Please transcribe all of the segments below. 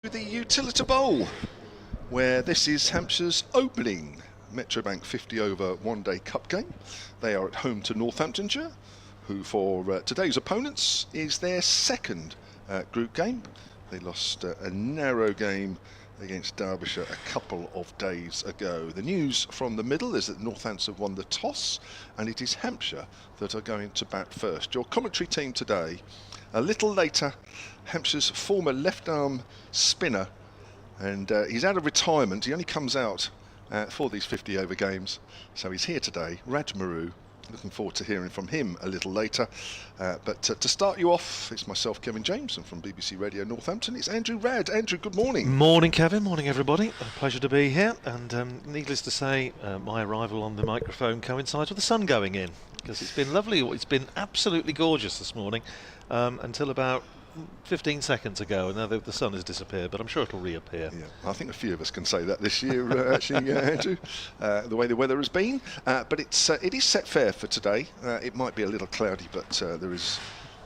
The Utilita Bowl, where this is Hampshire's opening Metrobank 50 over one-day cup game. They are at home to Northamptonshire, who for today's opponents is their second group game. They lost a narrow game against Derbyshire a couple of days ago. The news from the middle is that Northampton have won the toss, and it is Hampshire that are going to bat first. Your commentary team today: a little later, Hampshire's former left-arm spinner, and he's out of retirement. He only comes out for these 50 over games, so he's here today. Raj Maru. Looking forward to hearing from him a little later. But to start you off, it's myself, Kevin James, and from BBC Radio Northampton, it's Andrew Radd. Andrew, good morning. Morning, Kevin. Morning, everybody. A pleasure to be here. And needless to say, my arrival on the microphone coincides with the sun going in, because it's been lovely. It's been absolutely gorgeous this morning until about 15 seconds ago, and now the sun has disappeared, but I'm sure it'll reappear. Yeah, I think a few of us can say that this year, actually, Andrew, the way the weather has been. But it is set fair for today. It might be a little cloudy, but there is,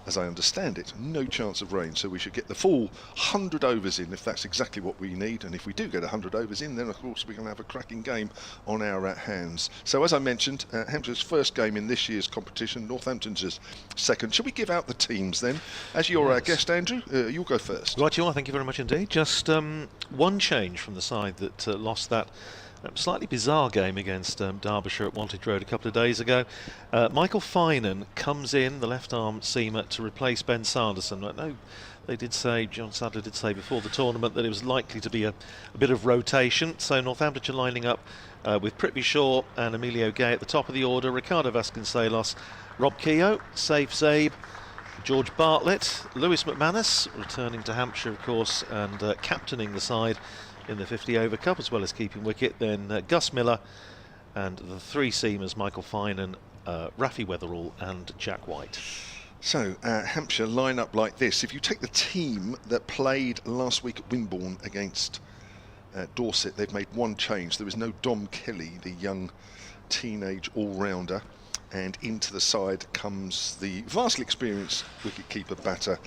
as I understand it, no chance of rain, so we should get the full 100 overs in if that's exactly what we need. And if we do get 100 overs in, then of course we're going to have a cracking game on our hands. So as I mentioned, Hampshire's first game in this year's competition, Northampton's second. Shall we give out the teams then? As you're our guest, Andrew, you'll go first. Right, you are. Thank you very much indeed. Just one change from the side that lost that slightly bizarre game against Derbyshire at Wantage Road a couple of days ago. Michael Finan comes in, the left-arm seamer, to replace Ben Sanderson. I know they did say, John Sadler did say before the tournament, that it was likely to be a bit of rotation. So Northamptonshire lining up with Prithvi Shaw and Emilio Gay at the top of the order, Ricardo Vasconcelos, Rob Keogh, Saif Zaib, George Bartlett, Lewis McManus, returning to Hampshire, of course, and captaining the side in the 50 over cup, as well as keeping wicket. Then Gus Miller, and the three seamers, Michael Finan, Rafi Weatherall and Jack White. So Hampshire line up like this. If you take the team that played last week at Wimborne against Dorset, they've made one change. There was no Dom Kelly, the young teenage all-rounder, and into the side comes the vastly experienced wicket-keeper batter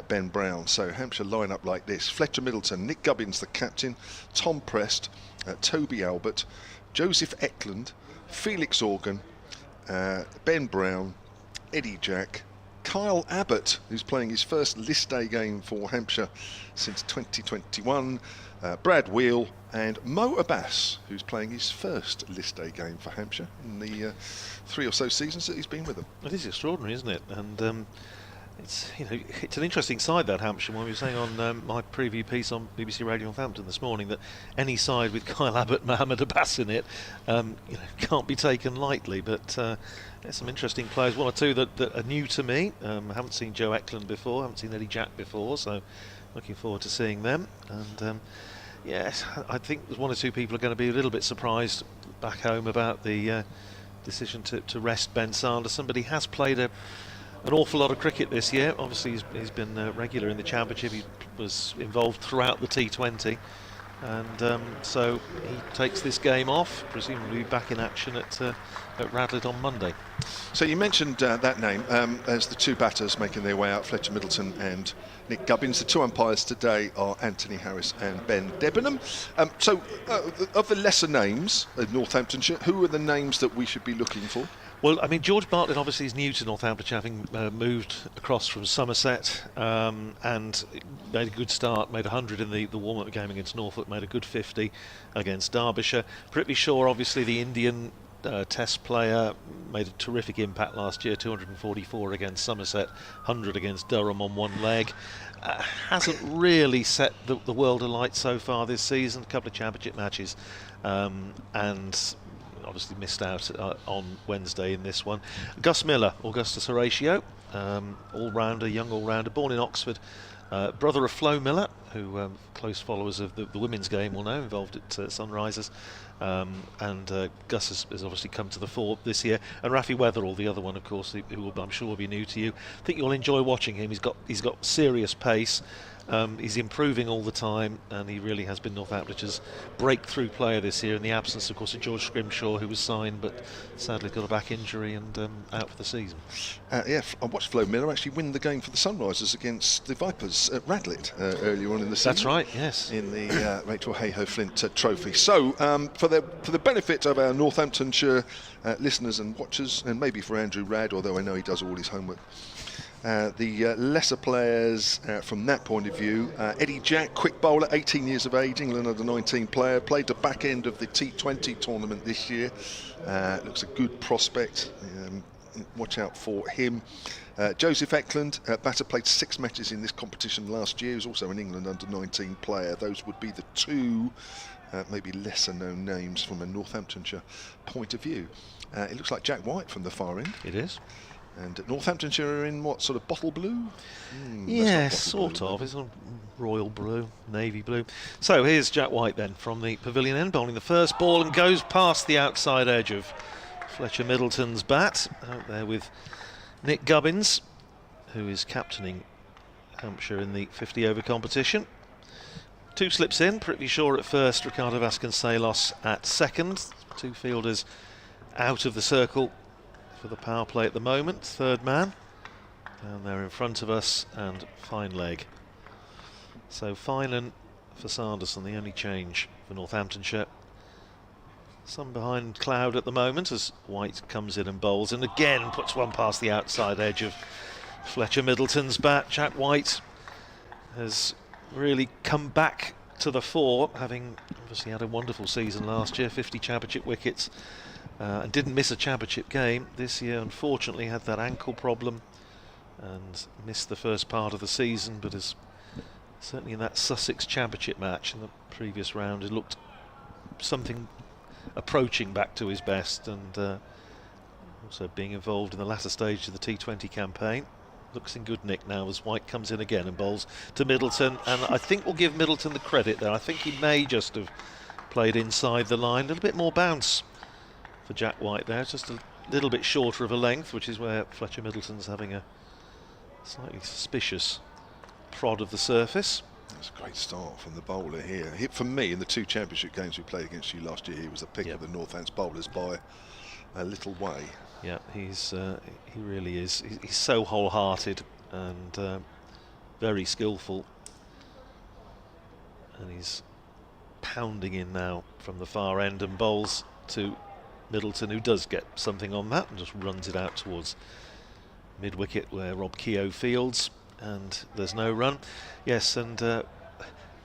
Ben Brown. So Hampshire line up like this: Fletcher Middleton, Nick Gubbins the captain, Tom Prest, Toby Albert, Joseph Eklund, Felix Organ, Ben Brown, Eddie Jack, Kyle Abbott, who's playing his first list day game for Hampshire since 2021, Brad Wheel, and Mo Abbas, who's playing his first list day game for Hampshire in the 3 or so seasons that he's been with them. It is extraordinary, isn't it? And it's it's an interesting side, that Hampshire. When we were saying on my preview piece on BBC Radio Northampton this morning that any side with Kyle Abbott, Mohammed Abbas in it, can't be taken lightly. But there's some interesting players, one or two that are new to me. I haven't seen Joe Eklund before, haven't seen Eddie Jack before, so looking forward to seeing them. And yes, I think there's one or two people are going to be a little bit surprised back home about the decision to rest Ben Sanderson, but he has played an awful lot of cricket this year. Obviously he's been regular in the Championship. He was involved throughout the T20, and so he takes this game off, presumably back in action at Radlett on Monday. So you mentioned that name as the two batters making their way out, Fletcher Middleton and Nick Gubbins. The two umpires today are Anthony Harris and Ben Debenham. So of the lesser names at Northamptonshire, who are the names that we should be looking for? Well, I mean, George Bartlett obviously is new to Northamptonshire, having moved across from Somerset, and made a good start, made 100 in the warm-up game against Norfolk, made a good 50 against Derbyshire. Prithvi Shaw, obviously the Indian Test player, made a terrific impact last year, 244 against Somerset, 100 against Durham on one leg. Hasn't really set the world alight so far this season, a couple of Championship matches, and obviously missed out on Wednesday in this one. Gus Miller, Augustus Horatio, all-rounder, young all-rounder, born in Oxford, brother of Flo Miller, who close followers of the women's game will know, involved at Sunrisers, and Gus has obviously come to the fore this year. And Rafi Weatherall, the other one, of course, who I'm sure will be new to you. I think you'll enjoy watching him. He's got serious pace. He's improving all the time, and he really has been Northamptonshire's breakthrough player this year, in the absence, of course, of George Scrimshaw, who was signed but sadly got a back injury and out for the season. I watched Flo Miller actually win the game for the Sunrisers against the Vipers at Radlett earlier on in the season. That's right, yes. In the Rachel Hayhoe-Flint Trophy. So, for the benefit of our Northamptonshire listeners and watchers, and maybe for Andrew Radd, although I know he does all his homework, the lesser players from that point of view, Eddie Jack, quick bowler, 18 years of age, England under-19 player, played the back end of the T20 tournament this year. Looks a good prospect. Watch out for him. Joseph Eklund, batter, played 6 matches in this competition last year. He was also an England under-19 player. Those would be the two maybe lesser known names from a Northamptonshire point of view. It looks like Jack White from the far end. It is. And Northamptonshire are in what, sort of bottle blue? Yes, sort of. It's a royal blue, navy blue. So here's Jack White then from the pavilion end, bowling the first ball and goes past the outside edge of Fletcher Middleton's bat. Out there with Nick Gubbins, who is captaining Hampshire in the 50-over competition. 2 slips in, Prithvi Shaw at first, Ricardo Vasconcelos at second. 2 fielders out of the circle for the power play at the moment. 3rd man down there in front of us, and fine leg. So Finan for Sanderson, the only change for Northamptonshire. Some behind cloud at the moment as White comes in and bowls, and again puts one past the outside edge of Fletcher Middleton's bat. Jack White has really come back to the fore, having obviously had a wonderful season last year, 50 championship wickets, and didn't miss a championship game. This year unfortunately had that ankle problem and missed the first part of the season, but has certainly in that Sussex championship match in the previous round, it looked something approaching back to his best, and also being involved in the latter stage of the T20 campaign. Looks in good nick now as White comes in again and bowls to Middleton, and I think we'll give Middleton the credit there. I think he may just have played inside the line. A little bit more bounce for Jack White there, just a little bit shorter of a length, which is where Fletcher Middleton's having a slightly suspicious prod of the surface. That's a great start from the bowler here. For me, in the 2 championship games we played against you last year, he was the pick of the Northants bowlers by a little way. Yeah, he really is. He's so wholehearted and very skillful, and he's pounding in now from the far end and bowls to Middleton, who does get something on that and just runs it out towards mid-wicket where Rob Keogh fields, and there's no run. Yes, and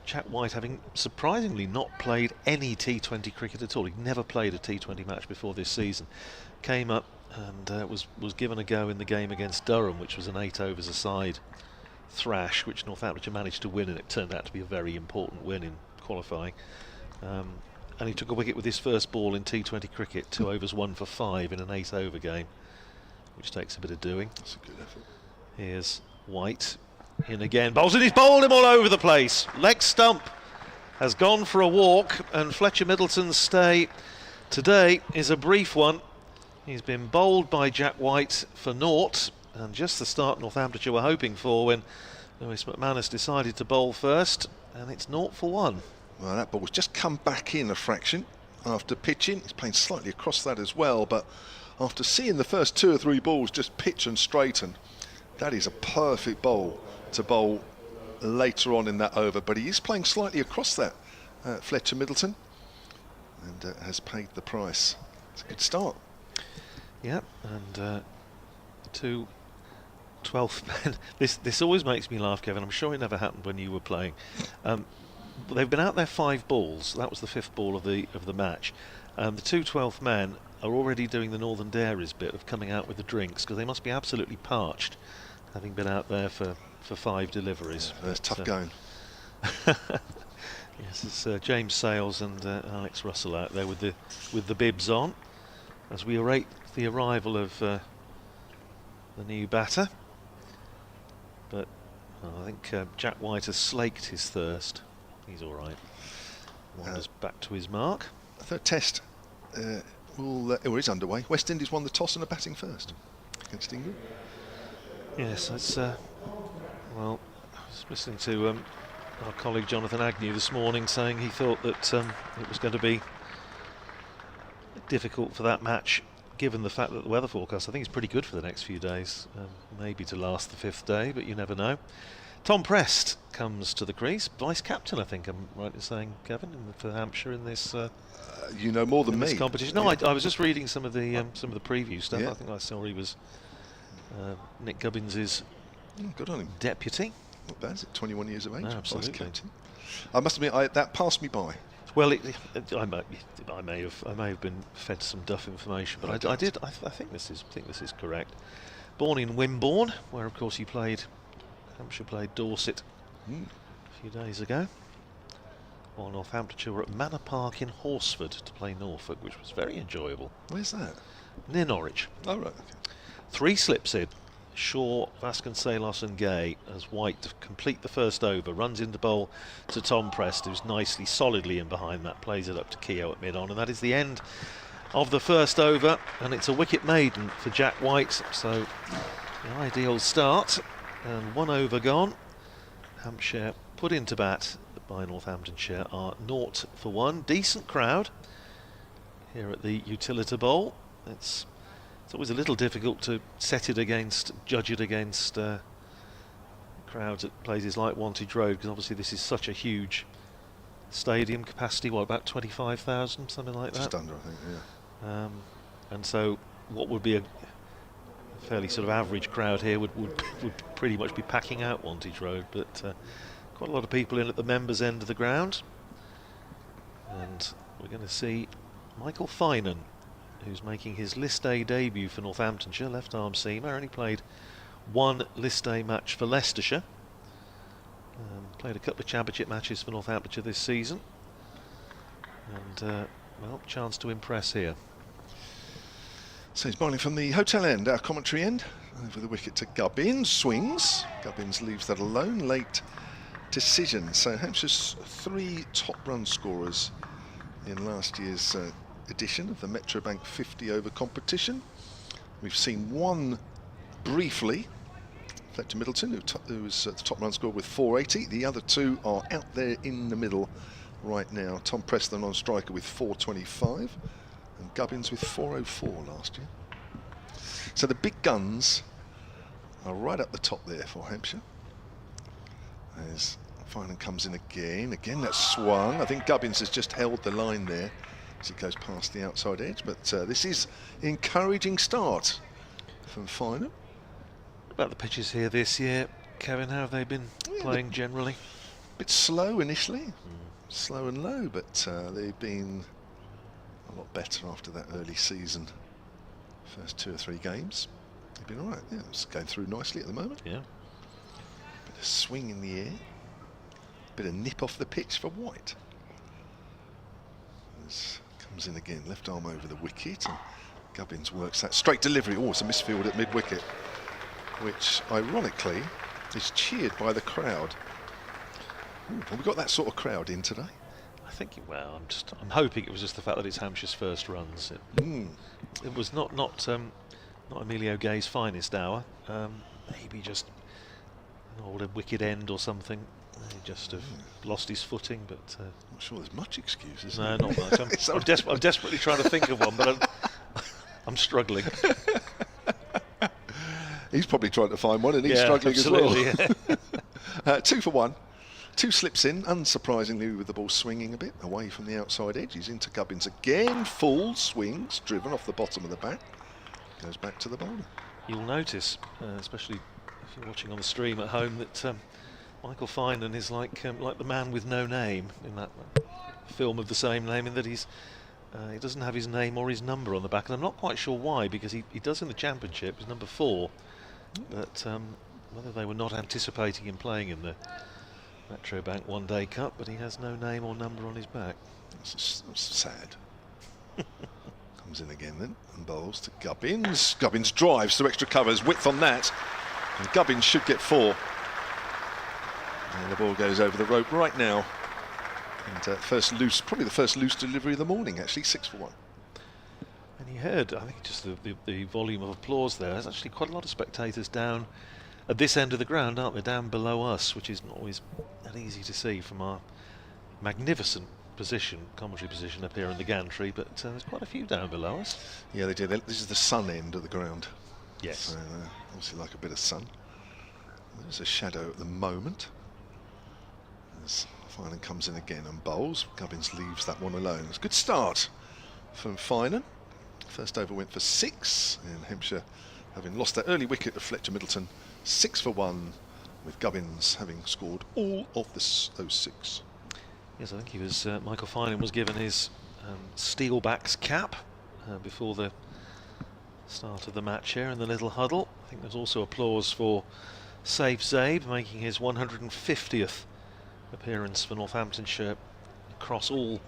Jack White, having surprisingly not played any T20 cricket at all, he'd never played a T20 match before this season, came up and was given a go in the game against Durham, which was an 8 overs a side thrash, which Northamptonshire managed to win, and it turned out to be a very important win in qualifying. And he took a wicket with his first ball in T20 cricket, 2 overs 1 for 5 in an 8 over game, which takes a bit of doing. That's a good effort. Here's White in again, bowls, and he's bowled him all over the place. Leg stump has gone for a walk, and Fletcher Middleton's stay today is a brief one. He's been bowled by Jack White for naught, and just the start Northamptonshire were hoping for when Lewis McManus decided to bowl first, and it's 0 for 1. Well, that ball's just come back in a fraction after pitching. He's playing slightly across that as well, but after seeing the first 2 or 3 balls just pitch and straighten, that is a perfect bowl to bowl later on in that over. But he is playing slightly across that, Fletcher Middleton, and has paid the price. It's a good start. Yeah, and the 2 12th men. This always makes me laugh, Kevin. I'm sure it never happened when you were playing. They've been out there 5 balls. That was the 5th ball of the match. The 2 12th men are already doing the Northern Dairies bit of coming out with the drinks, because they must be absolutely parched, having been out there for 5 deliveries. Yeah, it's tough going. Yes, it's James Sales and Alex Russell out there with the bibs on, as we await the arrival of the new batter. But I think Jack White has slaked his thirst. He's all right. Wanders back to his mark. 3rd test is underway. West Indies won the toss and are batting first against England. Yes, that's well, I was listening to our colleague Jonathan Agnew this morning saying he thought that it was going to be difficult for that match, given the fact that the weather forecast, I think, is pretty good for the next few days, maybe to last the 5th day, but you never know. Tom Prest comes to the crease, vice-captain, I think I'm right in saying, Kevin, for Hampshire in this. You know more than me. This competition. No, I was just reading some of the preview stuff. Yeah. I think I saw he was Nick Gubbins's good on him. deputy. Not bad, is it? 21 years of age. No, absolutely. Vice-captain. I must admit, that passed me by. Well, I may have been fed some duff information, but I think this is correct. Born in Wimborne, where of course Hampshire played Dorset a few days ago. While Northamptonshire were at Manor Park in Horsford to play Norfolk, which was very enjoyable. Where's that? Near Norwich. Oh, right. Okay. 3 slips in. Shaw, Vasconcelos and Gay as White to complete the first over. Runs into bowl to Tom Prest, who's nicely, solidly in behind that. Plays it up to Keogh at mid-on. And that is the end of the first over. And it's a wicket maiden for Jack White. So the ideal start. And 1 over gone. Hampshire put into bat by Northamptonshire are 0 for 1. Decent crowd here at the Utilita Bowl. It's always a little difficult to judge it against crowds at places like Wantage Road, because obviously this is such a huge stadium. Capacity, what, about 25,000, something like that? Just under, I think, yeah. And so what would be a fairly sort of average crowd here would pretty much be packing out Wantage Road, but quite a lot of people in at the members' end of the ground. And we're going to see Michael Finan, who's making his List A debut for Northamptonshire, left-arm seamer. Only played 1 List A match for Leicestershire. Played a couple of championship matches for Northamptonshire this season. And, well, chance to impress here. So he's bowling from the hotel end, our commentary end. Over the wicket to Gubbins, swings. Gubbins leaves that alone, late decision. So Hampshire's 3 top run scorers in last year's edition of the Metrobank 50 over competition. We've seen 1 briefly, Fletcher Middleton, who was the top run scorer with 480. The other 2 are out there in the middle right now. Tom Preston on striker with 425 and Gubbins with 404 last year. So the big guns are right up the top there for Hampshire. As Finan comes in again that's swung. I think Gubbins has just held the line there as it goes past the outside edge, but this is encouraging start from Finan. About the pitches here this year, Kevin, how have they been playing generally? A bit slow initially, slow and low, but they've been a lot better after that early season. First 2 or 3 games, they've been all right. Yeah, it's going through nicely at the moment. Yeah. Bit of swing in the air, bit of nip off the pitch for White. Comes in again, left arm over the wicket, and Gubbins works that straight delivery. Oh, it's a misfield at mid-wicket, which ironically is cheered by the crowd. Ooh, have we got that sort of crowd in today? I think, well, I'm hoping it was just the fact that it's Hampshire's first runs. It was not Emilio Gay's finest hour. Maybe just an older wicket end or something. He just have lost his footing, but not sure there's much excuse, is no, there? not much. I'm desperately trying to think of one, but I'm struggling. He's probably trying to find one, and he's struggling as well. 2 for 1. 2 slips in, unsurprisingly, with the ball swinging a bit away from the outside edge. He's into Gubbins again, full swings, driven off the bottom of the bat. Goes back to the bowler. You'll notice, especially if you're watching on the stream at home, that Michael Finan is like the man with no name in that film of the same name, in that he doesn't have his name or his number on the back, and I'm not quite sure why, because he does in the championship. He's number 4, but whether they were not anticipating him playing in the Metrobank One Day Cup, but he has no name or number on his back. That's sad. Comes in again then and bowls to Gubbins. Gubbins drives to extra covers, width on that, and Gubbins should get 4. And the ball goes over the rope right now. And probably the first loose delivery of the morning, actually, 6 for 1. And you heard, I think, just the volume of applause there. There's actually quite a lot of spectators down at this end of the ground, aren't they? Down below us, which isn't always that easy to see from our magnificent commentary position up here in the gantry, but there's quite a few down below us. Yeah, they do. This is the sun end of the ground. Yes. So obviously like a bit of sun. There's a shadow at the moment. As Finan comes in again and bowls. Gubbins leaves that one alone. It's a good start from Finan. First over went for 6, and Hampshire, having lost their early wicket to Fletcher Middleton, 6 for 1, with Gubbins having scored all of those 6. Yes, I think he was. Michael Finan was given his Steelbacks cap before the start of the match here in the little huddle. I think there's also applause for Saif Zaid making his 150th appearance for Northamptonshire across all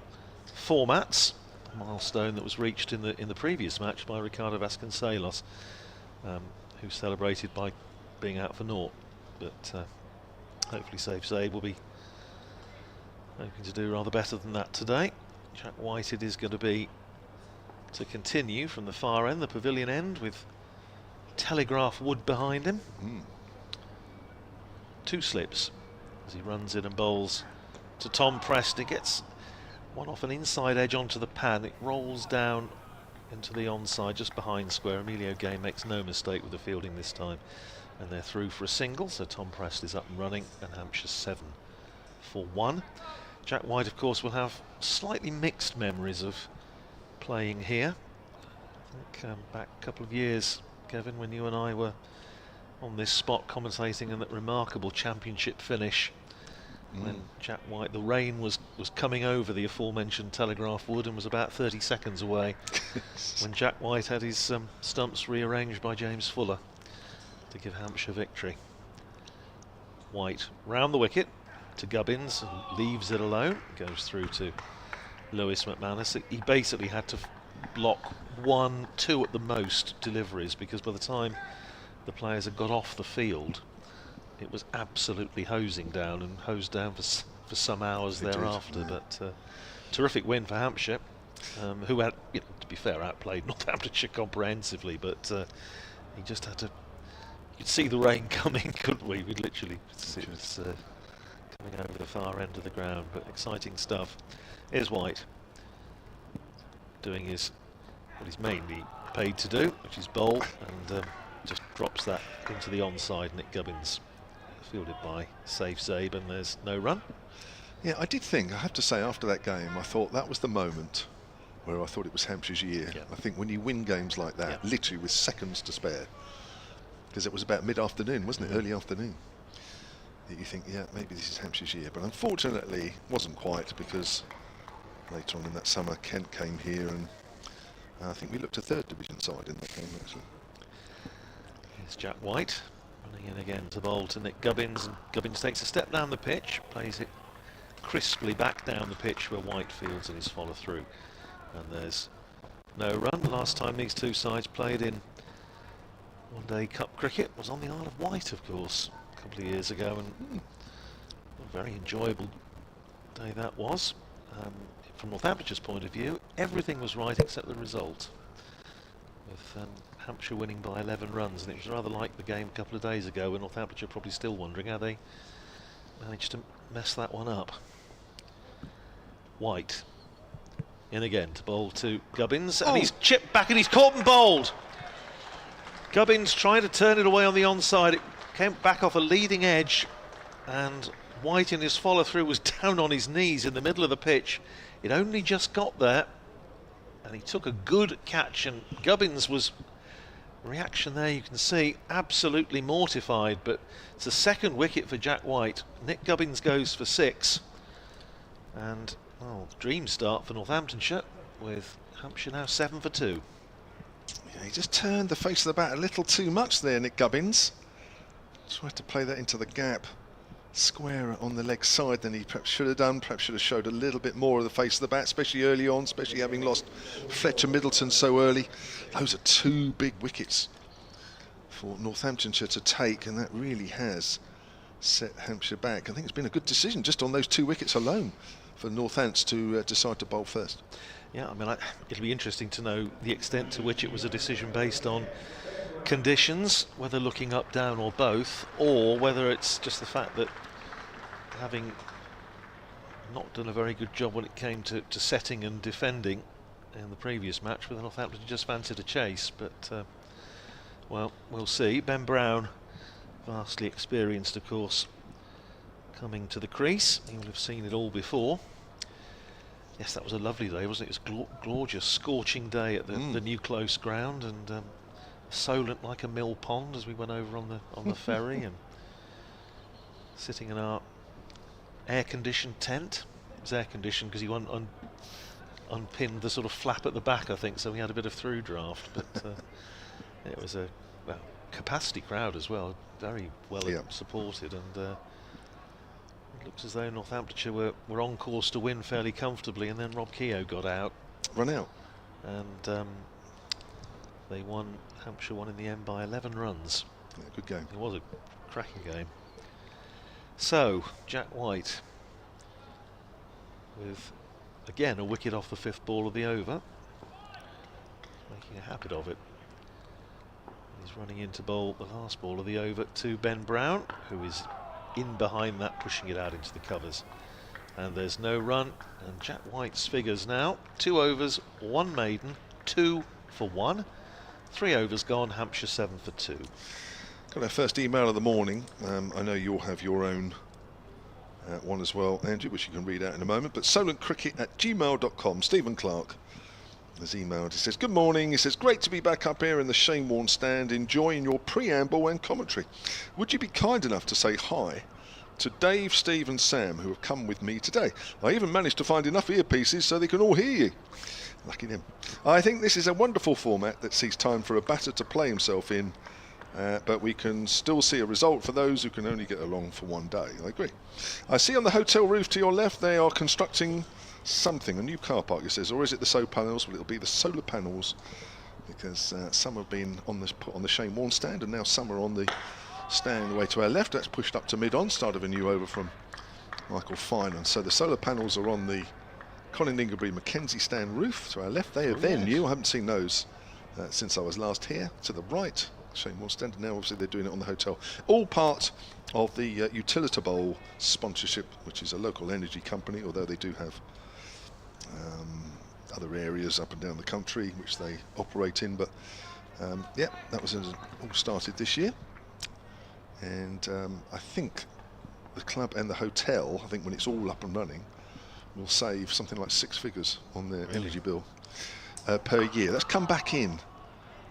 formats. A milestone that was reached in the previous match by Ricardo Vasconcelos, who celebrated by being out for naught. But hopefully Saif Zaid will be hoping to do rather better than that today. Jack White it is going to be to continue from the far end, the pavilion end, with telegraph wood behind him. 2 slips as he runs in and bowls to Tom Preston. Gets one off an inside edge onto the pan. It rolls down into the onside just behind square. Emilio Gay makes no mistake with the fielding this time, and they're through for a single. So Tom Preston is up and running, and Hampshire 7 for 1. Jack White, of course, will have slightly mixed memories of playing here. I think back a couple of years, Kevin, when you and I were on this spot commentating in that remarkable championship finish, when Jack White, the rain was coming over the aforementioned telegraph wood and was about 30 seconds away when Jack White had his stumps rearranged by James Fuller to give Hampshire victory. White round the wicket to Gubbins, and leaves it alone, goes through to Lewis McManus. He basically had to block 1, 2 at the most deliveries, because by the time the players had got off the field, it was absolutely hosing down, and hosed down for some hours thereafter. But terrific win for Hampshire, who had, to be fair, outplayed Northamptonshire comprehensively, but he just had to. You could see the rain coming, couldn't we? We'd literally see it was coming over the far end of the ground. But exciting stuff. Here's White doing what he's mainly paid to do, which is bowl, and just drops that into the onside. Nick Gubbins fielded by Saif Zaid, and there's no run. Yeah, I did think, I have to say, after that game, I thought that was the moment where I thought it was Hampshire's year. I think when you win games like that, literally with seconds to spare, because it was about mid-afternoon, wasn't it? Early afternoon. You think, yeah, maybe this is Hampshire's year. But unfortunately, it wasn't quite, because later on in that summer, Kent came here, and I think we looked a 3rd division side in that game, actually. Here's Jack White running in again to bowl to Nick Gubbins, and Gubbins takes a step down the pitch, plays it crisply back down the pitch where White fields in his follow through, and there's no run. The last time these two sides played in one-day cup cricket was on the Isle of Wight, of course, a couple of years ago, and a very enjoyable day that was. From Northampton's point of view, everything was right except the result, with Hampshire winning by 11 runs, and it was rather like the game a couple of days ago, when Northamptonshire are probably still wondering how they managed to mess that one up. White in again to bowl to Gubbins, and he's chipped back and he's caught and bowled. Gubbins trying to turn it away on the onside. It came back off a leading edge, and White in his follow through was down on his knees in the middle of the pitch. It only just got there, and he took a good catch, and Gubbins was, reaction there you can see, absolutely mortified. But it's the 2nd wicket for Jack White. Nick Gubbins goes for 6, and dream start for Northamptonshire, with Hampshire now 7 for 2. Yeah, he just turned the face of the bat a little too much there, Nick Gubbins. Tried to play that into the gap squarer on the leg side than he perhaps should have done. Perhaps should have showed a little bit more of the face of the bat, especially early on, especially having lost Fletcher Middleton so early. Those are 2 big wickets for Northamptonshire to take, and that really has set Hampshire back. I think it's been a good decision just on those 2 wickets alone for Northants to decide to bowl first. Yeah, I mean, it'll be interesting to know the extent to which it was a decision based on conditions, whether looking up, down or both, or whether it's just the fact that, having not done a very good job when it came to setting and defending in the previous match, whether Northampton just fancied a chase. But well, we'll see. Ben Brown vastly experienced, of course, coming to the crease. He will have seen it all before. Yes, that was a lovely day, wasn't it? It was gorgeous, scorching day at the new close ground, and solent like a mill pond as we went over on the ferry and sitting in our air-conditioned tent. It was air-conditioned because you unpinned the sort of flap at the back, I think, so we had a bit of through draft. But it was a capacity crowd as well, very well supported, and it looks as though Northamptonshire were on course to win fairly comfortably, and then Rob Keogh got out. Run out. And they won. Hampshire won in the end by 11 runs. Yeah, good game. It was a cracking game. So, Jack White with, again, a wicket off the 5th ball of the over. Making a habit of it. He's running in to bowl the last ball of the over to Ben Brown, who is in behind that, pushing it out into the covers. And there's no run, and Jack White's figures now: 2 overs, 1 maiden, 2 for 1. 3 overs gone, Hampshire 7 for 2. Got our first email of the morning. I know you'll have your own one as well, Andrew, which you can read out in a moment. But solentcricket@gmail.com. Stephen Clark has emailed. He says, good morning. He says, great to be back up here in the shame-worn stand, enjoying your preamble and commentary. Would you be kind enough to say hi to Dave, Steve and Sam, who have come with me today? I even managed to find enough earpieces so they can all hear you. Lucky them. I think this is a wonderful format that sees time for a batter to play himself in, but we can still see a result for those who can only get along for one day. I agree. I see on the hotel roof to your left they are constructing something, a new car park, it says, or is it the solar panels? Well, it'll be the solar panels, because some have been put on the shame-worn stand, and now some are on the stand way to our left. That's pushed up to mid-on, start of a new over from Michael Finan. So the solar panels are on the Colin Ingebrigtsen Mackenzie stand roof to our left. They are then new. I haven't seen those since I was last here. To the right, shame-worn stand, and now obviously they're doing it on the hotel. All part of the Utilita Bowl sponsorship, which is a local energy company, although they do have other areas up and down the country which they operate in. But yeah, that was all started this year. And I think the club and the hotel, I think when it's all up and running, will save something like 6 figures on their energy bill per year. That's come back in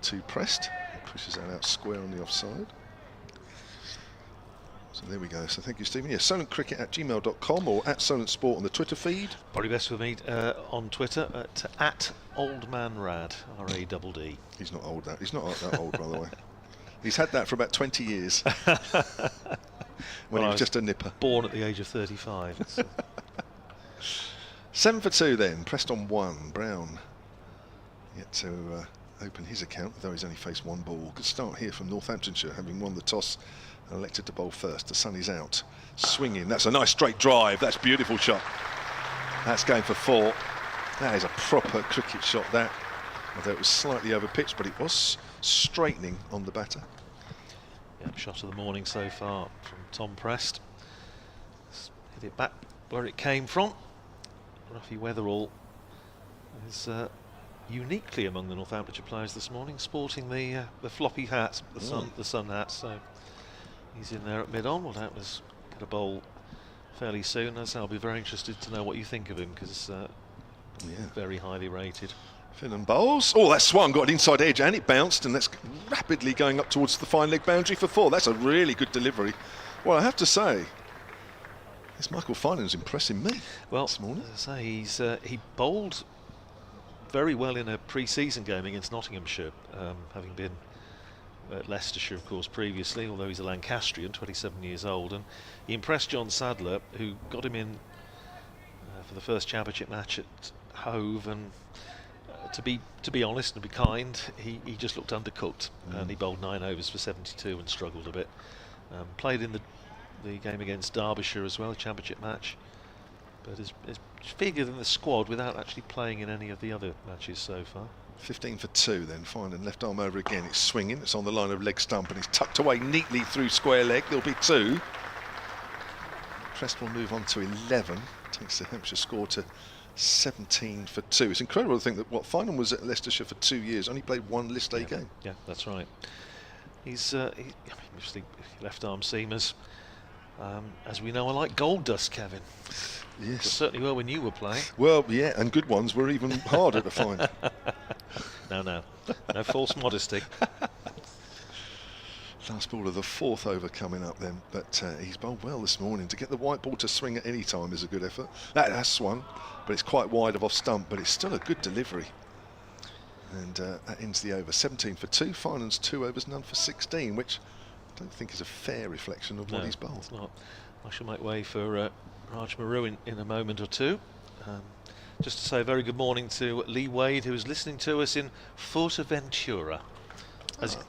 to Prest. Pushes that out square on the offside. So there we go. So thank you, Stephen. Yeah, solentcricket@gmail.com or @solentsport on the Twitter feed. Probably best for me on Twitter at oldmanrad, R-A-D-D. He's not old. He's not that old, by the way. He's had that for about 20 years. When he was just a nipper. Born at the age of 35. 7 for 2 then. Pressed on 1. Brown yet to open his account, though he's only faced 1 ball. Good start here from Northamptonshire, having won the toss and elected to bowl first. The sun is out. Swinging. That's a nice straight drive. That's a beautiful shot. That's going for 4. That is a proper cricket shot, that. Although it was slightly over pitched, but it was straightening on the batter. Yeah, shot of the morning so far from Tom Prest. Hit it back where it came from. Ruffy Weatherall is uniquely among the Northamptonshire players this morning, sporting the floppy hat, the sun hat. So he's in there at mid-on. We'll doubtless get a bowl fairly soon. As I'll be very interested to know what you think of him, because very highly rated. Finnan bowls. Oh, that swung, got an inside edge, and it bounced, and that's rapidly going up towards the fine leg boundary for 4. That's a really good delivery. Well, I have to say, this Michael Finan's impressing me this morning. As I say, he bowled very well in a pre-season game against Nottinghamshire, having been at Leicestershire, of course, previously, although he's a Lancastrian, 27 years old, and he impressed John Sadler, who got him in for the first championship match at Hove, and to be honest and to be kind, he just looked undercooked, and he bowled 9 overs for 72 and struggled a bit. Played in the game against Derbyshire as well, a championship match, but has figured in the squad without actually playing in any of the other matches so far. 15 for 2 then, fine, and left arm over again. It's swinging, it's on the line of leg stump, and it's tucked away neatly through square leg. There'll be 2. Prest will move on to 11, takes the Hampshire score to 17 for 2. It's incredible to think that Finan was at Leicestershire for 2 years, only played 1 list A game. Yeah, that's right. obviously left-arm seamers, as we know, are like gold dust, Kevin. Yes. They certainly were when you were playing. Well, yeah, and good ones were even harder to find. No false modesty. Last ball of the 4th over coming up then, but he's bowled well this morning. To get the white ball to swing at any time is a good effort. That's swung, but it's quite wide of off stump, but it's still a good delivery. And that ends the over. 17 for 2, Fineland's 2 overs, none for 16, which I don't think is a fair reflection of what he's bowled. It's not. I shall make way for Raj Maru in a moment or two. Just to say a very good morning to Lee Wade, who is listening to us in Fuerteventura,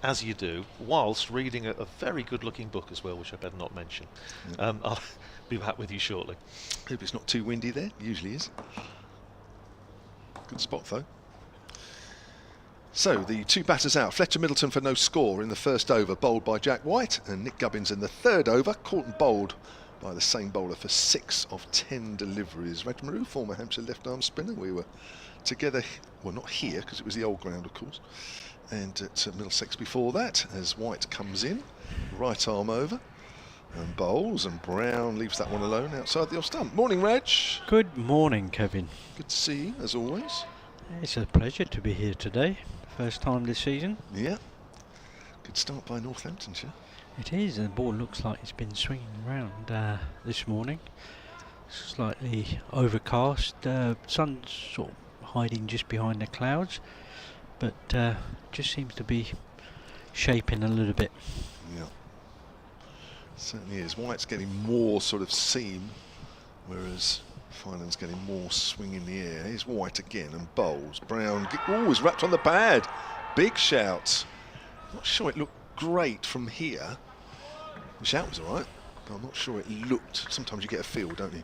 as you do, whilst reading a very good-looking book as well, which I better not mention. Yeah. I'll be back with you shortly. Hope it's not too windy there. Usually is. Good spot though. So the 2 batters out. Fletcher Middleton for no score in the 1st over, bowled by Jack White, and Nick Gubbins in the 3rd over, caught and bowled by the same bowler for 6 of 10 deliveries. Raj Maru, former Hampshire left-arm spinner. We were together, well, not here because it was the old ground, of course, and at Middlesex before that, as White comes in, right arm over and bowls, and Brown leaves that one alone outside the off stump. Morning, Raj. Good morning, Kevin. Good to see you as always. It's a pleasure to be here today. First time this season. Yeah. Good start by Northamptonshire. It is, and the ball looks like it's been swinging around this morning. Slightly overcast. Sun's sort of hiding just behind the clouds, but just seems to be shaping a little bit. Yeah. Certainly is. White's getting more sort of seam, whereas Fineland's getting more swing in the air. Here's White again and bowls. Brown, he's wrapped on the pad. Big shout. Not sure it looked great from here. The shout was all right, but I'm not sure it looked. Sometimes you get a feel, don't you?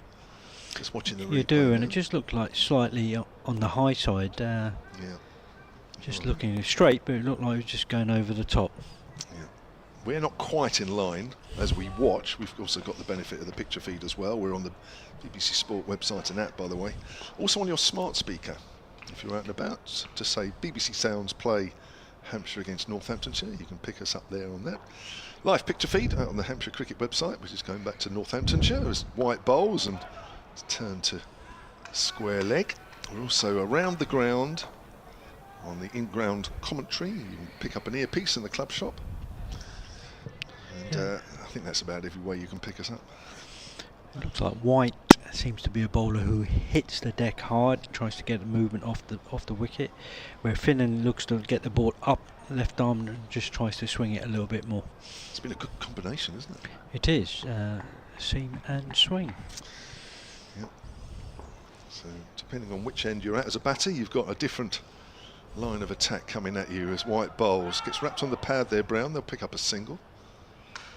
Just watching the replay. You do, and now. it just looked like slightly on the high side. Yeah. Just looking straight, but it looked like it was just going over the top. Yeah. We're not quite in line as we watch. We've also got the benefit of the picture feed as well. We're on the BBC Sport website and app, by the way. Also on your smart speaker, if you're out and about, to say BBC Sounds play Hampshire against Northamptonshire. You can pick us up there on that. Live picture feed out on the Hampshire Cricket website, which is going back to Northamptonshire as White bowls and it's turned to square leg. We're also around the ground on the in-ground commentary. You can pick up an earpiece in the club shop. And I think that's about every way you can pick us up. It looks like White seems to be a bowler who hits the deck hard, tries to get the movement off the wicket, where Finnan looks to get the ball up left arm and just tries to swing it a little bit more. It's been a good combination, isn't it? It is, seam and swing. Yep. So depending on which end you're at as a batter, you've got a different line of attack coming at you as White bowls. Gets wrapped on the pad there, Brown. They'll pick up a single.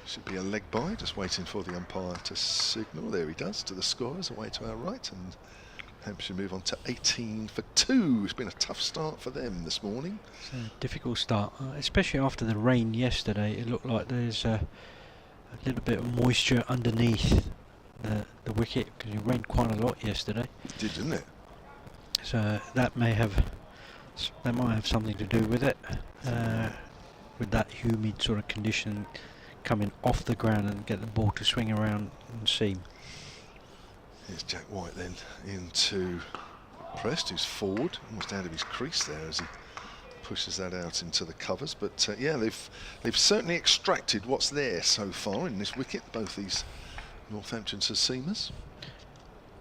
Should be a leg by, just waiting for the umpire to signal. There he does, to the scorers, away to our right, and Hampshire move on to 18 for 2. It's been a tough start for them this morning. It's a difficult start, especially after the rain yesterday. It looked like there's a little bit of moisture underneath the wicket, because it rained quite a lot yesterday. It did, didn't it? So that might have something to do with it, with that humid sort of condition coming off the ground and get the ball to swing around and seam. Here's Jack White then into Prest, who's forward, almost out of his crease there as he pushes that out into the covers. But yeah, they've certainly extracted what's there so far in this wicket, both these Northamptonshire seamers.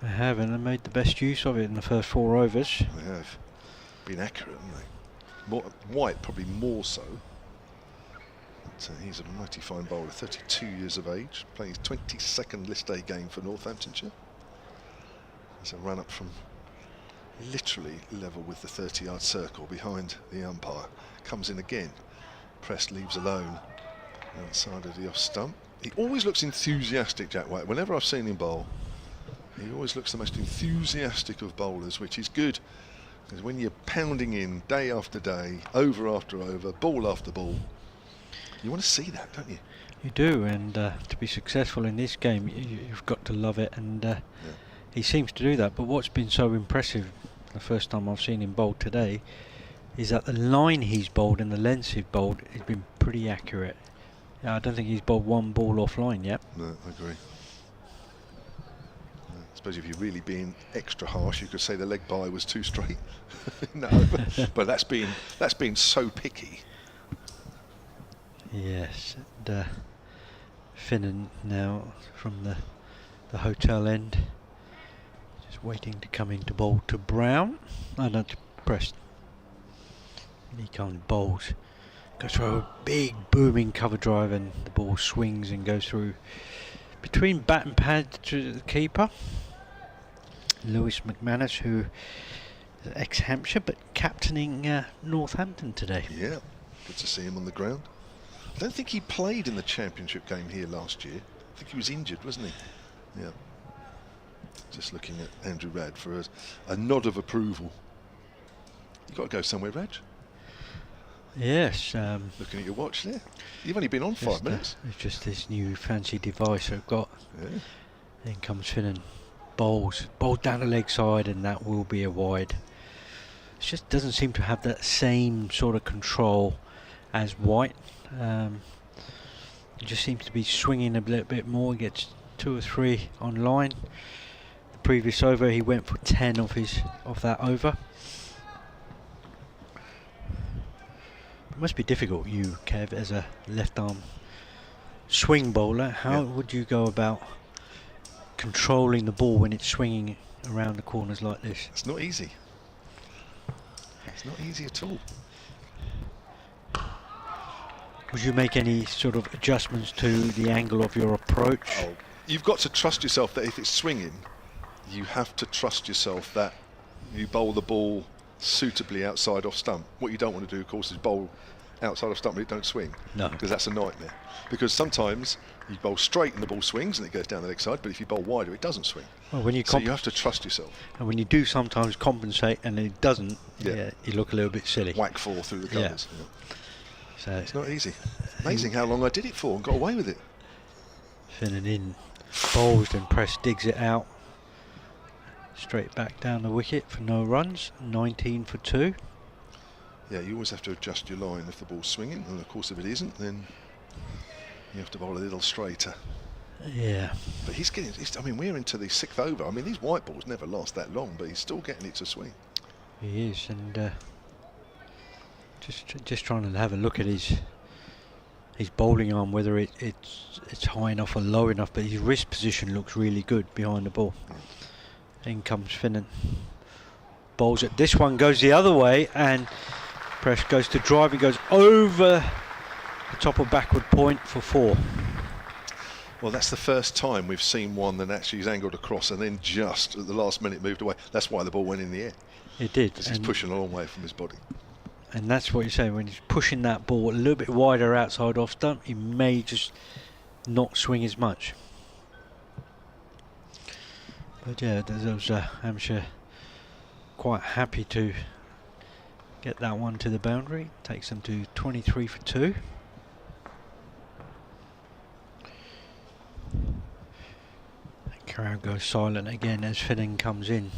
They have, and they made the best use of it in the first 4 overs. They have been accurate, haven't they? White probably more so. But, he's a mighty fine bowler, 32 years of age, playing his 22nd list A game for Northamptonshire. There's a run up from literally level with the 30-yard circle behind the umpire. Comes in again. Prest leaves alone outside of the off stump. He always looks enthusiastic, Jack White. Whenever I've seen him bowl, he always looks the most enthusiastic of bowlers, which is good. Because when you're pounding in day after day, over after over, ball after ball, you want to see that, don't you? You do, and to be successful in this game, you've got to love it, and yeah. He seems to do that. But what's been so impressive, the first time I've seen him bowl today, is that the line he's bowled and the lengths he's bowled has been pretty accurate. I don't think he's bowled one ball offline yet. No, I agree. I suppose if you're really being extra harsh, you could say the leg bye was too straight. No, but that's been so picky. Yes, and Finnan now from the hotel end, just waiting to come in to bowl to Brown. No, not to Preston. And he comes, bowls, goes through a big booming cover drive, and the ball swings and goes through between bat and pad to the keeper, Lewis McManus, who is ex-Hampshire but captaining Northampton today. Yeah, good to see him on the ground. I don't think he played in the championship game here last year. I think he was injured, wasn't he? Yeah. Just looking at Andrew Rad for a nod of approval. You've got to go somewhere, Raj. Yes. Looking at your watch there. You've only been on 5 minutes. It's just this new fancy device I've got. Yeah. Then comes Finnan, bowls down the leg side, and that will be a wide. It just doesn't seem to have that same sort of control as White. He just seems to be swinging a little bit more. He gets 2 or 3 on line. The previous over he went for 10 of that over. It must be difficult, you Kev, as a left arm swing bowler. How would you go about controlling the ball when it's swinging around the corners like this? It's not easy. It's not easy at all. Would you make any sort of adjustments to the angle of your approach? Oh, you've got to trust yourself that if it's swinging, you have to trust yourself that you bowl the ball suitably outside off stump. What you don't want to do, of course, is bowl outside of stump but it don't swing. No. Because that's a nightmare. Because sometimes you bowl straight and the ball swings and it goes down the leg side, but if you bowl wider, it doesn't swing. Well, when you so you have to trust yourself. And when you do sometimes compensate and it doesn't, you look a little bit silly. Whack 4 through the covers. Yeah. So it's not easy. Amazing how long I did it for and got away with it. Finnan in, bowls, and Press digs it out. Straight back down the wicket for no runs, 19 for 2. Yeah, you always have to adjust your line if the ball's swinging, and of course if it isn't, then you have to bowl a little straighter. Yeah. But he's getting, I mean, we're into the 6th over. I mean, these white balls never last that long, but he's still getting it to swing. He is, and just trying to have a look at his bowling arm, whether it's high enough or low enough, but his wrist position looks really good behind the ball. In comes Finnan, bowls it. This one goes the other way, and Press goes to drive. He goes over the top of backward point for 4. Well, that's the first time we've seen one that actually is angled across and then just at the last minute moved away. That's why the ball went in the air. It did. Because he's pushing a long way from his body. And that's what you're saying, when he's pushing that ball a little bit wider outside off stump, he may just not swing as much. But yeah, those Hampshire quite happy to get that one to the boundary. Takes them to 23 for 2. The crowd goes silent again as Finnan comes in.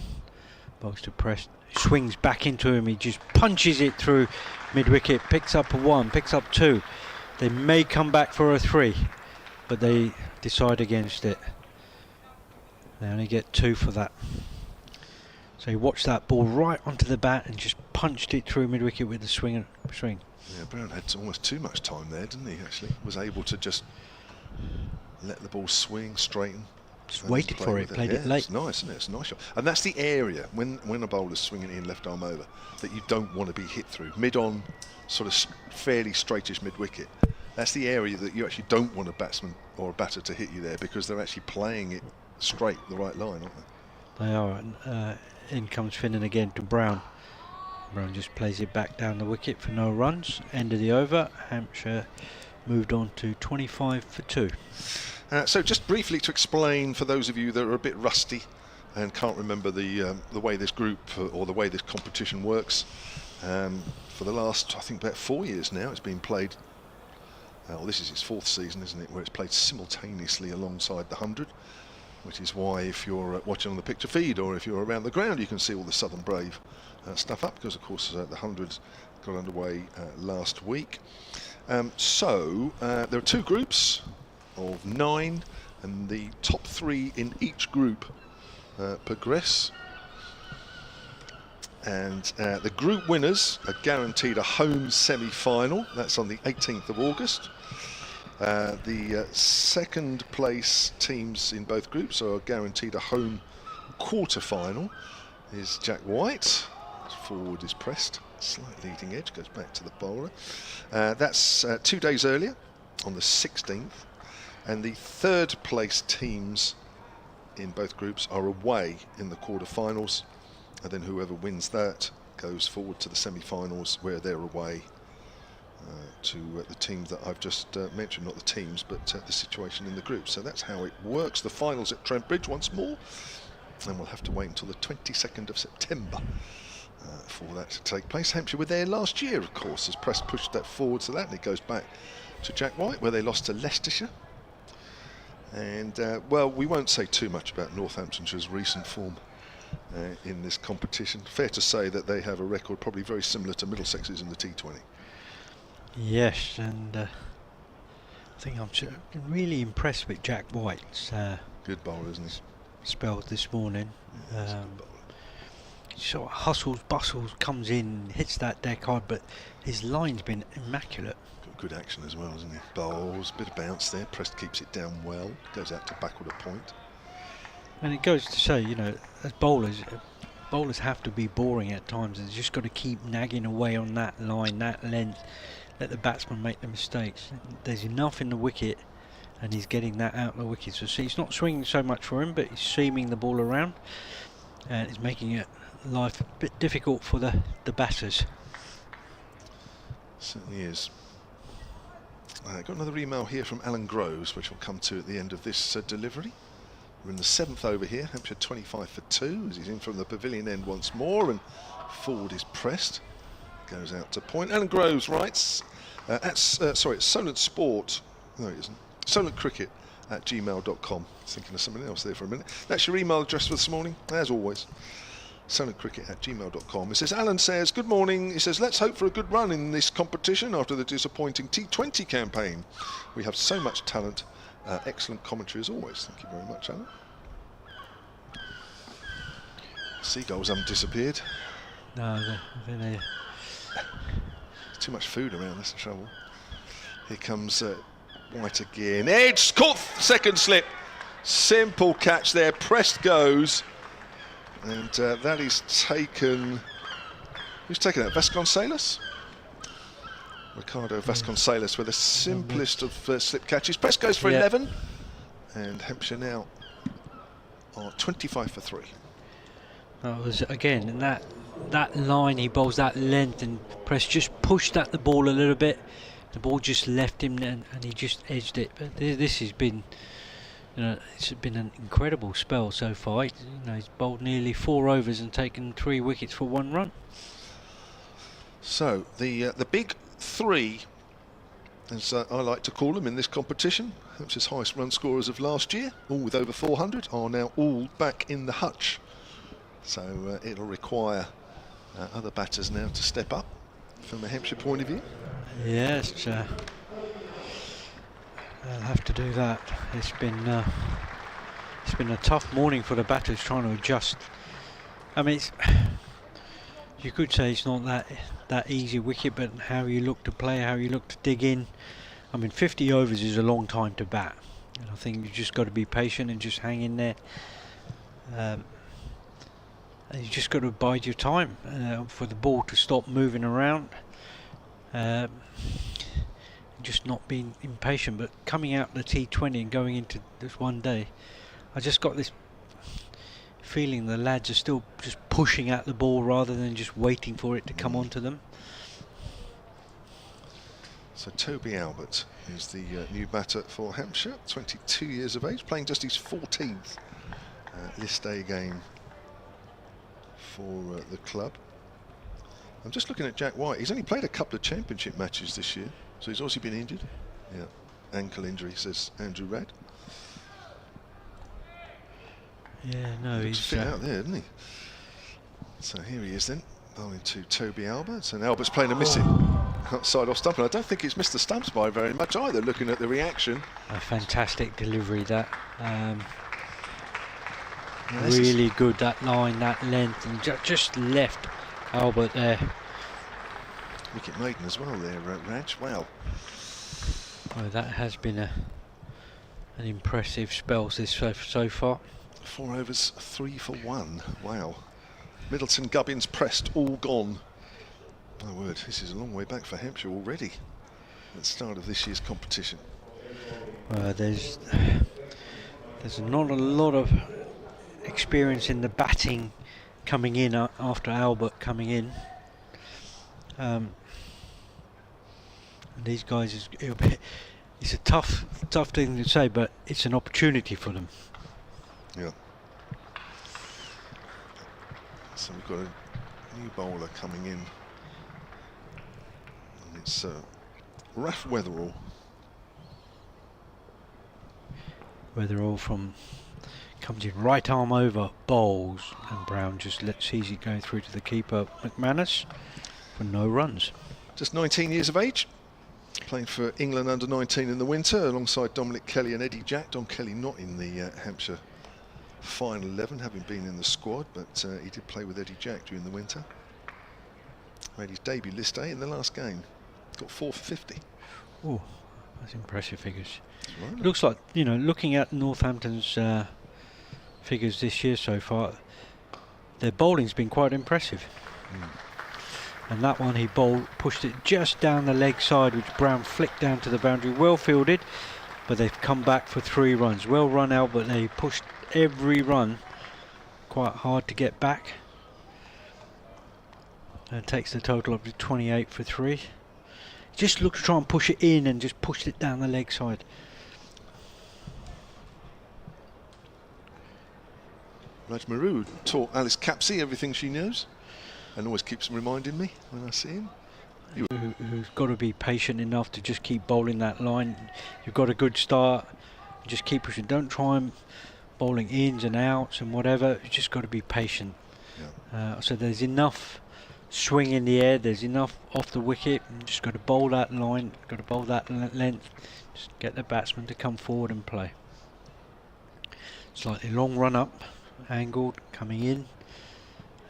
Bowls to Press, swings back into him, he just punches it through mid-wicket, picks up a 1, picks up 2. They may come back for a 3, but they decide against it. They only get 2 for that. So he watched that ball right onto the bat and just punched it through mid-wicket with the swing. Yeah, Brown had almost too much time there, didn't he, actually? Was able to just let the ball swing, straighten. Just waited for it, played it late. It's nice, isn't it? It's a nice shot. And that's the area, when a bowler's swinging in left arm over, that you don't want to be hit through. Mid-on, sort of fairly straightish mid-wicket. That's the area that you actually don't want a batsman or a batter to hit you there, because they're actually playing it straight, the right line, aren't they? They are. And in comes Finnan again to Brown. Brown just plays it back down the wicket for no runs. End of the over. Hampshire moved on to 25 for 2. So just briefly to explain for those of you that are a bit rusty and can't remember the way this group or the way this competition works, for the last, I think, about 4 years now, it's been played. Well, this is its 4th season, isn't it, where it's played simultaneously alongside the 100, which is why if you're watching on the picture feed or if you're around the ground, you can see all the Southern Brave stuff up, because of course the 100 got underway last week. So there are 2 groups of 9, and the top 3 in each group progress. And the group winners are guaranteed a home semi-final. That's on the 18th of August. The second place teams in both groups are guaranteed a home quarter-final. Is Jack White. Forward is pressed. Slight leading edge, goes back to the bowler. That's 2 days earlier, on the 16th. And the third place teams in both groups are away in the quarter-finals. And then whoever wins that goes forward to the semi-finals, where they're away to the teams that I've just mentioned, not the teams, but the situation in the group. So that's how it works. The finals at Trent Bridge once more, and we'll have to wait until the 22nd of September for that to take place. Hampshire were there last year, of course, as press pushed that forward to that, and it goes back to Jack White, where they lost to Leicestershire. And well, we won't say too much about Northamptonshire's recent form in this competition. Fair to say that they have a record probably very similar to Middlesex's in the T20. Yes, and I think I'm really impressed with Jack White's good bowler, isn't he? spell this morning. Yeah, he's a good bowler. Sort of hustles, bustles, comes in, hits that deck hard, but his line's been immaculate. Got good action as well, isn't he? Bowls, bit of bounce there. Prest keeps it down well. Goes out to backward a point. And it goes to say, you know, as bowlers have to be boring at times, and just got to keep nagging away on that line, that length, let the batsman make the mistakes. There's enough in the wicket, and he's getting that out of the wicket. So see, it's not swinging so much for him, but he's seaming the ball around, and it's making it life a bit difficult for the batters. Certainly is. I got another email here from Alan Groves, which we'll come to at the end of this delivery. We're in the 7th over here. Hampshire 25 for 2 as he's in from the pavilion end once more, and forward is pressed. Goes out to point. Alan Groves writes it's Solent Sport. No, it isn't. Solent Cricket at gmail.com. Thinking of something else there for a minute. That's your email address for this morning, as always. Solentcricket at gmail.com. It says, Alan says, good morning. He says, let's hope for a good run in this competition after the disappointing T20 campaign. We have so much talent. Excellent commentary as always. Thank you very much, Alan. Seagulls haven't disappeared. No, they're Too much food around, that's the trouble. Here comes White again. Edge, caught second slip. Simple catch there. Pressed goes. And that is taken. Who's taken that? Vasconcelos? Ricardo Vasconcelos with the simplest of slip catches. Press goes for 11. And Hampshire now are 25 for 3. That was again in that line. He bowls that length, and Press just pushed at the ball a little bit. The ball just left him, and he just edged it. But this has been, you know, it's been an incredible spell so far. You know, he's bowled nearly 4 overs and taken 3 wickets for 1 run. So the big 3, as I like to call them in this competition, Hampshire's highest run scorers of last year, all with over 400, are now all back in the hutch. So it'll require other batters now to step up from a Hampshire point of view. Yes, they'll have to do that. It's been a tough morning for the batters trying to adjust. I mean, you could say it's not that easy wicket, but how you look to play, how you look to dig in. I mean, 50 overs is a long time to bat, and I think you just got to be patient and just hang in there. And you just got to bide your time for the ball to stop moving around. Just not being impatient, but coming out the T20 and going into this one day, I just got this feeling the lads are still just pushing at the ball rather than just waiting for it to come onto them. So Toby Albert is the new batter for Hampshire, 22 years of age, playing just his 14th list A game for the club. I'm just looking at Jack White. He's only played a couple of championship matches this year, so he's obviously been injured. Yeah, ankle injury, says Andrew Rad. Yeah, no, Looks he's fit out there, isn't he? So here he is then. Bowling to Toby Albert, and Albert's playing a missing outside off stump, and I don't think it's missed the stumps by very much either, looking at the reaction. A fantastic delivery that. Yeah, really good, that line, that length, and just left Albert there. Wicket maiden as well there, Raj. Wow. Well, that has been an impressive spell this so far. 4 overs, 3 for 1. Wow. Middleton, Gubbins pressed, all gone. My word, this is a long way back for Hampshire already at the start of this year's competition. There's not a lot of experience in the batting coming in after Albert coming in. And these guys, it's a tough thing to say, but it's an opportunity for them. Yeah. So we've got a new bowler coming in, and it's Raf Weatherall. Weatherall comes in right arm over, bowls, and Brown just sees it going through to the keeper, McManus, for no runs. Just 19 years of age, playing for England under 19 in the winter alongside Dominic Kelly and Eddie Jack. Don Kelly not in the Hampshire final 11, having been in the squad, but he did play with Eddie Jack during the winter. Made his debut list A in the last game. Got 4 for 50. Oh, that's impressive figures. Right. Looks like, you know, looking at Northampton's figures this year so far, their bowling's been quite impressive. And that one he bowled, pushed it just down the leg side, which Brown flicked down to the boundary. Well fielded, but they've come back for 3 runs. Well run out, but they pushed every run. Quite hard to get back. And takes the total up to 28 for 3. Just looked to try and push it in and just pushed it down the leg side. Raj Maru taught Alice Capsey everything she knows, and always keeps reminding me when I see him. Who's got to be patient enough to just keep bowling that line. You've got a good start, just keep pushing. Don't try and bowling ins and outs and whatever. You just got to be patient. Yeah. So there's enough swing in the air, there's enough off the wicket. You just got to bowl that line, got to bowl that length. Just get the batsman to come forward and play. Slightly long run up, angled, coming in.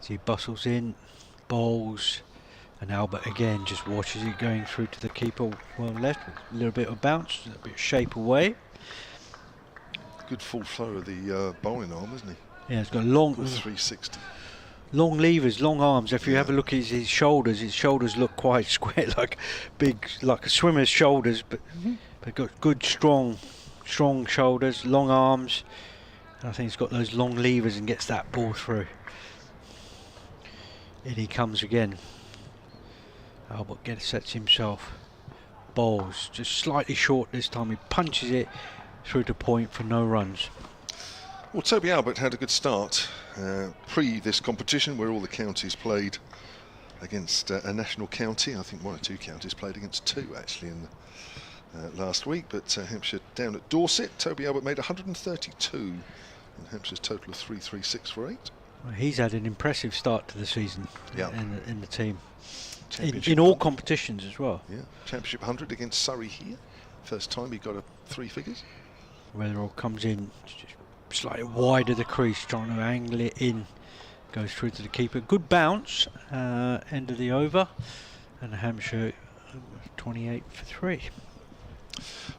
As he bustles in, bowls, and Albert again just watches it going through to the keeper. Well left, a little bit of bounce, a bit of shape away. Good full flow of the bowling arm, isn't he? Yeah, it's got long, 360. long levers, long arms. If you have a look at his shoulders look quite square, like big, like a swimmer's shoulders, but they've got good, strong shoulders, long arms. And I think he's got those long levers and gets that ball through. In he comes again. Albert sets himself, bowls, just slightly short this time. He punches it through to point for no runs. Well, Toby Albert had a good start pre this competition, where all the counties played against a national county. I think 1 or 2 counties played against 2 actually in the, last week, but Hampshire down at Dorset. Toby Albert made 132 and Hampshire's total of 336 for 8. Well, he's had an impressive start to the season in the team. In all competitions as well. Yeah, Championship 100 against Surrey here. First time he got a 3 figures. Weatherall comes in just slightly wide of the crease, trying to angle it in. Goes through to the keeper. Good bounce, end of the over. And Hampshire 28 for 3.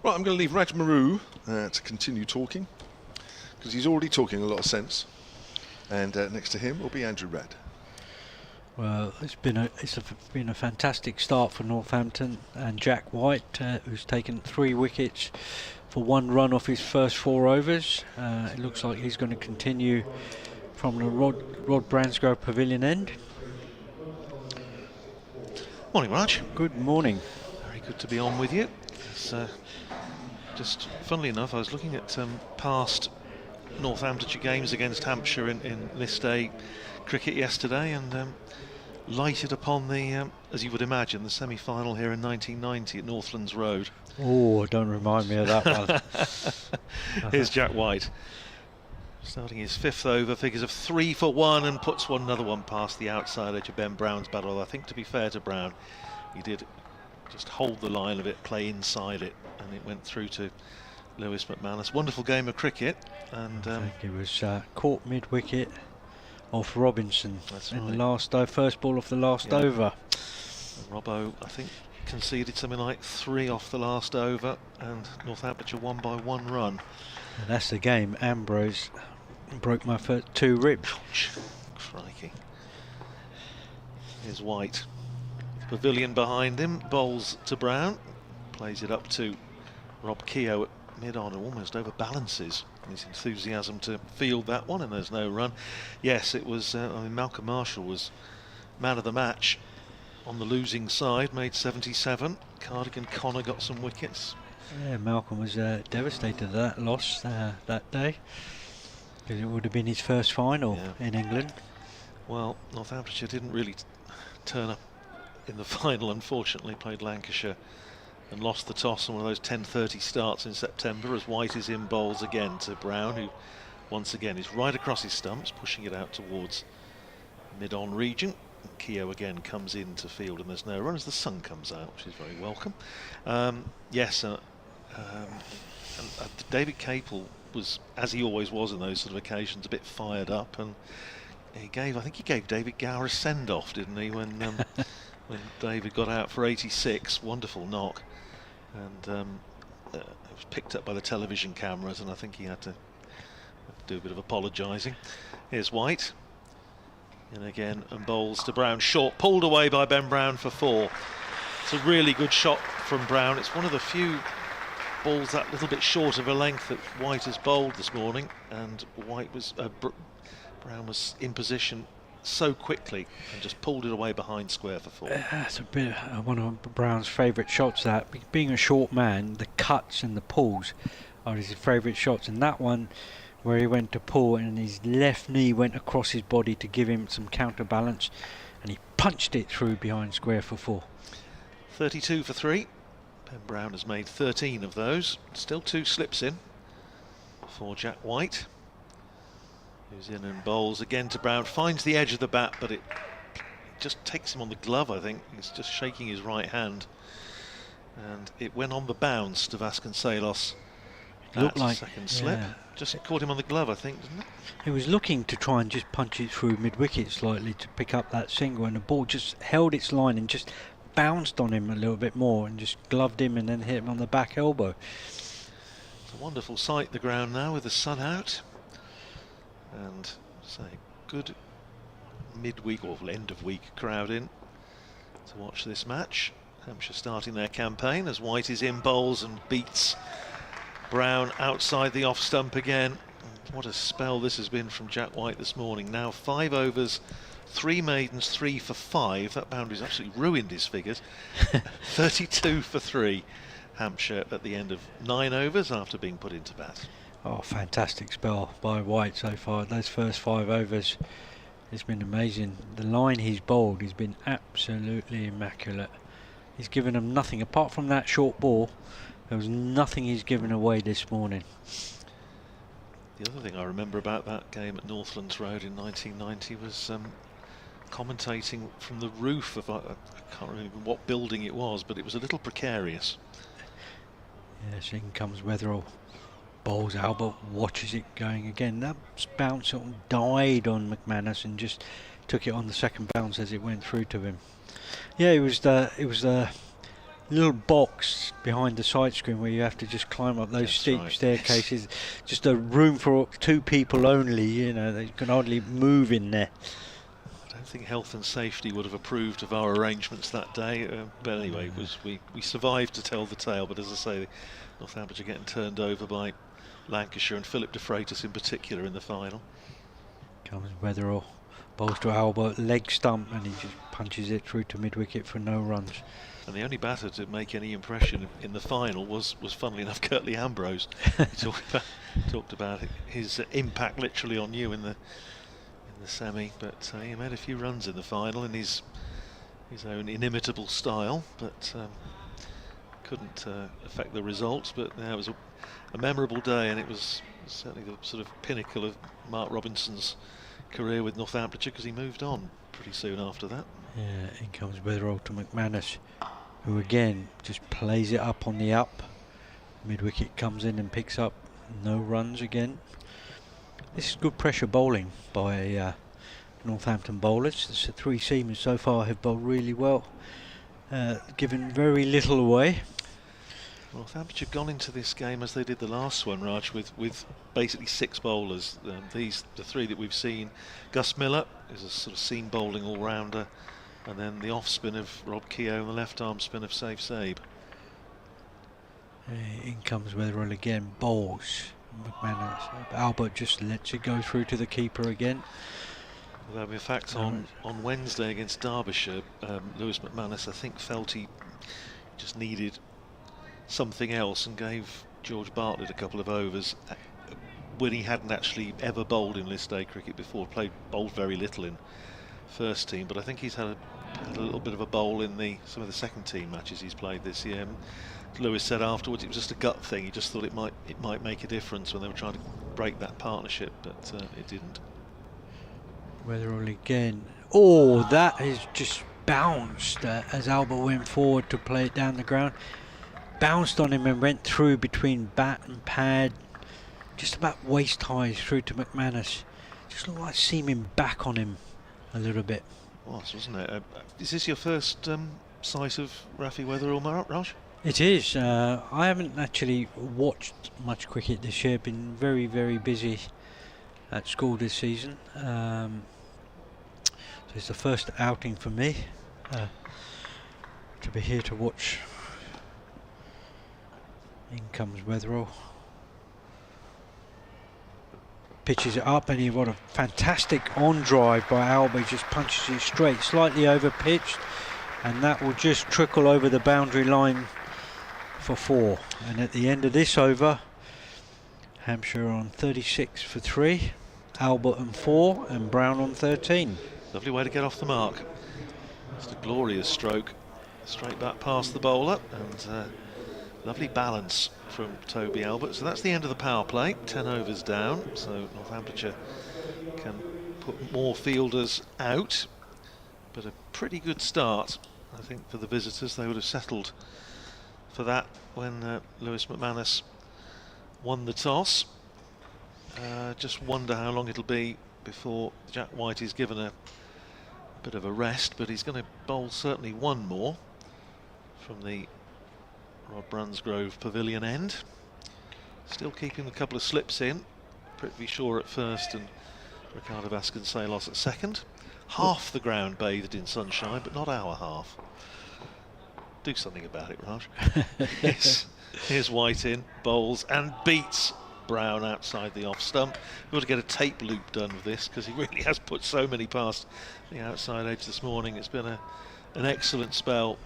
Right, I'm going to leave Raj Maru to continue talking, because he's already talking a lot of sense. And next to him will be Andrew Radd. Well, it's been a fantastic start for Northampton, and Jack White, who's taken 3 wickets for 1 run off his first 4 overs. It looks like he's going to continue from the Rod Bransgrove Pavilion end. Morning, Raj. Good morning. Very good to be on with you. It's, just funnily enough, I was looking at past Northamptonshire games against Hampshire in List A cricket yesterday, and lighted upon the, as you would imagine, the semi-final here in 1990 at Northlands Road. Oh, don't remind me of that one. Here's Jack White. Starting his 5th over, figures of 3 for 1 and puts another one past the outside edge of Ben Brown's bat. Although I think, to be fair to Brown, he did just hold the line of it, play inside it, and it went through to Lewis McManus. Wonderful game of cricket, and I think it was caught mid-wicket off Robinson in right. the last first ball of the last over. Robbo, I think, conceded something like 3 off the last over, and Northamptonshire won by 1 run. And that's the game. Ambrose broke my first 2 ribs. Ouch. Crikey. Here's White. Pavilion behind him, bowls to Brown, plays it up to Rob Keogh at mid-on, and almost overbalances his enthusiasm to field that one, and there's no run. Yes, it was, I mean, Malcolm Marshall was man of the match on the losing side, made 77. Cardigan Connor got some wickets. Yeah, Malcolm was devastated at that loss that day, because it would have been his first final in England. Well, Northamptonshire didn't really turn up in the final, unfortunately. Played Lancashire and lost the toss on one of those 10:30 starts in September, as White is in bowls again to Brown, who once again is right across his stumps, pushing it out towards mid-on region. And Keogh again comes in to field, and there's no run as the sun comes out, which is very welcome. David Capel was, as he always was on those sort of occasions, a bit fired up, and I think he gave David Gower a send-off, didn't he, when when David got out for 86. Wonderful knock, and it was picked up by the television cameras, and I think he had to do a bit of apologising. Here's White, and again, and bowls to Brown, short, pulled away by Ben Brown for 4. It's a really good shot from Brown. It's one of the few balls that little bit short of a length that White has bowled this morning, and Brown was in position so quickly and just pulled it away behind square for 4. That's a bit one of Brown's favourite shots. That, being a short man, the cuts and the pulls are his favourite shots, and that one where he went to pull and his left knee went across his body to give him some counterbalance, and he punched it through behind square for 4. 32 for 3. Ben Brown has made 13 of those. Still 2 slips in for Jack White, who's in and bowls again to Brown. Finds the edge of the bat, but it just takes him on the glove, I think. He's just shaking his right hand, and it went on the bounce to Vasconcelos. Looked like second slip. Just caught him on the glove, I think, didn't it? He was looking to try and just punch it through mid-wicket slightly to pick up that single, and the ball just held its line and just bounced on him a little bit more and just gloved him and then hit him on the back elbow. It's a wonderful sight, the ground now, with the sun out, and say good midweek or end of week crowd in to watch this match. Hampshire starting their campaign as White is in bowls and beats Brown outside the off stump again. What a spell this has been from Jack White this morning. Now 5 overs, 3 maidens, 3 for 5. That boundary's absolutely ruined his figures. 32 for 3. Hampshire at the end of 9 overs after being put into bat. Oh, fantastic spell by White so far. Those first 5 overs, it's been amazing. The line he's bowled has been absolutely immaculate. He's given them nothing apart from that short ball. There was nothing he's given away this morning. The other thing I remember about that game at Northlands Road in 1990 was commentating from the roof of, I can't remember what building it was, but it was a little precarious. Yes, in comes Weatherall, bowls Albert, watches it going again. That bounce sort of died on McManus and just took it on the second bounce as it went through to him. Yeah, it was the little box behind the side screen where you have to just climb up those steep staircases. Just a room for 2 people only, you know, they can hardly move in there. I don't think health and safety would have approved of our arrangements that day, but anyway, it was, we survived to tell the tale. But as I say, Northamptonshire getting turned over by Lancashire, and Philip de Freitas in particular in the final. Comes Weatherall, bowls to Albert, leg stump, and he just punches it through to mid-wicket for no runs. And the only batter to make any impression in the final was funnily enough, Curtly Ambrose. He talked about his impact literally on you in the semi, but he made a few runs in the final in his own inimitable style, but couldn't affect the result, but it was a memorable day, and it was certainly the sort of pinnacle of Mark Robinson's career with Northamptonshire, because he moved on pretty soon after that. Yeah, in comes Weatherall to McManus, who again just plays it up on the up. Mid-wicket comes in and picks up no runs again. This is good pressure bowling by Northampton bowlers. The three seamers so far have bowled really well, given very little away. Northamptonshire gone into this game as they did the last one, Raj, with basically 6 bowlers. The three that we've seen. Gus Miller is a sort of seam bowling all-rounder, and then the off-spin of Rob Keogh and the left-arm spin of Saib. In comes Weatherall again, bowls. McManus. Albert just lets it go through to the keeper again. Although in fact on Wednesday against Derbyshire, Lewis McManus, I think, felt he just needed something else and gave George Bartlett a couple of overs when he hadn't actually ever bowled in List A cricket before. Bowled very little in first team, but I think he's had a little bit of a bowl in some of the second team matches he's played this year. Lewis said afterwards it was just a gut thing. He just thought it might make a difference when they were trying to break that partnership, but it didn't. Weatherall again. Oh, that is just bounced as Albert went forward to play it down the ground. Bounced on him and went through between bat and pad, just about waist high through to McManus. Just looked like seeming back on him a little bit. Was, wasn't it? Is this your first sight of Rafi Weatherall, Raj? It is. I haven't actually watched much cricket this year. Been very, very busy at school this season. So it's the first outing for me to be here to watch. In comes Weatherall. Pitches it up, and you've got a fantastic on drive by Albert. Just punches it straight, slightly over pitched, and that will just trickle over the boundary line for 4. And at the end of this over, Hampshire on 36 for 3, Albert on 4, and Brown on 13. Lovely way to get off the mark. Just a glorious stroke, straight back past the bowler, and lovely balance from Toby Albert. So that's the end of the power play. 10 overs down, so Northamptonshire can put more fielders out, but a pretty good start, I think, for the visitors. They would have settled for that when Lewis McManus won the toss. Just wonder how long it'll be before Jack White is given a bit of a rest, but he's going to bowl certainly one more from the Rod Brunsgrove Pavilion end. Still keeping a couple of slips in. Prithvi Shaw at first and Ricardo Vasconcelos at second. Half the ground bathed in sunshine, but not our half. Do something about it, Raj. Yes. Here's White in, bowls and beats Brown outside the off stump. We've got to get a tape loop done with this, because he really has put so many past the outside edge this morning. It's been an excellent spell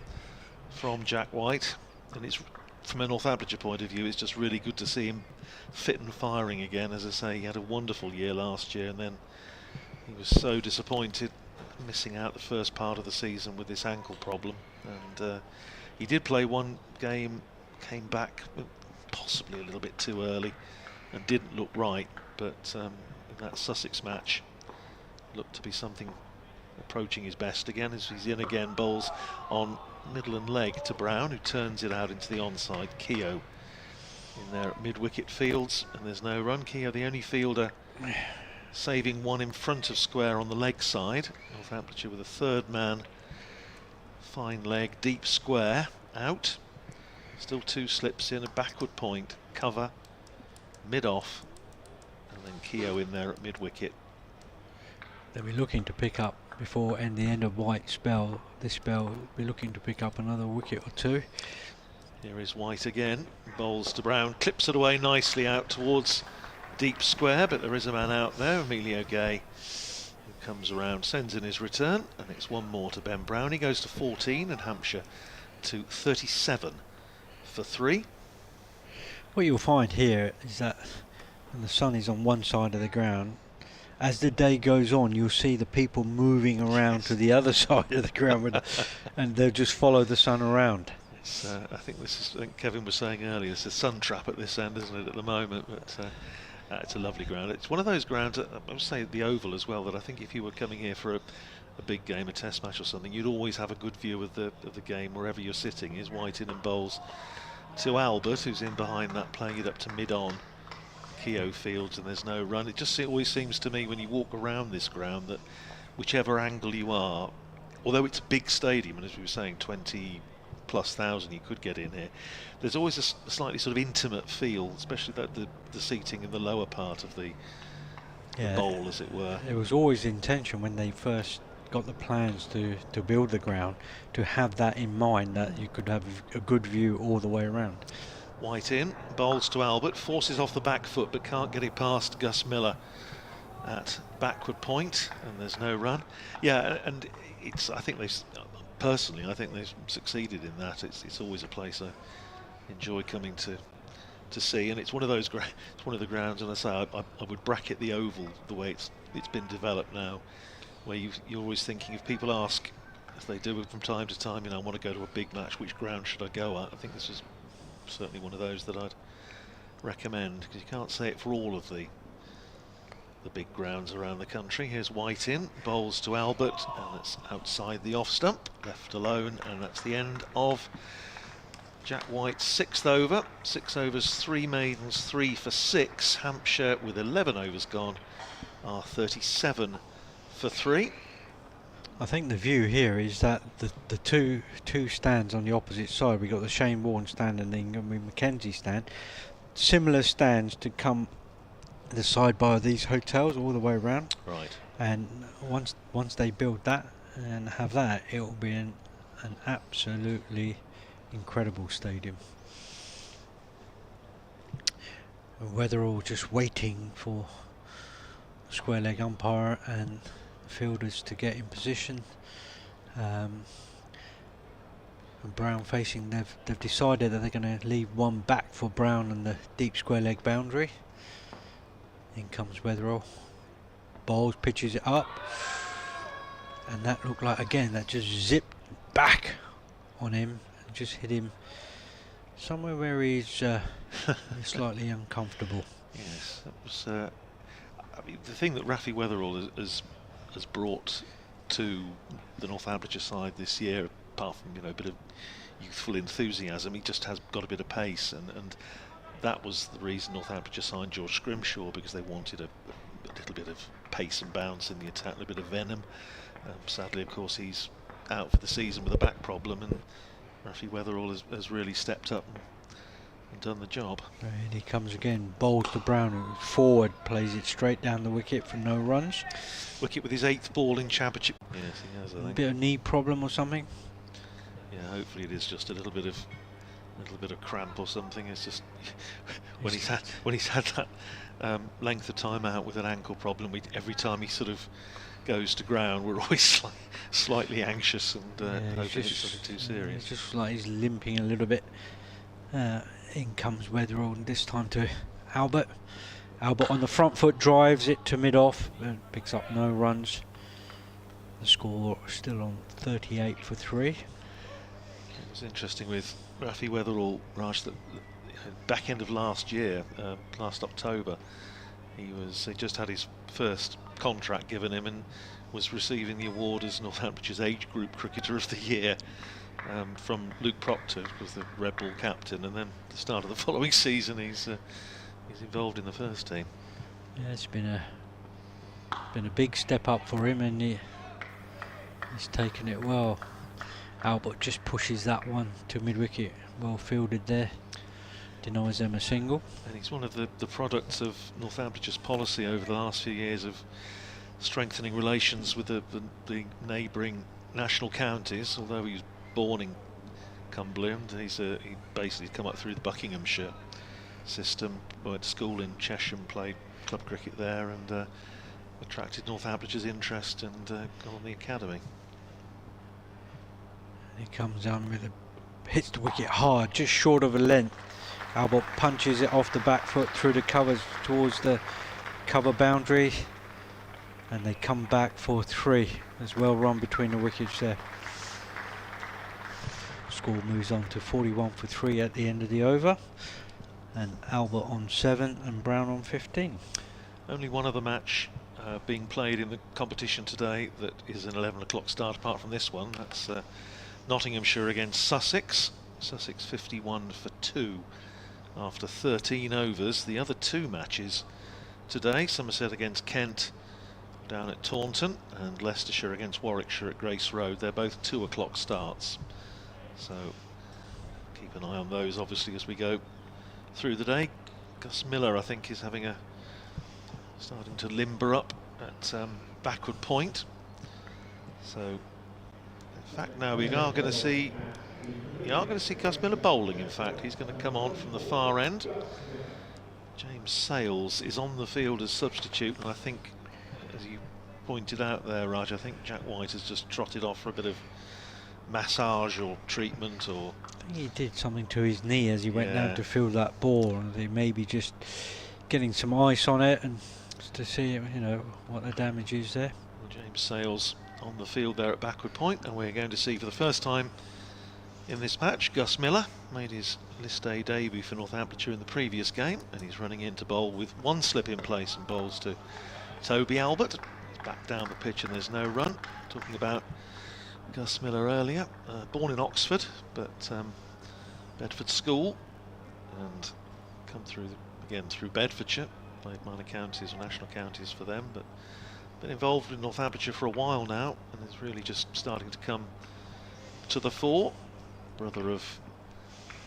from Jack White, and it's, from a Northamptonshire point of view, it's just really good to see him fit and firing again. As I say, he had a wonderful year last year, and then he was so disappointed missing out the first part of the season with this ankle problem. And he did play one game, came back possibly a little bit too early and didn't look right, but in that Sussex match looked to be something approaching his best again, as he's in again. Bowls on middle and leg to Brown, who turns it out into the onside. Keogh in there at mid-wicket fields, and there's no run. Keogh, the only fielder saving one in front of square on the leg side. Northamptonshire with a third man, fine leg, deep square, out. Still 2 slips in, a backward point, cover, mid-off, and then Keogh in there at mid-wicket. They'll be looking to pick up, before the end of White's spell, this spell, be looking to pick up another wicket or 2. Here is White again, bowls to Brown, clips it away nicely out towards deep square, but there is a man out there, Emilio Gay, who comes around, sends in his return, and it's one more to Ben Brown. He goes to 14 and Hampshire to 37 for 3. What you'll find here is that when the sun is on one side of the ground, as the day goes on, you'll see the people moving around to the other side of the ground, and they'll just follow the sun around. It's, I think this is, I think Kevin was saying earlier, it's a sun trap at this end, isn't it, at the moment? But it's a lovely ground. It's one of those grounds, I would say the Oval as well, that I think if you were coming here for a big game, a test match or something, you'd always have a good view of the game wherever you're sitting. Is Whiting and bowls to Albert, who's in behind that, playing it up to mid-on. Keogh fields and there's no run. It just always seems to me when you walk around this ground that whichever angle you are, although it's a big stadium, and as we were saying, 20,000+ you could get in here, there's always a slightly sort of intimate feel, especially the seating in the lower part of the bowl, as it were. It was always the intention when they first got the plans to build the ground, to have that in mind, that you could have a good view all the way around. White in, bowls to Albert, forces off the back foot but can't get it past Gus Miller at backward point, and there's no run. Yeah, and it's, I think they've succeeded in that. It's always a place I enjoy coming to see, and it's one of those it's one of the grounds, and I say I would bracket the Oval the way it's been developed now, where you're always thinking, if people ask, as they do from time to time, I want to go to a big match, which ground should I go at? I think this is certainly one of those that I'd recommend, because you can't say it for all of the big grounds around the country. Here's White in, bowls to Albert, and that's outside the off stump, left alone, and that's the end of Jack White's 6th over. 6 overs, 3 maidens, 3 for 6. Hampshire, with 11 overs gone, are 37 for 3. I think the view here is that the two stands on the opposite side, we've got the Shane Warne stand and the Ingham Mackenzie stand, similar stands to come the side by these hotels all the way around. Right. And once they build that and have that, it will be an absolutely incredible stadium. Weatherall just waiting for square leg umpire and fielders to get in position, and Brown facing, they've decided that they're going to leave one back for Brown and the deep square leg boundary. In comes Weatherall, bowls, pitches it up, and that looked like, again, that just zipped back on him and just hit him somewhere where he's slightly uncomfortable. Yes, that was I mean, the thing that Rafi Weatherall has brought to the Northamptonshire side this year, apart from a bit of youthful enthusiasm, he just has got a bit of pace, and that was the reason Northamptonshire signed George Scrimshaw, because they wanted a little bit of pace and bounce in the attack, a little bit of venom. Sadly, of course, he's out for the season with a back problem, and Rafi Weatherall has really stepped up and done the job. And he comes again, bowls to Brown, who forward plays it straight down the wicket for no runs. Wicket with his 8th ball in championship. Yes, he has, I think. A bit of knee problem or something. Yeah, hopefully it is just a little bit of cramp or something. It's just when he's had that length of time out with an ankle problem, every time he sort of goes to ground, we're always slightly anxious and hoping it's something too serious. It's just like he's limping a little bit. In comes Weatherall, and this time to Albert. Albert on the front foot drives it to mid-off and picks up no runs. The score still on 38 for 3. It was interesting with Rafi Weatherall, Raj, that back end of last year, last October, he just had his first contract given him and was receiving the award as Northampton's Age Group Cricketer of the Year from Luke Proctor, who was the Red Bull captain, and then at the start of the following season he's involved in the first team. Yeah, it's been a big step up for him, and he's taken it well. Albert just pushes that one to mid-wicket, well fielded there, denies them a single. And he's one of the products of Northampton's policy over the last few years of strengthening relations with the neighbouring national counties. Although he was born in Cumberland, he basically come up through the Buckinghamshire system, went to school in Chesham, played club cricket there, and attracted Northampton's interest and got on the academy. He comes down with hits the wicket hard, just short of a length. Albert punches it off the back foot through the covers towards the cover boundary, and they come back for 3. There's well run between the wickets there. score moves on to 41 for 3 at the end of the over, and Albert on 7 and Brown on 15. Only one other match being played in the competition today that is an 11 o'clock start apart from this one. That's Nottinghamshire against Sussex. Sussex 51 for 2 after 13 overs. The other two matches today, Somerset against Kent down at Taunton and Leicestershire against Warwickshire at Grace Road. They're both 2 o'clock starts, so keep an eye on those obviously as we go through the day. Gus Miller, I think, is having starting to limber up at backward point. So in fact now we are going to see Gus Miller bowling. In fact, he's going to come on from the far end. James Sales is on the field as substitute, and I think, as you pointed out there, Raj, I think Jack White has just trotted off for a bit of massage or treatment, or I think he did something to his knee as he went down to field that ball, and they maybe just getting some ice on it and to see, you know, what the damage is there. James Sales on the field there at backward point, and we're going to see for the first time in this match Gus Miller. Made his List A debut for Northamptonshire in the previous game, and he's running in to bowl with one slip in place and bowls to Toby Albert. He's back down the pitch and there's no run. Talking about Gus Miller earlier, born in Oxford but Bedford School, and come through again through Bedfordshire, played minor counties or national counties for them, but been involved in Northamptonshire for a while now and is really just starting to come to the fore. Brother of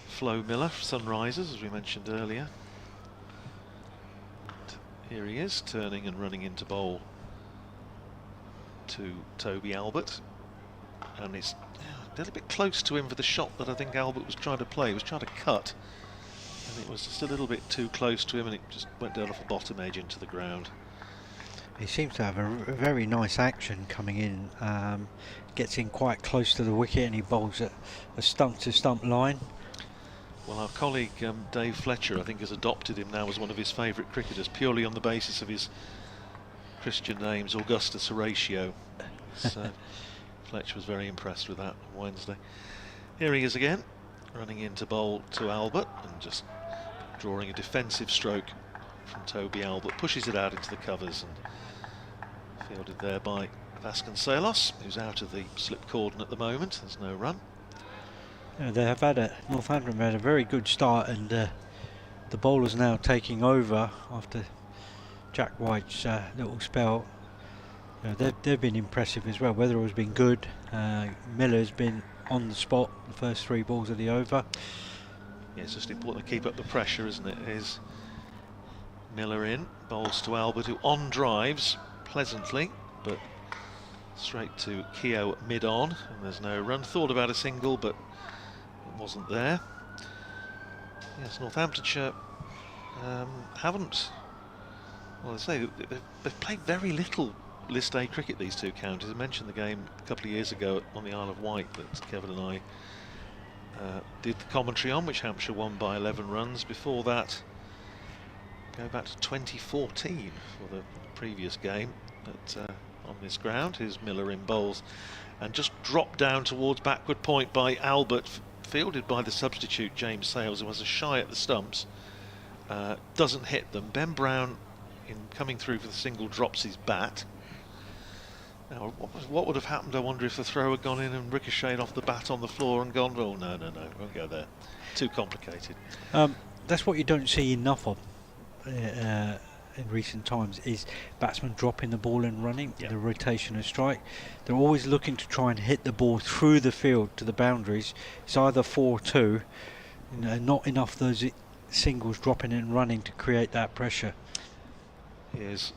Flo Miller, Sunrisers, as we mentioned earlier. And here he is, turning and running into bowl to Toby Albert, and it's a little bit close to him for the shot that I think Albert was trying to play. He was trying to cut, and it was just a little bit too close to him, and it just went down off the bottom edge into the ground. He seems to have a very nice action coming in, gets in quite close to the wicket and he bowls at a stump to stump line. Well, our colleague Dave Fletcher, I think, has adopted him now as one of his favourite cricketers, purely on the basis of his Christian names, Augustus Horatio. So Fletcher was very impressed with that on Wednesday. Here he is again, running in to bowl to Albert and just drawing a defensive stroke from Toby Albert, pushes it out into the covers and fielded there by Vasconcelos, who's out of the slip cordon at the moment. There's no run. Yeah, they have had Northampton have had a very good start, and the bowlers now taking over after Jack White's little spell. You know, they've been impressive as well. Weatherall's has been good. Miller's been on the spot the first 3 balls of the over. Yeah, it's just important to keep up the pressure, isn't it? Here's Miller in, bowls to Albert, who on drives pleasantly, but straight to Keogh mid-on, and there's no run. Thought about a single, but it wasn't there. Yes, Northamptonshire haven't, well, I say they've played very little List A cricket, these two counties. I mentioned the game a couple of years ago on the Isle of Wight that Kevin and I did the commentary on, which Hampshire won by 11 runs. Before that, go back to 2014 for the previous game on this ground. Here's Miller in bowls and just dropped down towards backward point by Albert, fielded by the substitute James Sales, who was a shy at the stumps. Doesn't hit them. Ben Brown, in coming through for the single, drops his bat. Now, what would have happened, I wonder, if the throw had gone in and ricocheted off the bat on the floor and gone, oh no, won't go there. Too complicated. That's what you don't see enough of in recent times, is batsmen dropping the ball and running, the rotational strike. They're always looking to try and hit the ball through the field to the boundaries. It's either 4-2, not enough of those singles dropping and running to create that pressure. Here's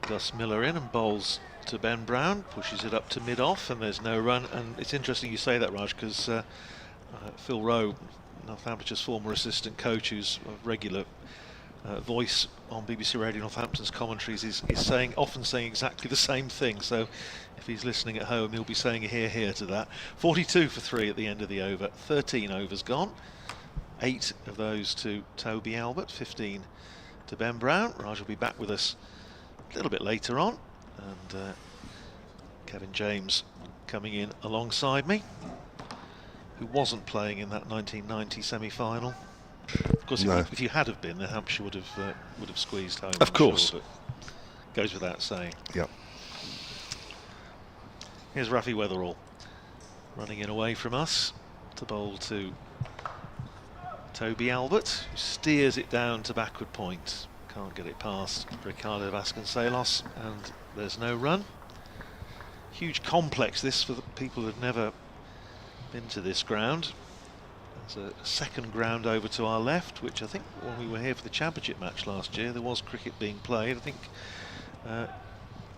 Gus Miller in and bowls to Ben Brown, pushes it up to mid-off, and there's no run. And it's interesting you say that, Raj, because Phil Rowe, Northamptonshire's former assistant coach, who's a regular voice on BBC Radio Northampton's commentaries, is often saying exactly the same thing. So if he's listening at home, he'll be saying a hear to that. 42 for 3 at the end of the over. 13 overs gone. 8 of those to Toby Albert, 15 to Ben Brown. Raj will be back with us a little bit later on, and Kevin James coming in alongside me. who wasn't playing in that 1990 semi-final. Of course, No. if you had have been, then Hampshire would have squeezed home. Of I'm course. sure, but goes without saying. Yep. Here's Rafi Weatherall running in away from us to bowl to Toby Albert, who steers it down to backward point. Can't get it past Ricardo Vasconcelos, and there's no run. Huge complex this for the people who've never been to this ground. There's a second ground over to our left, which I think when we were here for the championship match last year, there was cricket being played. I think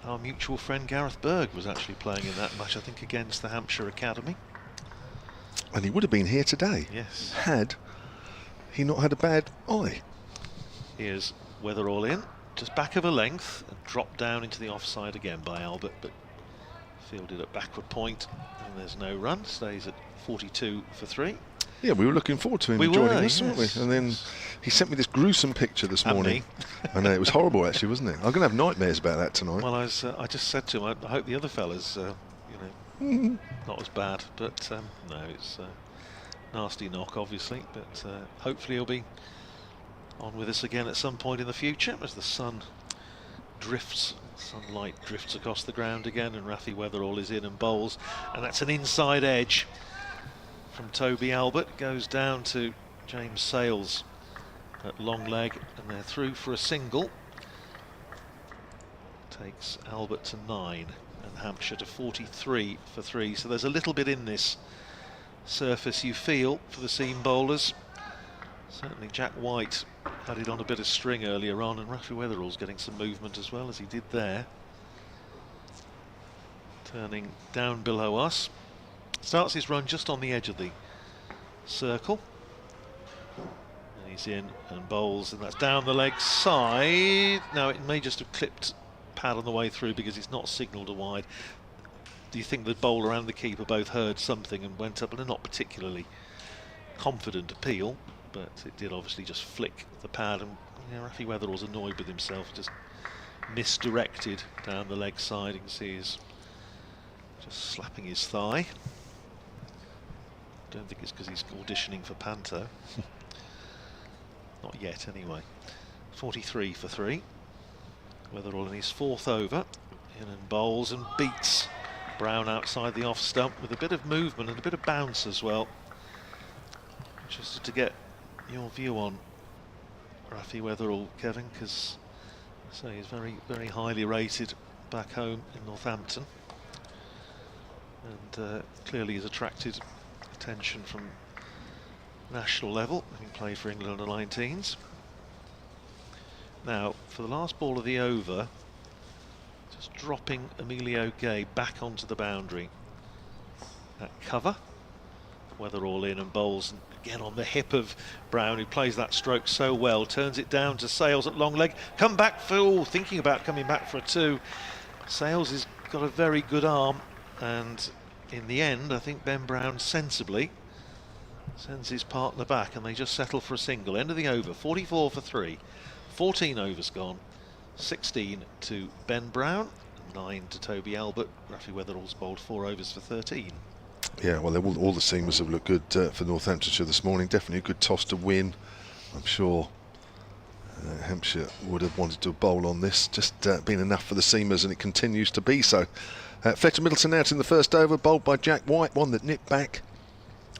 our mutual friend Gareth Berg was actually playing in that match, I think against the Hampshire Academy. And he would have been here today. Yes. Had he not had a bad eye. Here's Weatherall in, just back of a length, and dropped down into the offside again by Albert, but fielded at backward point, and there's no run. Stays at 42 for 3. Yeah, we were looking forward to him We joining were, us, weren't yes. we? And then he sent me this gruesome picture this And morning. me. I know, it was horrible actually, wasn't it? I'm going to have nightmares about that tonight. Well, I just said to him, I hope the other fellas, not as bad, but no, it's nasty knock, obviously, but hopefully he'll be on with us again at some point in the future as the sunlight drifts across the ground again, and Rafi Weatherall is in and bowls, and that's an inside edge from Toby Albert. Goes down to James Sales at long leg, and they're through for a single. Takes Albert to 9 and Hampshire to 43 for 3. So there's a little bit in this surface, you feel, for the seam bowlers. Certainly Jack White had it on a bit of string earlier on, and Rafi Weatherall's getting some movement as well, as he did there. Turning down below us. Starts his run just on the edge of the circle. And he's in and bowls, and that's down the leg side. Now it may just have clipped pad on the way through because it's not signalled a wide. Do you think the bowler and the keeper both heard something and went up, and a not particularly confident appeal, but it did obviously just flick the pad, and Rafi Weatherall's annoyed with himself, just misdirected down the leg side. You can see he's just slapping his thigh. Don't think it's because he's auditioning for Panto. Not yet, anyway. 43 for 3. Weatherall in his 4th over. In and bowls and beats Brown outside the off stump with a bit of movement and a bit of bounce as well. Just to get your view on Rafi Weatherall, Kevin, because I say he's very, very highly rated back home in Northampton, and clearly has attracted attention from national level, having played for England under 19s. Now, for the last ball of the over, just dropping Emilio Gay back onto the boundary. That cover. Weatherall in and bowls, and again on the hip of Brown, who plays that stroke so well. Turns it down to Sales at long leg. Come back for, thinking about coming back for a 2. Sales has got a very good arm, and in the end, I think Ben Brown sensibly sends his partner back, and they just settle for a single. End of the over, 44 for 3. 14 overs gone, 16 to Ben Brown, 9 to Toby Albert. Rafi Weatherall's bowled 4 overs for 13. Yeah, well, all the seamers have looked good for Northamptonshire this morning. Definitely a good toss to win. I'm sure Hampshire would have wanted to bowl on this. Just been enough for the seamers, and it continues to be so. Fletcher Middleton out in the first over, bowled by Jack White. One that nipped back.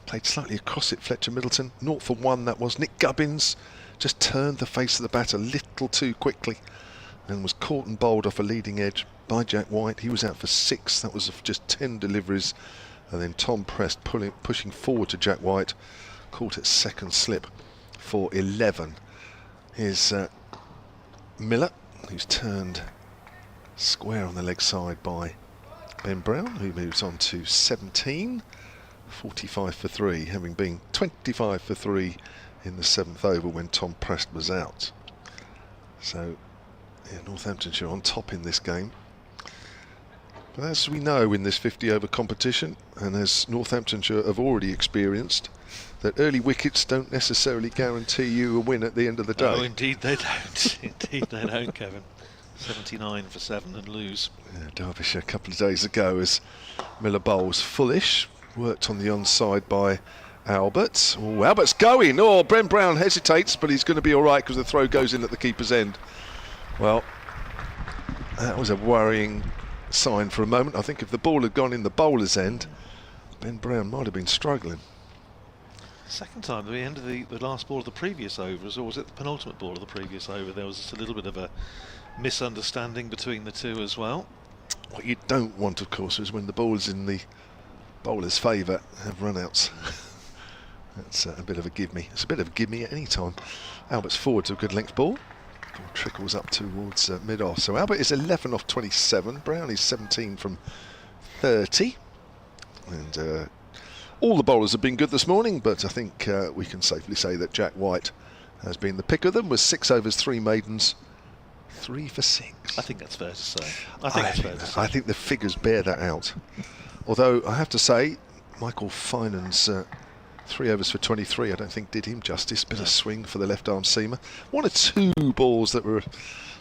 Played slightly across it, Fletcher Middleton. 0 for 1, that was. Nick Gubbins just turned the face of the bat a little too quickly and was caught and bowled off a leading edge by Jack White. He was out for 6. That was just 10 deliveries. And then Tom Prest pushing forward to Jack White, caught at second slip for 11. Here's Miller, who's turned square on the leg side by Ben Brown, who moves on to 17. 45 for 3, having been 25 for 3 in the 7th over when Tom Prest was out. So, yeah, Northamptonshire on top in this game. But as we know in this 50 over competition, and as Northamptonshire have already experienced, that early wickets don't necessarily guarantee you a win at the end of the day. Oh, indeed they don't. Indeed they don't, Kevin. 79 for 7 and lose. Yeah, Derbyshire a couple of days ago as Miller bowls fullish, Worked on the onside by Albert. Oh, Albert's going. Oh, Brent Brown hesitates, but he's going to be all right because the throw goes in at the keeper's end. Well, that was a worrying sign for a moment. I think if the ball had gone in the bowler's end, Ben Brown might have been struggling. Second time, at the end of the last ball of the previous over, or was it the penultimate ball of the previous over, there was just a little bit of a misunderstanding between the two as well. What you don't want, of course, is when the ball's in the bowler's favour, have run-outs. That's a bit of a give-me. It's a bit of a give-me at any time. Albert's forward to a good length ball. Ball trickles up towards mid-off. So Albert is 11 off 27. Brown is 17 from 30. And all the bowlers have been good this morning, but I think we can safely say that Jack White has been the pick of them, with 6 overs, 3 maidens, 3 for 6. I think that's fair to say. I think the figures bear that out. Although I have to say, Michael Finan's 3 overs for 23, I don't think did him justice. Bit of swing for the left-arm seamer. 1 or 2 balls that were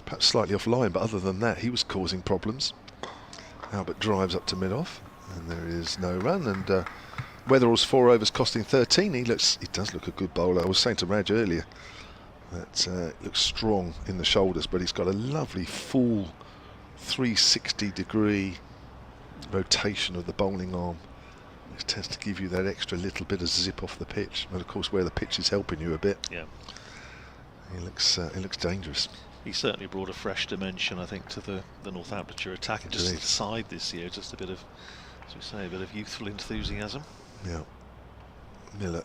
perhaps slightly off-line, but other than that, he was causing problems. Albert drives up to mid-off, and there is no run. And Weatherall's 4 overs costing 13. He does look a good bowler. I was saying to Raj earlier that looks strong in the shoulders, but he's got a lovely full 360-degree rotation of the bowling arm. It tends to give you that extra little bit of zip off the pitch, and of course where the pitch is helping you a bit. Yeah, he looks dangerous. He certainly brought a fresh dimension, I think, to the Northamptonshire attack, and just the side this year, just a bit of, as we say, a bit of youthful enthusiasm. Yeah. Miller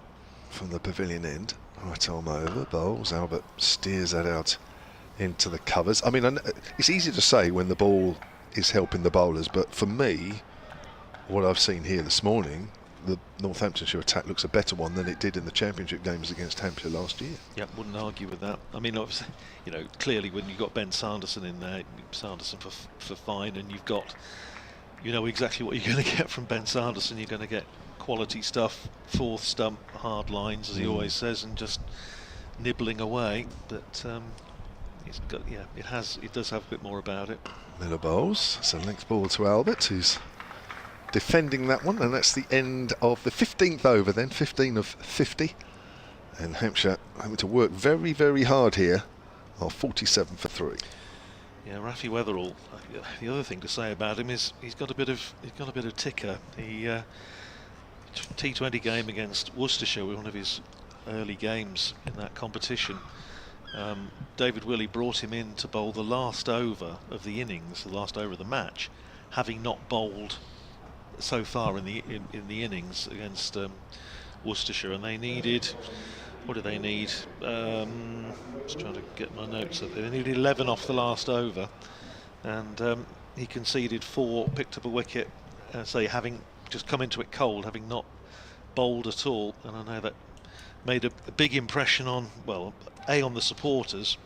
from the pavilion end, right arm over, bowls. Albert steers that out into the covers. I mean, it's easy to say when the ball is helping the bowlers, but for me, what I've seen here this morning, the Northamptonshire attack looks a better one than it did in the championship games against Hampshire last year. Yeah, wouldn't argue with that. I mean, obviously, you know, clearly when you've got Ben Sanderson in there, Sanderson for fine, and you've got, you know exactly what you're going to get from Ben Sanderson. You're going to get quality stuff, fourth stump, hard lines, as he always says, and just nibbling away. But it's got, yeah, it does have a bit more about it. Miller bowls. It's a length ball to Albert, who's defending that one, and that's the end of the 15th over then, 15 of 50. And Hampshire having to work very, very hard here, are 47 for 3. Yeah, Rafi Weatherall. The other thing to say about him is he's got a bit of ticker. He T20 game against Worcestershire, one of his early games in that competition. David Willey brought him in to bowl the last over of the innings, the last over of the match, having not bowled so far in the innings against Worcestershire, and they needed, what did they need? Just trying to get my notes up. They needed 11 off the last over, and he conceded 4, picked up a wicket, say having just come into it cold, having not bowled at all. And I know that made a big impression on, well, on the supporters.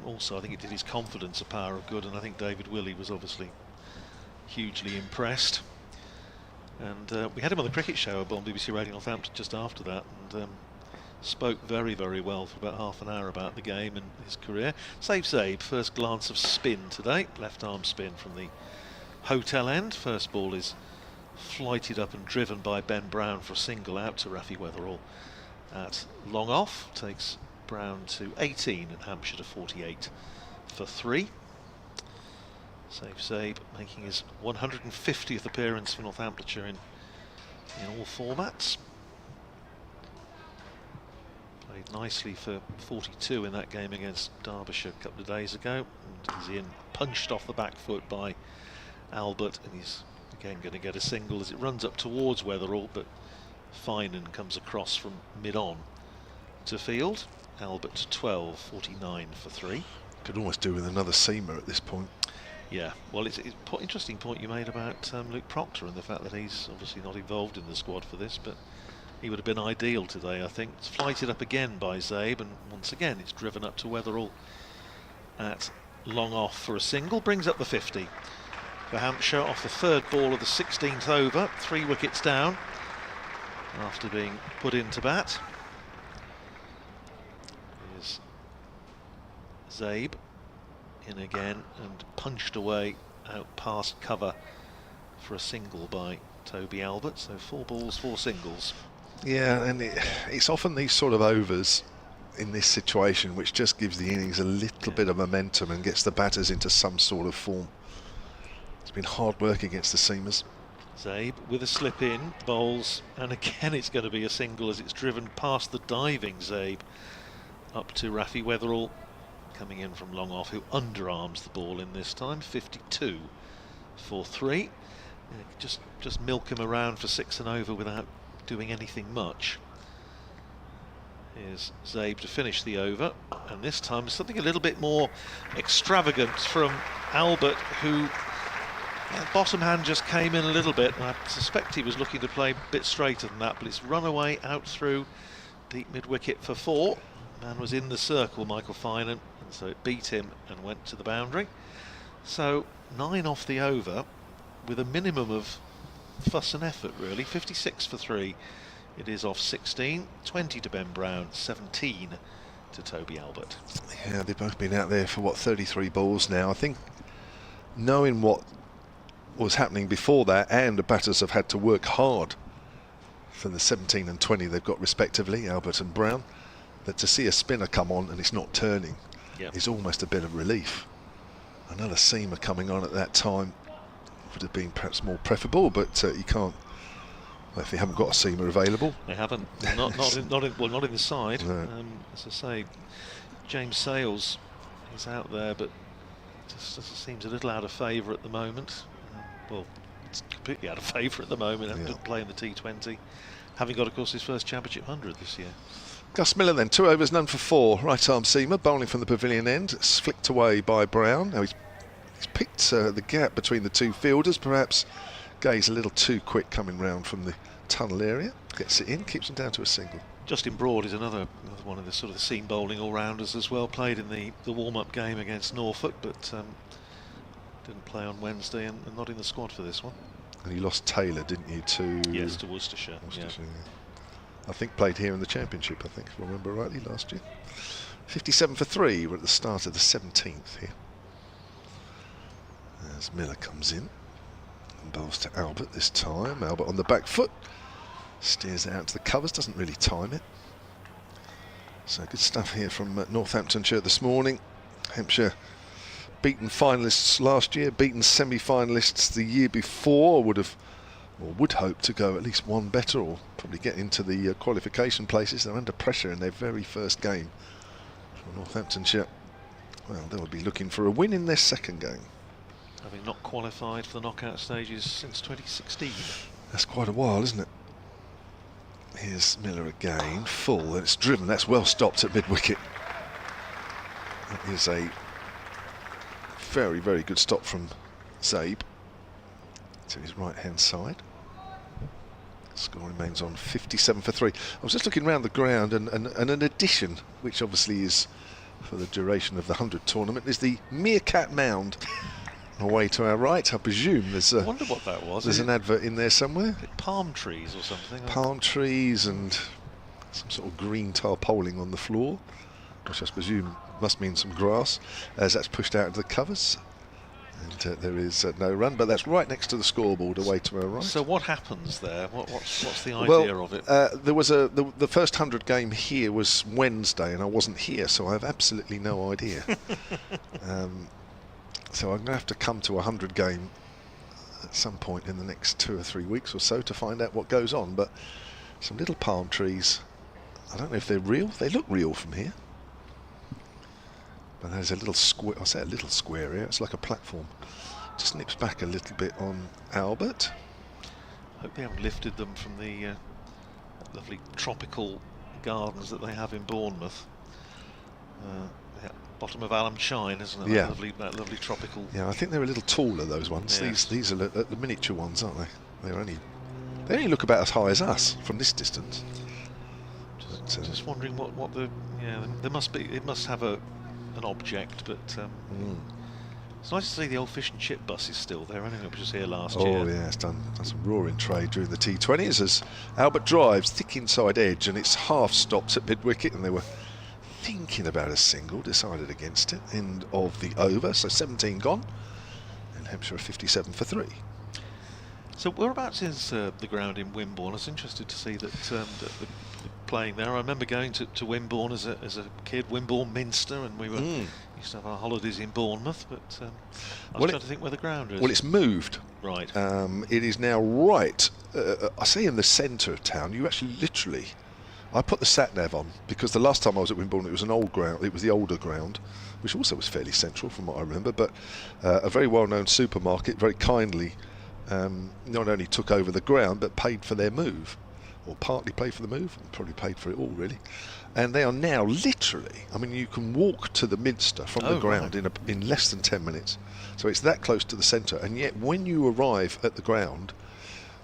Also, I think it did his confidence a power of good, and I think David Willey was obviously hugely impressed. And we had him on the cricket show on BBC Radio Northampton just after that, and spoke very, very well for about half an hour about the game and his career. Zabe, first glance of spin today, left arm spin from the hotel end. First ball is flighted up and driven by Ben Brown for a single out to Rafi Weatherall at long off. Takes Brown to 18 and Hampshire to 48 for 3. Zabe making his 150th appearance for Northamptonshire in all formats. Played nicely for 42 in that game against Derbyshire a couple of days ago, and he's in, punched off the back foot by Albert, and he's again going to get a single as it runs up towards Weatherall, but Finan comes across from mid-on to field. Albert to 12, 49 for 3. Could almost do with another seamer at this point. Yeah, well, it's an interesting point you made about Luke Proctor and the fact that he's obviously not involved in the squad for this, but he would have been ideal today, I think. It's flighted up again by Zabe, and once again it's driven up to Weatherall at long off for a single. Brings up the 50 for Hampshire off the third ball of the 16th over. 3 wickets down after being put into bat. Here's Zabe in again and punched away out past cover for a single by Toby Albert. So 4 balls, 4 singles. Yeah, and it's often these sort of overs in this situation which just gives the innings a little bit of momentum and gets the batters into some sort of form. It's been hard work against the seamers. Zabe with a slip in, bowls, and again it's going to be a single as it's driven past the diving Zabe up to Rafi Weatherall, coming in from long off, who underarms the ball in this time. 52 for 3. Just milk him around for 6 and over without doing anything much. Here's Zabe to finish the over, and this time something a little bit more extravagant from Albert, who bottom hand just came in a little bit. I suspect he was looking to play a bit straighter than that, but it's run away out through deep mid-wicket for 4. Man was in the circle, Michael Finan, and so it beat him and went to the boundary. So 9 off the over with a minimum of fuss and effort, really. 56 for 3. It is off 16, 20 to Ben Brown, 17 to Toby Albert. Yeah, they've both been out there for, what, 33 balls now. I think knowing what was happening before that, and the batters have had to work hard for the 17 and 20 they've got respectively, Albert and Brown, that to see a spinner come on and it's not turning is almost a bit of relief. Another seamer coming on at that time would have been perhaps more preferable, but you can't. Well, if they haven't got a seamer available, they haven't. not in the side. No. As I say, James Sales is out there, but just seems a little out of favour at the moment. Well, it's completely out of favour at the moment. Didn't play in the T20, having got, of course, his first Championship 100 this year. Gus Miller then, 2 overs, none for 4. Right arm seamer, bowling from the pavilion end. It's flicked away by Brown. Now he's picked the gap between the 2 fielders. Perhaps Gay's a little too quick coming round from the tunnel area. Gets it in, keeps him down to a single. Justin Broad is another one of the sort of the seam bowling all-rounders as well. Played in the warm-up game against Norfolk, but didn't play on Wednesday and not in the squad for this one. And you lost Taylor, didn't you, to... Yes, to Worcestershire. Yeah. I think played here in the Championship, I think, if I remember rightly, last year. 57 for 3. We're at the start of the 17th here. As Miller comes in and bowls to Albert this time. Albert on the back foot. Steers it out to the covers, doesn't really time it. So good stuff here from Northamptonshire this morning. Hampshire beaten finalists last year, beaten semi-finalists the year before, would hope to go at least one better, or probably get into the qualification places. They're under pressure in their very first game. For Northamptonshire, well, they'll be looking for a win in their second game. Having not qualified for the knockout stages since 2016. That's quite a while, isn't it? Here's Miller again, full, and it's driven. That's well stopped at mid-wicket. That is a very, very good stop from Zabe to his right-hand side. Score remains on 57 for 3. I was just looking around the ground, and an addition, which obviously is for the duration of the 100 tournament, is the Meerkat Mound. Away to our right, I presume there's I wonder what that was. There's an advert in there somewhere. Palm trees or something. Palm trees and some sort of green tarpaulin on the floor, which I presume must mean some grass, as that's pushed out into the covers. And there is no run, but that's right next to the scoreboard, away to our right. So what happens there? What's the idea of it? There was the first 100 game here was Wednesday, and I wasn't here, so I have absolutely no idea. So I'm going to have to come to a 100 game at some point in the next 2 or 3 weeks or so to find out what goes on. But some little palm trees, I don't know if they're real. They look real from here. But there's a little square, I say a little square here, it's like a platform. Just nips back a little bit on Albert. I hope they haven't lifted them from the lovely tropical gardens that they have in Bournemouth. Bottom of Alum Shine, isn't it? Yeah. That lovely tropical. Yeah, I think they're a little taller, those ones. Yes. These are the miniature ones, aren't they? They only look about as high as us from this distance. Just wondering what the there must be. It must have an object, but it's nice to see the old fish and chip bus is still there. I think it was just here last year. Oh yeah, it's done some roaring trade during the T20s as Albert drives thick inside edge, and it's half stopped at mid wicket, and they were thinking about a single, decided against it. End of the over, so 17 gone, and Hampshire are 57 for 3. So whereabouts is the ground in Wimborne? I was interested to see that the playing there. I remember going to Wimborne as a kid, Wimborne Minster, and we used to have our holidays in Bournemouth. But I was trying to think where the ground is. Well, it's moved. Right. It is now right. I say in the centre of town. You actually literally. I put the sat nav on because the last time I was at Wimborne, it was an old ground. It was the older ground, which also was fairly central from what I remember. But a very well-known supermarket, very kindly, not only took over the ground but paid for their move, or partly paid for the move, and probably paid for it all really. And they are now literally. I mean, you can walk to the Minster from the ground in less than 10 minutes. So it's that close to the centre. And yet, when you arrive at the ground,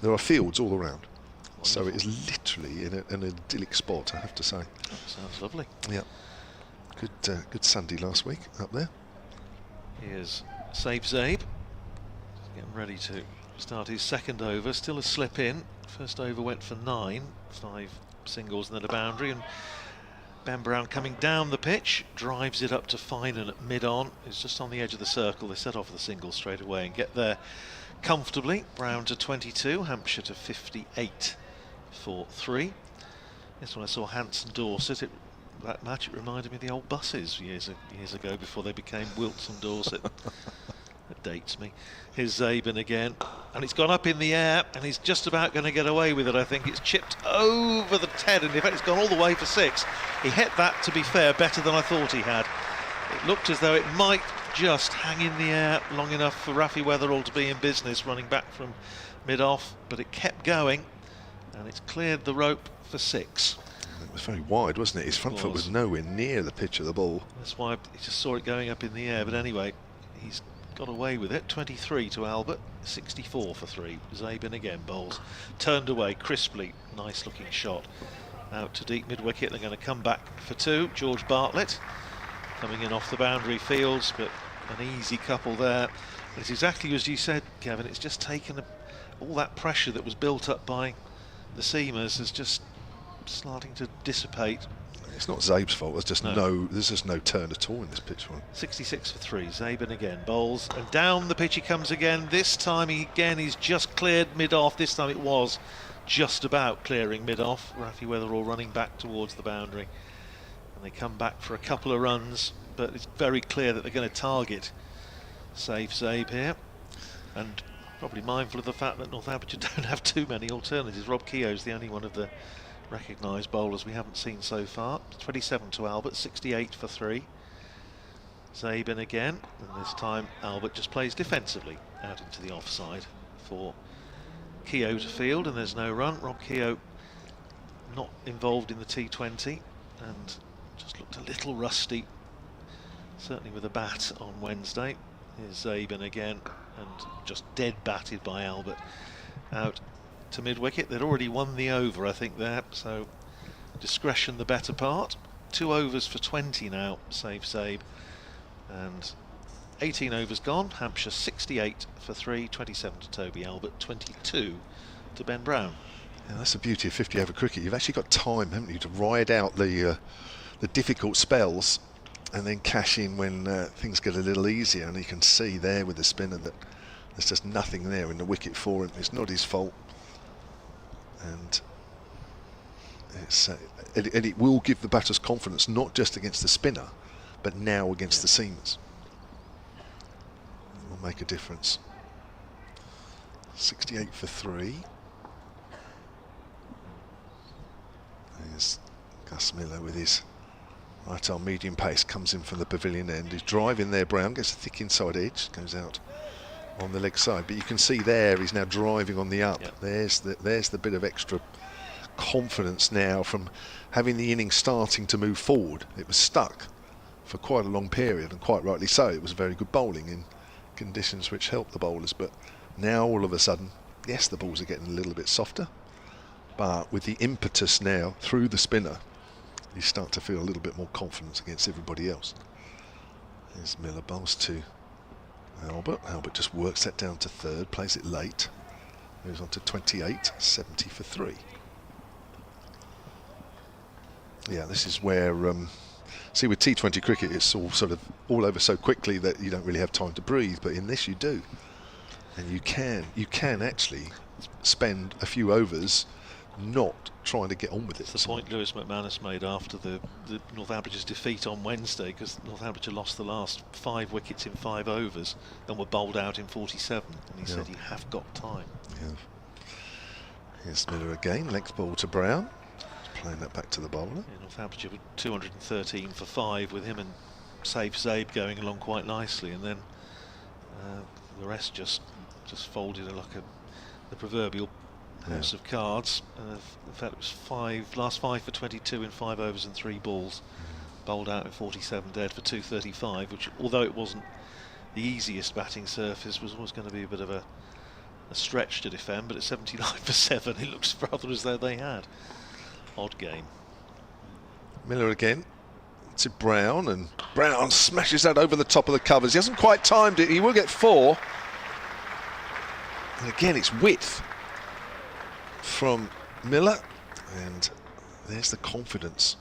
there are fields all around. Wonderful. So it is literally in an idyllic spot, I have to say. That sounds lovely. Yeah. Good Sunday last week up there. Here's Saif Zaib, getting ready to start his second over. Still a slip in. First over went for 9, 5 singles and then a boundary. And Ben Brown coming down the pitch, drives it up to Finan at mid-on. It's just on the edge of the circle. They set off the single straight away and get there comfortably. Brown to 22, Hampshire to 58 for 3. This one I saw Hanson Dorset. That match, it reminded me of the old buses years ago before they became Wilts and Dorset. That dates me. Here's Zabin again, and it's gone up in the air, and he's just about going to get away with it. I think it's chipped over the head, and in fact it's gone all the way for 6. He hit that, to be fair, better than I thought he had. It looked as though it might just hang in the air long enough for Rafi Weatherall to be in business running back from mid-off, but it kept going, and it's cleared the rope for 6. It was very wide, wasn't it? His front foot was nowhere near the pitch of the ball. That's why he just saw it going up in the air, but anyway, he's got away with it. 23 to Albert, 64 for 3. Zabin again bowls, turned away crisply. Nice looking shot out to deep mid wicket. They're going to come back for 2. George Bartlett coming in off the boundary fields, but an easy couple there. And it's exactly as you said, Kevin. It's just taken all that pressure that was built up by the seamers is just starting to dissipate. It's not Zabe's fault. There's just no turn at all in this pitch for him. 66 for 3. Zabin again bowls, and down the pitch he comes again. This time he's just cleared mid-off. This time it was just about clearing mid-off. Rafi Weatherall running back towards the boundary, and they come back for a couple of runs, but it's very clear that they're going to target Saif Zaib here, and probably mindful of the fact that Northamptonshire don't have too many alternatives. Rob Keogh's the only one of the recognised bowlers we haven't seen so far. 27 to Albert, 68 for 3. Zabin again, and this time Albert just plays defensively out into the offside for Keogh to field, and there's no run. Rob Keogh not involved in the T20 and just looked a little rusty, certainly with a bat on Wednesday. Here's Zabin again, and just dead batted by Albert out to mid-wicket. They'd already won the over, I think, there, so discretion the better part. 2 overs for 20 now, Saif Zaib, and 18 overs gone. Hampshire 68 for 3, 27 to Toby Albert, 22 to Ben Brown. Yeah, that's the beauty of 50 over cricket. You've actually got time, haven't you, to ride out the difficult spells and then cash in when things get a little easier. And you can see there with the spinner that there's just nothing there in the wicket for him. It's not his fault. And it will give the batters confidence, not just against the spinner, but now against the seamers. It will make a difference. 68 for 3. There's Gus Miller with his right arm medium pace, comes in from the pavilion end. He's driving there, Brown gets a thick inside edge, goes out on the leg side, but you can see there he's now driving on the up. Yep. There's the bit of extra confidence now from having the innings starting to move forward. It was stuck for quite a long period, and quite rightly so. It was very good bowling in conditions which helped the bowlers, but now all of a sudden, yes, the balls are getting a little bit softer, but with the impetus now through the spinner, you start to feel a little bit more confidence against everybody else. There's Miller, bowls to Albert. Albert just works that down to third, plays it late, moves on to 28, 70 for 3. Yeah, this is where, see, with T20 cricket, it's all sort of all over so quickly that you don't really have time to breathe, but in this you do. And you can actually spend a few overs not trying to get on with it. It's the point Lewis McManus made after the Northamptonshire defeat on Wednesday, because Northamptonshire lost the last 5 wickets in 5 overs and were bowled out in 47, and he said, you have got time. Yeah. Here's Miller again, length ball to Brown, playing that back to the bowler. Yeah, Northamptonshire were 213 for 5 with him and Safe Zabe going along quite nicely, and then the rest just folded like the proverbial house of cards. In fact, it was last 5 for 22 in 5 overs and 3 balls, bowled out in 47 dead for 235, which, although it wasn't the easiest batting surface, was always going to be a bit of a stretch to defend, but at 79 for 7 it looks rather as though they had. Odd game. Miller again to Brown, and Brown smashes that over the top of the covers. He hasn't quite timed it. He will get 4. And again, it's width from Miller, and there's the confidence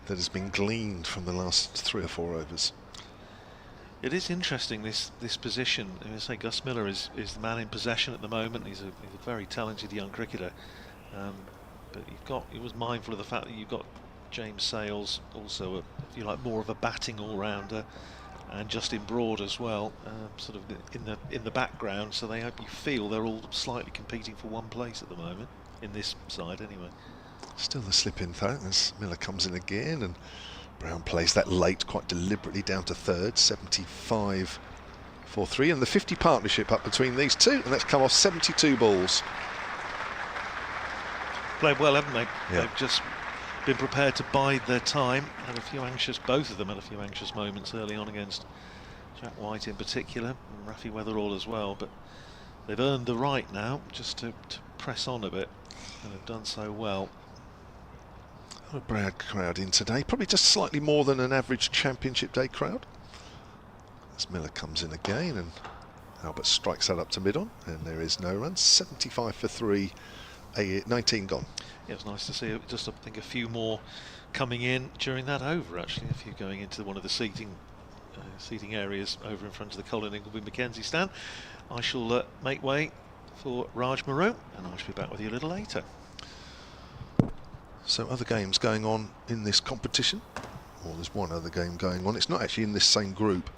that has been gleaned from the last 3 or 4 overs. It is interesting, this position. I say Gus Miller is the man in possession at the moment. He's a very talented young cricketer, but he was mindful of the fact that you've got James Sales, also if you like more of a batting all-rounder, and Justin Broad as well, sort of in the background. So you feel they're all slightly competing for one place at the moment in this side, anyway. Still the slip in though, as Miller comes in again, and Brown plays that late quite deliberately down to third, 75 for 3, and the 50 partnership up between these two, and that's come off 72 balls. Played well, haven't they? Yeah. They've just been prepared to bide their time. Both of them had a few anxious moments early on against Jack White in particular, and Rafi Weatherall as well, but they've earned the right now just to press on a bit, and have done so well. A Brad crowd in today, probably just slightly more than an average Championship Day crowd. As Miller comes in again, and Albert strikes that up to mid-on, and there is no run. 75 for 3, 19 gone. Yeah, it was nice to see just, I think, a few more coming in during that over, actually. A few going into one of the seating areas over in front of the Colin Ingleby Mackenzie stand. I shall make way for Raj Maroon, and I shall be back with you a little later. So other games going on in this competition. Well, there's one other game going on. It's not actually in this same group.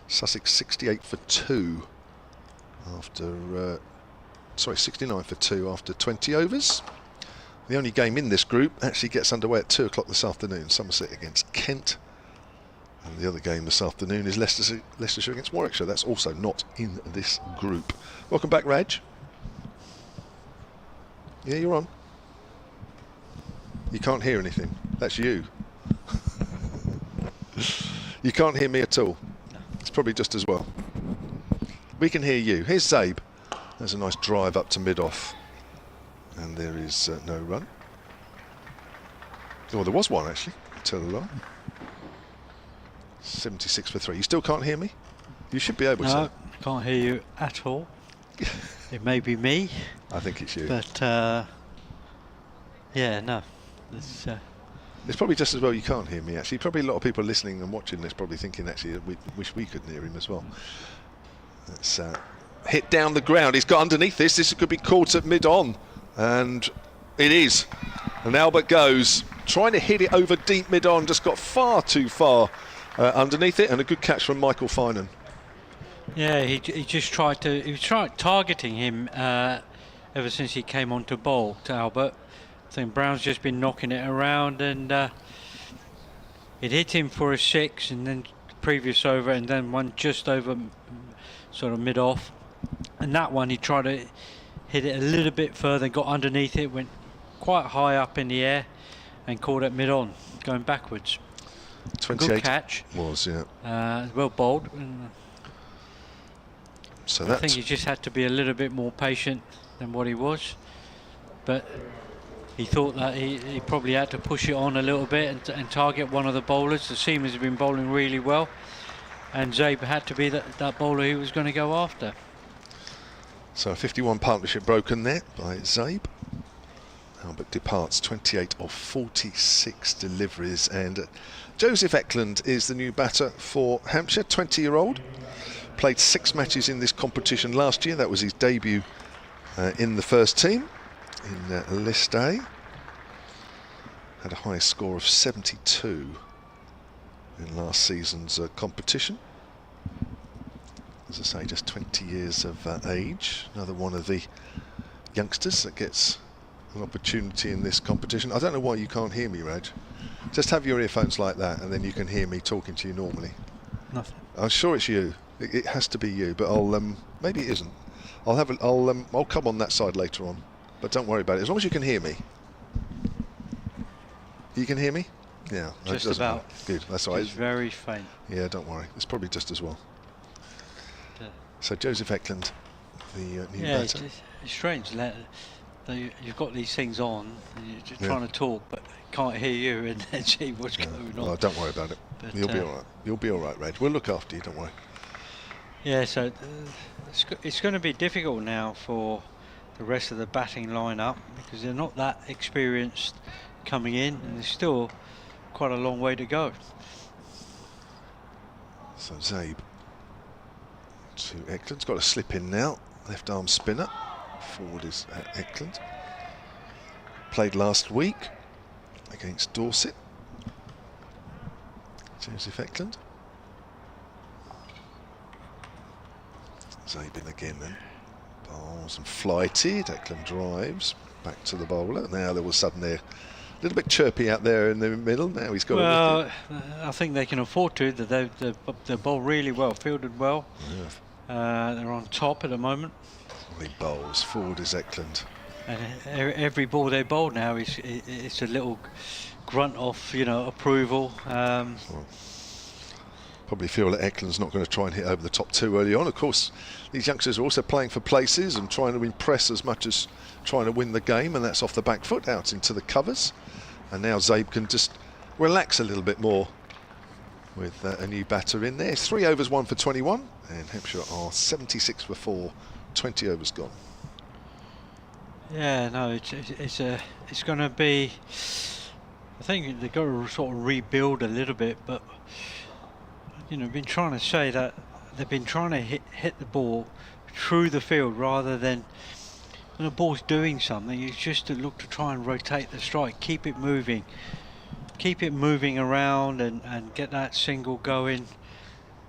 Sussex 68 for 2 after 69 for 2 after 20 overs. The only game in this group actually gets underway at 2 o'clock this afternoon. Somerset against Kent. And the other game this afternoon is Leicestershire against Warwickshire. That's also not in this group. Welcome back, Raj. Yeah, you're on. You can't hear anything. That's you. You can't hear me at all. No. It's probably just as well. We can hear you. Here's Zabe. There's a nice drive up to mid-off. And there is no run. Oh, there was one actually. Tell the lie. 76 for 3. You still can't hear me? You should be able to. No, can't hear you at all. It may be me. I think it's you. But yeah, no. It's probably just as well you can't hear me actually. Probably a lot of people listening and watching this probably thinking actually that we wish we could hear him as well. That's hit down the ground. He's got underneath this. This could be caught at mid-on. And it is. And Albert goes, trying to hit it over deep mid-on, just got far too far underneath it, and a good catch from Michael Finan. Yeah, he just tried to, he was targeting him ever since he came on to bowl to Albert. I think Brown's just been knocking it around, and it hit him for a 6, and then previous over, and then one just over sort of mid-off. And that one he tried to hit it a little bit further, got underneath it, went quite high up in the air and caught it mid-on, going backwards. 28 good catch. Was, yeah. Well bowled. So I think he just had to be a little bit more patient than what he was. But he thought that he probably had to push it on a little bit and target one of the bowlers. The seamers have been bowling really well. And Zabe had to be that bowler he was going to go after. So a 51 partnership broken there by Zabe. Albert departs 28 of 46 deliveries, and Joseph Eklund is the new batter for Hampshire, 20-year-old. Played 6 matches in this competition last year. That was his debut in the first team in List A. Had a high score of 72 in last season's competition. As I say, just 20 years of age. Another one of the youngsters that gets an opportunity in this competition. I don't know why you can't hear me, Raj. Just have your earphones like that, and then you can hear me talking to you normally. Nothing. I'm sure it's you. It has to be you, but I'll maybe it isn't. I'll come on that side later on, but don't worry about it. As long as you can hear me. You can hear me? Yeah. Just about. Good. That's all right. It's very faint. Yeah, don't worry. It's probably just as well. Yeah. So Joseph Eklund, the new batter. It's strange. You've got these things on, and you're just trying to talk, but can't hear you, and then see what's going on. Oh, don't worry about it. But, You'll be all right. You'll be all right, Reg. We'll look after you. Don't worry. Yeah, so it's going to be difficult now for the rest of the batting lineup because they're not that experienced coming in, and there's still quite a long way to go. So Zabe to Eklund's got a slip in now. Left arm spinner. Forward is Eklund. Played last week against Dorset. Joseph Eklund. Zabe in again then. Bowls and flighted. Eklund drives back to the bowler. Now there was suddenly a little bit chirpy out there in the middle. Now he's got well, I think they can afford to. They bowl really well, fielded well. Yeah. They're on top at the moment. He bowls. Forward is Eklund. And every ball they bowl now is it's a little grunt of approval. Probably feel that Eklund's not going to try and hit over the top too early on. Of course, these youngsters are also playing for places and trying to impress as much as trying to win the game, and that's off the back foot out into the covers. And now Zabe can just relax a little bit more with a new batter in there. It's 3 overs, 1 for 21, and Hampshire are 76 for 4, 20 overs gone. Yeah, no, it's going to be. I think they've got to sort of rebuild a little bit, but been trying to say that they've been trying to hit the ball through the field rather than when the ball's doing something. It's just to look to try and rotate the strike, keep it moving around, and get that single going,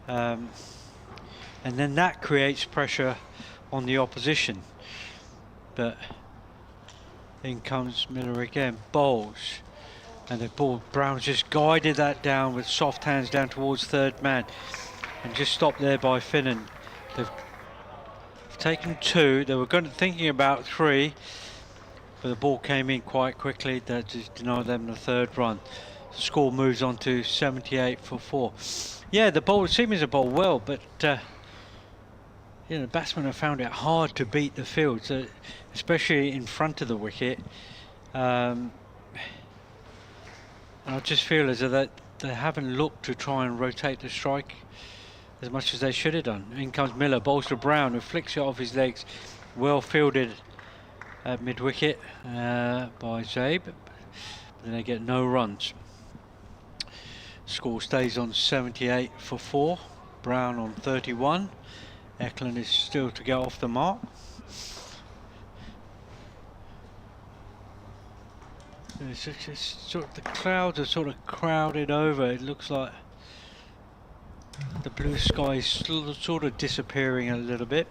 and then that creates pressure on the opposition. But in comes Miller again, bowls, and the ball, Brown's just guided that down with soft hands down towards third man, and just stopped there by Finnan. They've taken 2. They were thinking about 3, but the ball came in quite quickly. That just denied them the 3rd run. The score moves on to 78 for 4. Yeah, the ball seems to bowl well, but the batsmen have found it hard to beat the field, so especially in front of the wicket. I just feel as though they haven't looked to try and rotate the strike as much as they should have done. In comes Miller, bowls to Brown, who flicks it off his legs. Well fielded at mid-wicket by Zabe, but then they get no runs. Score stays on 78 for 4. Brown on 31. Eklund is still to get off the mark. The clouds are sort of crowded over. It looks like the blue sky is still sort of disappearing a little bit.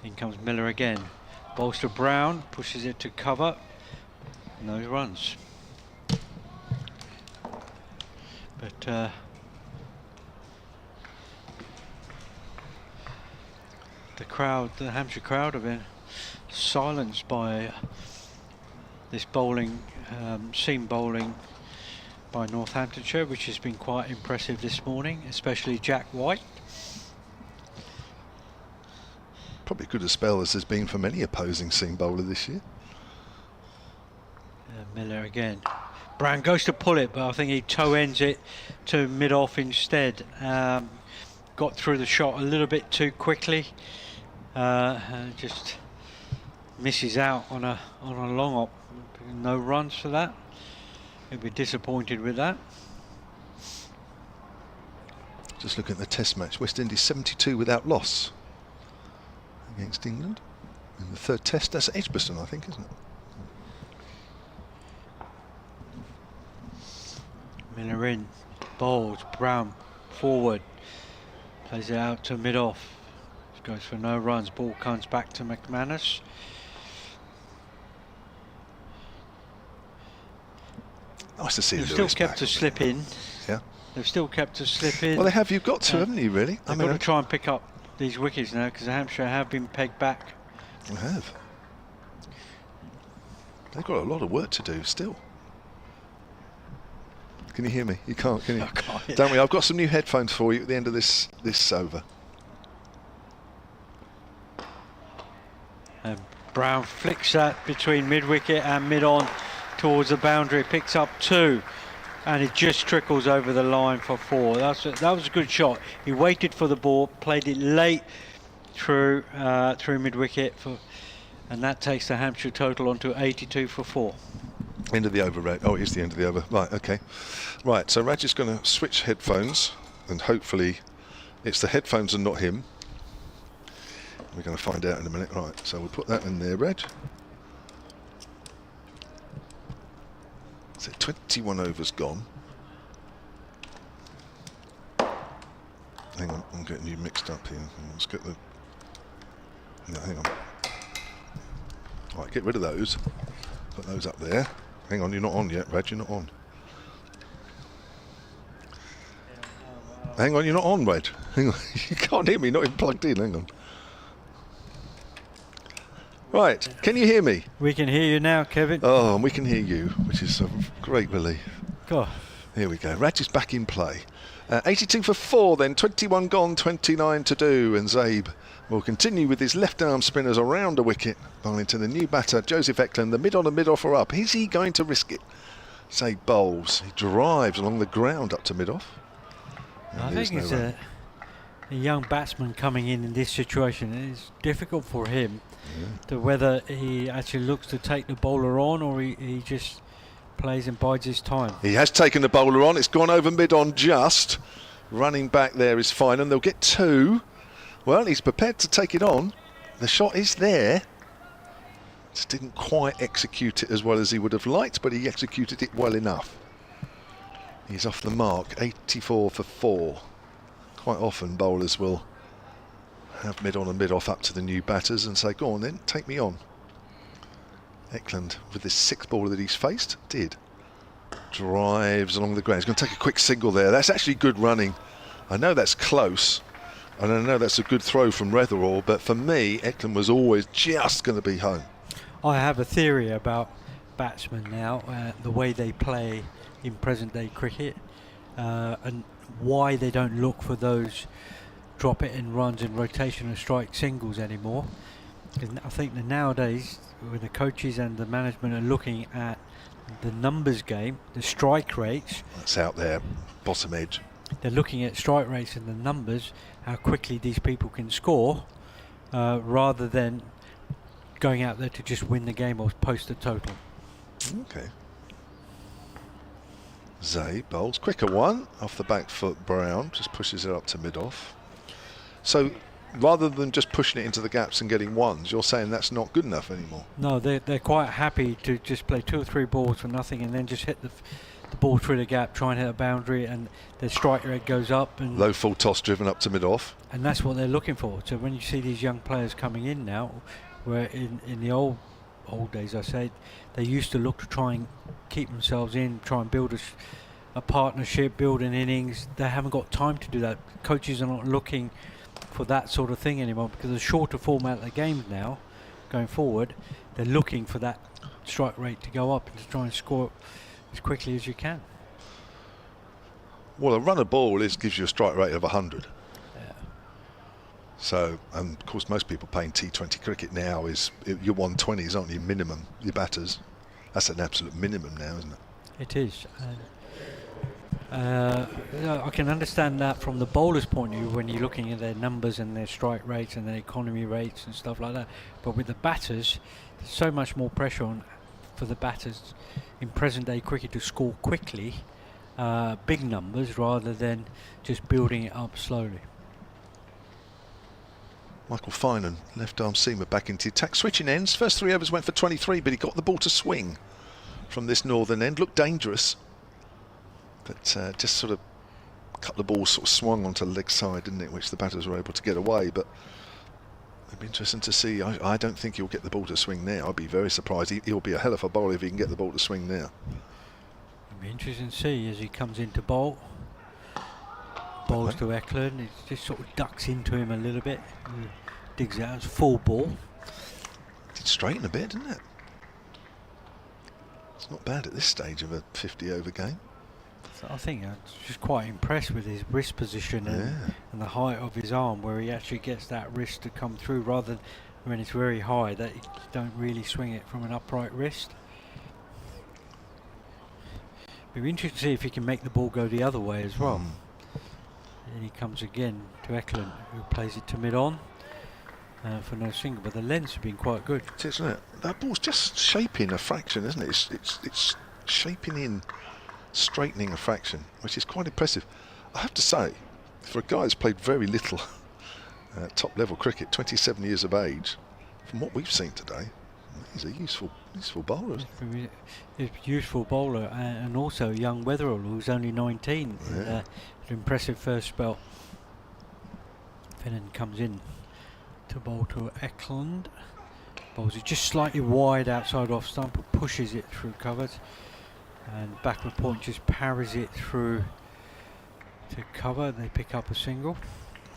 In comes Miller again. Bowls to Brown, pushes it to cover. No runs. But the Hampshire crowd have been silenced by this bowling, seam bowling by Northamptonshire, which has been quite impressive this morning, especially Jack White. Probably good a spell as there's been for many opposing seam bowler this year. Miller again. Brown goes to pull it, but I think he toe ends it to mid-off instead. Got through the shot a little bit too quickly, and just misses out on a long op. No runs for that. He'll be disappointed with that. Just looking at the Test match, West Indies 72 without loss against England in the third Test. That's at Edgbaston, I think, isn't it? Miller in, bowls, Brown forward, plays it out to mid-off, goes for no runs, ball comes back to McManus. Nice to see They've Lewis still kept back. a slip in. Yeah. They've still kept a slip in. Well, they have. You've got to, haven't you, really? They've got to try and pick up these wickets now, because Hampshire have been pegged back. They have. They've got a lot of work to do still. Can you hear me? You can't, can you? I can't. Don't worry, I've got some new headphones for you at the end of this over. And Brown flicks that between mid-wicket and mid-on towards the boundary, picks up 2, and it just trickles over the line for 4. That was a good shot. He waited for the ball, played it late through mid-wicket, and that takes the Hampshire total on to 82 for 4. End of the over, Raj. Oh, it is the end of the over. Right, okay. Right, so Raj is going to switch headphones, and hopefully it's the headphones and not him. We're going to find out in a minute. Right, so we'll put that in there, Raj. So 21 overs gone. Hang on, I'm getting you mixed up here. Let's get the... No, hang on. Right, get rid of those. Put those up there. Hang on, you're not on yet, Raj, you're not on. Hang on, you're not on, Raj. Hang on, you can't hear me, not even plugged in, hang on. Right, can you hear me? We can hear you now, Kevin. Oh, and we can hear you, which is a great relief. God. Here we go, Raj is back in play. 82 for 4 then, 21 gone, 29 to do, and Zabe will continue with his left arm spinners around a wicket, bowling to the new batter, Joseph Eklund. The mid-on and mid-off are up. Is he going to risk it? Zabe bowls. He drives along the ground up to mid-off. I think it's a young batsman coming in this situation. It's difficult for him to whether he actually looks to take the bowler on, or he just plays and bides his time. He has taken the bowler on. It's gone over mid-on just. Running back there is fine, and they'll get 2. Well, he's prepared to take it on. The shot is there. Just didn't quite execute it as well as he would have liked, but he executed it well enough. He's off the mark, 84 for 4. Quite often bowlers will have mid-on and mid-off up to the new batters and say, go on then, take me on. Eklund, with this 6th baller that he's faced, did. Drives along the ground. He's going to take a quick single there. That's actually good running. I know that's close. And I know that's a good throw from Retherall, but for me, Eklund was always just going to be home. I have a theory about batsmen now, the way they play in present-day cricket, and why they don't look for those drop-it-in runs and rotational strike singles anymore. I think that nowadays, when the coaches and the management are looking at the numbers game, the strike rates. That's out there, bottom edge. They're looking at strike rates and the numbers, how quickly these people can score, rather than going out there to just win the game or post a total. Okay. Zay bowls. Quicker one, off the back foot, Brown just pushes it up to mid-off. So rather than just pushing it into the gaps and getting ones, you're saying that's not good enough anymore? No, they're quite happy to just play 2 or 3 balls for nothing and then just hit the ball through the gap, try and hit a boundary, and their strike rate goes up. And low full toss driven up to mid-off. And that's what they're looking for. So when you see these young players coming in now, where in the old days, I say, they used to look to try and keep themselves in, try and build a partnership, build an innings. They haven't got time to do that. Coaches are not looking for that sort of thing anymore, because the shorter format of the games now, going forward, they're looking for that strike rate to go up and to try and score as quickly as you can. Well, a runner ball gives you a strike rate of 100. Yeah. So, and of course, most people playing T20 cricket now your 120s, aren't you? Minimum, your batters. That's an absolute minimum now, isn't it? It is. I can understand that from the bowler's point of view when you're looking at their numbers and their strike rates and their economy rates and stuff like that. But with the batters, there's so much more pressure on for the batters in present day cricket to score quickly, big numbers rather than just building it up slowly. Michael Finan, left arm seamer, back into attack, switching ends. First 3 overs went for 23, but he got the ball to swing from this northern end. Looked dangerous, but just sort of a couple of balls sort of swung onto the leg side, didn't it, which the batters were able to get away. But it'd be interesting to see. I don't think he'll get the ball to swing now. I'd be very surprised. He'll be a hell of a bowler if he can get the ball to swing now. It'll be interesting to see as he comes into bowl. Bowls to Eklund, it just sort of ducks into him a little bit, digs out, it's full ball. Did straighten a bit, didn't it? It's not bad at this stage of a 50 over game. So I think I'm just quite impressed with his wrist position and the height of his arm, where he actually gets that wrist to come through rather than when it's very high, that you don't really swing it from an upright wrist. It'll be interesting to see if he can make the ball go the other way as well. And he comes again to Eklund, who plays it to mid-on for no single, but the lengths have been quite good. Isn't it? That ball's just shaping a fraction, isn't it? It's shaping in, straightening a fraction, which is quite impressive. I have to say, for a guy who's played very little top-level cricket, 27 years of age, from what we've seen today, he's a useful bowler, isn't he? He's a useful bowler, and also young Weatherall, who's only 19. Yeah. An impressive first spell. Finnan comes in to bowl to Eklund. Bowls it just slightly wide outside off stump, but pushes it through covers. And backward point just parries it through to cover. They pick up a single.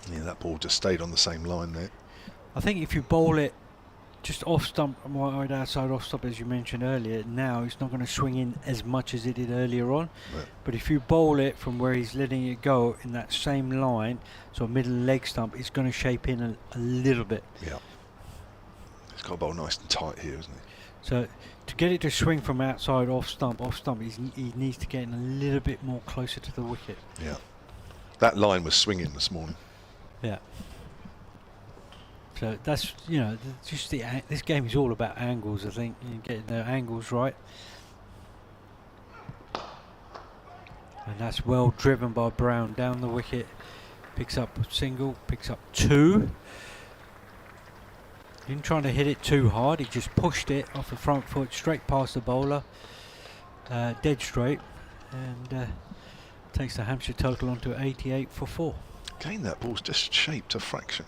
Yeah, that ball just stayed on the same line there. I think if you bowl it just off stump, wide outside off stump, as you mentioned earlier, now it's not going to swing in as much as it did earlier on. Right. But if you bowl it from where he's letting it go in that same line, so middle leg stump, it's going to shape in a little bit. Yeah. He's got to bowl nice and tight here, isn't he? So to get it to swing from outside off stump, he needs to get in a little bit more closer to the wicket. Yeah. That line was swinging this morning. Yeah. So that's, just this game is all about angles, I think, and getting the angles right. And that's well driven by Brown down the wicket. Picks up a single, picks up 2. He didn't try to hit it too hard, he just pushed it off the front foot straight past the bowler, dead straight, and takes the Hampshire total onto 88 for 4. Again, that ball's just shaped a fraction,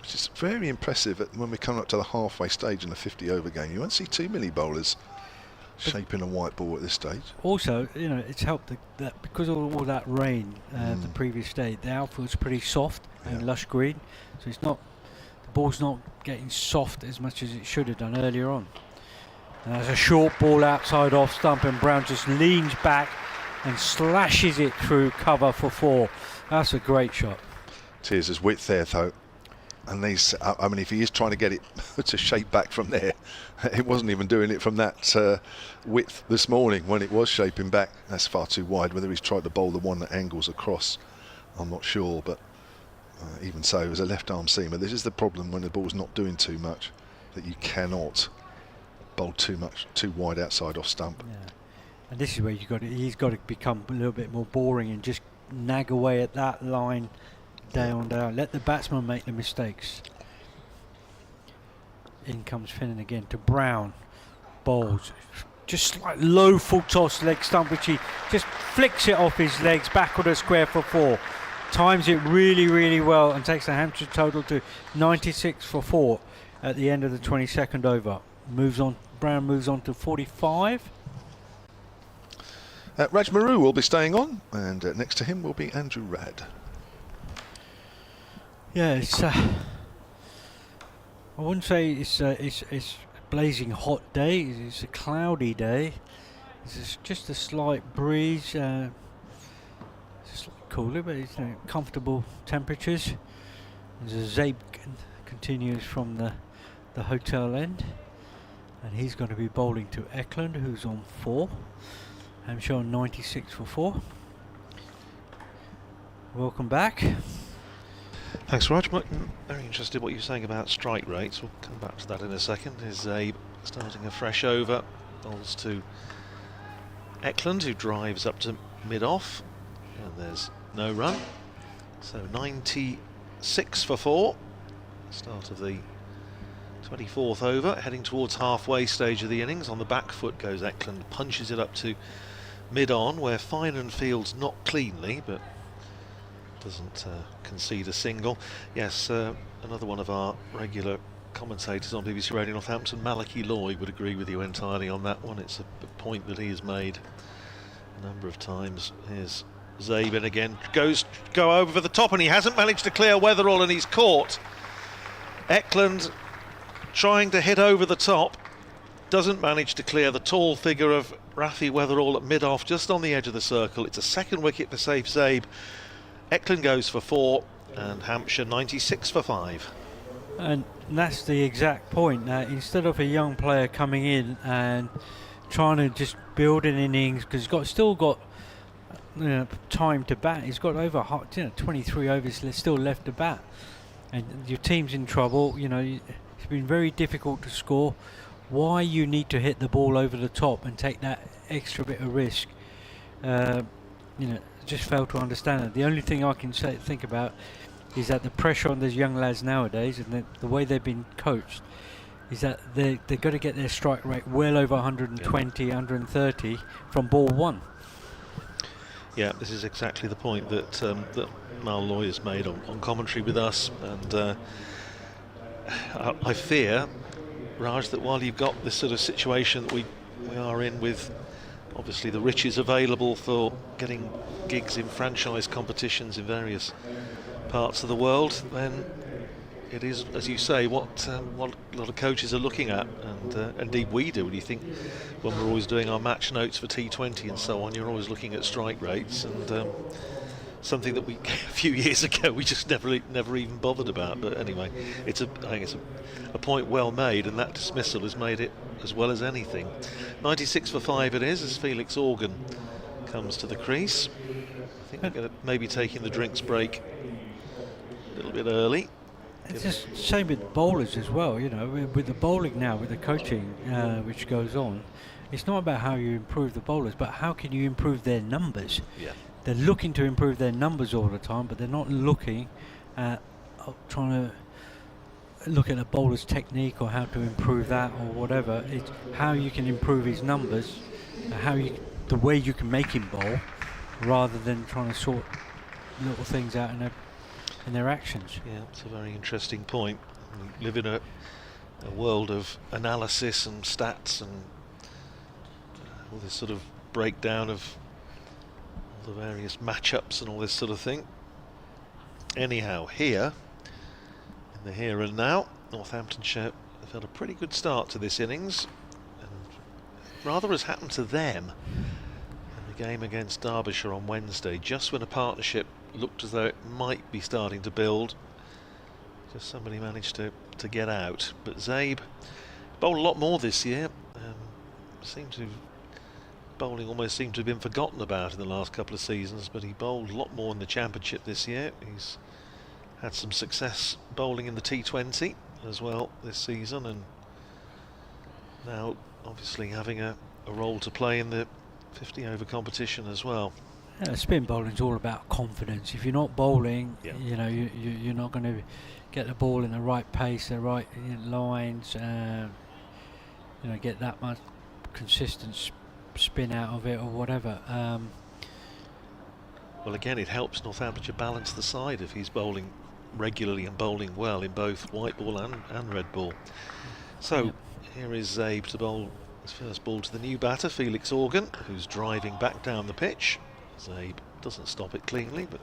which is very impressive when we come up to the halfway stage in a 50 over game. You won't see too many bowlers shaping a white ball at this stage. Also, it's helped that because of all that rain the previous day, the outfield's pretty soft and lush green, so the ball's not getting soft as much as it should have done earlier on. And there's a short ball outside off stump, and Brown just leans back and slashes it through cover for 4. That's a great shot. Tears his width there though. And if he is trying to get it to shape back from there, it wasn't even doing it from that width this morning when it was shaping back. That's far too wide. Whether he's tried to bowl the one that angles across, I'm not sure. But even so, as a left arm seamer, this is the problem when the ball's not doing too much, that you cannot bowl too wide outside off stump. Yeah. And this is where he's got to become a little bit more boring and just nag away at that line day on day out. Let the batsman make the mistakes. In comes Finnan again to Brown. Bowls. Just like low full toss leg stump, which he just flicks it off his legs backward a square for 4. Times it really, really well and takes the Hampshire total to 96 for 4 at the end of the 22nd over. Brown moves on to 45. Raj Maru will be staying on, and next to him will be Andrew Rad. Yeah, I wouldn't say it's a blazing hot day. It's a cloudy day. It's just a slight breeze. It's slightly cooler, but it's comfortable temperatures. There's a Zabe continues from the hotel end, and he's going to be bowling to Eklund, who's on 4. Hampshire on 96 for 4. Welcome back. Thanks, Raj. Very interested what you're saying about strike rates. We'll come back to that in a second. Is Zabe starting a fresh over? Bowls to Eklund, who drives up to mid-off, and there's no run. So 96 for 4. Start of the 24th over, heading towards halfway stage of the innings. On the back foot goes Eklund, punches it up to mid-on, where Finan fields not cleanly, but doesn't concede a single. Yes, another one of our regular commentators on BBC Radio Northampton, Malachi Lloyd, would agree with you entirely on that one. It's a point that he has made a number of times. Here's Zabin again, go over the top, and he hasn't managed to clear Weatherall, and he's caught. Eklund trying to hit over the top, doesn't manage to clear the tall figure of Rafi Weatherall at mid-off, just on the edge of the circle. It's a second wicket for Safe Zabe. Eklund goes for 4, and Hampshire 96 for 5. And that's the exact point. Instead of a young player coming in and trying to just build an innings, because he's still got time to bat. He's got over 23 overs still left to bat, and your team's in trouble. It's been very difficult to score. Why you need to hit the ball over the top and take that extra bit of risk? Just fail to understand it. The only thing I can think about is that the pressure on those young lads nowadays, and the way they've been coached, is that they're going to get their strike rate well over 120, 130 from ball 1. Yeah, this is exactly the point that Mal Loy has made on commentary with us, and I fear, Raj, that while you've got this sort of situation that we are in, with obviously the riches available for getting gigs in franchise competitions in various parts of the world, then it is, as you say, what a lot of coaches are looking at, and indeed we do. When you think, when we're always doing our match notes for T20 and so on, you're always looking at strike rates, and something that a few years ago we just never even bothered about. But anyway, I think it's a point well made, and that dismissal has made it as well as anything. 96 for 5 it is, as Felix Organ comes to the crease. I think we're going to maybe taking the drinks break a little bit early. It's just the same with bowlers as well, with the bowling now, with the coaching which goes on. It's not about how you improve the bowlers, but how can you improve their numbers. Yeah. They're looking to improve their numbers all the time, but they're not looking at trying to look at a bowler's technique or how to improve that or whatever. It's how you can improve his numbers, the way you can make him bowl, rather than trying to sort little things out in their actions. Yeah, it's a very interesting point. We live in a world of analysis and stats and all this sort of breakdown of all the various matchups and all this sort of thing. Anyhow, here, in the here and now, Northamptonshire have had a pretty good start to this innings, and rather has happened to them in the game against Derbyshire on Wednesday, just when a partnership looked as though it might be starting to build. Just somebody managed to get out. But Zabe bowled a lot more this year. Bowling almost seemed to have been forgotten about in the last couple of seasons, but he bowled a lot more in the Championship this year. He's had some success bowling in the T20 as well this season, and now obviously having a role to play in the 50 over competition as well. Spin bowling is all about confidence. If you're not bowling, yeah, you're not going to get the ball in the right pace, the right lines, get that much consistent spin out of it or whatever. Well, again, it helps Northamptonshire balance the side if he's bowling regularly and bowling well in both white ball and red ball. So here is Zabe to bowl his first ball to the new batter, Felix Organ, who's driving back down the pitch. Zabe doesn't stop it cleanly, but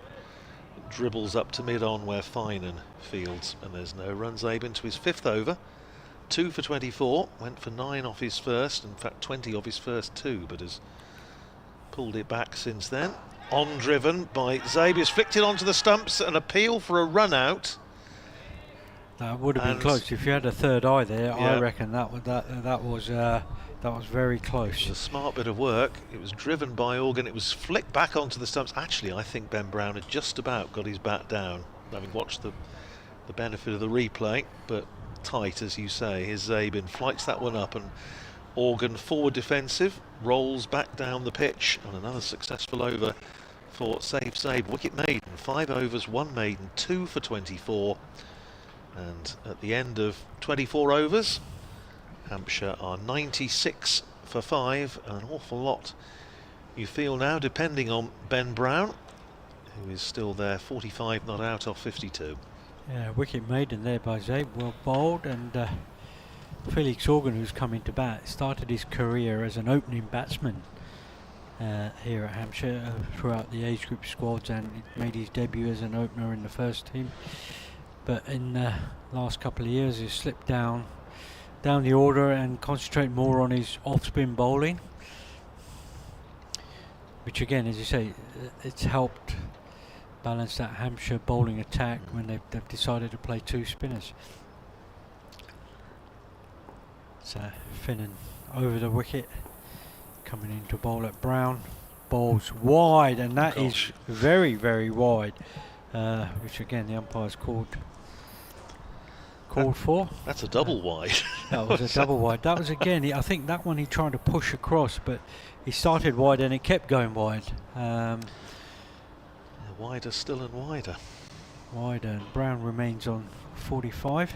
it dribbles up to mid-on where Finan fields, and there's no run. Zabe into his 5th over, 2 for 24, went for 9 off his first, in fact 20 off his first 2, but has pulled it back since then. On driven by Zabe, is flicked it onto the stumps, an appeal for a run out. That would have been close if you had a third eye there. Yeah. I reckon that was very close. It was a smart bit of work. It was driven by Organ. It was flicked back onto the stumps. Actually, I think Ben Brown had just about got his bat down, having watched the benefit of the replay, but tight, as you say. His Zabin flights that one up, and Organ forward defensive, rolls back down the pitch, and another successful over for save. Wicket maiden, 5 overs, 1 maiden, 2 for 24. And at the end of 24 overs, Hampshire are 96 for 5, an awful lot, you feel now, depending on Ben Brown, who is still there, 45 not out of 52. Yeah, wicket maiden there by Zabe, well bowled, and Felix Organ, who's come into bat, started his career as an opening batsman here at Hampshire throughout the age group squads, and made his debut as an opener in the first team. But in the last couple of years, he's slipped down the order and concentrate more on his off-spin bowling, which again, as you say, it's helped balance that Hampshire bowling attack when they've decided to play 2 spinners. So Finnan over the wicket, coming in to bowl at Brown, bowls wide, and that is very, very wide, which again the umpires called for. That's a double wide. That was a double wide. That was again, I think that one he tried to push across, but he started wide and it kept going wide. Wider still and wider. Wider, and Brown remains on 45.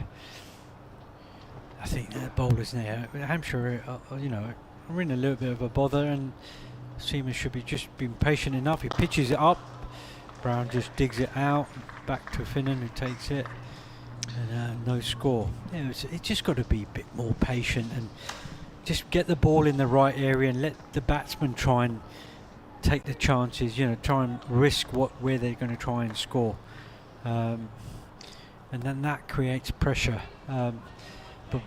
I think the bowlers there, Hampshire, you know, are in a little bit of a bother, and Seaman should be just been patient enough. He pitches it up, Brown just digs it out, back to Finnan who takes it, and no score. Yeah, it's just got to be a bit more patient and just get the ball in the right area and let the batsman try and take the chances, you know, try and risk where they're going to try and score, and then that creates pressure. But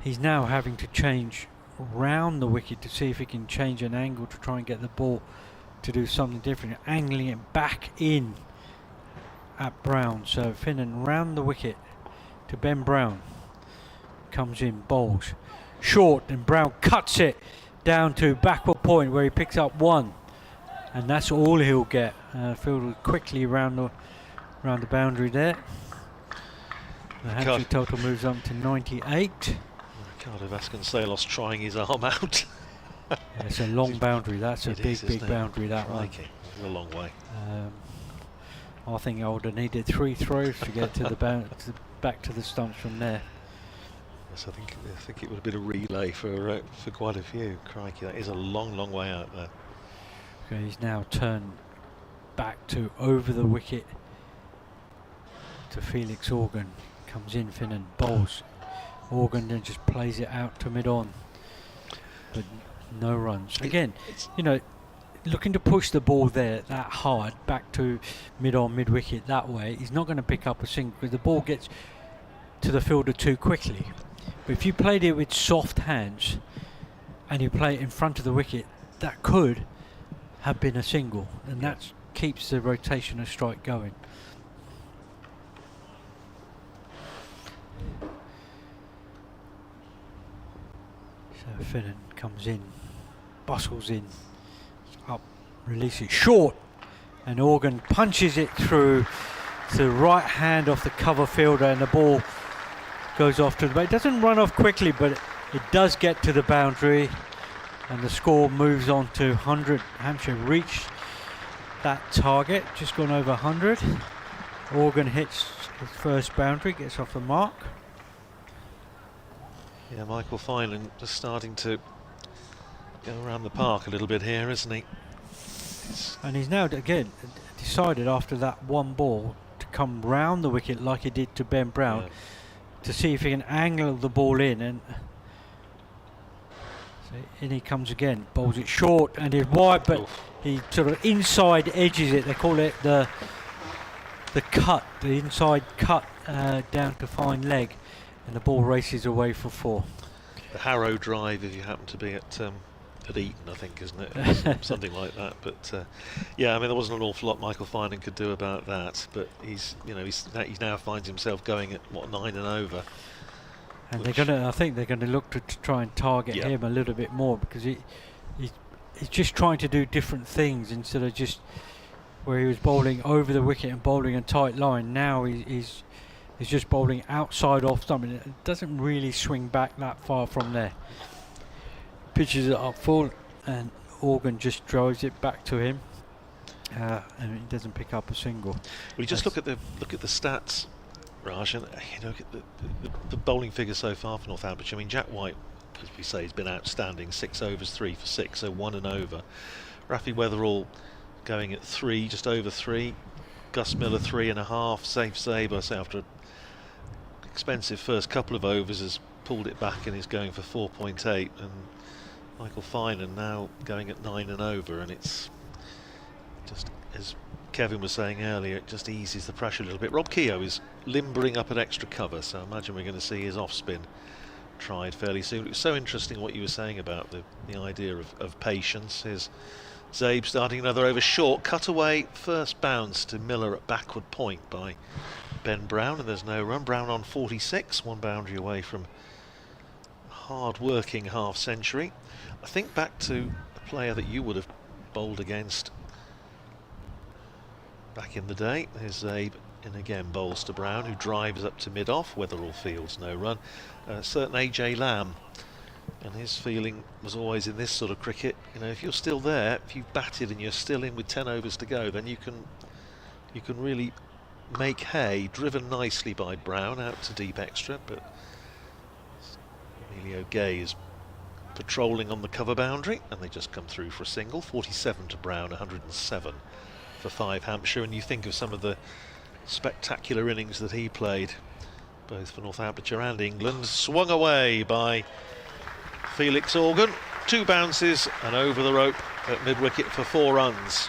he's now having to change round the wicket to see if he can change an angle to try and get the ball to do something different, angling it back in at Brown. So Finnan round the wicket to Ben Brown, comes in, bowls short, and Brown cuts it down to backward point where he picks up 1, and that's all he'll get. Fielded quickly around the boundary there. The Hampshire total moves up to 98. Ricardo Vasconcelos trying his arm out. Yeah, it's a long boundary. That's a big boundary, that one. A long way. I think I would have needed 3 throws to get to the back to the stumps from there. Yes, I think it would have been a relay for quite a few. Crikey, that is a long way out there. Okay, he's now turned back to over the wicket to Felix Organ. Comes in, Finnan bowls. Organ then just plays it out to mid-on, but no runs. Again, you know, looking to push the ball there that hard back to mid-on, mid-wicket that way, he's not going to pick up a single because the ball gets to the fielder too quickly. But if you played it with soft hands and you play it in front of the wicket, that could have been a single, and that keeps the rotation of strike going. So Finnan comes in, bustles in, up, releases short, and Organ punches it through to the right hand off the cover fielder, and the ball goes off to the back. It doesn't run off quickly, but it does get to the boundary, and the score moves on to 100. Hampshire reached that target, just gone over 100. Organ hits his first boundary, gets off the mark. Yeah, Michael Finan just starting to go around the park a little bit here, isn't he? And he's now again decided after that one ball to come round the wicket like he did to Ben Brown, to see if he can angle the ball in, and so in he comes again, bowls it short and it's wide, but he sort of inside edges it. They call it the cut, the inside cut down to fine leg, and the ball races away for 4. The Harrow drive, if you happen to be at Eton, I think, isn't it? Something like that. But yeah, I mean, there wasn't an awful lot Michael Finan could do about that. But he now finds himself going at what, 9 and over. And I think they're gonna look to try and target him a little bit more, because he's just trying to do different things instead of just where he was bowling over the wicket and bowling a tight line. Now he's He's just bowling outside off something. It doesn't really swing back that far from there. Pitches it up full, and Organ just drives it back to him, and he doesn't pick up a single. Well, you just look at the stats, Raj, and look at the bowling figures so far for Northamptonshire. I mean, Jack White, as we say, has been outstanding. 6 overs, 3 for 6, so 1 and over. Rafi Weatherall going at 3, just over 3. Gus Miller 3.5. Safe Sabre, so after an expensive first couple of overs, has pulled it back and is going for 4.8. And Michael Finan now going at 9 and over, and it's just, as Kevin was saying earlier, it just eases the pressure a little bit. Rob Keogh is limbering up at extra cover, so I imagine we're going to see his off spin tried fairly soon. It was so interesting what you were saying about the idea of patience. Here's Zabe starting another over short, cut away, first bounce to Miller at backward point by Ben Brown, and there's no run. Brown on 46, 1 boundary away from hard-working half-century. I think back to a player that you would have bowled against back in the day. There's Zabe, and again bowls to Brown, who drives up to mid-off. Weatherall fields no run. Certain AJ Lamb, and his feeling was always in this sort of cricket, you know, if you're still there, if you've batted and you're still in with 10 overs to go, then you can really make hay, driven nicely by Brown out to deep extra. But Emilio Gay is patrolling on the cover boundary, and they just come through for a single. 47 to Brown, 107 for 5 Hampshire. And you think of some of the spectacular innings that he played, both for Northamptonshire and England. Swung away by Felix Organ, 2 bounces and over the rope at mid-wicket for 4 runs.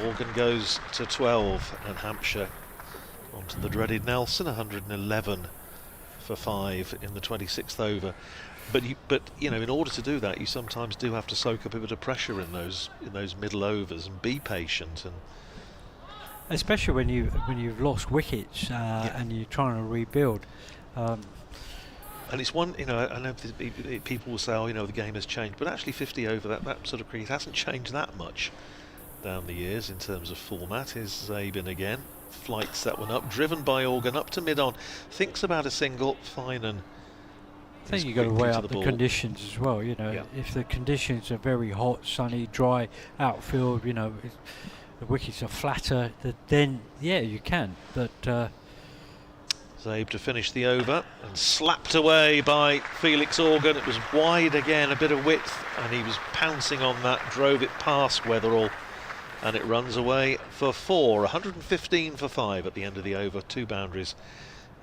Organ goes to 12, and Hampshire onto the dreaded Nelson, 111 for 5 in the 26th over. But you know, in order to do that, you sometimes do have to soak up a bit of pressure in those middle overs and be patient, and especially when you've lost wickets and you're trying to rebuild. And it's one, you know, I know people will say, oh, you know, the game has changed, but actually 50 over, that sort of cricket hasn't changed that much down the years in terms of format. Here's Zabin again, flights that one up, driven by Organ up to mid-on, thinks about a single, Finan. I think you've got to weigh up the conditions as well, you know. If the conditions are very hot, sunny, dry, outfield, you know, the wickets are flatter, then yeah, you can. But Zabe to finish the over, and slapped away by Felix Organ. It was wide again, a bit of width, and he was pouncing on that, drove it past Weatherall, and it runs away for 4. 115 for 5 at the end of the over. 2 boundaries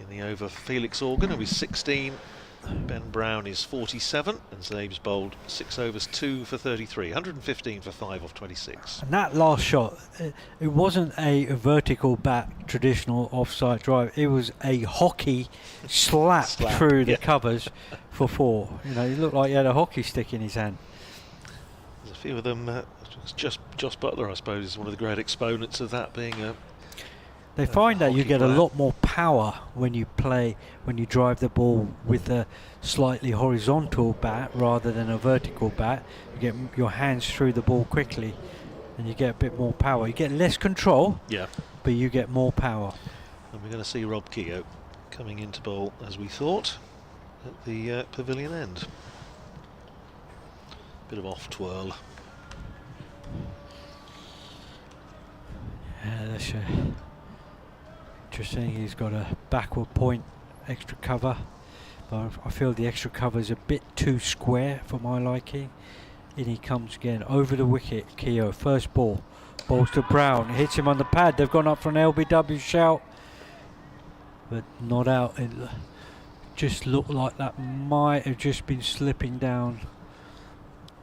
in the over. Felix Organ, who is 16. Ben Brown is 47, and Zabe's bowled 6 overs, 2 for 33. 115 for 5 off 26. And that last shot, it wasn't a vertical bat traditional offside drive. It was a hockey slap through the covers for 4. You know, it looked like he had a hockey stick in his hand. There's a few of them. Just Joss Butler, I suppose, is one of the great exponents of that being a. They find that you get a lot more power when you drive the ball with a slightly horizontal bat rather than a vertical bat. You get your hands through the ball quickly, and you get a bit more power. You get less control, but you get more power. And we're going to see Rob Keogh coming into bowl, as we thought, at the pavilion end. Bit of off twirl. Yeah, that's interesting. He's got a backward point, extra cover, but I feel the extra cover is a bit too square for my liking. In he comes again over the wicket. Keogh, first ball, balls to Brown, hits him on the pad. They've gone up for an LBW shout, but not out. It just looked like that might have just been slipping down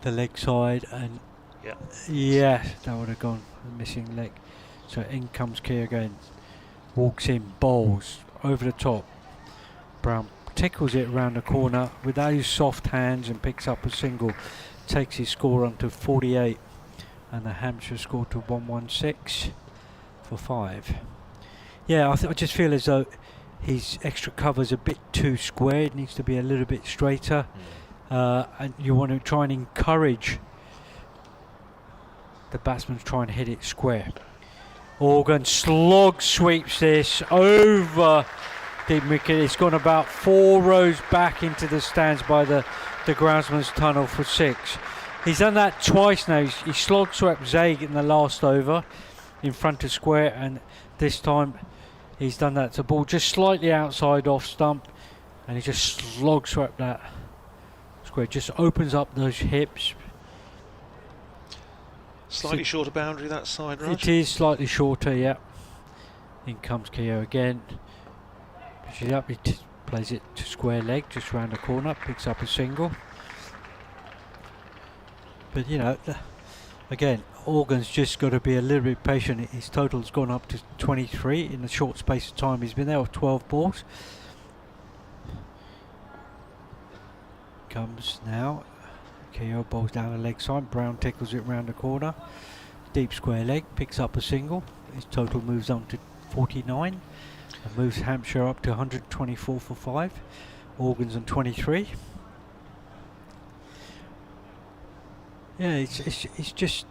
the leg side, and yeah, that would have gone the missing leg. So in comes Keogh again. Walks in, bowls over the top. Brown tickles it around the corner with those soft hands and picks up a single. Takes his score on to 48, and the Hampshire score to 116 for 5. Yeah, I just feel as though his extra cover's a bit too square. It needs to be a little bit straighter, and you want to try and encourage the batsman to try and hit it square. Organ slog sweeps this over deep wicket. It's gone about 4 rows back into the stands by the groundsman's tunnel for 6. He's done that twice now. He slog swept Zaig in the last over in front of square, and this time he's done that to ball just slightly outside off stump, and he just slog swept that square. Just opens up those hips. Slightly shorter boundary that side, Raj? It is slightly shorter, yeah. In comes Keogh again. She's up, he plays it to square leg, just round the corner, picks up a single. But you know, again, Organ's just got to be a little bit patient. His total's gone up to 23 in the short space of time he's been there with 12 balls. Comes now. Keogh bowls down the leg side. Brown tickles it round the corner. Deep square leg, picks up a single. His total moves on to 49 and moves Hampshire up to 124 for 5. Organ's on 23. Yeah, it's just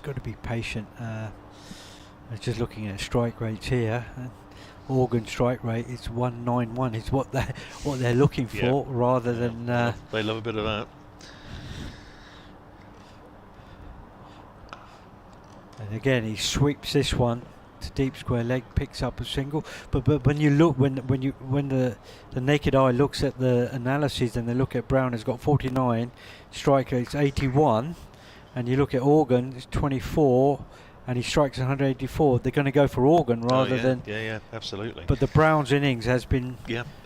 got to be patient. I'm just looking at strike rates here. Organ strike rate is 191. Is what they're looking for, rather than. They love a bit of that. And again, he sweeps this one to deep square leg, picks up a single. But when you look, when the naked eye looks at the analysis and they look at Brown has got 49, strike rate's 81, and you look at Organ, it's 24, and he strikes 184. They're going to go for Organ rather than. Yeah, absolutely. But the Brown's innings has been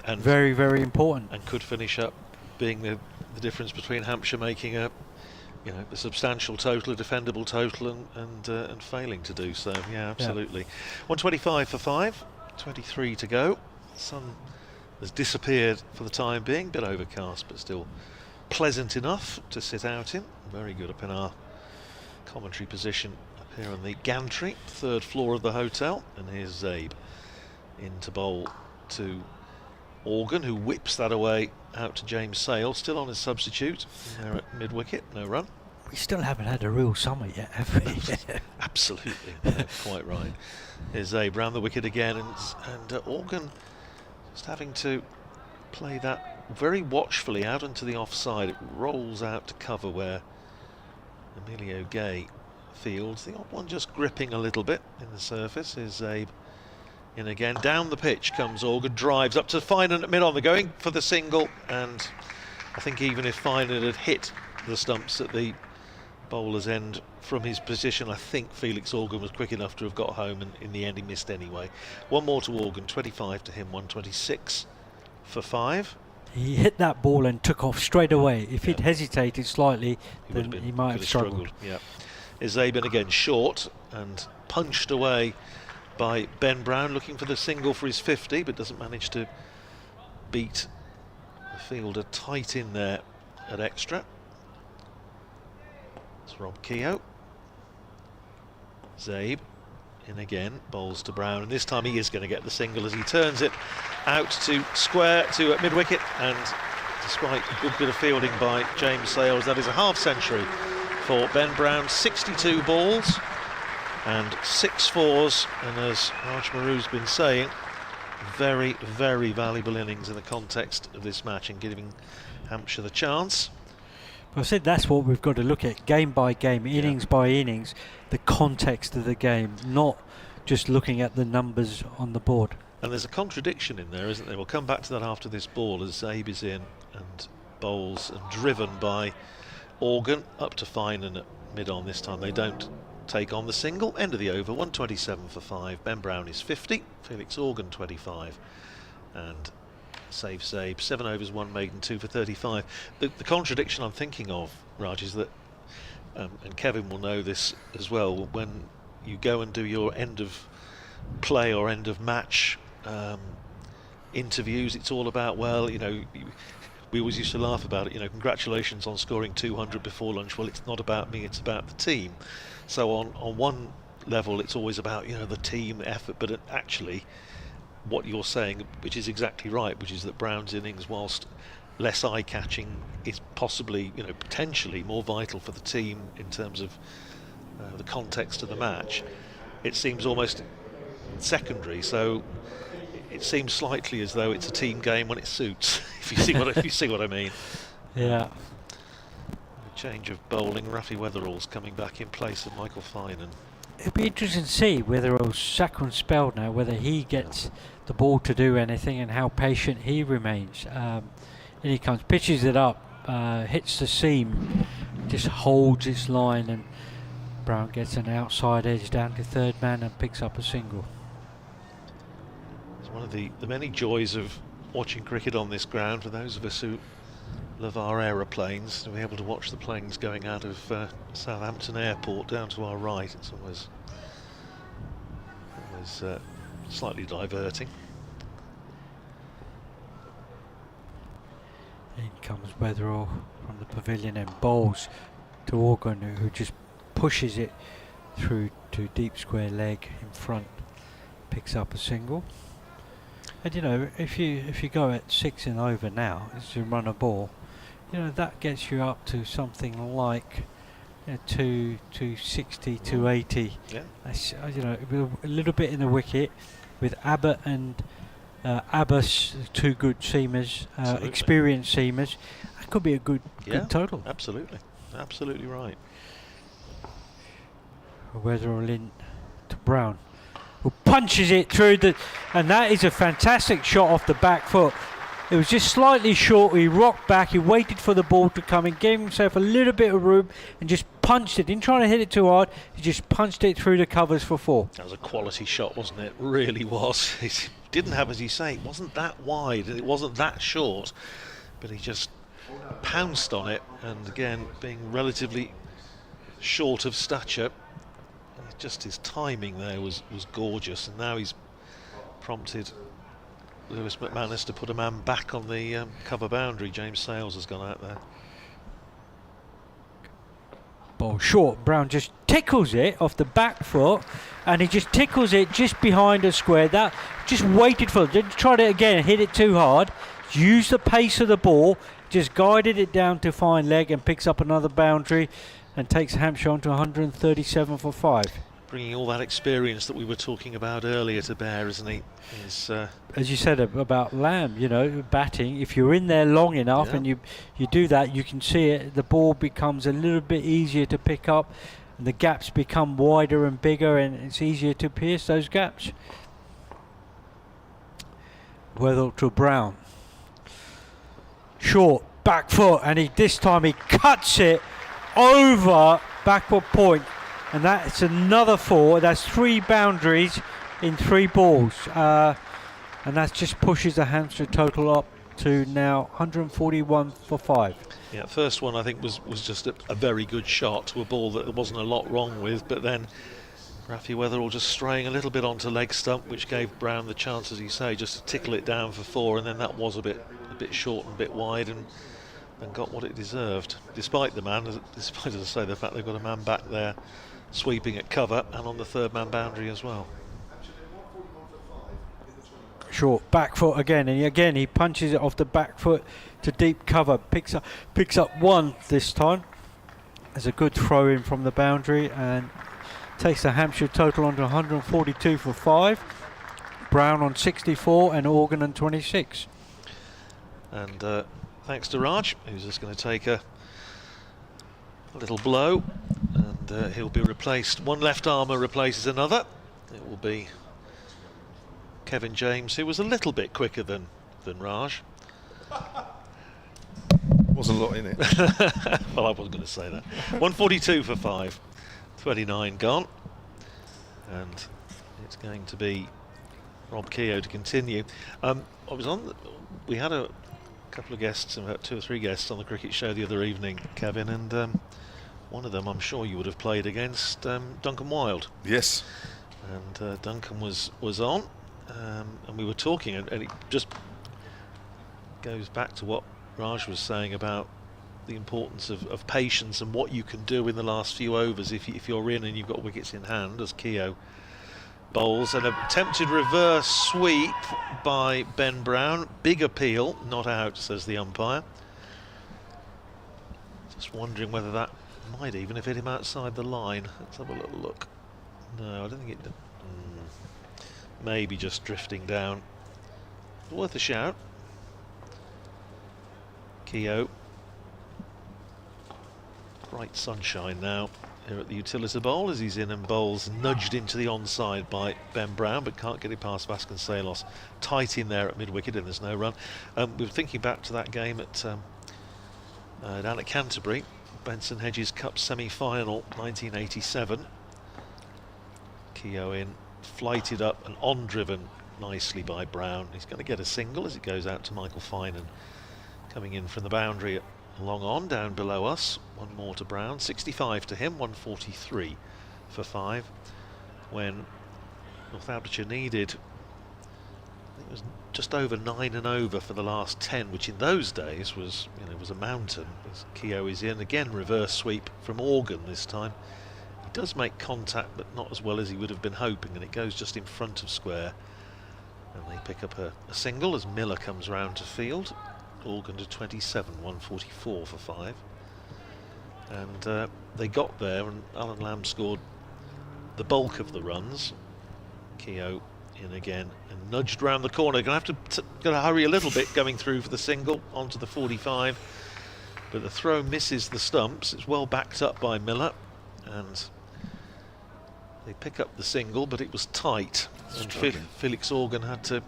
and very, very important, and could finish up being the difference between Hampshire making a substantial total, a defendable total, and failing to do so. Yeah, absolutely. 125 for 5, 23 to go. Sun has disappeared for the time being, bit overcast, but still pleasant enough to sit out in. Very good up in our commentary position up here on the gantry, 3rd floor of the hotel. And here's Zabe in to bowl to Organ, who whips that away out to James Sale, still on his substitute there at mid-wicket, no run. We still haven't had a real summer yet, have we? Absolutely, quite right. Here's Zabe round the wicket again, and Organ just having to play that very watchfully out into the offside. It rolls out to cover where Emilio Gay fields. The odd one just gripping a little bit in the surface. Here's Zabe in again. Down the pitch comes Organ, drives up to Finan at mid-on. They're going for the single, and I think even if Finan had hit the stumps at the bowler's end from his position, I think Felix Organ was quick enough to have got home, and in the end he missed anyway. One more to Organ, 25 to him, 126 for 5. He hit that ball and took off straight away. If he'd hesitated slightly, then he might have struggled. Yeah. Is Zaben again short and punched away by Ben Brown, looking for the single for his 50, but doesn't manage to beat the fielder tight in there at extra. It's Rob Keogh. Zabe in again, bowls to Brown, and this time he is going to get the single as he turns it out to square to mid-wicket, and despite a good bit of fielding by James Sales, that is a half century for Ben Brown. 62 balls and 6 fours, and as Raj Maru's been saying, very, very valuable innings in the context of this match and giving Hampshire the chance. Well, I said that's what we've got to look at, game by game, innings by innings, the context of the game, not just looking at the numbers on the board. And there's a contradiction in there, isn't there? We'll come back to that after this ball, as Zabe is in and bowls and driven by Organ up to Finan at mid-on. This time they don't take on the single. End of the over, 127 for 5. Ben Brown is 50, Felix Organ 25, and save Zabe, 7 overs, 1 maiden, 2 for 35. The contradiction I'm thinking of, Raj, is that, and Kevin will know this as well, when you go and do your end of play or end of match interviews, it's all about, well, you know, we always used to laugh about it, you know, congratulations on scoring 200 before lunch. Well, it's not about me, it's about the team. So on one level it's always about, you know, the team effort, but actually what you're saying, which is exactly right, which is that Brown's innings, whilst less eye-catching, is possibly, you know, potentially more vital for the team in terms of the context of the match. It seems almost secondary. So it seems slightly as though it's a team game when it suits. if you see what I mean. Yeah. A change of bowling. Rafi Weatherall's coming back in place of Michael Finan. It'll be interesting to see whether he'll sack on spell now, whether he gets the ball to do anything and how patient he remains. In he comes, pitches it up, hits the seam, just holds its line, and Brown gets an outside edge down to third man and picks up a single. It's one of the many joys of watching cricket on this ground for those of us who love our aeroplanes, to be able to watch the planes going out of Southampton Airport down to our right. It's always slightly diverting. In comes Weatherall from the pavilion and bowls to Organ, who just pushes it through to deep square leg in front, picks up a single. And you know, if you go at 6 and over now, as you run a ball, you know, that gets you up to something like 260, 280. Yeah. That's, you know, a little bit in the wicket with Abbott and Abbas, two good seamers, experienced seamers. That could be a good total. Absolutely right. Weatherall in to Brown, who punches it through and that is a fantastic shot off the back foot. It was just slightly short. He rocked back, he waited for the ball to come in, gave himself a little bit of room and just punched it. Didn't try to hit it too hard, he just punched it through the covers for 4. That was a quality shot, wasn't it? Really was. It didn't have, as you say, it wasn't that wide, it wasn't that short, but he just pounced on it, and again, being relatively short of stature, just his timing there was gorgeous, and now he's prompted Lewis McManus to put a man back on the cover boundary. James Sales has gone out there. Ball short, Brown just tickles it off the back foot, and he just tickles it just behind the square. That just waited for it, didn't try it again, hit it too hard, used the pace of the ball, just guided it down to fine leg and picks up another boundary and takes Hampshire on to 137 for 5. Bringing all that experience that we were talking about earlier to bear, isn't he? As you said about Lamb, you know, batting, if you're in there long enough and you do that, you can see it, the ball becomes a little bit easier to pick up, and the gaps become wider and bigger, and it's easier to pierce those gaps. Weatherall to Brown. Short, back foot, and this time he cuts it over backward point. And that's another 4. That's 3 boundaries in 3 balls. And that just pushes the Hampshire total up to now 141 for 5. Yeah, first one I think was just a very good shot to a ball that there wasn't a lot wrong with, but then Rafi Weatherall just straying a little bit onto leg stump, which gave Brown the chance, as you say, just to tickle it down for 4, and then that was a bit short and a bit wide, and got what it deserved. Despite as I say, the fact they've got a man back there sweeping at cover and on the third man boundary as well. Short back foot again, and again he punches it off the back foot to deep cover, picks up 1 this time. There's a good throw in from the boundary and takes the Hampshire total on to 142 for 5. Brown on 64 and Organ on 26. And thanks to Raj, who's just going to take a little blow, and he'll be replaced. One left armour replaces another. It will be Kevin James, who was a little bit quicker than Raj. Wasn't a lot in it. Well, I wasn't going to say that. 142 for 5. 29 gone. And it's going to be Rob Keogh to continue. We had a couple of guests, about 2 or 3 guests on the cricket show the other evening, Kevin, and one of them I'm sure you would have played against, Duncan Wilde. Yes. And Duncan was on, and we were talking, and it just goes back to what Raj was saying about the importance of patience and what you can do in the last few overs if you're in and you've got wickets in hand, as Keogh bowls. An attempted reverse sweep by Ben Brown. Big appeal, not out, says the umpire. Just wondering whether that might even have hit him outside the line. Let's have a little look. No, I don't think it did. Maybe just drifting down worth a shout. Keogh. Bright sunshine now here at the Utilita Bowl as he's in and bowls, nudged into the onside by Ben Brown, but can't get it past Vasconcelos. Tight in there at mid-wicket and there's no run. We were thinking back to that game at down at Canterbury, Benson Hedges Cup semi-final 1987. Keogh in, flighted up and on-driven nicely by Brown. He's going to get a single as it goes out to Michael Finan, coming in from the boundary at long on, down below us. One more to Brown, 65 to him, 143 for 5. When Northamptonshire needed, I think it was just over 9 and over for the last 10, which in those days was, was a mountain. As Keogh is in, again reverse sweep from Organ this time. He does make contact, but not as well as he would have been hoping, and it goes just in front of square. And they pick up a single as Miller comes round to field. Organ to 27, 144 for 5. And they got there, and Alan Lamb scored the bulk of the runs. Keogh in again and nudged round the corner. Going to have to hurry a little bit going through for the single onto the 45. But the throw misses the stumps. It's well backed up by Miller, and they pick up the single, but it was tight. And Felix Organ had to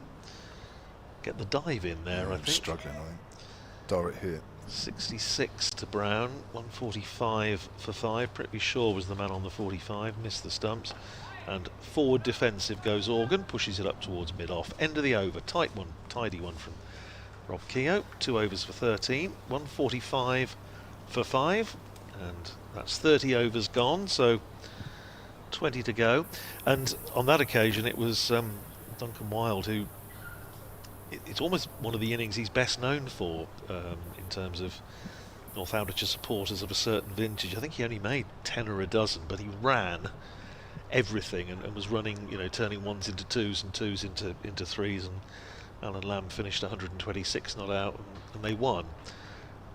get the dive in there, I think. Struggling, I think. Dorrit here. 66 to Brown, 145 for 5. Pretty Shaw was the man on the 45, missed the stumps. And forward defensive goes Organ, pushes it up towards mid-off. End of the over, tight one, tidy one from Rob Keogh. 2 overs for 13, 145 for 5. And that's 30 overs gone, so 20 to go. And on that occasion it was Duncan Wilde who, it's almost one of the innings he's best known for in terms of Northamptonshire supporters of a certain vintage. I think he only made 10 or a dozen, but he ran everything and was running, turning ones into twos and twos into threes. And Alan Lamb finished 126 not out, and they won.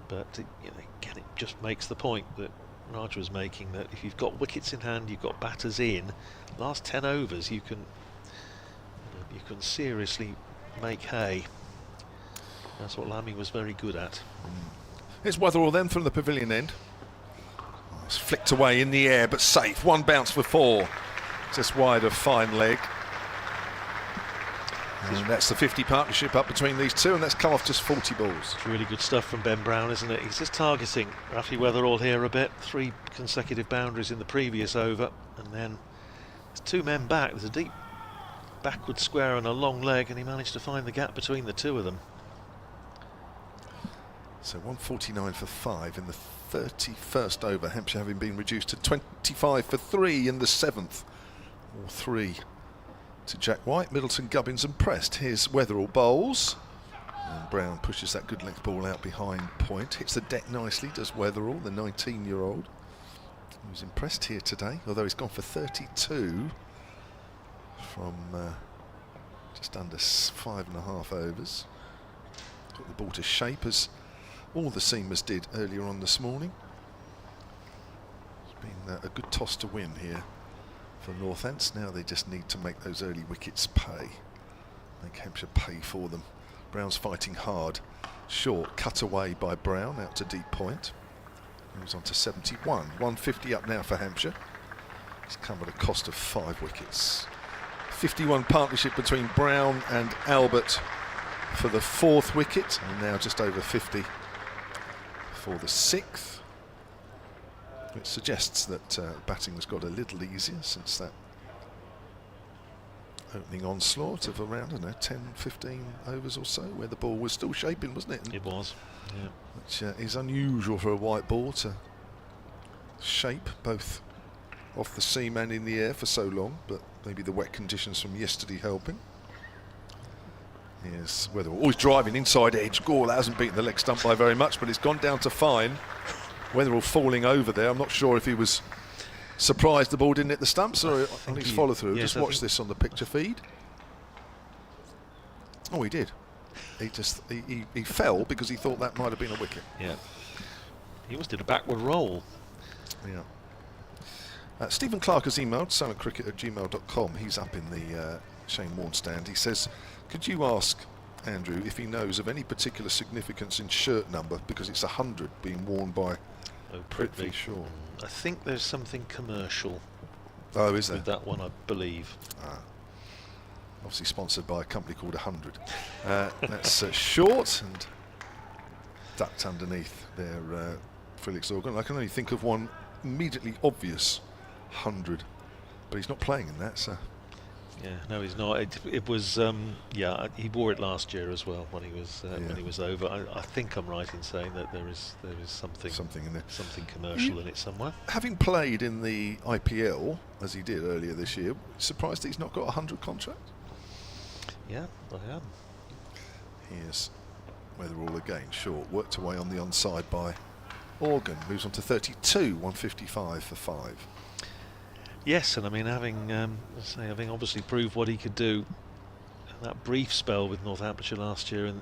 But again, it just makes the point that Raj was making, that if you've got wickets in hand, you've got batters in, last 10 overs you can seriously make hay. That's what Lammy was very good at. Here's Wetherall then from the pavilion end. It's flicked away in the air, but safe. One bounce for 4. Just wide of fine leg. And that's the 50 partnership up between these two, and that's come off just 40 balls. It's really good stuff from Ben Brown, isn't it? He's just targeting Rafi Wetherall here a bit. 3 consecutive boundaries in the previous over, and then there's 2 men back. There's a deep backward square and a long leg, and he managed to find the gap between the 2 of them. So 149 for 5 in the 31st over, Hampshire having been reduced to 25 for 3 in the 7th. Or 3 to Jack White, Middleton, Gubbins and Prest. Here's Wetherall bowls. And Brown pushes that good length ball out behind point. Hits the deck nicely, does Wetherall, the 19-year-old. He was impressed here today, although he's gone for 32 from just under 5.5 overs. Got the ball to shape as all the seamers did earlier on this morning. It's been a good toss to win here for Northants. Now they just need to make those early wickets pay. Make Hampshire pay for them. Brown's fighting hard. Short, cut away by Brown out to deep point. Moves on to 71. 150 up now for Hampshire. It's come at a cost of 5 wickets. 51 partnership between Brown and Albert for the 4th wicket, and now just over 50 for the 6th. Which suggests that batting has got a little easier since that opening onslaught of around, I don't know, 10, 15 overs or so, where the ball was still shaping, wasn't it? It was, yeah. Which is unusual for a white ball to shape both off the seam and in the air for so long, but maybe the wet conditions from yesterday helping. Here's Wetherall, always driving inside edge. Gore, that hasn't beaten the leg stump by very much, but it's gone down to fine. Wetherall falling over there. I'm not sure if he was surprised the ball didn't hit the stumps or at least follow through. Yes, just watch this on the picture feed. Oh, he did. He fell because he thought that might have been a wicket. Yeah. He almost did a backward roll. Yeah. Stephen Clark has emailed silentcricket@gmail.com. He's up in the Shane Warne stand. He says, could you ask Andrew if he knows of any particular significance in shirt number, because it's 100 being worn by Prithvi Shaw. I think there's something commercial Is there? with that one, I believe. Obviously sponsored by a company called 100. That's short and ducked underneath there, Felix Organ. I can only think of one immediately obvious 100, but he's not playing in that, so. Yeah, no, he's not. It was, yeah, he wore it last year as well when he was over. I think I'm right in saying that there is something in there, something commercial in it somewhere. Having played in the IPL as he did earlier this year, surprised he's not got a 100 contract. Yeah, I am. Here's Weatherall again, short, worked away on the onside by Organ, moves on to 32, 155 for 5. Yes, and I mean, having obviously proved what he could do in that brief spell with Northamptonshire last year in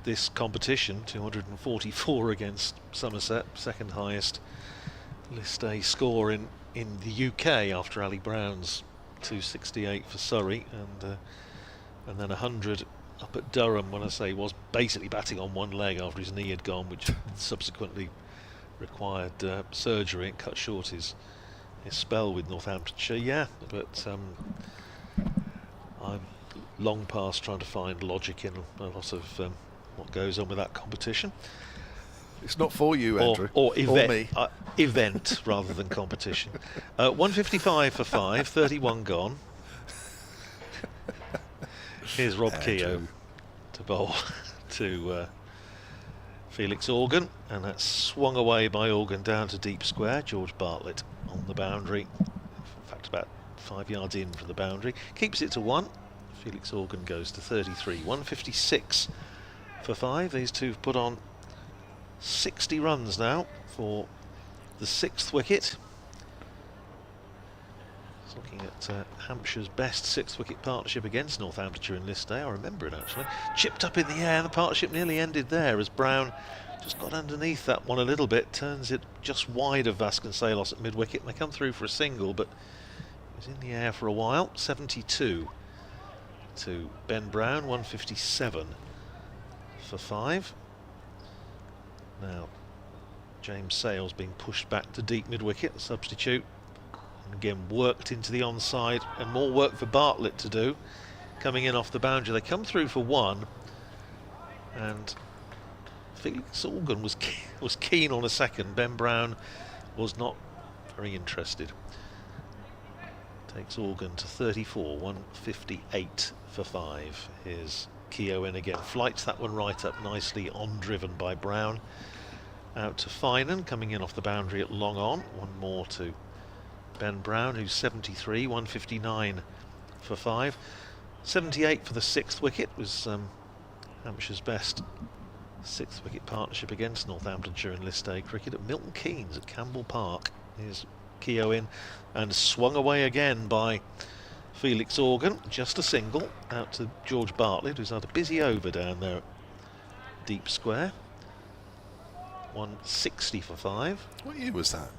this competition, 244 against Somerset, second highest List A score in the UK after Ali Brown's 268 for Surrey, and then 100 up at Durham, when I say was basically batting on one leg after his knee had gone, which subsequently required surgery and cut short his spell with Northamptonshire. Yeah, but I'm long past trying to find logic in a lot of what goes on with that competition. It's not for you, Andrew, or event, me. Event rather than competition. 155 for 5, 31 gone. Here's Rob Keogh to bowl to Felix Organ, and that's swung away by Organ down to deep square. George Bartlett on the boundary, in fact about 5 yards in from the boundary, keeps it to 1. Felix Organ goes to 33, 156 for 5. These two have put on 60 runs now for the 6th wicket. Looking at Hampshire's best 6th wicket partnership against Northamptonshire in List Day. I remember it actually. Chipped up in the air, and the partnership nearly ended there as Brown just got underneath that one a little bit, turns it just wide of Vasconcelos at mid-wicket, and they come through for a single, but it was in the air for a while. 72 to Ben Brown, 157 for 5. Now James Sales being pushed back to deep mid-wicket, the substitute. Again worked into the onside, and more work for Bartlett to do coming in off the boundary. They come through for 1, and Felix Organ was keen on a second. Ben Brown was not very interested. Takes Organ to 34, 158 for 5. Here's Keogh in again, flights that one right up nicely, on driven by Brown. Out to Finan, coming in off the boundary at long on. One more to Ben Brown, who's 73, 159 for 5. 78 for the 6th wicket, was Hampshire's best 6th wicket partnership against Northamptonshire in List A cricket at Milton Keynes at Campbell Park. Here's Keogh in, and swung away again by Felix Organ. Just a single out to George Bartlett, who's had a busy over down there at deep square. 160 for 5. What year was that?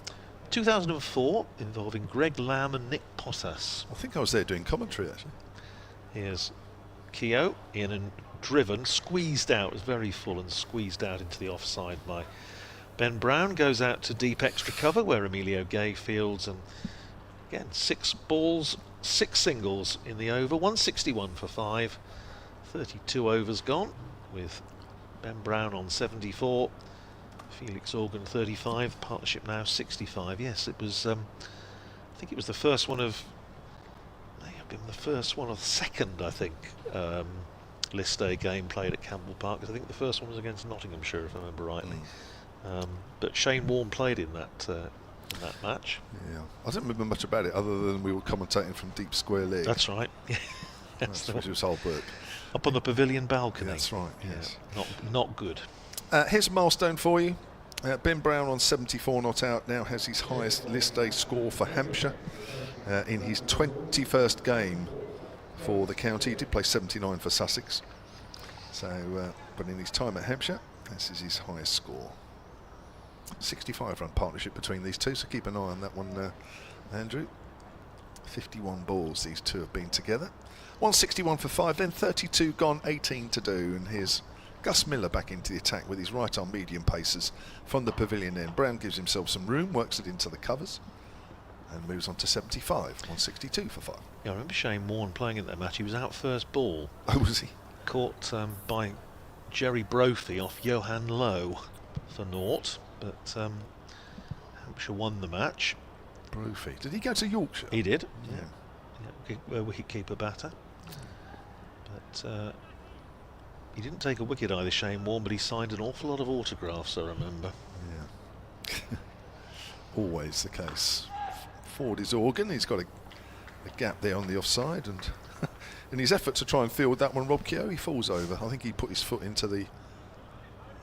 2004, involving Greg Lamb and Nick Pottas. I think I was there doing commentary actually. Here's Keogh in and driven, squeezed out, was very full and squeezed out into the offside by Ben Brown. Goes out to deep extra cover where Emilio Gay fields, and again 6 balls, 6 singles in the over. 161 for 5, 32 overs gone with Ben Brown on 74. Felix Organ 35, partnership now 65. Yes, it was, I think it was the first one of, may have been the first one of the second, I think, List A game played at Campbell Park. I think the first one was against Nottinghamshire, if I remember rightly. But Shane Warne played in that match. Yeah, I don't remember much about it other than we were commentating from Deep Square League. That's right. That's what it was Holbrook. Up on the pavilion balcony. Yeah, that's right, yes. Yeah, not good. Here's a milestone for you. Ben Brown on 74 not out now has his highest List A score for Hampshire in his 21st game for the county. He did play 79 for Sussex, so but in his time at Hampshire, this is his highest score. 65 run partnership between these two, so keep an eye on that one, Andrew. 51 balls these two have been together. 161 for 5, then 32 gone, 18 to do. And here's Gus Miller back into the attack with his right-arm medium paces from the pavilion end. Brown gives himself some room, works it into the covers, and moves on to 75. 162 for 5. Yeah, I remember Shane Warne playing in that match. He was out first ball. Oh, was he? Caught by Jerry Brophy off Johan Lowe for naught, but Hampshire won the match. Brophy. Did he go to Yorkshire? He did. Yeah. Wicket-keeper batter. But he didn't take a wicket either, Shane Warne, but he signed an awful lot of autographs, I remember. Yeah. Always the case. Forward is Organ. He's got a gap there on the offside, and in his effort to try and field that one, Rob Keogh, he falls over. I think he put his foot into the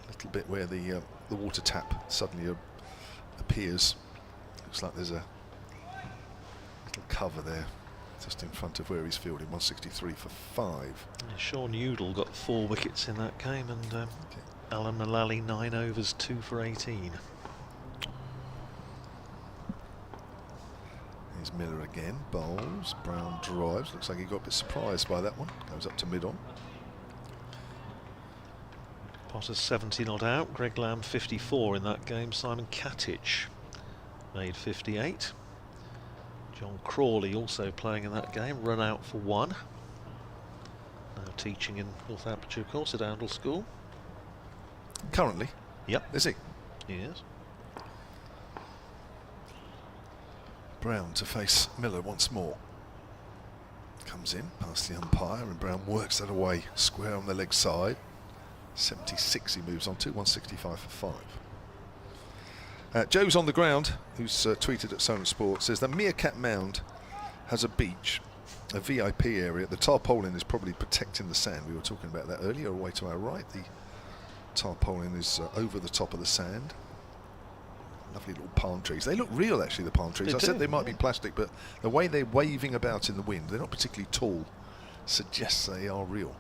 little bit where the water tap suddenly appears. Looks like there's a little cover there just in front of where he's fielding. 163 for 5. Yeah, Sean Udall got 4 wickets in that game, and Alan Mullally 9 overs, 2 for 18. Here's Miller again, bowls, Brown drives. Looks like he got a bit surprised by that one. Goes up to mid-on. Potter's 70 not out. Greg Lamb 54 in that game. Simon Katich made 58. John Crawley also playing in that game, run out for 1. Now teaching in Northamptonshire, of course, at Oundle School. Currently? Yep. Is he? Yes. Brown to face Miller once more. Comes in past the umpire, and Brown works that away square on the leg side. 76 he moves on to. 165 for 5. Joe's on the ground, who's tweeted at Sonar Sport, says the Meerkat Mound has a beach, a VIP area. The tarpaulin is probably protecting the sand. We were talking about that earlier. Away to our right, the tarpaulin is over the top of the sand. Lovely little palm trees. They look real, actually, the palm trees. I said they might be plastic, but the way they're waving about in the wind, they're not particularly tall, suggests they are real.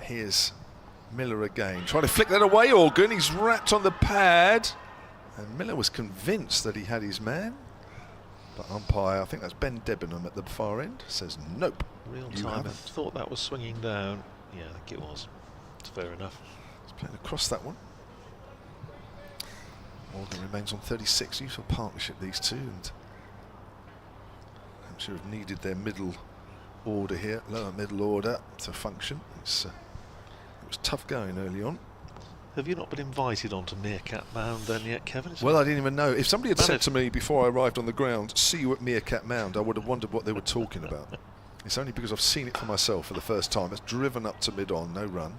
Here's Miller again, trying to flick that away. Organ, he's wrapped on the pad, and Miller was convinced that he had his man, but umpire, I think that's Ben Debenham at the far end, says nope. Real time. I thought that was swinging down. Yeah, I think it was. It's fair enough. He's playing across that one. Morgan remains on 36. Useful partnership, these two, and Hampshire have needed their middle order here, lower middle order to function. It was tough going early on. Have you not been invited onto Meerkat Mound then yet, Kevin? Well, I didn't even know. If somebody had said to me before I arrived on the ground, see you at Meerkat Mound, I would have wondered what they were talking about. It's only because I've seen it for myself for the first time. It's driven up to mid-on, no run.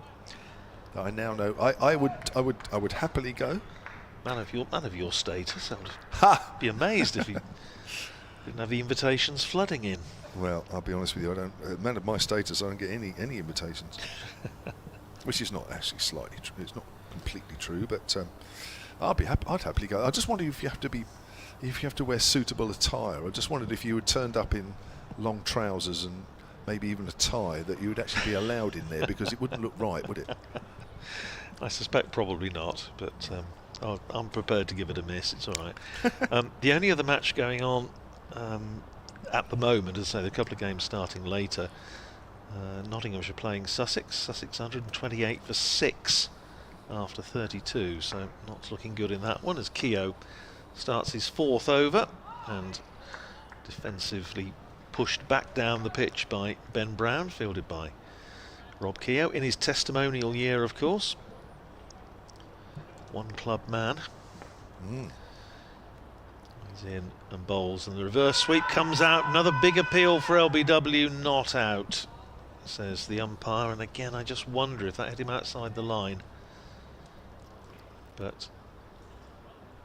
I now know. I would happily go. Man of your status, I would be amazed if you didn't have the invitations flooding in. Well, I'll be honest with you. I don't. Man of my status, I don't get any invitations, which is not actually slightly true. It's not completely true, but I'd happily go. I just wondered if you have to wear suitable attire. I just wondered if you had turned up in long trousers and maybe even a tie, that you would actually be allowed in there, because it wouldn't look right, would it? I suspect probably not, but I'm prepared to give it a miss. It's all right. The only other match going on at the moment, as I say, a couple of games starting later. Nottinghamshire playing Sussex. Sussex 128 for 6 after 32, so not looking good in that one, as Keogh starts his 4th over and defensively pushed back down the pitch by Ben Brown, fielded by Rob Keogh in his testimonial year, of course. One club man. He's in and bowls, and the reverse sweep comes out. Another big appeal for LBW, not out, says the umpire. And again, I just wonder if that hit him outside the line. But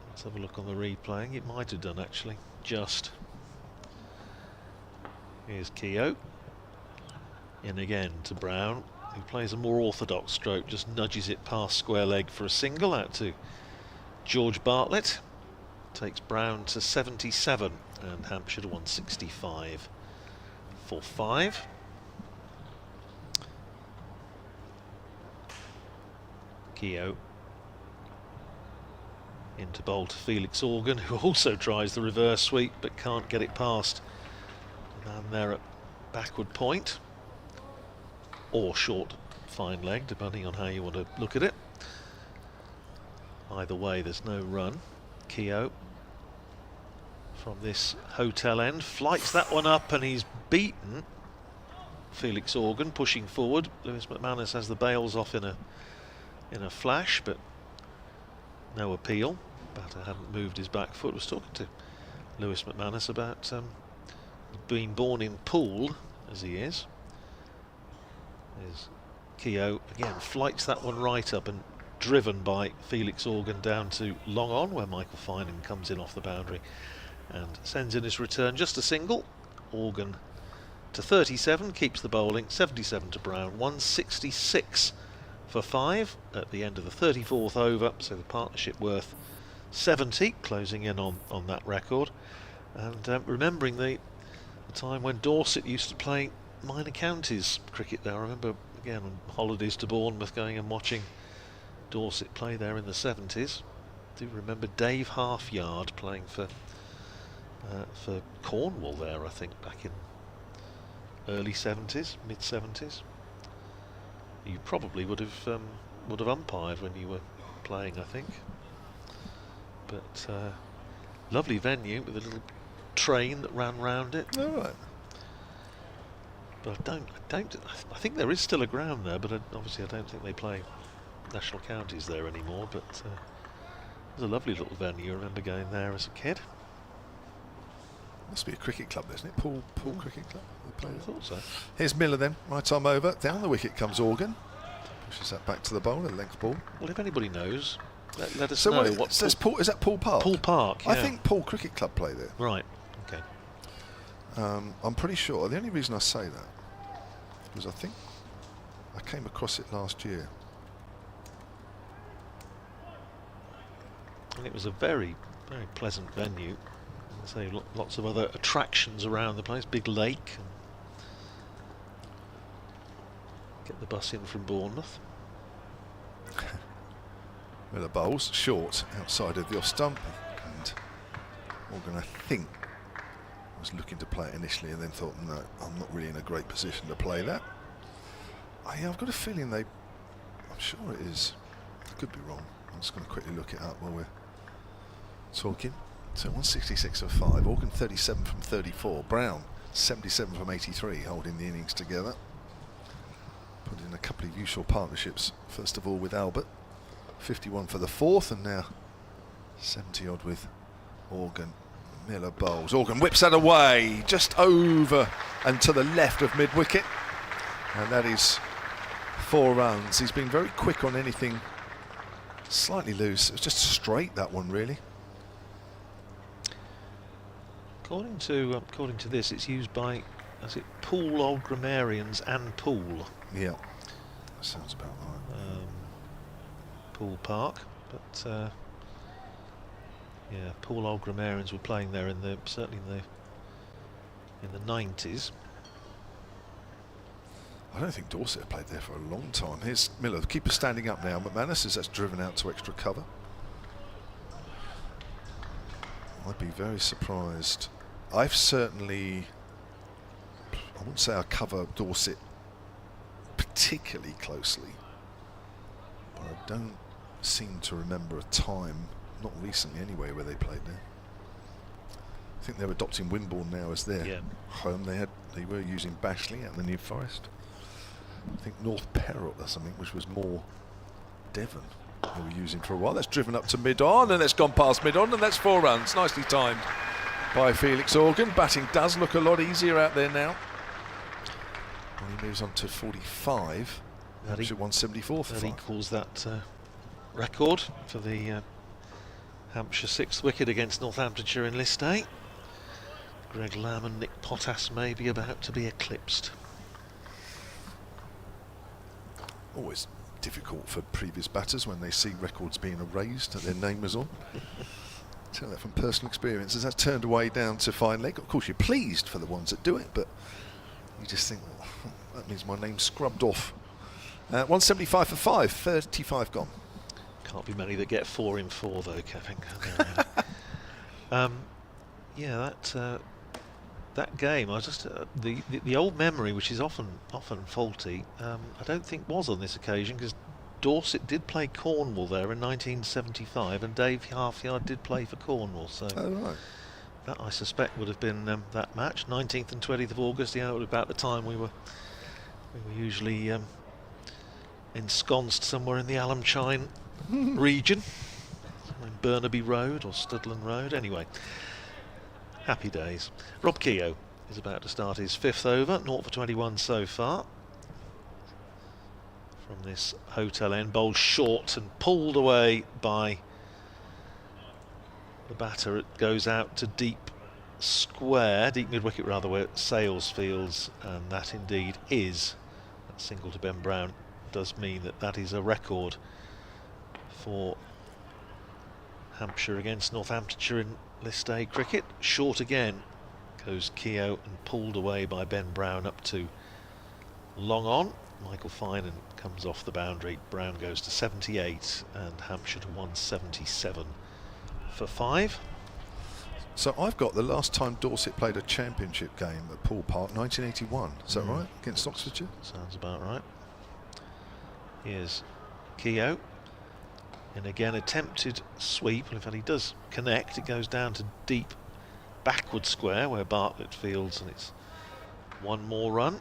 let's have a look on the replaying. It might have done, actually, just. Here's Keogh. In again to Brown, who plays a more orthodox stroke, just nudges it past square leg for a single out to George Bartlett. Takes Brown to 77 and Hampshire to 165 for 5. Keogh into bowl to Felix Organ, who also tries the reverse sweep but can't get it past Man there at backward point, or short fine leg, depending on how you want to look at it. Either way, there's no run. Keogh from this hotel end flights that one up, and he's beaten Felix Organ, pushing forward. Lewis McManus has the bails off in a flash, but no appeal. Batter hadn't moved his back foot. Was talking to Lewis McManus about being born in Poole, as he is. There's Keogh again, flights that one right up and driven by Felix Organ down to long on, where Michael Finan comes in off the boundary and sends in his return. Just a single. Organ to 37, keeps the bowling, 77 to Brown, 166 for 5 at the end of the 34th over, so the partnership worth 70, closing in on that record. And remembering the time when Dorset used to play minor counties cricket there. I remember, again, on holidays to Bournemouth, going and watching Dorset play there in the 70s. I do remember Dave Halfyard playing for Cornwall there, I think, back in early 70s, mid 70s. You probably would have umpired when you were playing, I think. But lovely venue with a little train that ran round it. All right. But I think there is still a ground there, but obviously I don't think they play national counties there anymore. But it was a lovely little venue. I remember going there as a kid. Must be a cricket club, isn't it? Poole Cricket Club. I thought so. Here's Miller then, right arm over. Down the wicket comes Organ. Pushes that back to the bowler, length ball. Well, if anybody knows, let us So know. is that Poole Park? Poole Park, yeah. I think Poole Cricket Club play there. Right, okay. I'm pretty sure. The only reason I say that is I think I came across it last year. And it was a very, very pleasant venue. I say lots of other attractions around the place. Big lake. And get the bus in from Bournemouth. Miller bowls short outside of the off stump, and Organ, I think, was looking to play it initially and then thought, no, I'm not really in a great position to play that. Yeah, I've got a feeling I'm sure it is. I could be wrong. I'm just going to quickly look it up while we're talking. So 166 of 5, Organ 37 from 34, Brown 77 from 83, holding the innings together. Put in a couple of useful partnerships, first of all with Albert, 51 for the 4th, and now 70 odd with Organ. Miller bowls. Organ whips that away, just over and to the left of mid-wicket, and that is 4 runs. He's been very quick on anything slightly loose. It was just straight, that one, really. According to this, it's used by, is it Poole Old Grammarians and Poole? Yeah, that sounds about right. Poole Park, but yeah, Poole Old Grammarians were playing there certainly in the 90s. I don't think Dorset have played there for a long time. Here's Miller, the keeper standing up now. McManus as that's driven out to extra cover. I'd be very surprised. I wouldn't say I cover Dorset particularly closely, but I don't seem to remember a time, not recently anyway, where they played there. I think they're adopting Wimborne now as their home. They were using Bashley at the New Forest. I think North Perrott or something, which was more Devon, they were using for a while. That's driven up to mid-on, and it's gone past mid-on, and that's 4 runs. Nicely timed by Felix Organ. Batting does look a lot easier out there now. And he moves on to 45. That's at 174 for 5. Equals that record for the Hampshire 6th wicket against Northamptonshire in List A. Greg Lamb and Nick Potas may be about to be eclipsed. Always difficult for previous batters when they see records being erased that their name was on. Tell that from personal experience. As that's turned away down to fine leg. Of course, you're pleased for the ones that do it, but you just think, well, that means my name's scrubbed off. 175 for 5, 35 gone. Can't be many that get 4 in 4 though, Kevin. Yeah, that that game, I was just the old memory, which is often faulty. I don't think was on this occasion, because Dorset did play Cornwall there in 1975, and Dave Halfyard did play for Cornwall. So Right. that, I suspect, would have been that match, 19th and 20th of August. Yeah, it was about the time we were usually ensconced somewhere in the Alamchine region, in Burnaby Road or Studland Road. Anyway, happy days. Rob Keogh is about to start his 5th over, 0 for 21 so far. From this hotel end, bowled short and pulled away by the batter. It goes out to deep mid-wicket rather, where Sales fields, and that indeed is that single to Ben Brown. Does mean that is a record for Hampshire against Northamptonshire in List A cricket. Short again goes Keogh and pulled away by Ben Brown up to long on. Michael Finan comes off the boundary. Brown goes to 78 and Hampshire to 177 for 5. So I've got the last time Dorset played a championship game at Poole Park, 1981. Is that right? Against Oxfordshire? Sounds about right. Here's Keogh. And again, attempted sweep. In fact, he does connect. It goes down to deep backward square where Bartlett fields, and it's one more run.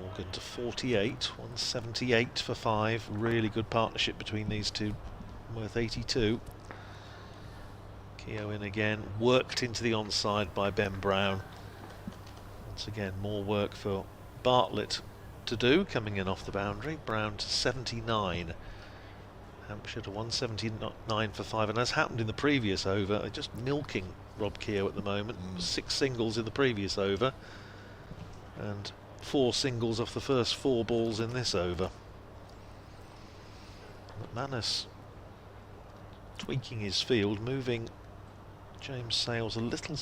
Morgan to 48, 178 for 5. Really good partnership between these two, worth 82. Keogh in again, worked into the onside by Ben Brown. Once again, more work for Bartlett to do, coming in off the boundary. Brown to 79. Hampshire to 179 for 5, and as happened in the previous over, they're just milking Rob Keogh at the moment. 6 singles in the previous over, and 4 singles off the first 4 balls in this over. McManus tweaking his field, moving James Sales a little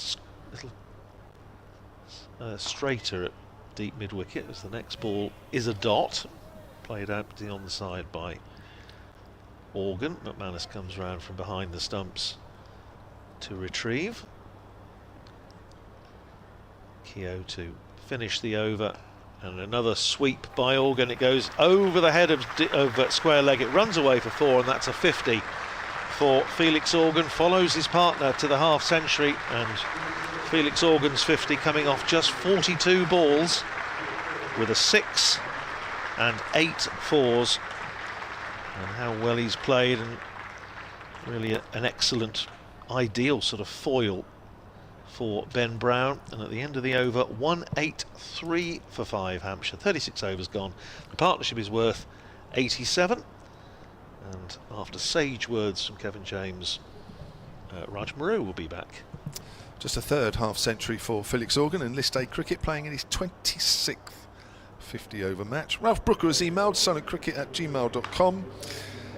straighter at deep mid-wicket, as the next ball is a dot, played out to the onside by Organ. McManus comes round from behind the stumps to retrieve. Keogh to finish the over, and another sweep by Organ. It goes over the head of square leg. It runs away for 4, and that's a 50 for Felix Organ. Follows his partner to the half century, and Felix Organ's 50 coming off just 42 balls with a 6 and 8 4s. And how well he's played, and really an excellent, ideal sort of foil for Ben Brown. And at the end of the over, 183 for 5 Hampshire. 36 overs gone. The partnership is worth 87. And after sage words from Kevin James, Raj Maru will be back. Just a 3rd half century for Felix Organ in List A cricket, playing in his 26th 50 over match. Ralph Brooker has emailed sonatcricket@gmail.com.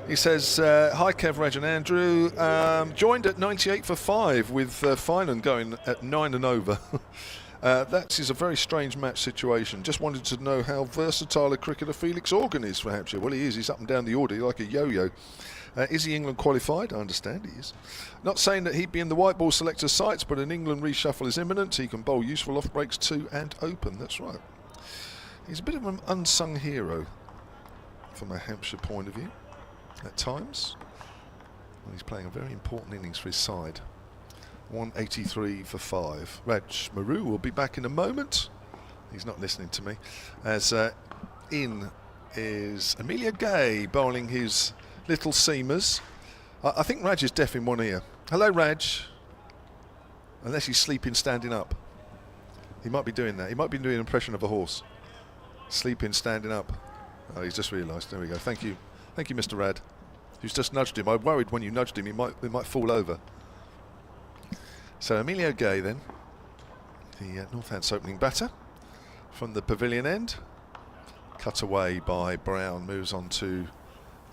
He says, hi Kev, Reg and Andrew, joined at 98 for 5 with Finan going at 9 and over. That is a very strange match situation. Just wanted to know how versatile a cricketer Felix Organ is for Hampshire. Well, he is. He's up and down the order like a yo-yo. Is he England qualified? I understand he is. Not saying that he'd be in the white ball selector's sights, but an England reshuffle is imminent. He can bowl useful off breaks too and open. That's right. He's a bit of an unsung hero from a Hampshire point of view at times. And he's playing a very important innings for his side. 183 for 5. Raj Maru will be back in a moment. He's not listening to me. As in is Amelia Gay bowling his little seamers. I think Raj is deaf in one ear. Hello, Raj. Unless he's sleeping standing up. He might be doing that. He might be doing an impression of a horse. Sleeping standing up. Oh, he's just realised. There we go. Thank you. Thank you, Mr. Rad, who's just nudged him. I worried when you nudged him he might fall over. So Emilio Gay then, the Northampton opening batter from the pavilion end. Cut away by Brown, moves on to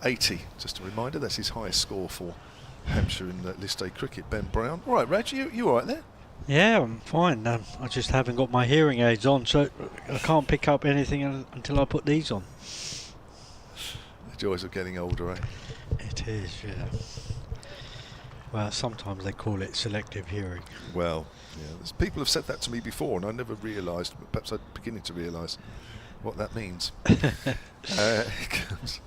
80. Just a reminder, that's his highest score for Hampshire in List A cricket, Ben Brown. All right, Reg, you all right there? Yeah, I'm fine. I just haven't got my hearing aids on, so I can't pick up anything until I put these on. The joys of getting older, eh? It is, yeah. Well, sometimes they call it selective hearing. Well, yeah, people have said that to me before, and I never realised. Perhaps I'm beginning to realise what that means. Here comes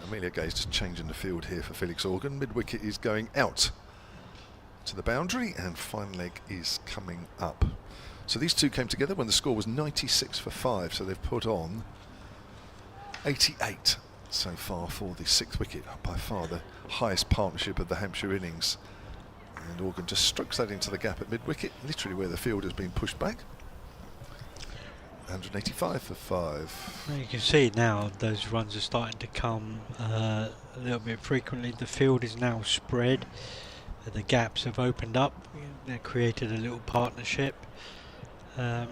Amelia Gay's just changing the field here for Felix Organ. Mid-wicket is going out to the boundary, and fine leg is coming up. So these two came together when the score was 96 for 5, so they've put on 88 so far for the 6th wicket, by far the highest partnership of the Hampshire innings. And Organ just strokes that into the gap at mid-wicket, literally where the field has been pushed back. 185 for 5. Well, you can see now those runs are starting to come a little bit frequently. The field is now spread. The gaps have opened up. They've created a little partnership. And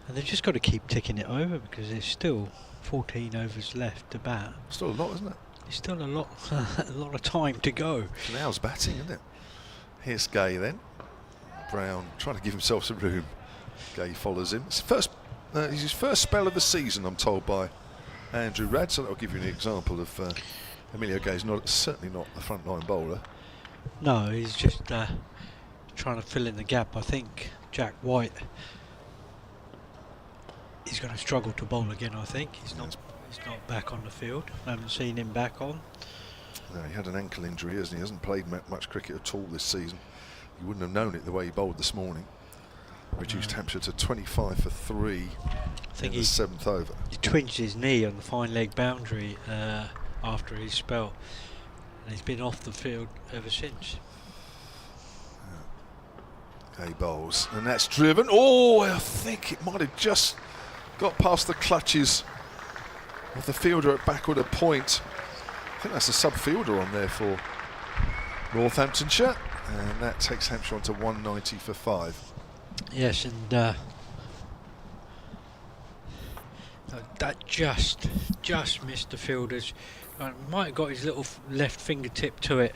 they've just got to keep ticking it over because there's still 14 overs left to bat. Still a lot, isn't it? There's still a lot of time to go. It's an hour's batting, isn't it? Here's Gay then. Brown trying to give himself some room. Gay follows him. It's his first spell of the season, I'm told by Andrew Radd, so that'll give you an example of Emilio Gay's certainly not a frontline bowler. No, he's just trying to fill in the gap. I think Jack White is going to struggle to bowl again. I think he's not back on the field. I haven't seen him back on. No, he had an ankle injury, hasn't he? He hasn't played much cricket at all this season. You wouldn't have known it the way he bowled this morning. Reduced Hampshire to 25 for 3 in the 7th over. He twinged his knee on the fine leg boundary after his spell, and he's been off the field ever since. Gay bowls, and that's driven. Oh, I think it might have just got past the clutches of the fielder at backward a point. I think that's a sub-fielder on there for Northamptonshire, and that takes Hampshire on to 190 for 5. Yes, and that just missed the fielders. Might have got his little left fingertip to it.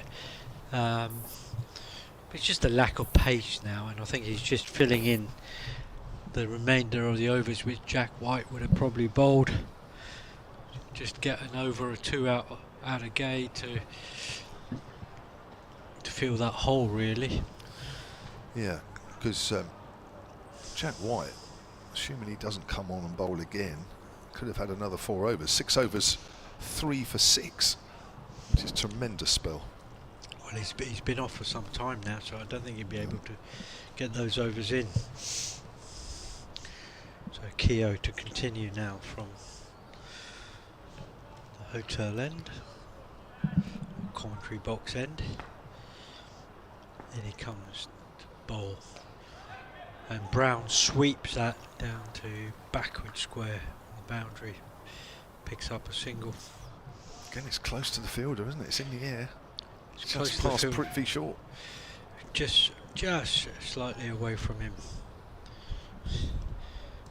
It's just a lack of pace now, and I think he's just filling in the remainder of the overs which Jack White would have probably bowled. Just get an over or two out of Gay to fill that hole, really. Yeah, because Jack White, assuming he doesn't come on and bowl again, could have had another 4 overs. 6 overs, 3 for 6, which is a tremendous spell. Well, he's been off for some time now, so I don't think he'll be able to get those overs in. So Keogh to continue now from the hotel end, commentary box end. In he comes to bowl, and Brown sweeps that down to backward square on the boundary, picks up a single. Again, it's close to the fielder, isn't it? It's in the air. It's Just close past to the field. Prithvi short. Just slightly away from him.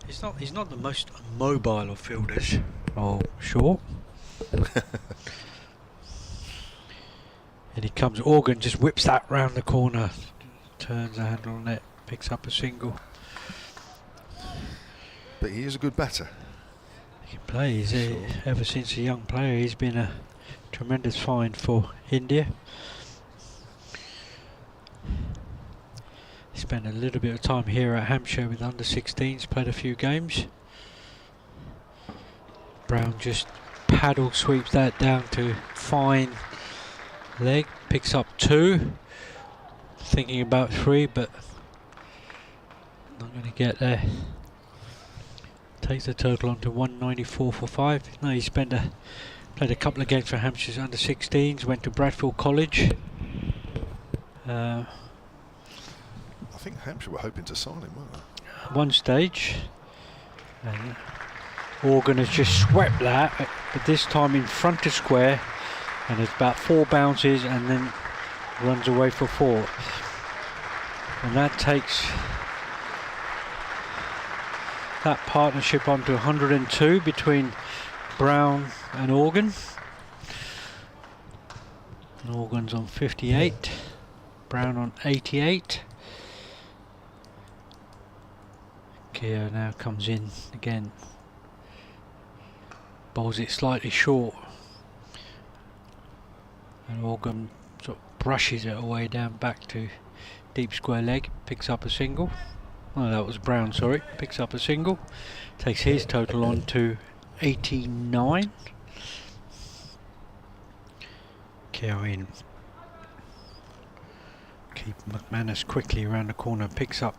He's not the most mobile of fielders. Oh, short. And he comes, Organ just whips that round the corner, turns the handle on it, picks up a single. But he is a good batter. He can play. Ever since a young player, he's been a tremendous find for India. He spent a little bit of time here at Hampshire with under 16s, played a few games. Brown just paddle sweeps that down to fine leg, picks up 2, thinking about 3, but not going to get there. Takes the total on to 194 for 5. No, he played a couple of games for Hampshire's under 16s, went to Bradfield College. I think Hampshire were hoping to sign him, weren't they? One stage, and Organ has just swept that, but this time in front of square, and it's about 4 bounces and then runs away for 4, and that takes that partnership on to 102 between Brown and Organ. And Organ's on 58, Brown on 88. Keogh now comes in again, bowls it slightly short, and Organ brushes it away down back to deep square leg, picks up a single. Oh, that was Brown, sorry. Picks up a single, takes his total on to 89. Care in. Keep McManus quickly around the corner, picks up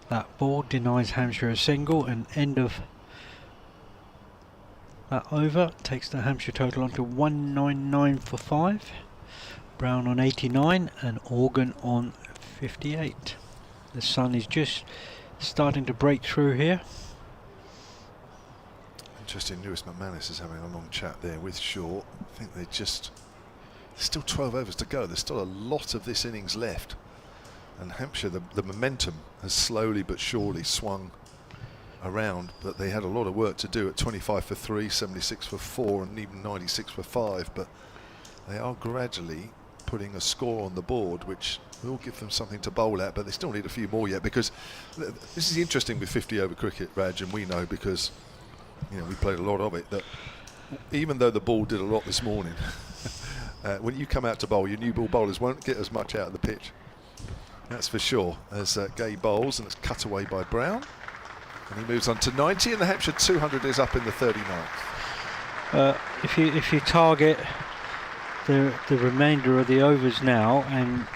that ball, denies Hampshire a single, and end of that over takes the Hampshire total on to 199 for 5. Brown on 89 and Organ on 58. The sun is just starting to break through here. Interesting, Lewis McManus is having a long chat there with Shaw. I think there's still 12 overs to go. There's still a lot of this innings left. And Hampshire, the momentum has slowly but surely swung around, but they had a lot of work to do at 25 for 3, 76 for 4 and even 96 for 5, but they are gradually putting a score on the board which will give them something to bowl at, but they still need a few more yet, because this is interesting with 50 over cricket, Raj, and we know because we played a lot of it, that even though the ball did a lot this morning, when you come out to bowl, your new ball bowlers won't get as much out of the pitch. That's for sure. As Gay bowls, and it's cut away by Brown. And he moves on to 90, and the Hampshire 200 is up in the 39th. If you target the remainder of the overs now, and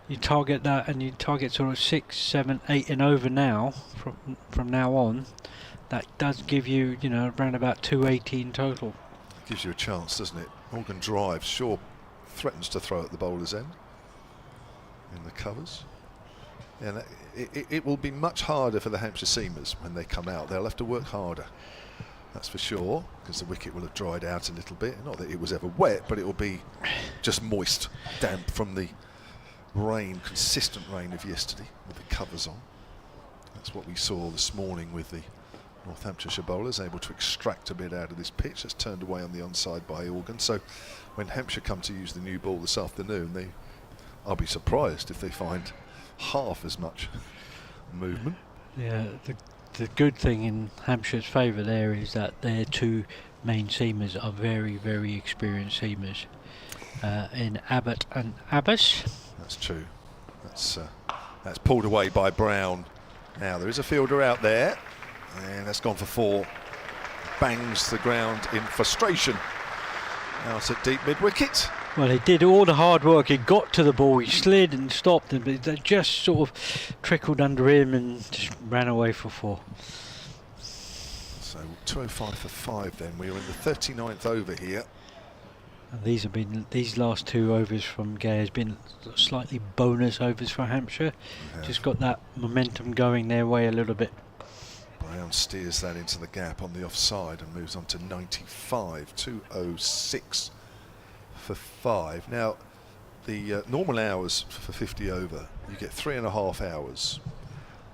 you target that, and you target sort of 6, 7, 8 and over now from now on, that does give you around about 280 in total. It gives you a chance, doesn't it? Organ drives. Shaw threatens to throw at the bowler's end in the covers. And it will be much harder for the Hampshire seamers when they come out. They'll have to work harder, that's for sure, because the wicket will have dried out a little bit. Not that it was ever wet, but it will be just moist, damp from the rain, consistent rain of yesterday with the covers on. That's what we saw this morning with the Northamptonshire bowlers, able to extract a bit out of this pitch. That's turned away on the onside by Organ. So when Hampshire come to use the new ball this afternoon, I'll be surprised if they find half as much movement. Yeah, the good thing in Hampshire's favour there is that their two main seamers are very, very experienced seamers in Abbott and Abbas. That's true. That's pulled away by Brown. Now there is a fielder out there, and that's gone for 4. Bangs the ground in frustration. Out at deep mid-wicket. Well, he did all the hard work. He got to the ball, he slid and stopped, and they just sort of trickled under him and just ran away for 4. So 205 for 5 then. We are in the 39th over here. And these last 2 overs from Gay has been slightly bonus overs for Hampshire. Just got that momentum going their way a little bit. Brown steers that into the gap on the offside and moves on to 95, 206 for 5. Now, the normal hours for 50 over, you get 3.5 hours.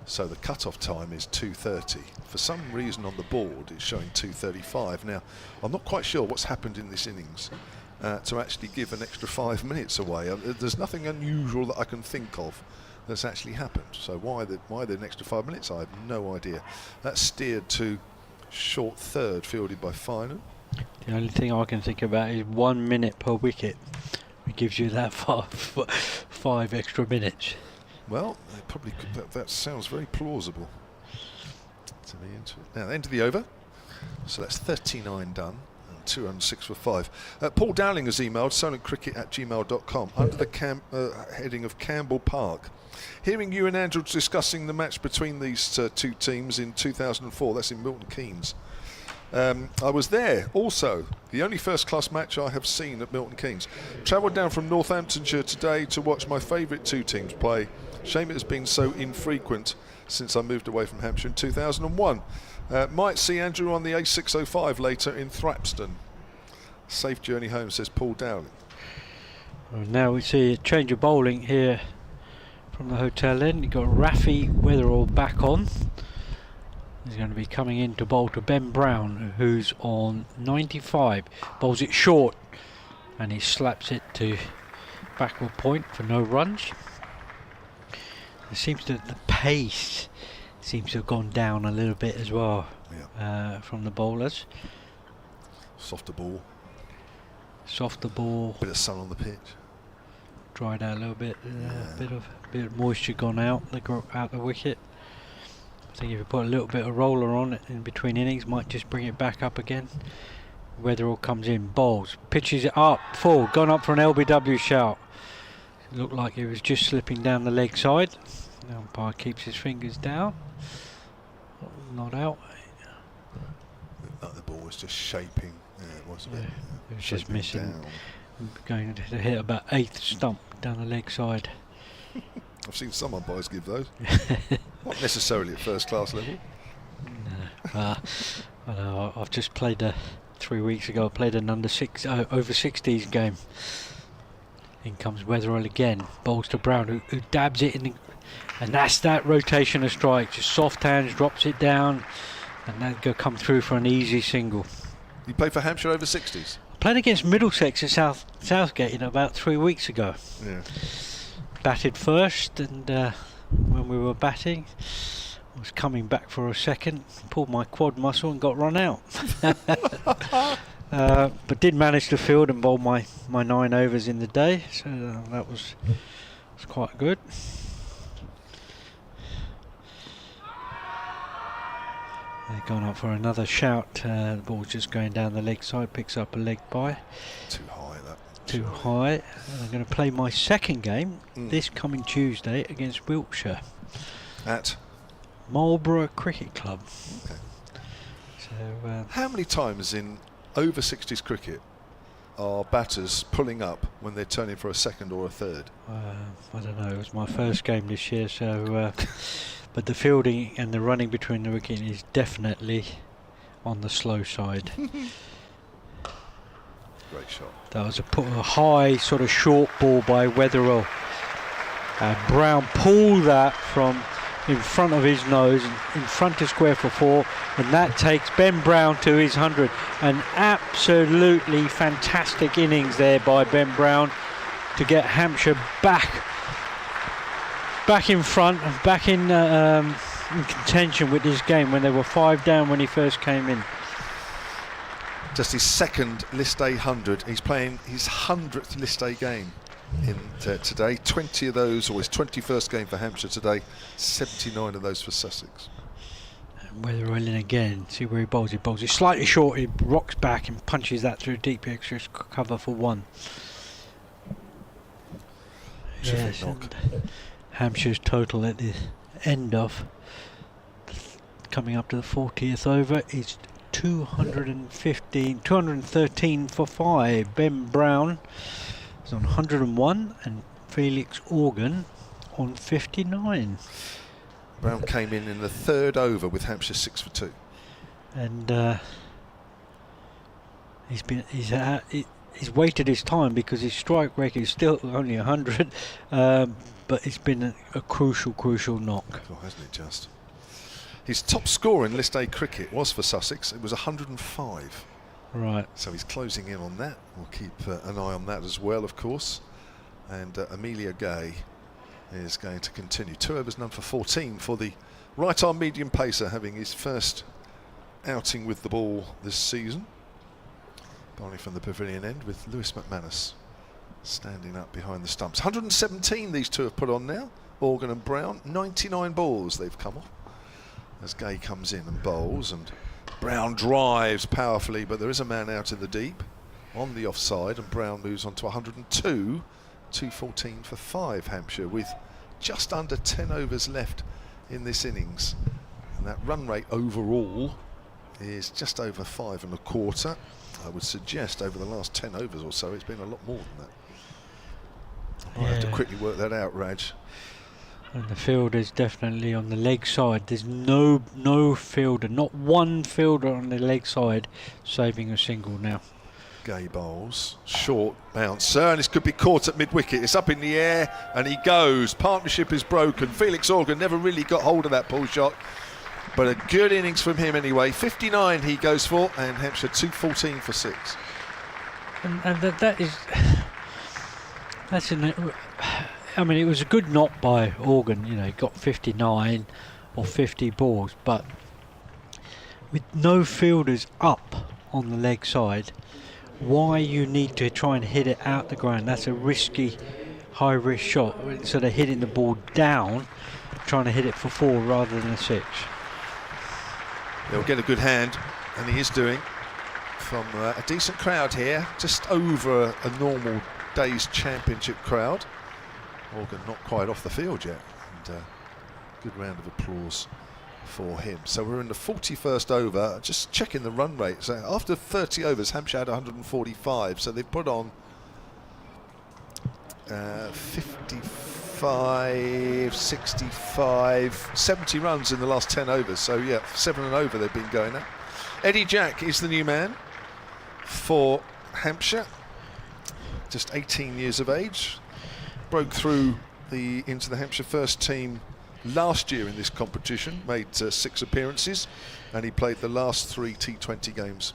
So the cut-off time is 2:30. For some reason on the board, it's showing 2:35. Now, I'm not quite sure what's happened in this innings to actually give an extra 5 minutes away. There's nothing unusual that I can think of that's actually happened. So why the extra 5 minutes? I have no idea. That's steered to short third, fielded by Finan. The only thing I can think about is 1 minute per wicket. It gives you that 5 extra minutes. Well, they probably could, that sounds very plausible to me. Now, end of the over. So that's 39 done. 206 for 5. Paul Dowling has emailed solentcricket@gmail.com under the heading of Campbell Park. Hearing you and Andrew discussing the match between these two teams in 2004, that's in Milton Keynes. I was there also, the only first-class match I have seen at Milton Keynes. Travelled down from Northamptonshire today to watch my favourite two teams play. Shame it has been so infrequent since I moved away from Hampshire in 2001. Might see Andrew on the A605 later in Thrapston. Safe journey home, says Paul Dowling. Well, now we see a change of bowling here from the hotel end. You've got Rafi Weatherall back on. He's going to be coming in to bowl to Ben Brown, who's on 95. Bowls it short, and he slaps it to backward point for no runs. It seems that the pace seems to have gone down a little bit as well from the bowlers. Softer ball. Softer ball. Bit of sun on the pitch. Dried out a little bit. Bit of moisture gone out the wicket. I think if you put a little bit of roller on it in between innings, might just bring it back up again. Weatherall comes in, bowls, pitches it up, full, gone up for an LBW shout. It looked like he was just slipping down the leg side. The umpire keeps his fingers down. Not out. Looked like the ball was just shaping. Yeah, it was a bit. It was just missing. Down. Going to hit about 8th stump down the leg side. I've seen some umpires give those. Not necessarily at first class level. No. I know, I've just played 3 weeks ago. I played an over 60s game. In comes Weatherall again. Bowls to Brown, who dabs it in, and that's that rotation of strike. Just soft hands, drops it down, and then go come through for an easy single. You played for Hampshire over 60s? Played against Middlesex at Southgate about 3 weeks ago. Yeah. Batted first, and when we were batting, I was coming back for a second, pulled my quad muscle and got run out. But did manage to field and bowl my 9 overs in the day, so that was quite good. They're going up for another shout. The ball's just going down the leg side, picks up a leg by. Too high, that. Too high. And I'm going to play my second game this coming Tuesday against Wiltshire. At? Marlborough Cricket Club. Okay. So, how many times in over 60s cricket are batters pulling up when they're turning for a second or a third? I don't know. It was my first game this year, so... but the fielding and the running between the wicket is definitely on the slow side. Great shot. That was a high sort of short ball by Weatherall. Brown pulled that from in front of his nose, in front of square for 4, and that takes Ben Brown to his 100. An absolutely fantastic innings there by Ben Brown to get Hampshire back in front and back in contention with this game when they were 5 down when he first came in. Just his second List A 100. He's playing his 100th List A game in today. 20 of those, or his 21st game for Hampshire today. 79 of those for Sussex. And Weatherall in again. See where he bowls. He bowls it slightly short. He rocks back and punches that through deep extra cover for 1. Yes, Hampshire's total at the end of coming up to the 40th over is 213 for 5. Ben Brown is on 101 and Felix Organ on 59. Brown came in the 3rd over with Hampshire 6 for 2. And he's waited his time because his strike record is still only 100, but it's been a crucial knock. Oh, hasn't it just? His top score in List A cricket was for Sussex. It was 105. Right. So he's closing in on that. We'll keep an eye on that as well, of course. And Amelia Gay is going to continue. 2 overs, none for 14 for the right-arm medium pacer, having his first outing with the ball this season. Bowling from the pavilion end with Lewis McManus standing up behind the stumps. 117 these two have put on now. Organ and Brown. 99 balls they've come off. As Gay comes in and bowls, and Brown drives powerfully, but there is a man out in the deep on the offside, and Brown moves on to 102. 214 for 5 Hampshire, with just under 10 overs left in this innings, and that run rate overall is just over 5 1/4. I would suggest over the last 10 overs or so it's been a lot more than that. I'll have to quickly work that out, Raj. And the fielder is definitely on the leg side. There's no fielder, not one fielder on the leg side saving a single now. Gay bowls, short bouncer, and this could be caught at mid-wicket. It's up in the air and he goes. Partnership is broken. Felix Organ never really got hold of that pull shot, but a good innings from him anyway. 59 he goes for, and Hampshire 214 for 6. And I mean, it was a good knock by Organ. You know, he got 59 or 50 balls, but with no fielders up on the leg side, why you need to try and hit it out the ground. That's a risky, high risk shot. Instead of hitting the ball down, trying to hit it for 4 rather than a 6. He'll get a good hand, and he is doing, from a decent crowd here, just over a normal day's championship crowd. Morgan not quite off the field yet, and good round of applause for him. So we're in the 41st over, just checking the run rate. So after 30 overs, Hampshire had 145, so they've put on 55, 65, 70 runs in the last 10 overs. So yeah, 7 and over they've been going at. Eddie Jack is the new man for Hampshire, just 18 years of age. Broke through into the Hampshire first team last year in this competition, made 6 appearances, and he played the last 3 T20 games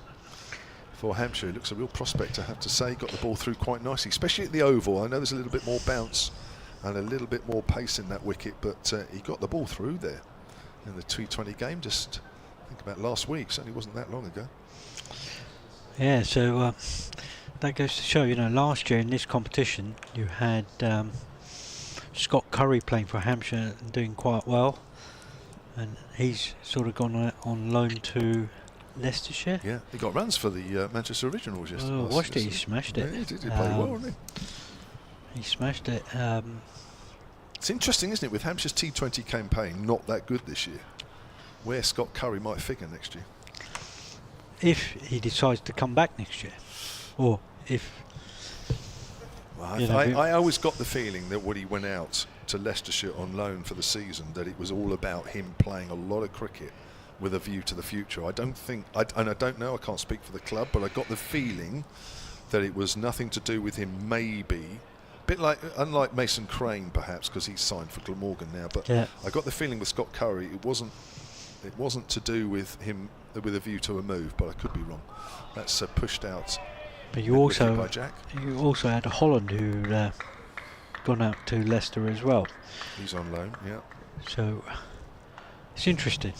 for Hampshire. He looks a real prospect, I have to say. Got the ball through quite nicely, especially at the oval. I know there's a little bit more bounce and a little bit more pace in that wicket, but he got the ball through there in the T20 game just, I think, about last week. Certainly wasn't that long ago. Yeah, so that goes to show, last year in this competition you had Scott Curry playing for Hampshire and doing quite well, and he's sort of gone on loan to Leicestershire. Yeah, he got runs for the Manchester Originals yesterday. Oh, watched it, he smashed it. Yeah, he did play well, didn't he? He smashed it. It's interesting, isn't it, with Hampshire's T20 campaign not that good this year, where Scott Curry might figure next year. If he decides to come back next year, or if... Well, I always got the feeling that when he went out to Leicestershire on loan for the season, that it was all about him playing a lot of cricket with a view to the future. I don't think, and I don't know, I can't speak for the club, but I got the feeling that it was nothing to do with him, maybe, a bit like, unlike Mason Crane perhaps, because he's signed for Glamorgan now, but yeah. I got the feeling with Scott Curry it wasn't to do with him with a view to a move, but I could be wrong. That's pushed out. But you also had Holland who gone out to Leicester as well. He's on loan, yeah. So it's interesting.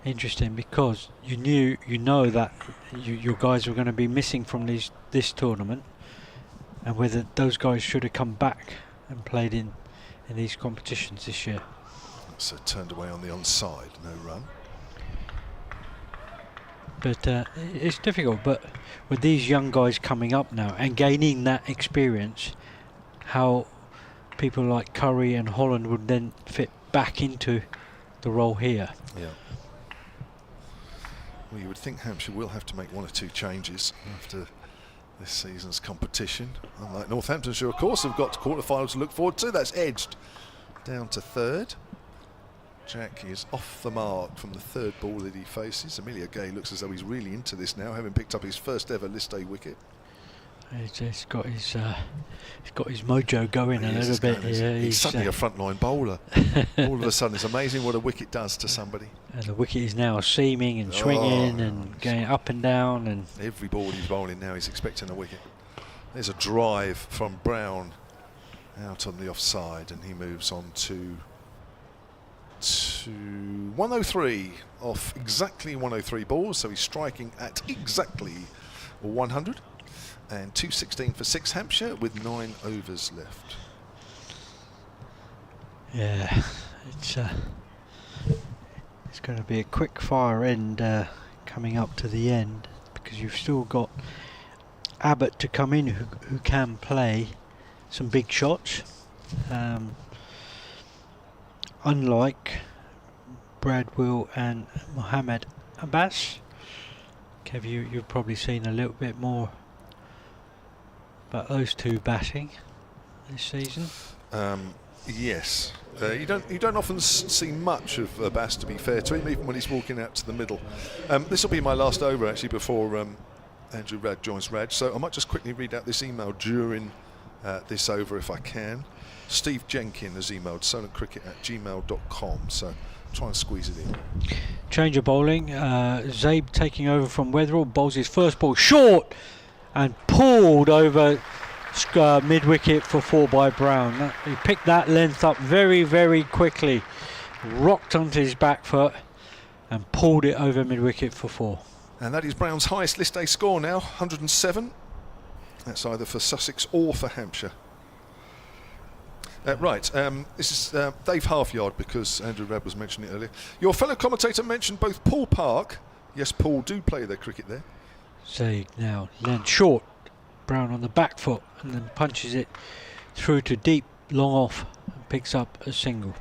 Interesting because you know that your guys were going to be missing from this tournament, and whether those guys should have come back and played in these competitions this year. So turned away on the onside, no run. But it's difficult, but with these young guys coming up now and gaining that experience, how people like Curry and Holland would then fit back into the role here. Yeah. Well, you would think Hampshire will have to make 1 or 2 changes after this season's competition. Unlike Northamptonshire, of course, have got quarterfinals to look forward to. That's edged down to 3rd. Jack is off the mark from the 3rd ball that he faces. Amelia Gay looks as though he's really into this now, having picked up his first ever List A wicket. He's got his mojo going a little bit. He's suddenly a frontline bowler. All of a sudden, it's amazing what a wicket does to somebody. And the wicket is now seaming and swinging and going up and down. And every ball he's bowling now, he's expecting a wicket. There's a drive from Brown out on the offside, and he moves on to 103 off exactly 103 balls, so he's striking at exactly 100, and 216 for 6 Hampshire with 9 overs left. Yeah, it's going to be a quick fire end coming up to the end, because you've still got Abbott to come in who can play some big shots. Unlike Brad Will and Mohammed Abbas. Kev, you've probably seen a little bit more about those two batting this season. Yes, you don't often see much of Abbas, to be fair to him, even when he's walking out to the middle. This will be my last over actually before Andrew Rad joins Raj, so I might just quickly read out this email during this over if I can. Steve Jenkin has emailed solentcricket@gmail.com, so try and squeeze it in. Change of bowling. Zabe taking over from Wetherell, bowls his first ball short and pulled over mid-wicket for 4 by Brown. He picked that length up very, very quickly, rocked onto his back foot and pulled it over mid-wicket for 4. And that is Brown's highest list day score now, 107. That's either for Sussex or for Hampshire. This is Dave Halfyard, because Andrew Rabb was mentioning it earlier. Your fellow commentator mentioned both Paul Park. Yes, Paul do play their cricket there. Zaid now length short. Brown on the back foot and then punches it through to deep, long off, and picks up a single.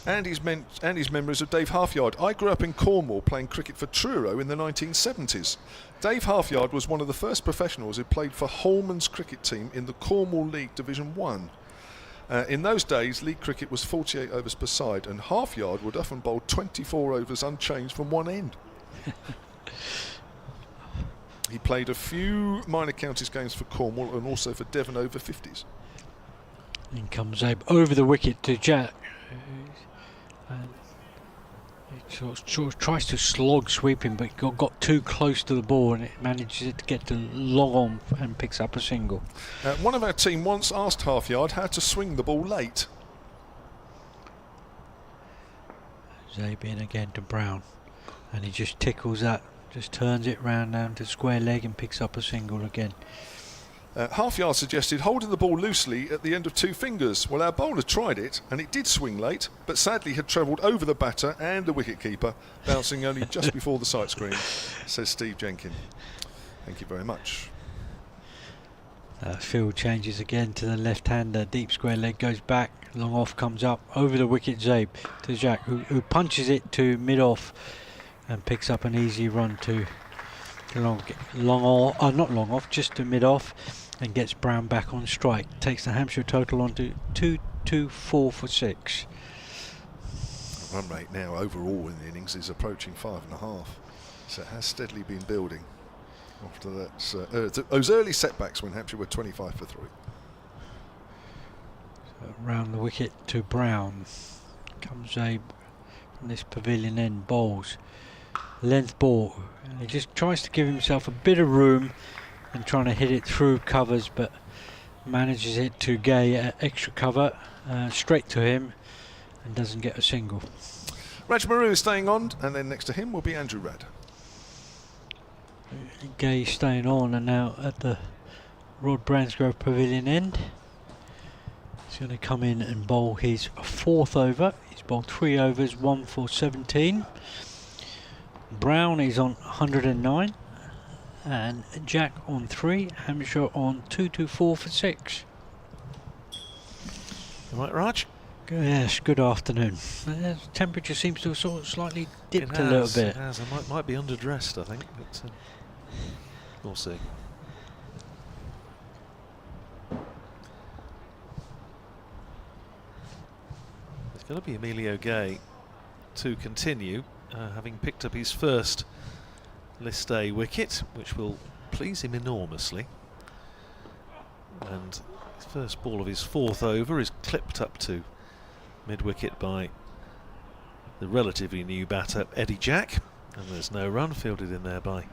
Andy's memories of Dave Halfyard. I grew up in Cornwall playing cricket for Truro in the 1970s. Dave Halfyard was one of the first professionals who played for Holman's cricket team in the Cornwall League Division 1. In those days, league cricket was 48 overs per side, and Halfyard would often bowl 24 overs unchanged from one end. He played a few minor counties games for Cornwall and also for Devon over 50s. In comes Abe over the wicket to Jack. He sort of tries to slog sweeping, but got too close to the ball and it manages to get to long on and picks up a single. One of our team once asked Halfyard how to swing the ball late. Zabe in again to Brown, and he just tickles that, just turns it round down to square leg and picks up a single again. Halfyard suggested holding the ball loosely at the end of two fingers. Well, our bowler tried it and it did swing late, but sadly had travelled over the batter and the wicket-keeper, bouncing only just before the sight screen, says Steve Jenkin. Thank you very much. Field changes again to the left-hander, deep square leg goes back, long off comes up, over the wicket Zabe to Jack, who punches it to mid-off and picks up an easy run to not long off, just to mid-off, and gets Brown back on strike. Takes the Hampshire total on to 224 for 6. Run rate now overall in the innings is approaching 5.5, so it has steadily been building after that. Those early setbacks when Hampshire were 25 for 3. So round the wicket to Brown. Comes Zabe from this pavilion end, bowls. Length ball, and he just tries to give himself a bit of room and trying to hit it through covers, but manages it to Gay at extra cover, straight to him, and doesn't get a single. Raj Maru is staying on, and then next to him will be Andrew Radd. Gay staying on, and now at the Rod Bransgrove pavilion end. He's going to come in and bowl his 4th over. He's bowled 3 overs, 1 for 17. Brown is on 109 and Jack on 3, Hampshire on 224 for 6. All right, Raj? Yes, good afternoon. Temperature seems to have sort of slightly dipped a little bit. It has. I might be underdressed, I think, but we'll see. It's going to be Emilio Gay to continue. Having picked up his first list day wicket, which will please him enormously. And his first ball of his 4th over is clipped up to mid-wicket by the relatively new batter Eddie Jack, and there's no run, fielded in there by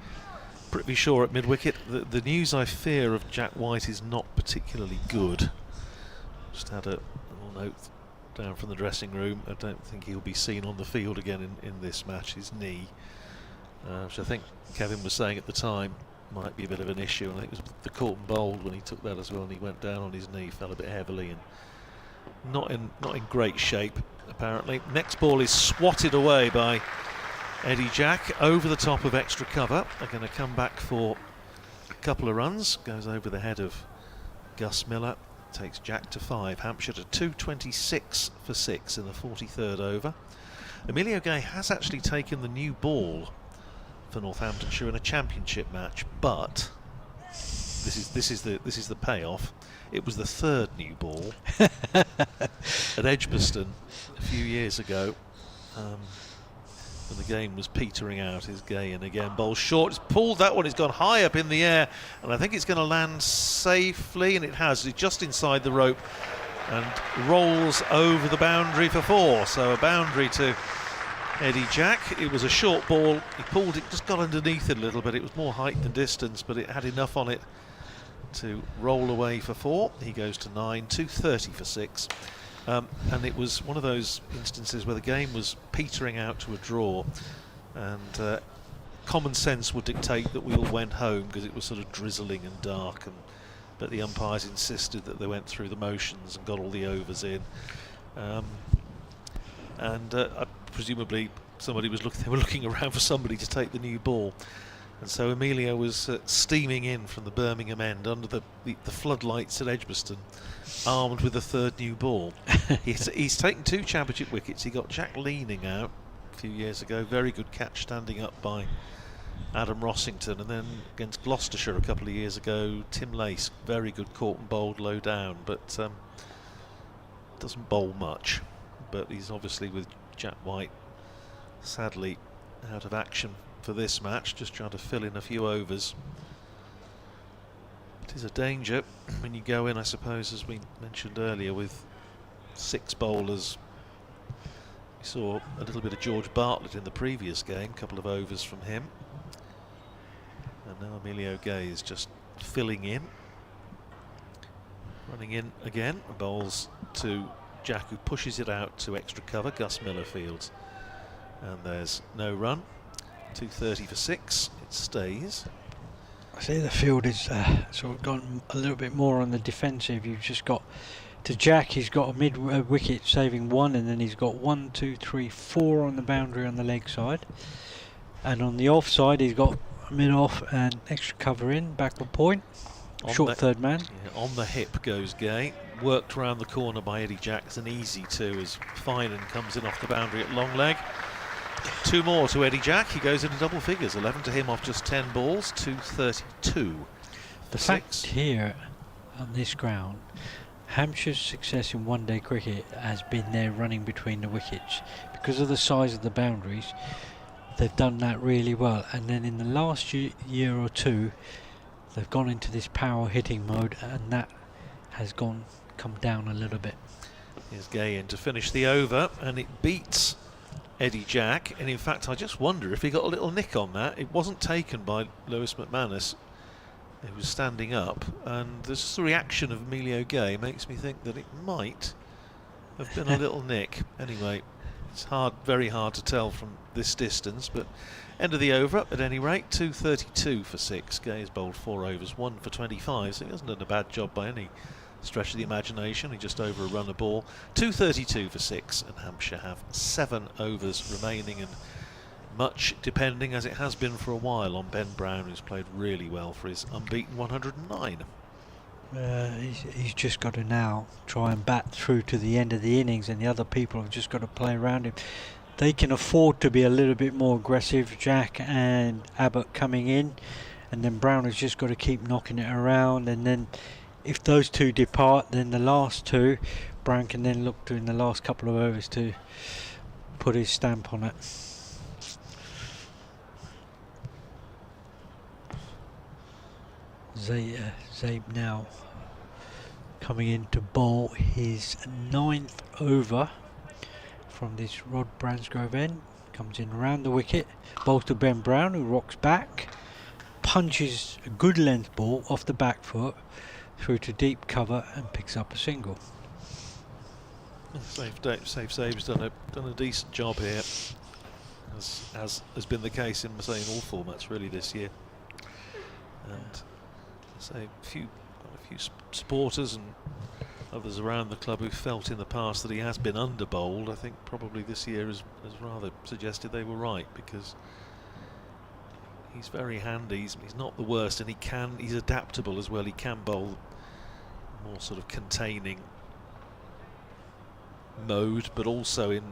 Prithvi Shaw at mid-wicket. The news, I fear, of Jack White is not particularly good. Just had a little note down from the dressing room. I don't think he'll be seen on the field again in this match. His knee, which I think Kevin was saying at the time might be a bit of an issue, and I think it was the Corton bowled when he took that as well, and he went down on his knee, fell a bit heavily, and not in great shape apparently. Next ball is swatted away by Eddie Jack over the top of extra cover. They're going to come back for a couple of runs. Goes over the head of Gus Miller. Takes Jack to 5. Hampshire to 226 for 6 in the 43rd over. Emilio Gay has actually taken the new ball for Northamptonshire in a championship match, but this is the payoff. It was the 3rd new ball at Edgbaston a few years ago. When the game was petering out. Is Gay in again, bowls short, it's pulled that one, it's gone high up in the air, and I think it's going to land safely, and it has. It's just inside the rope and rolls over the boundary for 4. So a boundary to Eddie Jack. It was a short ball, he pulled it, just got underneath it a little bit. It was more height than distance, but it had enough on it to roll away for 4. He goes to 9, 230 for 6. And it was one of those instances where the game was petering out to a draw, and common sense would dictate that we all went home because it was sort of drizzling and dark, but the umpires insisted that they went through the motions and got all the overs in. Presumably somebody was they were looking around for somebody to take the new ball, and so Emilio was steaming in from the Birmingham end under the floodlights at Edgbaston, armed with a third new ball. He's taken 2 championship wickets. He got Jack Leaning out a few years ago, very good catch standing up by Adam Rossington, and then against Gloucestershire a couple of years ago, Tim Lace, very good, caught and bowled low down, but doesn't bowl much. But he's obviously, with Jack White sadly out of action for this match, just trying to fill in a few overs. It is a danger when you go in, I suppose, as we mentioned earlier, with 6 bowlers. We saw a little bit of George Bartlett in the previous game, a couple of overs from him. And now Emilio Gay is just filling in. Running in again, bowls to Jack, who pushes it out to extra cover, Gus Miller fields. And there's no run. 230 for 6, it stays. I see the field is sort of gone a little bit more on the defensive. You've just got to Jack, he's got a mid wicket saving 1, and then he's got 1, 2, 3, 4 on the boundary on the leg side. And on the off side, he's got mid off and extra cover in, backward point. Short third man. Yeah, on the hip goes Gay. Worked around the corner by Eddie Jackson, easy too, as Finan comes in off the boundary at long leg. 2 more to Eddie Jack. He goes into double figures. 11 to him off just 10 balls. 232. The fact here on this ground, Hampshire's success in one-day cricket has been their running between the wickets. Because of the size of the boundaries, they've done that really well. And then in the last year or two, they've gone into this power hitting mode, and that has come down a little bit. Here's Gay in to finish the over, and it beats Eddie Jack. And in fact, I just wonder if he got a little nick on that. It wasn't taken by Lewis McManus, who was standing up, and this reaction of Emilio Gay makes me think that it might have been a little nick. Anyway, it's very hard to tell from this distance, but end of the over at any rate. 232 for 6. Gay has bowled 4 overs, 1 for 25, so he hasn't done a bad job by any stretch of the imagination. He just over a run a ball. 232 for 6, and Hampshire have 7 overs remaining, and much depending, as it has been for a while, on Ben Brown, who's played really well for his unbeaten 109. He's just got to now try and bat through to the end of the innings, and the other people have just got to play around him. They can afford to be a little bit more aggressive, Jack and Abbott coming in, and then Brown has just got to keep knocking it around, and then if those 2 depart, then the last 2, Brown can then look to in the last couple of overs to put his stamp on it. Zabe now coming in to bowl his 9th over from this Rod Bransgrove end. Comes in around the wicket, bowls to Ben Brown, who rocks back, punches a good length ball off the back foot through to deep cover and picks up a single. Safe Save's done a decent job here, as has been the case in all formats really this year. And say a few supporters and others around the club who felt in the past that he has been under bowled, I think probably this year has rather suggested they were right, because he's very handy. He's not the worst, and he's adaptable as well. He can bowl more sort of containing mode, but also in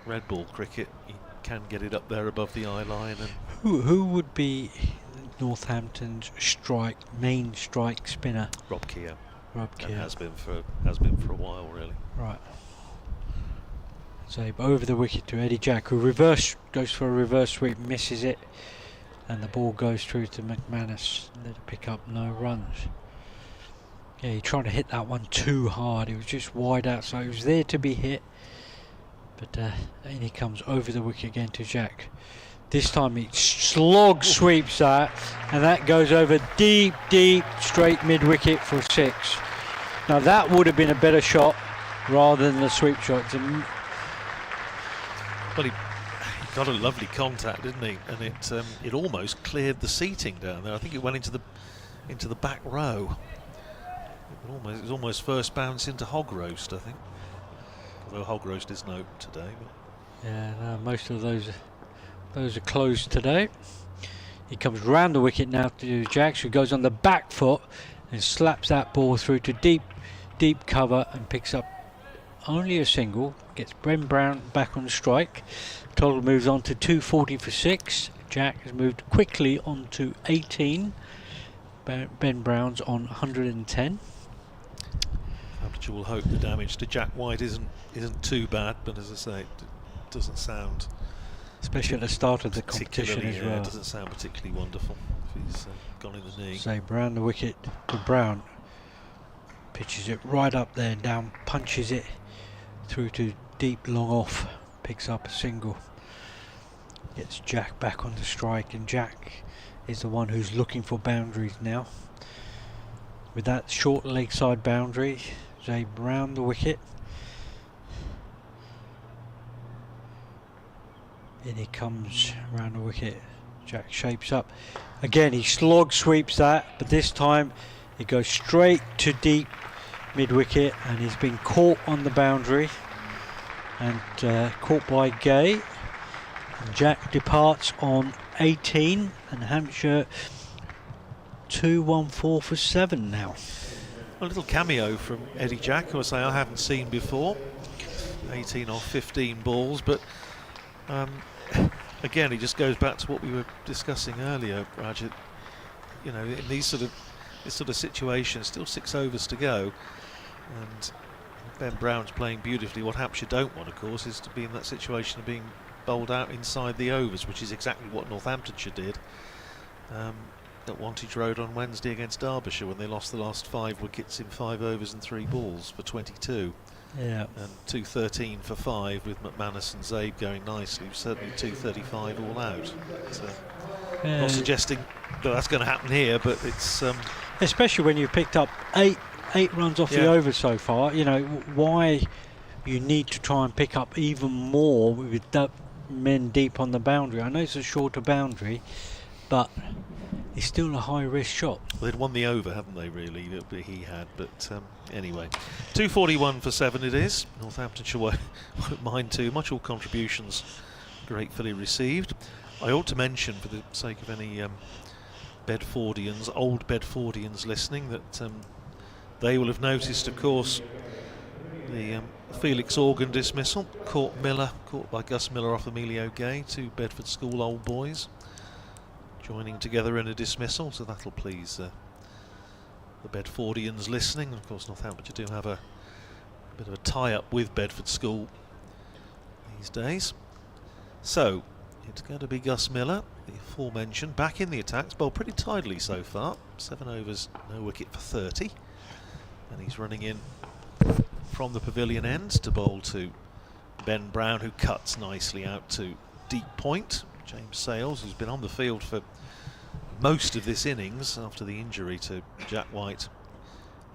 red ball cricket he can get it up there above the eye line. And who would be Northampton's main strike spinner? Rob Keogh. Rob Keogh. Has been for a while, really. Right. So over the wicket to Eddie Jack, who goes for a reverse sweep, misses it, and the ball goes through to McManus. They pick up no runs. Yeah, he tried to hit that one too hard. It was just wide outside. It was there to be hit, but then he comes over the wicket again to Jack. This time he slog sweeps that, and that goes over deep straight mid wicket for 6. Now that would have been a better shot rather than the sweep shot. Well, he got a lovely contact, didn't he? And it almost cleared the seating down there. I think it went into the back row. It was almost first bounce into hog roast, I think. Although hog roast isn't open today. But Yeah, no, most of those are closed today. He comes round the wicket now to Jacks, who goes on the back foot and slaps that ball through to deep cover and picks up only a single. Gets Ben Brown back on strike. Total moves on to 240 for 6. Jack has moved quickly on to 18. Ben Brown's on 110. Hampshire will hope the damage to Jack White isn't too bad, but as I say, it doesn't sound, Especially at the start of the competition particularly, as well. it doesn't sound particularly wonderful if he's gone in the knee. So Brown the wicket to Brown. Pitches it right up there and down, punches it through to deep long off, picks up a single. Gets Jack back on the strike, and Jack is the one who's looking for boundaries now. With that short leg side boundary, Zay Brown the wicket. In he comes round the wicket. Jack shapes up. Again, he slog sweeps that, but this time it goes straight to deep mid wicket, and he's been caught on the boundary and caught by Gay. And Jack departs on 18, and Hampshire 214 for 7 now. A little cameo from Eddie Jack, who I say I haven't seen before. 18 or 15 balls, but again, he just goes back to what we were discussing earlier, Rajat. You know, in this sort of situation, still 6 overs to go, and Ben Brown's playing beautifully. What Hampshire don't want, of course, is to be in that situation of being bowled out inside the overs, which is exactly what Northamptonshire did at Wantage Road on Wednesday against Derbyshire, when they lost the last 5 wickets in 5 overs and 3 balls for 22. Yeah. And 213 for 5 with McManus and Zabe going nicely. Certainly 235 all out. But, not suggesting that that's going to happen here, but it's especially when you've picked up eight runs off the over so far. You know why you need to try and pick up even more with that men deep on the boundary. I know it's a shorter boundary, but it's still a high risk shot. Well, they'd won the over, haven't they, really? He had, but anyway. 241 for 7 it is. Northamptonshire won't mind too much. All contributions gratefully received. I ought to mention, for the sake of any Bedfordians, old Bedfordians listening, that they will have noticed, of course, the Felix Organ dismissal. Caught by Gus Miller off Emilio Gay, 2 Bedford School old boys joining together in a dismissal, so that'll please the Bedfordians listening. Of course, Northamptonshire do have a bit of a tie-up with Bedford School these days. So it's going to be Gus Miller, the aforementioned, back in the attacks, bowled pretty tidily so far. 7 overs, no wicket for 30, and he's running in from the pavilion end to bowl to Ben Brown, who cuts nicely out to deep point. James Sales, who's been on the field for most of this innings after the injury to Jack White,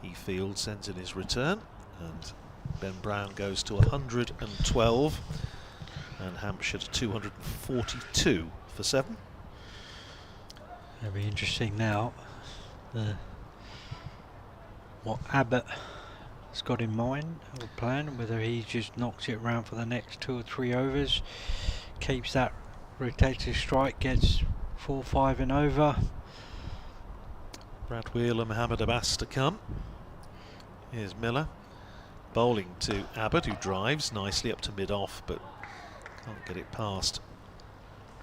he fields, sends in his return, and Ben Brown goes to 112, and Hampshire to 242 for 7. It'll be interesting now what Abbott has got in mind or plan, whether he just knocks it around for the next 2 or 3 overs, keeps that rotative strike, gets 4-5 and over. Brad Wheel and Mohammed Abbas to come. Here's Miller bowling to Abbott, who drives nicely up to mid-off, but can't get it past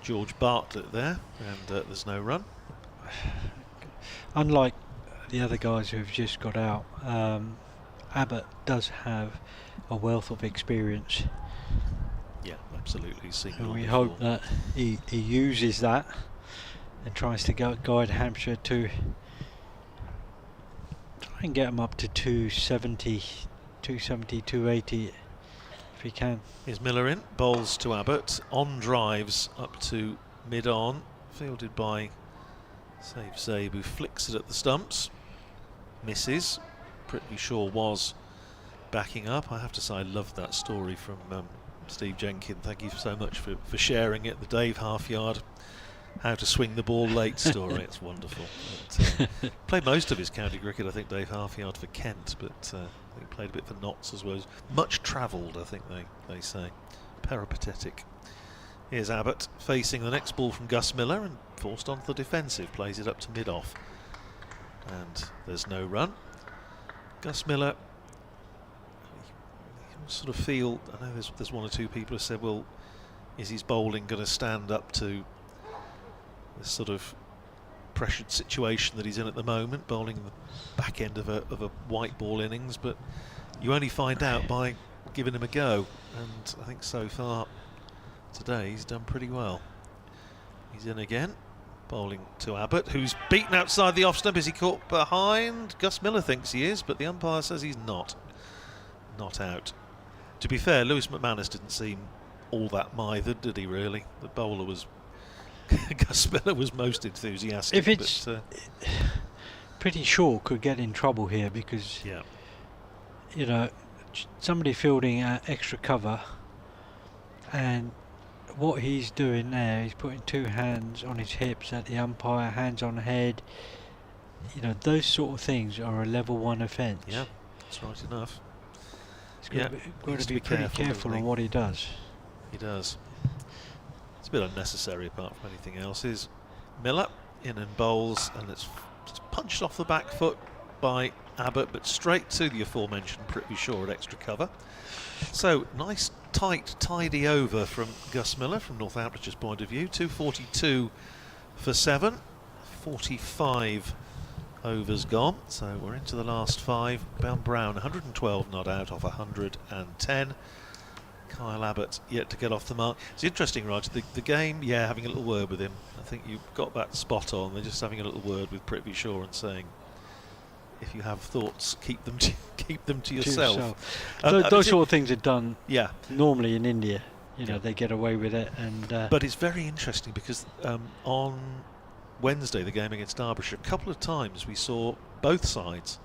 George Bartlett there, and there's no run. Unlike the other guys who have just got out, Abbott does have a wealth of experience. Yeah, absolutely. And we hope that he uses that and tries to guide Hampshire to try and get them up to 270, 280 if he can. Here's Miller in, bowls to Abbott, on drives up to mid-on, fielded by Save Zabe, who flicks it at the stumps, misses. Pretty sure was backing up. I have to say I loved that story from Steve Jenkins, thank you so much for sharing it. The Dave Halfyard, how to swing the ball late story. It's wonderful. But, played most of his county cricket, I think, Dave Halfyard for Kent, but I think played a bit for Notts as well. Much travelled, I think they say. Peripatetic. Here's Abbott facing the next ball from Gus Miller and forced onto the defensive. Plays it up to mid-off. And there's no run. Gus Miller, you sort of feel, I know there's one or two people who said, well, is his bowling going to stand up to this sort of pressured situation that he's in at the moment, bowling the back end of a white ball innings, but you only find out by giving him a go, and I think so far today he's done pretty well. He's in again, bowling to Abbott, who's beaten outside the off stump. Is he caught behind? Gus Miller thinks he is, but the umpire says he's not out. To be fair, Lewis McManus didn't seem all that mithered, did he really? The bowler was Gus Miller was most enthusiastic. If it's pretty sure could get in trouble here, because you know, somebody fielding extra cover, and what he's doing there, he's putting two hands on his hips at the umpire, hands on head. You know, those sort of things are a level 1 offence. Yeah, that's right enough. He's got to be pretty careful on what he does. He does. It's a bit unnecessary apart from anything else. Is Miller in and bowls, and it's just punched off the back foot by Abbott, but straight to the aforementioned Prithvi Shaw at extra cover. So nice tight tidy over from Gus Miller from Northamptonshire's point of view. 242 for 7, 45 overs gone, so we're into the last 5. Brown 112 not out off 110. Kyle Abbott yet to get off the mark. It's interesting, Raj, the game, having a little word with him. I think you got that spot on. They're just having a little word with Prithvi Shaw and saying, if you have thoughts, keep them to yourself. Those sort of things are done Yeah. normally in India. You know, they get away with it. And but it's very interesting because on Wednesday, the game against Derbyshire, a couple of times we saw both sides,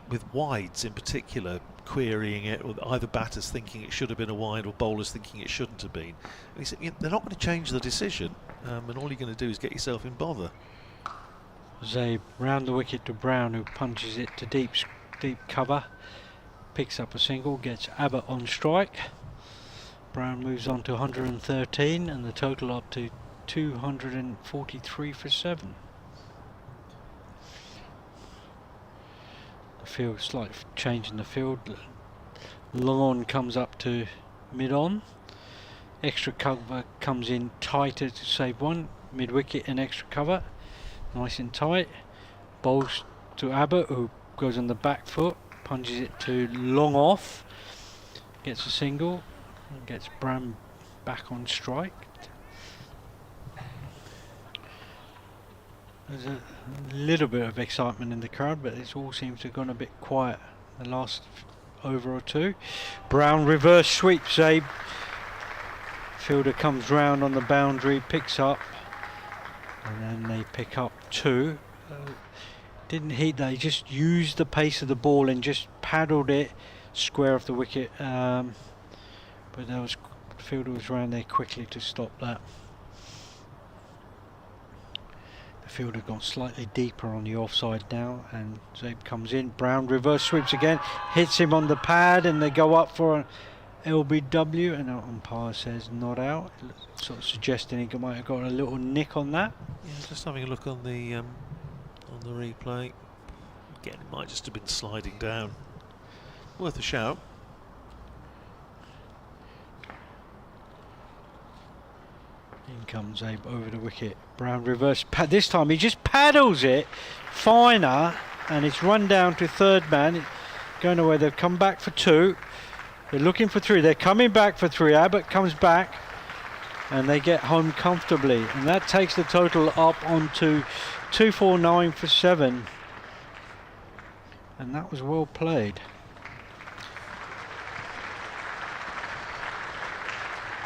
with wides in particular, querying it, or either batters thinking it should have been a wide or bowlers thinking it shouldn't have been. And he said, they're not going to change the decision, and all you're going to do is get yourself in bother. Zabe round the wicket to Brown, who punches it to deep cover, picks up a single, gets Abbott on strike. Brown moves on to 113, and the total up to 243 for 7. The field, slight change in the field. Long on comes up to mid on. Extra cover comes in tighter to save one. Mid wicket and extra cover. Nice and tight. Bowls to Abbott, who goes on the back foot, punches it to long off, gets a single, and gets Brown back on strike. There's a little bit of excitement in the crowd, but it all seems to have gone a bit quiet the last over or two. Brown reverse sweep, Zabe. Fielder comes round on the boundary, picks up, and then they pick up 2. Didn't heat that, he just used the pace of the ball and just paddled it square off the wicket, but the fielder was round there quickly to stop that. The fielder gone slightly deeper on the offside now, and Zabe comes in. Brown reverse sweeps again, hits him on the pad, and they go up for an LBW, and our umpire says not out, sort of suggesting he might have got a little nick on that. Yeah, just having a look on the replay. Again, it might just have been sliding down. Worth a shout. In comes Abe over the wicket. Brown reverse pad. This time he just paddles it finer, and it's run down to third man. Going away. They've come back for 2. They're looking for 3. They're coming back for 3. Abbott comes back, and they get home comfortably, and that takes the total up onto 249 for 7. And that was well played.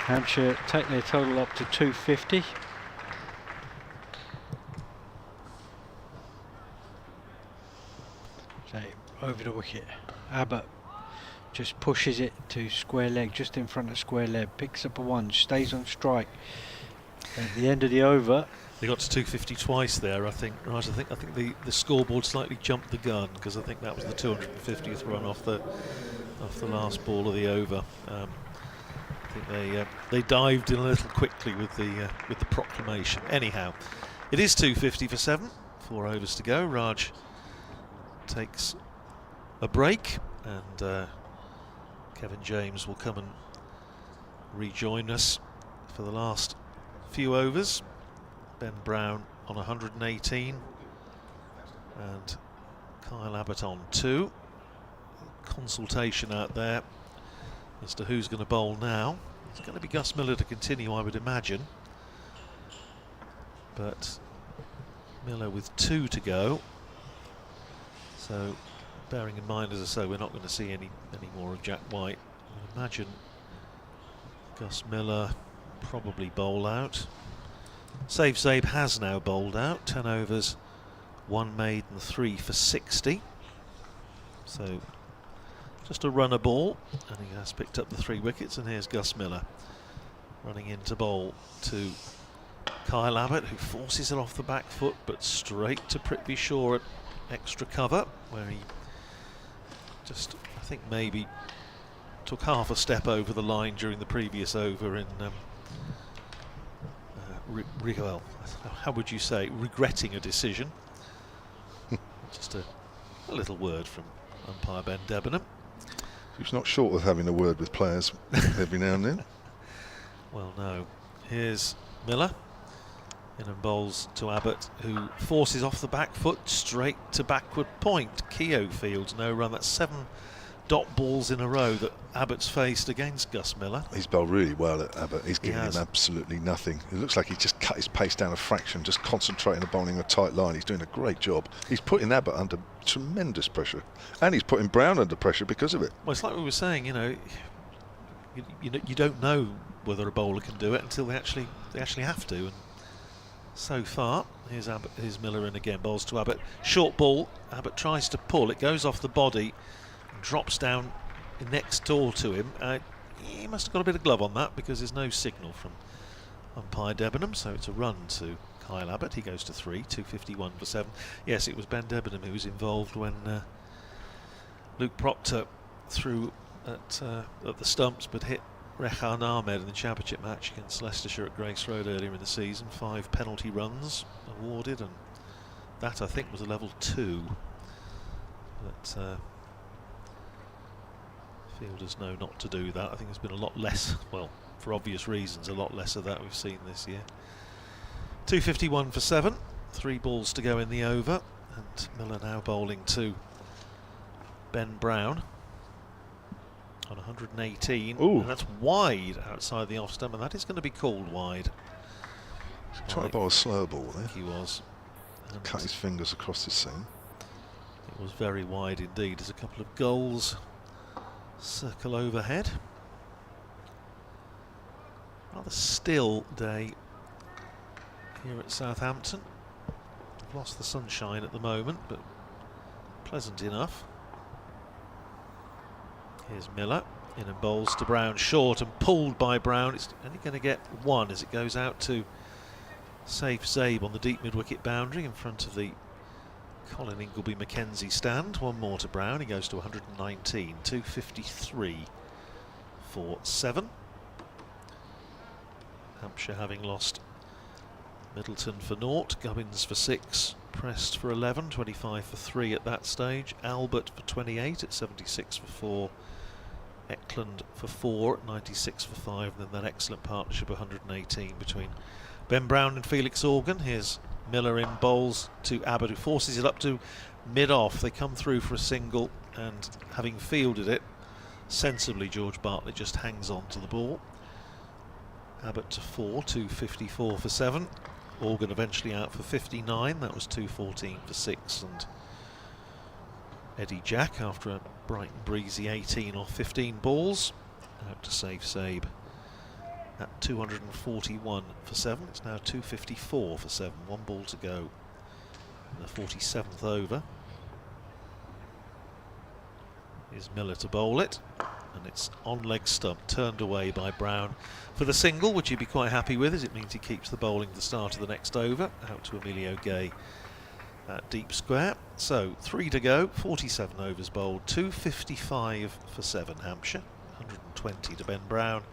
Hampshire take their total up to 250. So over the wicket. Abbott just pushes it to square leg, just in front of square leg, picks up a 1, stays on strike. At the end of the over, they got to 250 twice there, I think. Right, I think the scoreboard slightly jumped the gun, because I think that was the 250th run off the last ball of the over. I think they dived in a little quickly with the proclamation. Anyhow, it is 250 for 7. 4 overs to go. Raj takes a break, and Kevin James will come and rejoin us for the last few overs. Ben Brown on 118 and Kyle Abbott on 2. Consultation out there as to who's going to bowl now. It's going to be Gus Miller to continue, I would imagine, but Miller with 2 to go, so bearing in mind, as I say, we're not going to see any more of Jack White. I would imagine Gus Miller probably bowl out. Zabe has now bowled out. 10 overs, 1 made and 3 for 60. So just a runner ball, and he has picked up the 3 wickets. And here's Gus Miller running into bowl to Kyle Abbott, who forces it off the back foot, but straight to Prithvi Shaw at extra cover, where he just, I think, maybe took half a step over the line during the previous over in well, how would you say, regretting a decision. Just a little word from umpire Ben Debenham. He's not short of having a word with players every now and then. Well, no. Here's Miller in and bowls to Abbott, who forces off the back foot straight to backward point. Keogh fields no run. That's 7 dot balls in a row that Abbott's faced against Gus Miller. He's bowled really well at Abbott. He's giving him absolutely nothing. It looks like he's just cut his pace down a fraction, just concentrating on bowling a tight line. He's doing a great job. He's putting Abbott under tremendous pressure, and he's putting Brown under pressure because of it. Well, it's like we were saying, you know, you don't know whether a bowler can do it until they actually have to. And so far, here's Miller in again, bowls to Abbott. Short ball, Abbott tries to pull, it goes off the body, drops down next door to him. He must have got a bit of glove on that, because there's no signal from umpire Debenham, so it's a run to Kyle Abbott. He goes to 3, 251 for 7. Yes, it was Ben Debenham who was involved when Luke Proctor threw at the stumps, but hit Rehan Ahmed in the championship match against Leicestershire at Grace Road earlier in the season. 5 penalty runs awarded, and that, I think, was a level 2. But fielders know not to do that. I think there's been a lot less, well, for obvious reasons, a lot less of that we've seen this year. 251 for 7, 3 balls to go in the over, and Miller now bowling to Ben Brown on 118. Ooh. And that's wide outside the off stump, and that is going to be called wide. Trying to bowl a slow ball there. He was. And cut his fingers across the seam. It was very wide indeed. There's a couple of goals circle overhead. Rather still day here at Southampton. We've lost the sunshine at the moment, but pleasant enough. Here's Miller in and bowls to Brown, short and pulled by Brown. It's only going to get 1 as it goes out to Safe Zabe on the deep mid-wicket boundary in front of the Colin Ingleby Mackenzie stand. 1 more to Brown. He goes to 119. 253 for 7. Hampshire having lost Middleton for 0, Gubbins for 6, Prest for 11, 25 for 3 at that stage, Albert for 28 at 76 for 4, Eklund for 4 at 96 for 5, and then that excellent partnership 118 between Ben Brown and Felix Organ. Here's Miller in, bowls to Abbott, who forces it up to mid-off. They come through for a single, and having fielded it sensibly, George Bartlett just hangs on to the ball. Abbott to 4, 254 for 7. Organ eventually out for 59. That was 214 for 6. And Eddie Jack, after a bright and breezy 18 or 15 balls, out to Safe Zabe at 241 for 7. It's now 254 for 7. 1 ball to go in the 47th over. Is Miller to bowl it, and it's on leg stump, turned away by Brown for the single, which he'd be quite happy with, as it means he keeps the bowling at the start of the next over, out to Emilio Gay at deep square. So 3 to go, 47 overs bowled, 255 for 7 Hampshire, 120 to Ben Brown,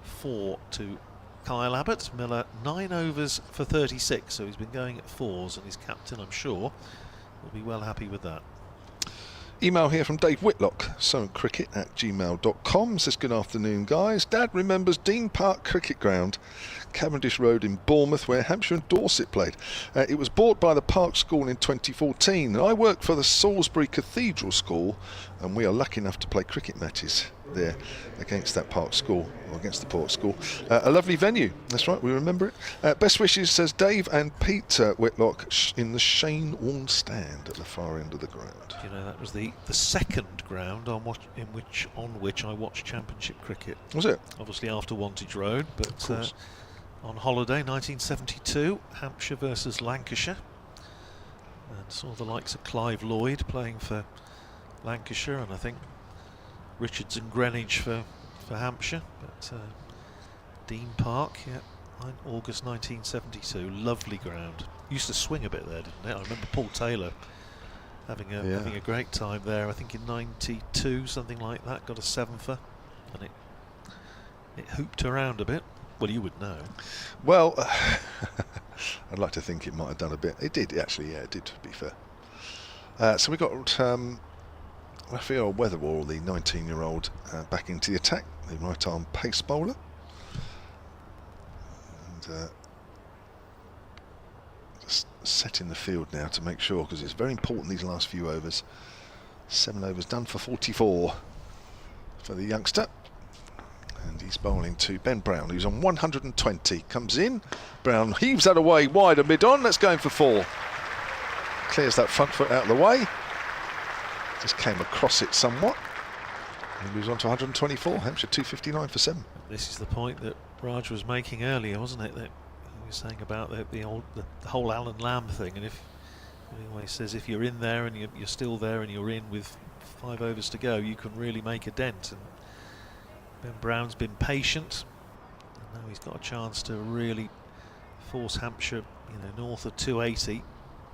4 to Kyle Abbott. Miller 9 overs for 36, so he's been going at 4s, and his captain, I'm sure, will be well happy with that. Email here from Dave Whitlock, cricket@gmail.com. Says, good afternoon, guys. Dad remembers Dean Park Cricket Ground, Cavendish Road in Bournemouth, where Hampshire and Dorset played. It was bought by the Park School in 2014. I work for the Salisbury Cathedral School, and we are lucky enough to play cricket matches there against that Park School, or against the Park School. A lovely venue, that's right, we remember it. Best wishes, says Dave and Peter Whitlock, in the Shane Warne stand at the far end of the ground. You know, that was the second ground on which I watched Championship cricket. Was it? Obviously after Wantage Road, but on holiday, 1972, Hampshire versus Lancashire, and saw the likes of Clive Lloyd playing for Lancashire, and I think Richards and Greenwich for Hampshire, but Dean Park, August 1972, lovely ground. Used to swing a bit there, didn't it? I remember Paul Taylor having a great time there. I think in '92, something like that, got a 7-fer, and it hooped around a bit. Well, you would know. Well, I'd like to think it might have done a bit. It did, actually, yeah, it did, to be fair. So we got Raphael Weatherall, the 19-year-old, back into the attack, the right-arm pace bowler. And just setting the field now to make sure, because it's very important these last few overs. 7 overs done for 44 for the youngster. And he's bowling to Ben Brown, who's on 120. Comes in, Brown heaves that away wide and mid-on. Let's go in for 4. Clears that front foot out of the way. Just came across it somewhat. And he moves on to 124. Hampshire 259 for 7. This is the point that Raj was making earlier, wasn't it? That he was saying about the whole Alan Lamb thing. And if he always says if you're in there and you're still there and you're in with 5 overs to go, you can really make a dent. And Ben Brown's been patient, and now he's got a chance to really force Hampshire, north of 280,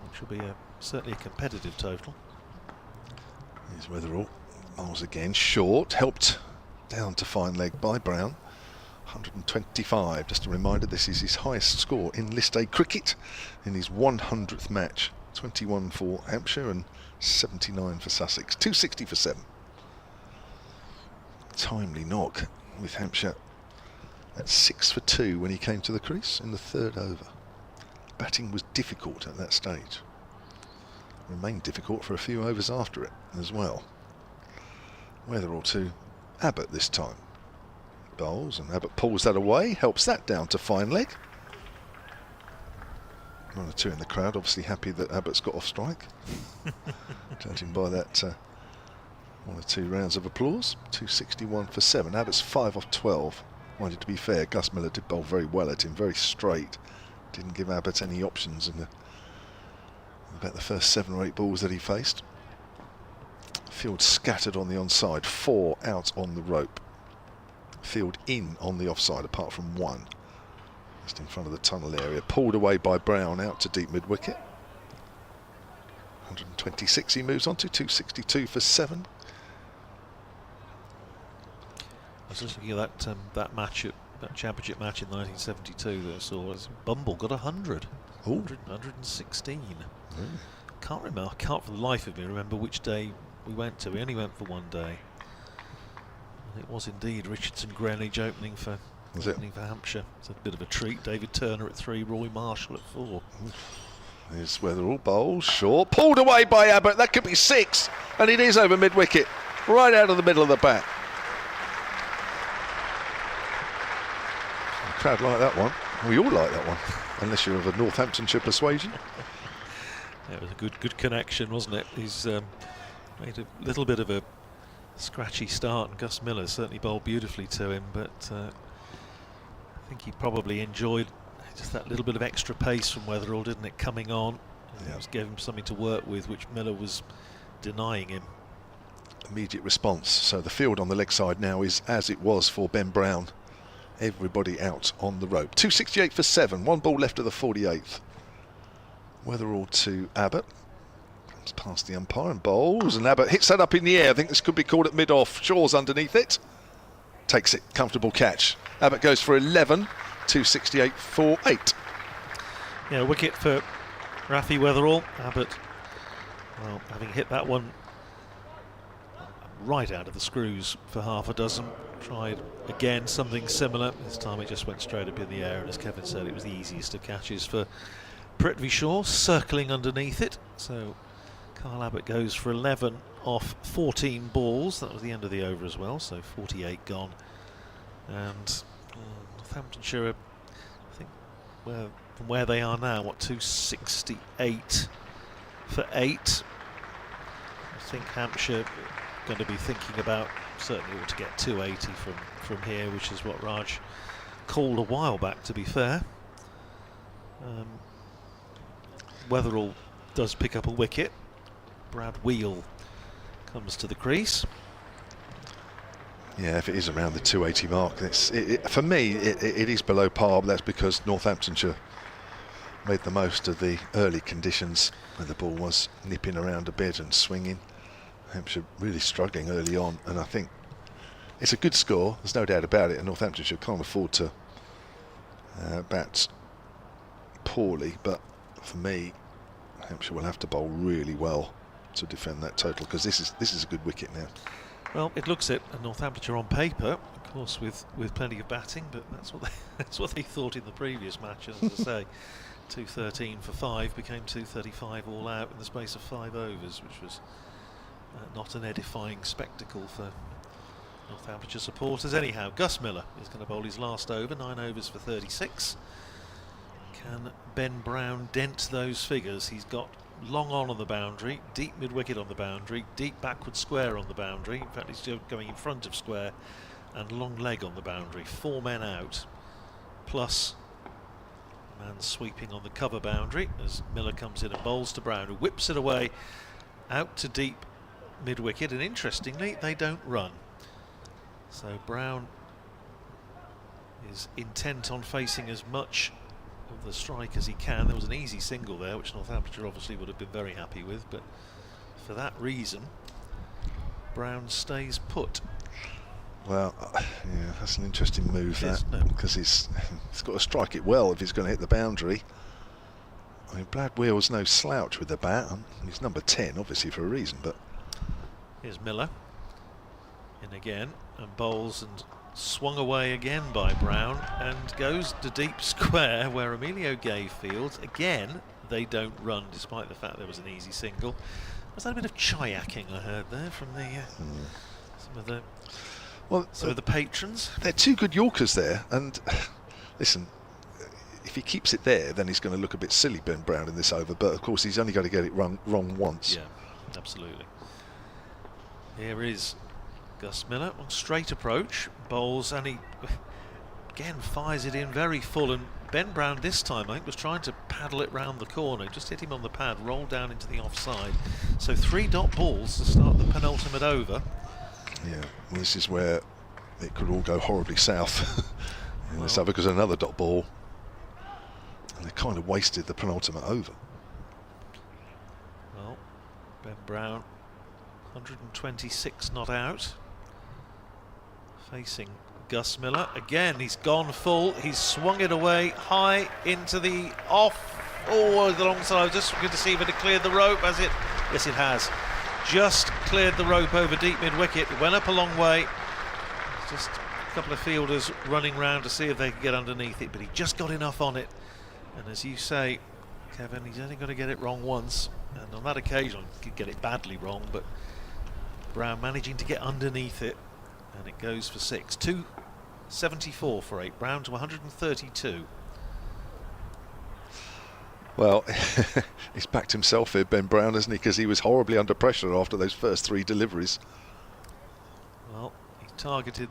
which will be certainly a competitive total. Here's Weatherall, miles again, short, helped down to fine leg by Brown. 125. Just a reminder, this is his highest score in List A cricket in his 100th match. 21 for Hampshire and 79 for Sussex. 260 for 7. Timely knock with Hampshire at 6 for 2 when he came to the crease in the 3rd over. Batting was difficult at that stage. Remained difficult for a few overs after it as well. Weatherall to Abbott this time. Bowls, and Abbott pulls that away, helps that down to fine leg. 1 or 2 in the crowd, obviously happy that Abbott's got off strike. Judging by that 1 or 2 rounds of applause. 261 for 7. Abbott's 5 off 12. Wanted to be fair, Gus Miller did bowl very well at him, very straight. Didn't give Abbott any options in about the first 7 or 8 balls that he faced. Field scattered on the onside, 4 out on the rope. Field in on the offside, apart from 1. Just in front of the tunnel area. Pulled away by Brown out to deep mid-wicket. 126 he moves on to, 262 for 7. I was just looking at that match, that championship match in 1972 that I saw. Bumble got 100. 116. I can't for the life of me remember which day we went to. We only went for 1 day. And it was indeed Richardson Greenwich opening for Hampshire. It's a bit of a treat. David Turner at 3, Roy Marshall at 4. Here's Weatherall, bowls short, pulled away by Abbott. That could be 6, and it is over mid-wicket, right out of the middle of the bat. The crowd like that one. We all like that one, unless you're of a Northamptonshire persuasion. It was a good connection, wasn't it? He's made a little bit of a scratchy start, and Gus Miller certainly bowled beautifully to him, but I think he probably enjoyed just that little bit of extra pace from Weatherall, didn't it, coming on. It just gave him something to work with, which Miller was denying him. immediate response. So the field on the leg side now is as it was for Ben Brown. Everybody out on the rope. 268 for 7. 1 ball left of the 48th. Weatherall to Abbott. Comes past the umpire and bowls, and Abbott hits that up in the air. I think this could be called at mid-off. Shaw's underneath it. Takes it. Comfortable catch. Abbott goes for 11. 268 for 8. Yeah, wicket for Rafi Weatherall. Abbott, well, having hit that one right out of the screws for half a dozen. Tried again something similar. This time it just went straight up in the air, and as Kevin said, it was the easiest of catches for Prithvi Shaw, circling underneath it. So Kyle Abbott goes for 11 off 14 balls. That was the end of the over as well, so 48 gone. And Northamptonshire, I think, from where they are now, what, 268 for 8. I think Hampshire going to be thinking about certainly ought to get 280 from here, which is what Raj called a while back, to be fair. Weatherall does pick up a wicket. Brad Wheel comes to the crease. Yeah, if it is around the 280 mark, for me it is below par, but that's because Northamptonshire made the most of the early conditions where the ball was nipping around a bit and swinging. Hampshire really struggling early on, and I think it's a good score, there's no doubt about it, and Northamptonshire can't afford to bat poorly, but for me Hampshire will have to bowl really well to defend that total, because this is a good wicket now. Well, it looks it, and Northamptonshire on paper, of course, with plenty of batting, but that's what they thought in the previous match. As I say, 213 for 5 became 235 all out in the space of 5 overs, which was not an edifying spectacle for Northamptonshire supporters. Anyhow, Gus Miller is going to bowl his last over, 9 overs for 36. Can Ben Brown dent those figures? He's got long on the boundary, deep mid-wicket on the boundary, deep backward square on the boundary. In fact, he's going in front of square, and long leg on the boundary. 4 men out, plus man sweeping on the cover boundary as Miller comes in and bowls to Brown, who whips it away out to deep mid-wicket, and interestingly, they don't run. So Brown is intent on facing as much of the strike as he can. There was an easy single there, which Northamptonshire obviously would have been very happy with, but for that reason Brown stays put. Well, yeah, that's an interesting move, that, no. because he's got to strike it well if he's going to hit the boundary. I mean, Brad Wheel's no slouch with the bat. He's number 10 obviously for a reason, but Here's Miller in again and bowls, and swung away again by Brown, and goes to deep square where Emilio Gay fields. Again, they don't run, despite the fact there was an easy single. Was that a bit of chayaking I heard there from the some of the patrons? They're 2 good Yorkers there, and listen, if he keeps it there, then he's going to look a bit silly, Ben Brown, in this over. But of course, he's only going to get it wrong once. Yeah, absolutely. Here is Gus Miller on straight approach, bowls, and he again fires it in very full, and Ben Brown this time I think was trying to paddle it round the corner, just hit him on the pad, rolled down into the offside. So 3 dot balls to start the penultimate over. Yeah, well, this is where it could all go horribly south in this over, because another dot ball, and they kind of wasted the penultimate over. Well, Ben Brown 126 not out, facing Gus Miller. Again, he's gone full. He's swung it away high into the off. Oh, the long side. Just good to see if it had cleared the rope. Has it? Yes, it has. Just cleared the rope over deep mid-wicket. It went up a long way. Just a couple of fielders running round to see if they could get underneath it, but he just got enough on it. And as you say, Kevin, he's only got to get it wrong once. And on that occasion, he could get it badly wrong, but Brown managing to get underneath it, and it goes for 6. 274 for 8. Brown to 132. Well, he's backed himself here, Ben Brown, hasn't he? Because he was horribly under pressure after those first 3 deliveries. Well, he targeted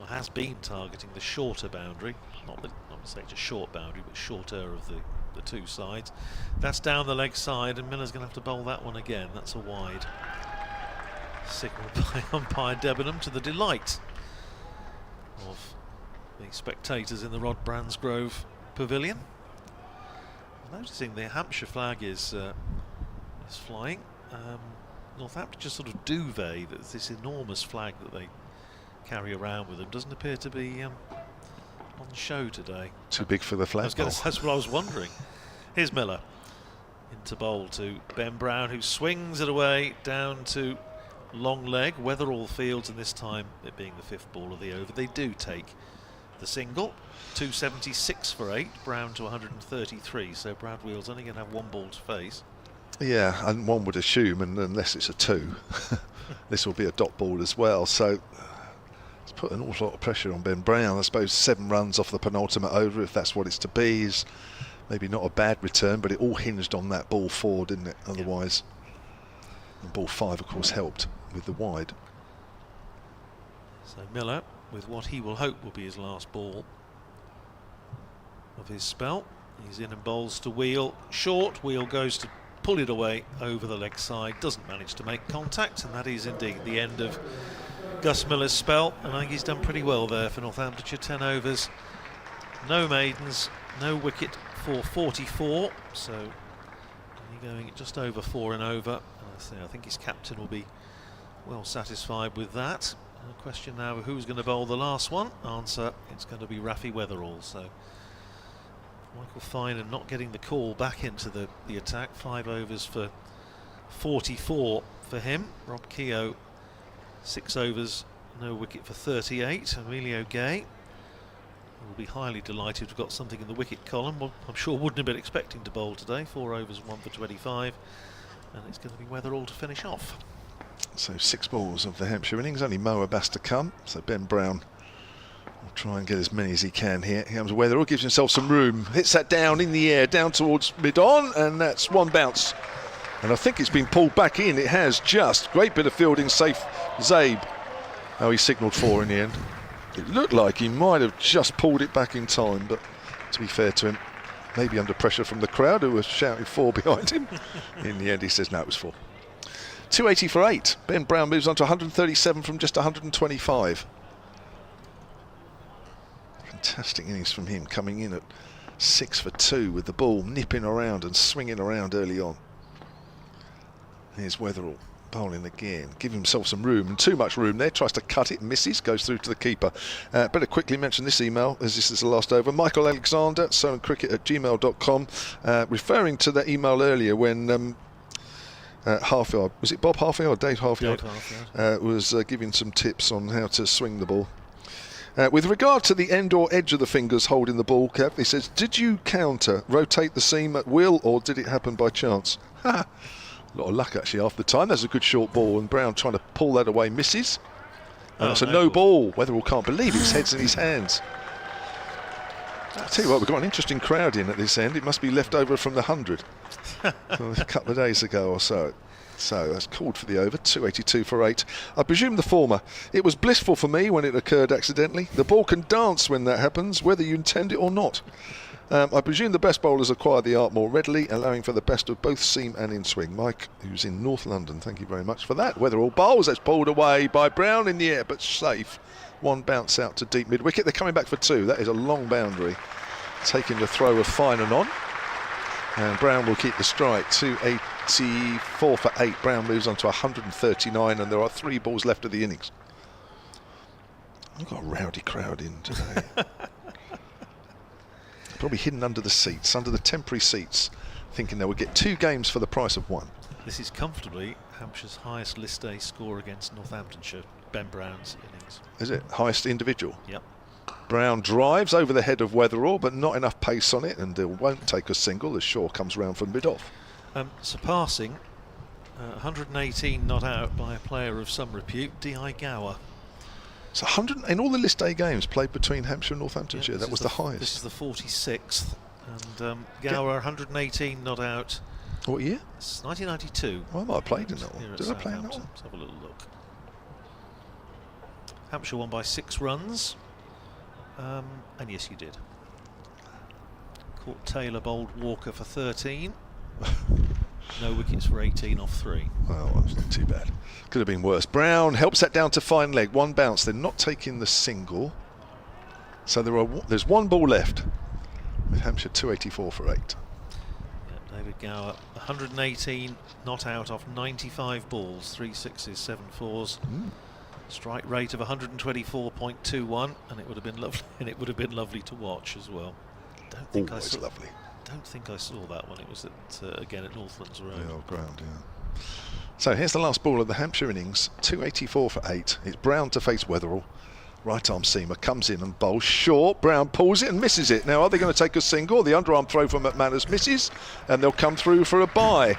has been targeting the shorter boundary. Not to say it's a short boundary, but shorter of the 2 sides. That's down the leg side, and Miller's going to have to bowl that one again. That's a wide. Signalled by umpire Debenham to the delight of the spectators in the Rod Bransgrove Pavilion. I'm noticing the Hampshire flag is flying. Northamptonshire sort of duvet, that's this enormous flag that they carry around with them, doesn't appear to be on show today. Too big for the flag. That's what I was wondering. Here's Miller into bowl to Ben Brown, who swings it away down to long leg. Weatherall Fields, and this time it being the 5th ball of the over, they do take the single. 276 for 8, Brown to 133, so Brad Wheel's only going to have 1 ball to face. Yeah, and one would assume, and unless it's a 2, this will be a dot ball as well. So it's put an awful lot of pressure on Ben Brown. I suppose 7 runs off the penultimate over, if that's what it's to be, is maybe not a bad return, but it all hinged on that ball 4, didn't it? Otherwise, and ball 5, of course, helped with the wide. So Miller, with what he will hope will be his last ball of his spell, he's in and bowls to Wheel. Short, Wheel goes to pull it away over the leg side, doesn't manage to make contact, and that is indeed the end of Gus Miller's spell. And I think he's done pretty well there for Northamptonshire. 10 overs, no maidens, no wicket for 44, so only going just over 4 and over. And I think his captain will be well satisfied with that. And the question now, who's going to bowl the last one? Answer, it's going to be Rafi Weatherall. So Michael Finan not getting the call back into the attack. 5 overs for 44 for him. Rob Keogh, 6 overs, no wicket for 38. Emilio Gay will be highly delighted to have got something in the wicket column. Well, I'm sure wouldn't have been expecting to bowl today. 4 overs, 1 for 25. And it's going to be Weatherall to finish off. So 6 balls of the Hampshire innings, only Mo Abbas to come. So Ben Brown will try and get as many as he can here. Here comes Weatherall, gives himself some room, hits that down in the air, down towards mid-on, and that's 1 bounce. And I think it's been pulled back in. It has just. Great bit of fielding, safe Zabe. Oh, he signalled 4 in the end. It looked like he might have just pulled it back in time, but to be fair to him, maybe under pressure from the crowd who was shouting 4 behind him. In the end, he says no, it was 4. 280 for 8. Ben Brown moves on to 137 from just 125. Fantastic innings from him, coming in at 6 for 2 with the ball nipping around and swinging around early on. Here's Weatherall bowling again, give himself some room, and too much room there, tries to cut it, misses, goes through to the keeper. Better quickly mention this email as this is the last over. Michael Alexander, cricket@gmail.com, referring to that email earlier when Halfyard, was it Bob Halfyard or Dave Halfyard? Dave Halfyard. Was giving some tips on how to swing the ball. With regard to the end or edge of the fingers holding the ball cap, he says, did you rotate the seam at will, or did it happen by chance? A lot of luck actually half the time. That's a good short ball, and Brown trying to pull that away, misses. And it's a no ball. Weatherall can't believe it. His head's in his hands. I'll tell you what, we've got an interesting crowd in at this end. It must be left over from the 100 a couple of days ago or so. So that's called for the over. 282 for 8. I presume the former. It was blissful for me when it occurred accidentally. The ball can dance when that happens, whether you intend it or not. I presume the best bowlers acquire the art more readily, allowing for the best of both seam and in swing. Mike, who's in North London, thank you very much for that. Weatherall bowls, that's pulled away by Brown in the air, but safe. 1 bounce out to deep mid wicket. They're coming back for 2. That is a long boundary. Taking the throw of Finan on. And Brown will keep the strike. 284 for 8. Brown moves on to 139, and there are 3 balls left of the innings. I've got a rowdy crowd in today. Probably hidden under the seats, under the temporary seats, thinking they would get 2 games for the price of 1. This is comfortably Hampshire's highest list day score against Northamptonshire, Ben Brown's innings. Is it? Highest individual? Yep. Brown drives over the head of Weatherall, but not enough pace on it, and it won't take a single as Shaw comes round from mid-off. Surpassing 118 not out by a player of some repute, D.I. Gower. So 100 in all the list day games played between Hampshire and Northamptonshire. Yeah, that was the highest. This is the 46th, and Gower 118 not out. What year? It's 1992. Well, I might have played in that one. Here at Did I play in that Southampton. one? Let's have a little look. Hampshire won by 6 runs, and yes, you did. Caught Taylor bowled Walker for 13. No wickets for 18 off 3. Well, that's not too bad. Could have been worse. Brown helps that down to fine leg. One bounce. They're not taking the single. So there's one ball left with Hampshire 284 for 8. Yep, David Gower, 118 not out off 95 balls, 3 sixes, 7 fours. Strike rate of 124.21, and it would have been lovely. And it would have been lovely to watch as well. Always lovely. Don't think I saw that one. It was at again at Northlands Road. The old ground, yeah. So here's the last ball of the Hampshire innings. 284 for 8. It's Brown to face Wetherell. Right arm seamer comes in and bowls short. Brown pulls it and misses it. Now, are they going to take a single? The underarm throw from McManus misses, and they'll come through for a bye.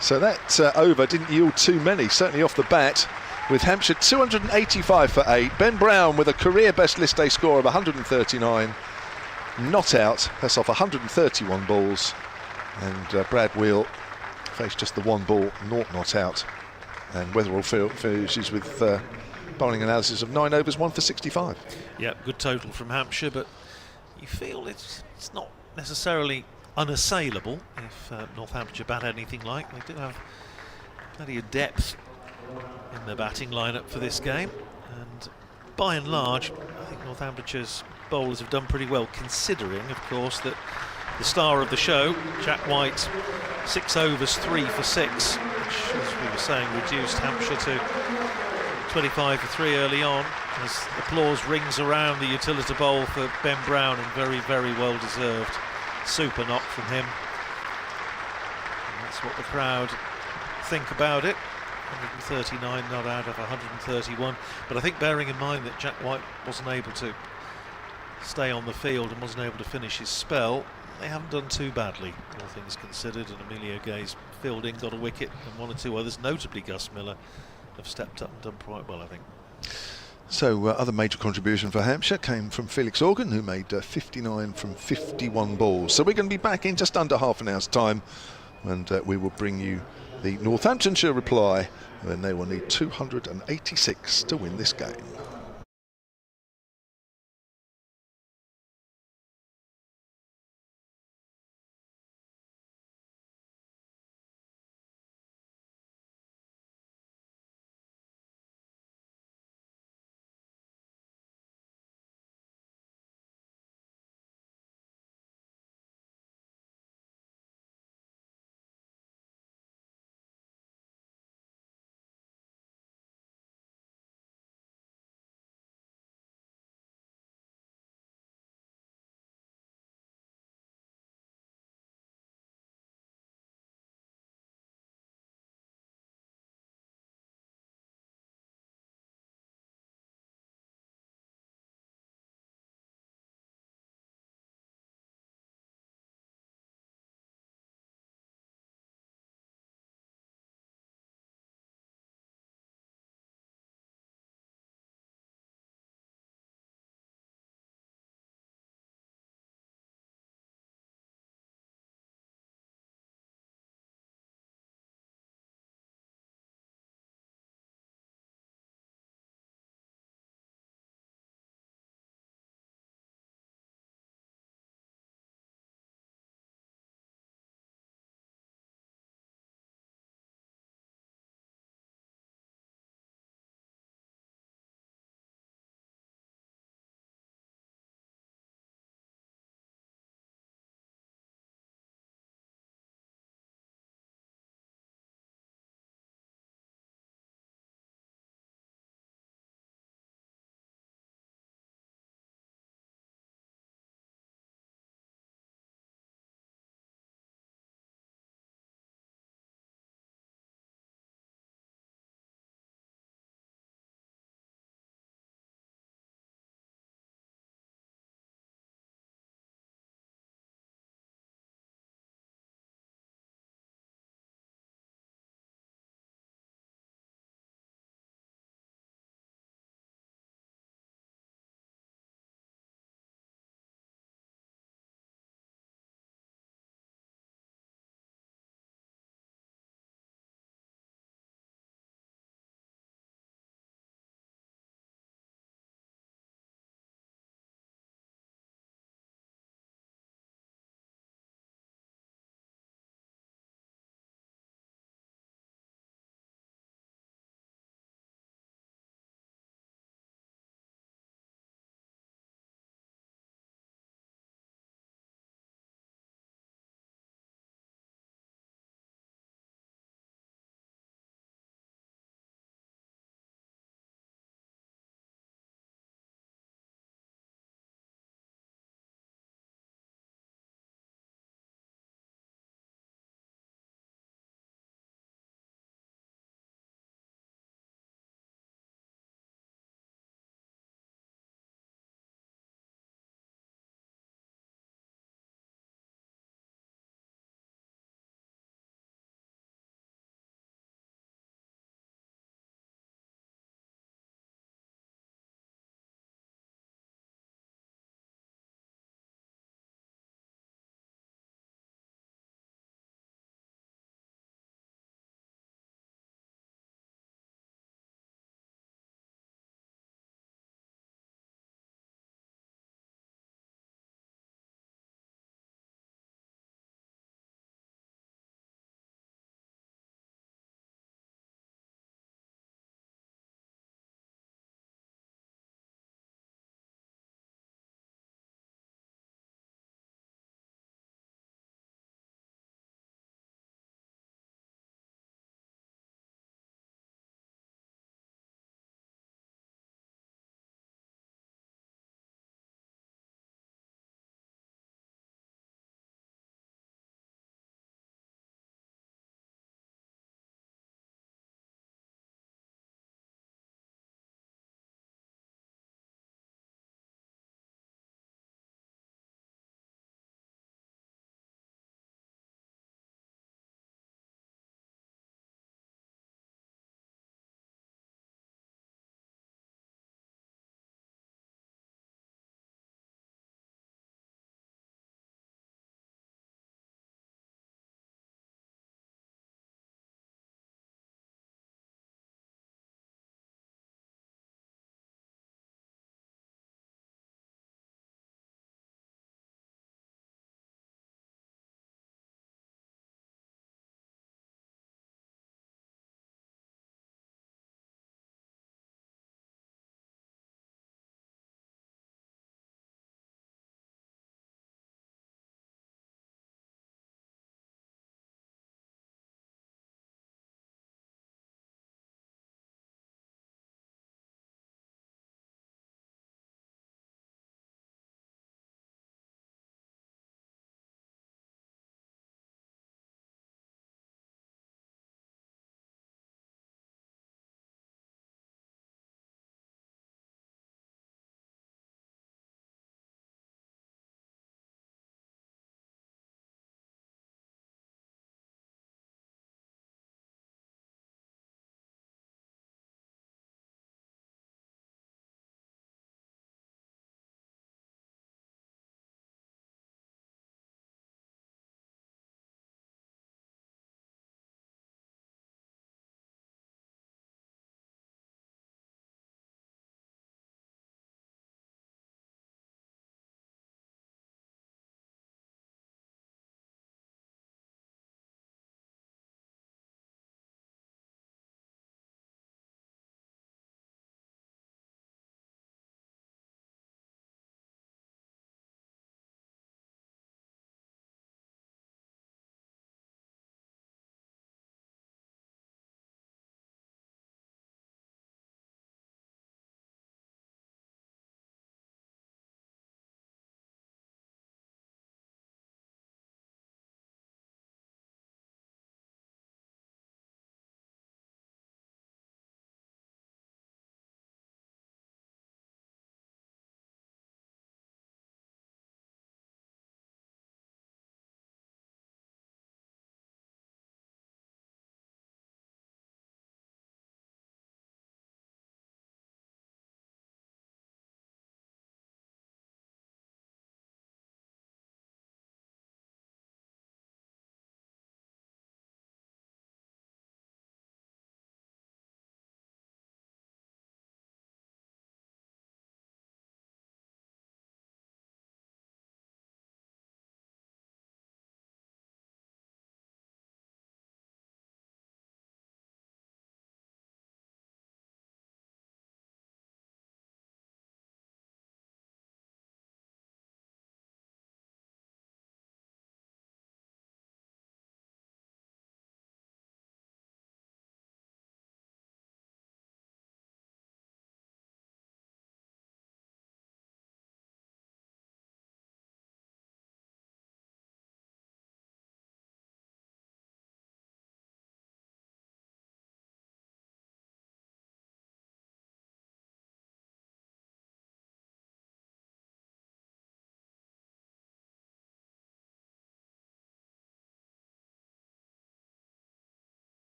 So that over didn't yield too many, certainly off the bat. With Hampshire 285 for 8. Ben Brown with a career best list day score of 139. Not out. That's off 131 balls. And Brad Wheel faced just the one ball, not out. And Wetherell finishes with bowling analysis of 9 overs, 1 for 65. Yeah, good total from Hampshire, but you feel it's not necessarily unassailable if Northamptonshire bat anything like. They do have plenty of depth in the batting lineup for this game, and by and large I think Northamptonshire's bowlers have done pretty well, considering of course that the star of the show, Jack White, 6 overs 3 for 6, which as we were saying reduced Hampshire to 25 for 3 early on, as applause rings around the Utilita Bowl for Ben Brown, and very well deserved super knock from him. And that's what the crowd think about it. 139 not out of 131, but I think bearing in mind that Jack White wasn't able to stay on the field and wasn't able to finish his spell, they haven't done too badly, all things considered. And Emilio Gay's fielding got a wicket, and 1 or 2 others, notably Gus Miller, have stepped up and done quite well, I think. So other major contribution for Hampshire came from Felix Organ, who made 59 from 51 balls. So we're going to be back in just under half an hour's time, and we will bring you the Northamptonshire reply, and they will need 286 to win this game.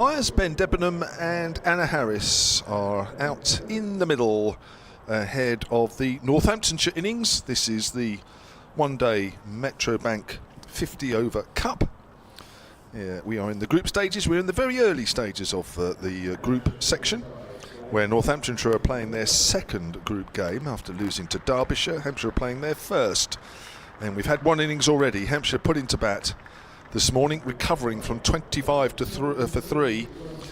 Myers, Ben Debenham and Anna Harris are out in the middle ahead of the Northamptonshire innings. This is the one-day Metrobank 50 over Cup. We are in the group stages. We're in the very early stages of the group section, where Northamptonshire are playing their second group game after losing to Derbyshire. Hampshire are playing their first, and we've had one innings already. Hampshire put into bat this morning, recovering from 25 for 3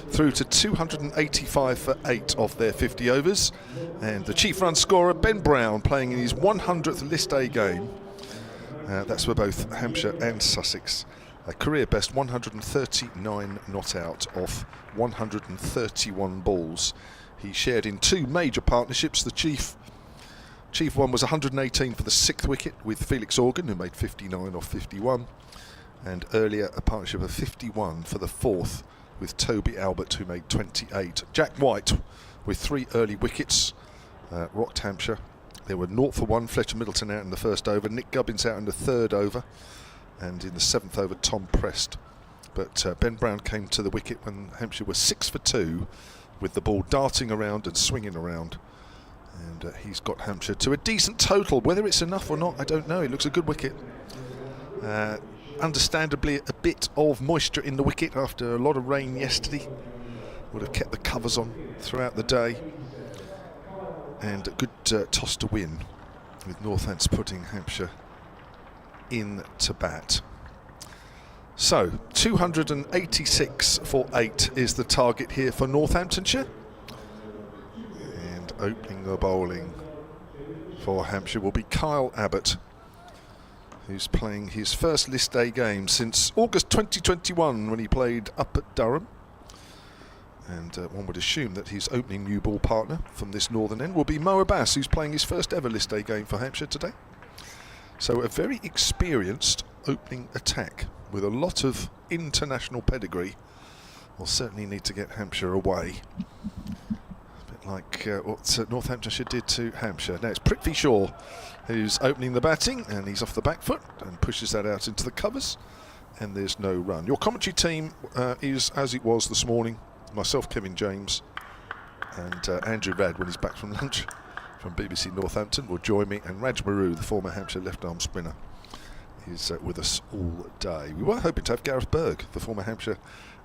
through to 285 for 8 of their 50 overs. And the chief run scorer, Ben Brown, playing in his 100th List A game. That's for both Hampshire and Sussex. A career best 139 not out off 131 balls. He shared in 2 major partnerships. The chief one was 118 for the 6th wicket with Felix Organ, who made 59 off 51. And earlier a partnership of 51 for the 4th with Toby Albert, who made 28. Jack White with 3 early wickets rocked Hampshire. There were 0 for 1, Fletcher Middleton out in the first over, Nick Gubbins out in the 3rd over, and in the 7th over Tom Prest. But Ben Brown came to the wicket when Hampshire was 6 for 2 with the ball darting around and swinging around. And he's got Hampshire to a decent total. Whether it's enough or not, I don't know. It looks a good wicket. Understandably, a bit of moisture in the wicket after a lot of rain yesterday. Would have kept the covers on throughout the day. And a good toss to win, with Northants putting Hampshire in to bat. So 286 for 8 is the target here for Northamptonshire. And opening the bowling for Hampshire will be Kyle Abbott, who's playing his first List A game since August 2021 when he played up at Durham. And one would assume that his opening new ball partner from this northern end will be Mo Abbas, who's playing his first ever List A game for Hampshire today. So a very experienced opening attack with a lot of international pedigree. Will certainly need to get Hampshire away. A bit like what Northamptonshire did to Hampshire. Now it's Prithvi Shaw who's opening the batting, and he's off the back foot and pushes that out into the covers, and there's no run. Your commentary team is as it was this morning. Myself, Kevin James, and Andrew Rad, when he's back from lunch from BBC Northampton, will join me, and Raj Maru, the former Hampshire left-arm spinner, is with us all day. We were hoping to have Gareth Berg, the former Hampshire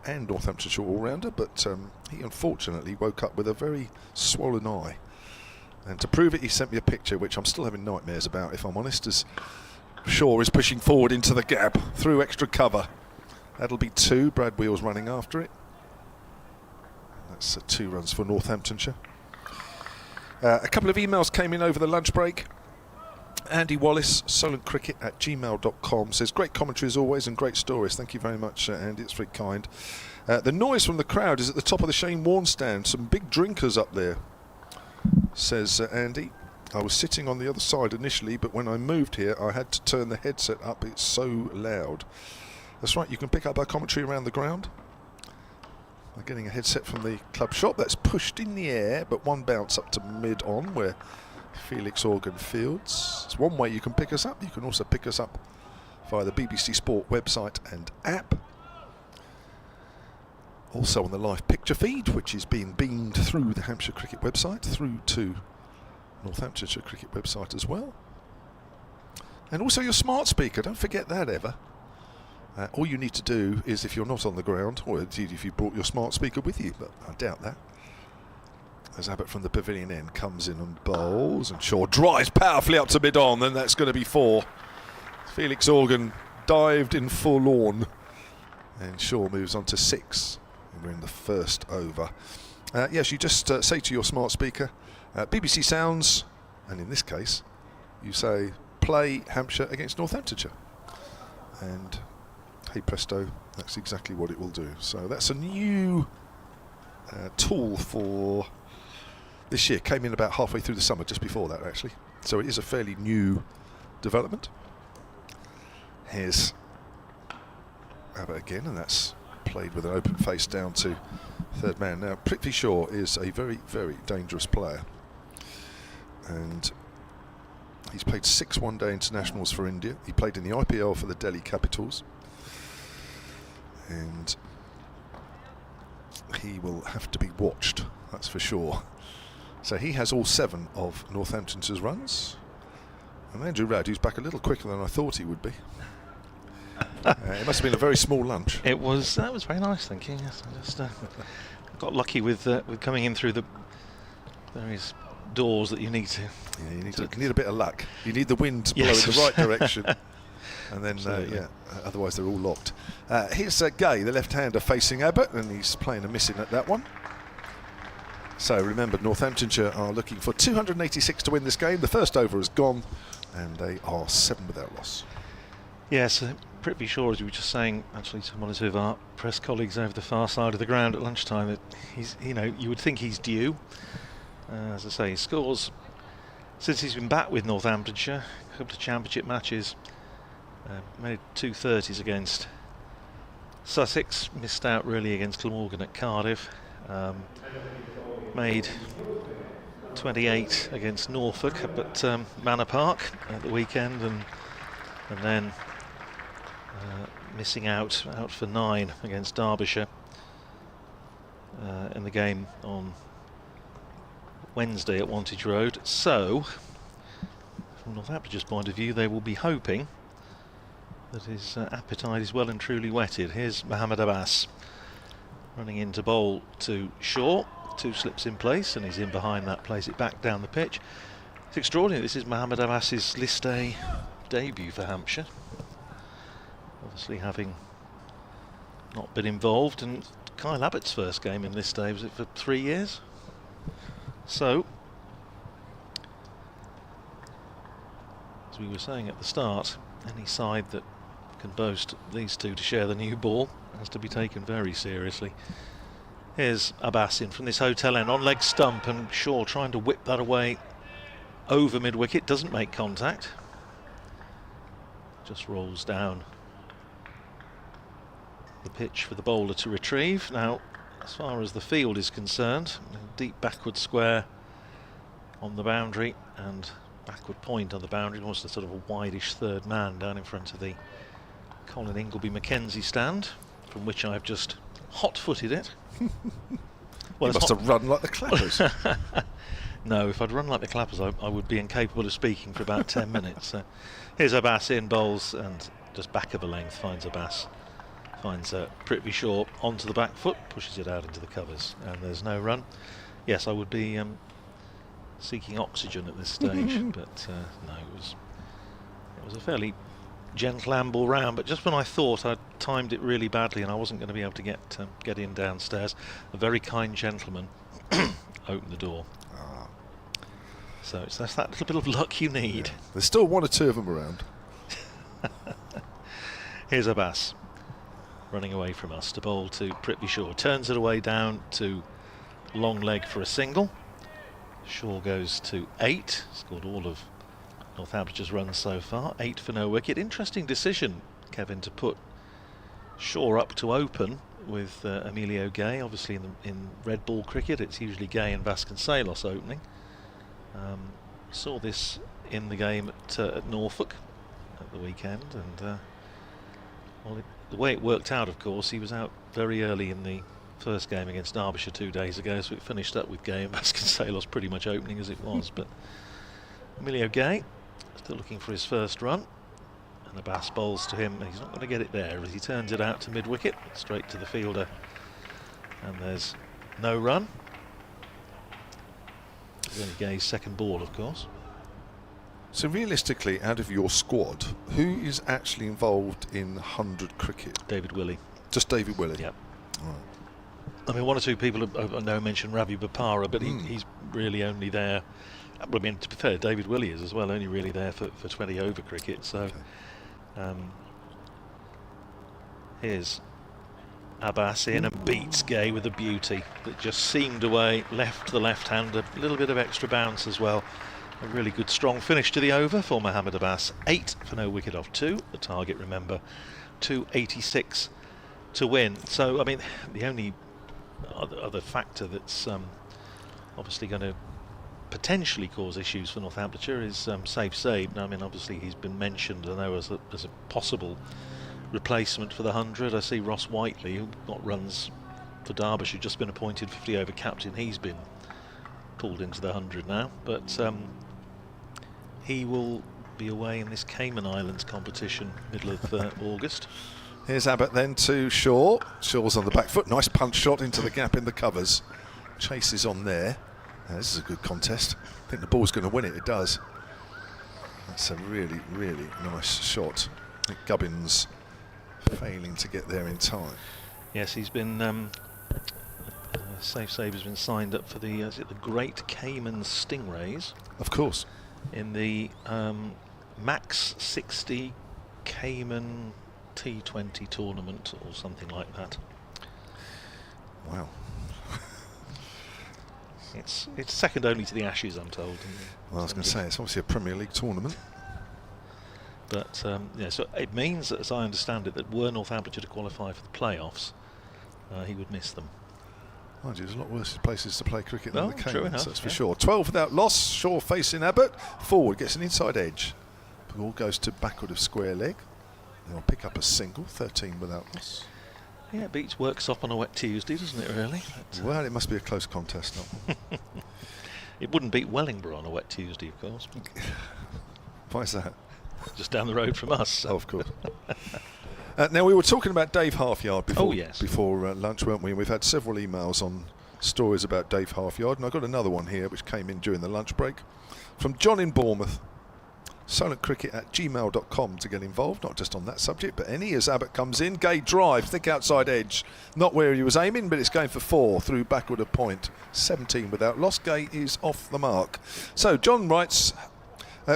and Northamptonshire all-rounder, but he unfortunately woke up with a very swollen eye. And to prove it, he sent me a picture, which I'm still having nightmares about, if I'm honest, as Shaw is pushing forward into the gap through extra cover. That'll be 2. Brad Wheels running after it. That's 2 runs for Northamptonshire. A couple of emails came in over the lunch break. Andy Wallace, solentcricket@gmail.com, says, great commentary as always and great stories. Thank you very much, Andy. It's very kind. The noise from the crowd is at the top of the Shane Warne stand. Some big drinkers up there, says Andy. I was sitting on the other side initially, but when I moved here I had to turn the headset up. It's so loud. That's right, you can pick up our commentary around the ground. I'm getting a headset from the club shop. That's pushed in the air, but one bounce up to mid-on where Felix Organ fields. It's one way you can pick us up. You can also pick us up via the BBC Sport website and app. Also on the live picture feed, which is being beamed through the Hampshire Cricket website, through to Northamptonshire Cricket website as well. And also your smart speaker, don't forget that ever. All you need to do is, if you're not on the ground, or indeed if you brought your smart speaker with you, but I doubt that, as Abbott from the pavilion end comes in and bowls, and Shaw drives powerfully up to mid-on, then that's going to be 4. Felix Organ dived in forlorn, and Shaw moves on to 6. We're in the first over. Yes, you just say to your smart speaker, BBC Sounds, and in this case, you say, play Hampshire against Northamptonshire. And hey presto, that's exactly what it will do. So that's a new tool for this year. Came in about halfway through the summer, just before that actually. So it is a fairly new development. Here's Abbott again, and that's played with an open face down to third man. Now Prithvi Shaw is a very, very dangerous player, and he's played 6 one-day internationals for India. He played in the IPL for the Delhi Capitals, and he will have to be watched, that's for sure. So he has all 7 of Northamptonshire's runs. And Andrew Rowd, who's back a little quicker than I thought he would be. It must have been a very small lunch. It was. That was very nice, thank you. Yes, I just got lucky with coming in through the various doors that you need to. Yeah, you need a bit of luck. You need the wind to blow in the right direction. And then, otherwise they're all locked. Here's Gay, the left-hander, facing Abbott, and he's playing a missing at that one. So remember, Northamptonshire are looking for 286 to win this game. The first over is gone, and they are 7 without loss. Yes, pretty sure, as we were just saying, actually, to one or two of our press colleagues over the far side of the ground at lunchtime, that he's, you would think he's due. As I say, he scores since he's been back with Northamptonshire, a couple of championship matches. Made 230s against Sussex, missed out really against Glamorgan at Cardiff. Made 28 against Norfolk up at Manor Park at the weekend, and then missing out for 9 against Derbyshire in the game on Wednesday at Wantage Road. So, from Northampton's point of view, they will be hoping that his appetite is well and truly whetted. Here's Mohammed Abbas running into bowl to Shaw. 2 slips in place, and he's in behind that, plays it back down the pitch. It's extraordinary. This is Mohammed Abbas's List A debut for Hampshire. Obviously having not been involved, and Kyle Abbott's first game in List A, was it for 3 years? So, as we were saying at the start, any side that can boast these two to share the new ball has to be taken very seriously. Here's Abbas in from this hotel end on leg stump, and Shaw trying to whip that away over mid-wicket, doesn't make contact, just rolls down the pitch for the bowler to retrieve. Now, as far as the field is concerned, deep backward square on the boundary and backward point on the boundary, almost a sort of a wideish third man down in front of the Colin Ingleby Mackenzie stand, from which I've just hot-footed it. Well, you must have run like the Clappers. No, if I'd run like the Clappers, I would be incapable of speaking for about 10 minutes. So here's Abbas in bowls, and just back of a length finds Abbas. Finds Prithvi Shaw onto the back foot, pushes it out into the covers, and there's no run. Yes, I would be seeking oxygen at this stage, but no, it was a fairly gentle amble round. But just when I thought I'd timed it really badly and I wasn't going to be able to get in downstairs, a very kind gentleman opened the door. So that's that little bit of luck you need. Yeah. There's still 1 or 2 of them around. Here's Abbas running away from us to bowl to Prithvi Shaw. Turns it away down to long leg for a single. Shaw goes to 8. Scored all of Northampton's runs so far. 8 for no wicket. Interesting decision, Kevin, to put Shaw up to open with Emilio Gay. Obviously in red ball cricket it's usually Gay and Vasconcelos opening. Saw this in the game at Norfolk at the weekend, and the way it worked out, of course, he was out very early in the first game against Derbyshire 2 days ago, so it finished up with Gay and Vasconcelos pretty much opening as it was. But Emilio Gay still looking for his first run, and Abbas bowls to him, and he's not going to get it there as he turns it out to mid-wicket, straight to the fielder, and there's no run. It's only Gay's second ball, of course. So realistically, out of your squad, who is actually involved in 100 cricket? David Willey. Just David Willey? Yep. Right. I mean, 1 or 2 people I know mentioned Ravi Bopara, but he's really only there. I mean, to be fair, David Willey is as well, only really there for 20 over cricket. So here's Abbas in and beats Gay with a beauty that just seamed away, left the left-hander, a little bit of extra bounce as well. A really good strong finish to the over for Mohammed Abbas. 8 for no wicket off 2. The target, remember, 286 to win. So, I mean, the only other factor that's obviously going to potentially cause issues for Northamptonshire is Saif Saib. Now, I mean, obviously he's been mentioned, I know, as a possible replacement for the 100. I see Ross Whiteley, who got runs for Derbyshire, just been appointed 50 over captain. He's been pulled into the 100 now, but he will be away in this Cayman Islands competition middle of August. Here's Abbott then to Shaw. Shaw's on the back foot. Nice punch shot into the gap in the covers. Chase is on there. This is a good contest. I think the ball's going to win it. It does. That's a really, really nice shot. I think Gubbins failing to get there in time. Yes, he's been safe save has been signed up for the is it the Great Cayman Stingrays? Of course. In the Max 60 Cayman T20 tournament or something like that. Wow. It's second only to the Ashes, I'm told. Well, I was going to say, it's obviously a Premier League tournament. But yeah, so it means that, as I understand it, that were Northamptonshire to qualify for the playoffs, he would miss them. Mind you, there's a lot worse places to play cricket than the Caymans, that's for yeah. sure. 12 without loss. Shaw facing Abbott. Forward gets an inside edge. Ball goes to backward of square leg. They'll pick up a single. 13 without loss. Yeah, it beats Worksop on a wet Tuesday, doesn't it, really? Well, it must be a close contest, not. It wouldn't beat Wellingborough on a wet Tuesday, of course. Why is that? Just down the road from us. So. Oh, of course. Now, we were talking about Dave Halfyard before lunch, weren't we? And we've had several emails on stories about Dave Halfyard, and I've got another one here which came in during the lunch break from John in Bournemouth. silentcricket@gmail.com to get involved, not just on that subject, but any. As Abbott comes in, Gay drives, thick outside edge. Not where he was aiming, but it's going for 4 through backward of point. 17 without loss. Gay is off the mark. So John writes,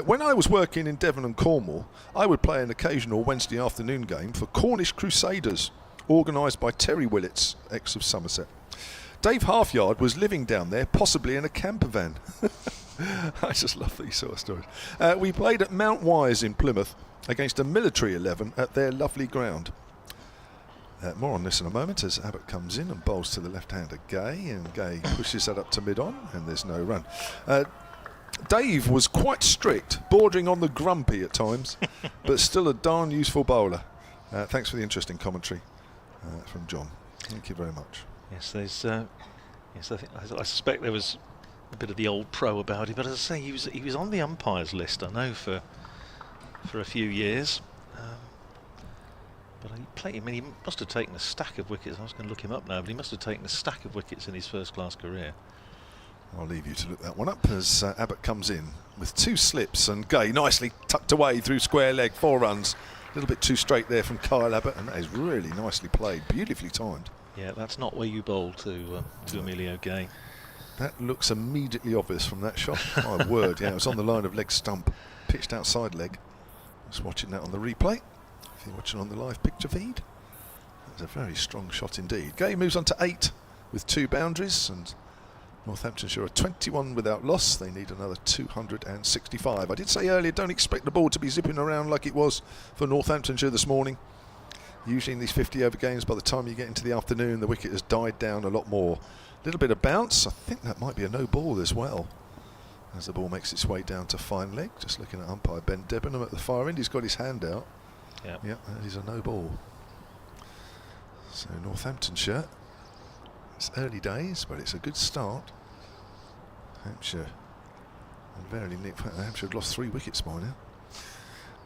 when I was working in Devon and Cornwall, I would play an occasional Wednesday afternoon game for Cornish Crusaders, organised by Terry Willits, ex of Somerset. Dave Halfyard was living down there, possibly in a camper van. I just love these sort of stories. We played at Mount Wise in Plymouth against a military 11 at their lovely ground. More on this in a moment as Abbott comes in and bowls to the left-hander Gay, and Gay pushes that up to mid-on, and there's no run. Dave was quite strict, bordering on the grumpy at times, but still a darn useful bowler. Thanks for the interesting commentary from John. Thank you very much. Yes, there's. Yes, I suspect there was a bit of the old pro about it, but as I say, he was on the umpires list, I know, for a few years. But he must have taken a stack of wickets. I was going to look him up now, but he must have taken a stack of wickets in his first-class career. I'll leave you to look that one up as Abbott comes in with 2 slips, and Gay nicely tucked away through square leg, 4 runs. A little bit too straight there from Kyle Abbott, and that is really nicely played, beautifully timed. Yeah, that's not where you bowl to Emilio Gay. That looks immediately obvious from that shot. My word, yeah, it was on the line of leg stump, pitched outside leg. Just watching that on the replay. If you're watching on the live picture feed, that's a very strong shot indeed. Gay moves on to 8 with 2 boundaries, and Northamptonshire are 21 without loss. They need another 265. I did say earlier, don't expect the ball to be zipping around like it was for Northamptonshire this morning. Usually in these 50 over games, by the time you get into the afternoon, the wicket has died down a lot more. A little bit of bounce. I think that might be a no ball as well, as the ball makes its way down to fine leg. Just looking at umpire Ben Debenham at the far end. He's got his hand out. Yeah, that is a no ball. So Northamptonshire, it's early days, but it's a good start. Hampshire, Hampshire had lost 3 wickets by now.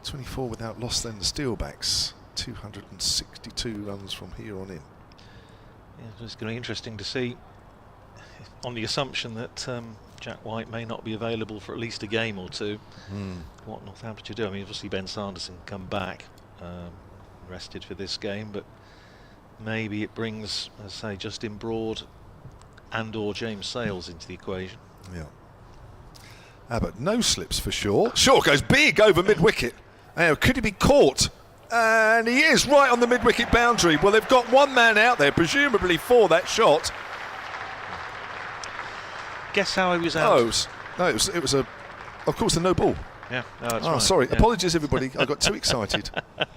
24 without loss then the Steelbacks. 262 runs from here on in. Yeah, it's going to be interesting to see, on the assumption that Jack White may not be available for at least a game or 2, what Northamptonshire do. I mean, obviously Ben Sanderson come back, rested for this game, but maybe it brings, as I say, Justin Broad and or James Sales into the equation. Yeah. Abbott, no slips for Shaw. Shaw goes big over mid-wicket. Could he be caught? And he is right on the mid-wicket boundary. Well, they've got 1 man out there, presumably for that shot. Guess how he was out? It was of course, a no ball. Yeah, no, that's right. Sorry. Yeah. Apologies, everybody. I got too excited.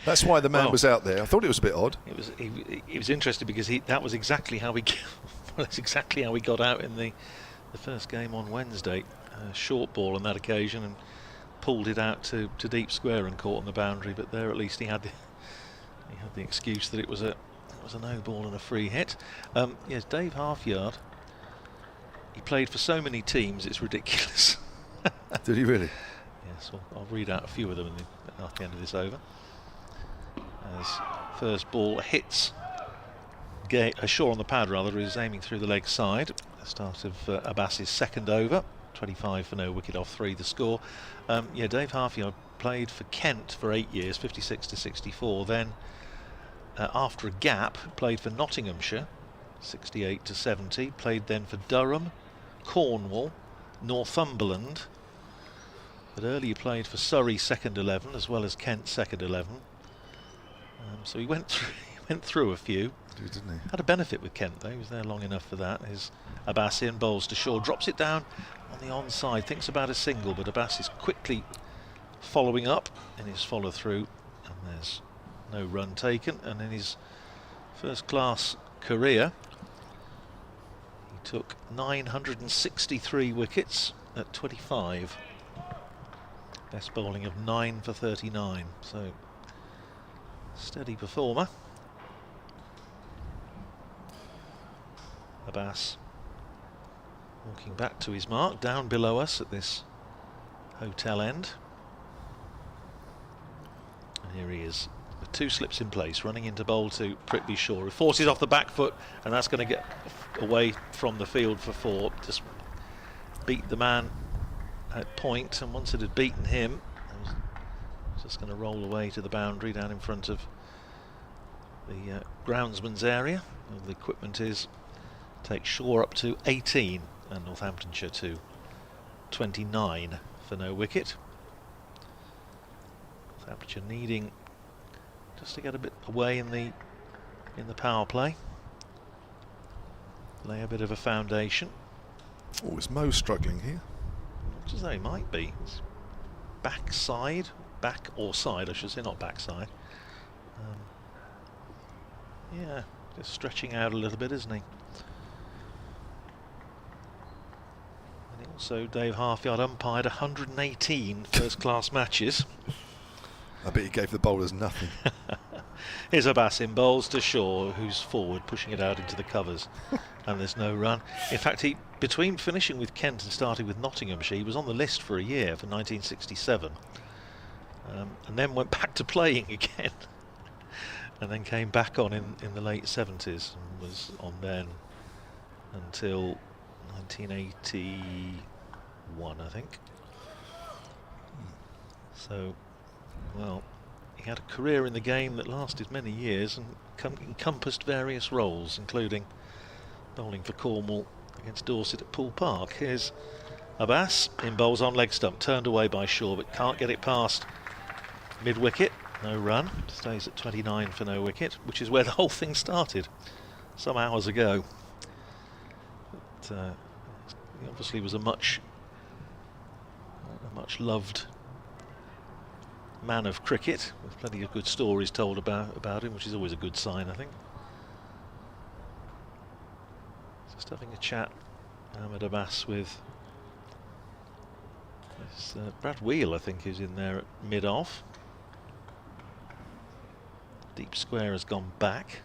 That's why the man was out there. I thought it was a bit odd. It was interesting because that was exactly how that's exactly how he got out in the first game on Wednesday. Short ball on that occasion, and pulled it out to deep square and caught on the boundary. But there, at least, he had the excuse that it was a was a no ball and a free hit. Yes, Dave Halfyard. He played for so many teams, it's ridiculous. Did he really? Yes, well, I'll read out a few of them at the end of this over. As first ball hits Shaw on the pad, rather, is aiming through the leg side. The start of Abbas's second over. 25 for no wicket off 3 the score. Yeah, Dave Halfyard played for Kent for 8 years, 56 to 64. Then, after a gap, played for Nottinghamshire, 68 to 70. Played then for Durham, Cornwall, Northumberland. But earlier played for Surrey second 11 as well as Kent second 11. So he went through a few. Didn't he? Had a benefit with Kent though. He was there long enough for that. His Abbas in, bowls to Shaw, drops it down on the onside, thinks about a single, but Abbas is quickly following up in his follow through, and there's no run taken. And in his first class career, he took 963 wickets at 25. Best bowling of 9 for 39. So steady performer. Abbas walking back to his mark, down below us at this hotel end. And here he is, with 2 slips in place, running into bowl to Prithvi Shaw, who forces off the back foot, and that's going to get away from the field for 4. Just beat the man at point, and once it had beaten him, it was just going to roll away to the boundary down in front of the groundsman's area. Well, the equipment is take Shaw up to 18 and Northamptonshire to 29 for no wicket. Northamptonshire needing just to get a bit away in the power play, lay a bit of a foundation. Oh, is Mo struggling here? Looks as though he might be. It's backside, back or side, I should say, not backside. Yeah, just stretching out a little bit, isn't he? And also, Dave Halfyard umpired 118 first-class matches. I bet he gave the bowlers nothing. Here's Abbas in, bowls to Shaw, who's forward, pushing it out into the covers, and there's no run. In fact, he, between finishing with Kent and starting with Nottinghamshire, he was on the list for a year, for 1967, and then went back to playing again, and then came back on in the late 70s, and was on then until 1981, I think. So, well, he had a career in the game that lasted many years and encompassed various roles, including bowling for Cornwall against Dorset at Poole Park. Here's Abbas in, bowls on leg stump, turned away by Shaw, but can't get it past mid-wicket. No run, stays at 29 for no wicket, which is where the whole thing started some hours ago. But, he obviously was a much loved man of cricket, with plenty of good stories told about him, which is always a good sign, I think. Just having a chat, Ahmed Abbas, with Brad Wheel, I think, who's in there at mid-off. Deep square has gone back.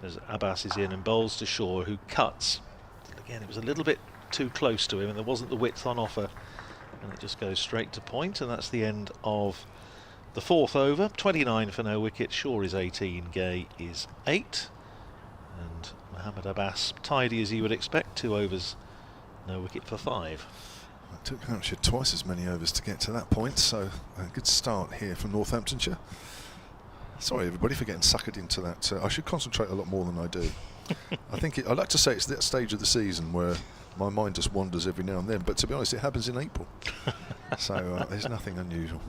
As Abbas is in and bowls to Shaw, who cuts. Again, it was a little bit too close to him, and there wasn't the width on offer, and it just goes straight to point, and that's the end of the 4th over. 29 for no wicket. Shaw is 18, Gay is 8, and Mohammed Abbas tidy as you would expect. 2 overs, no wicket for 5. It took Hampshire twice as many overs to get to that point, so a good start here from Northamptonshire. Sorry everybody for getting suckered into that. I should concentrate a lot more than I do. I think I'd like to say it's that stage of the season where my mind just wanders every now and then, but to be honest, it happens in April. So there's nothing unusual.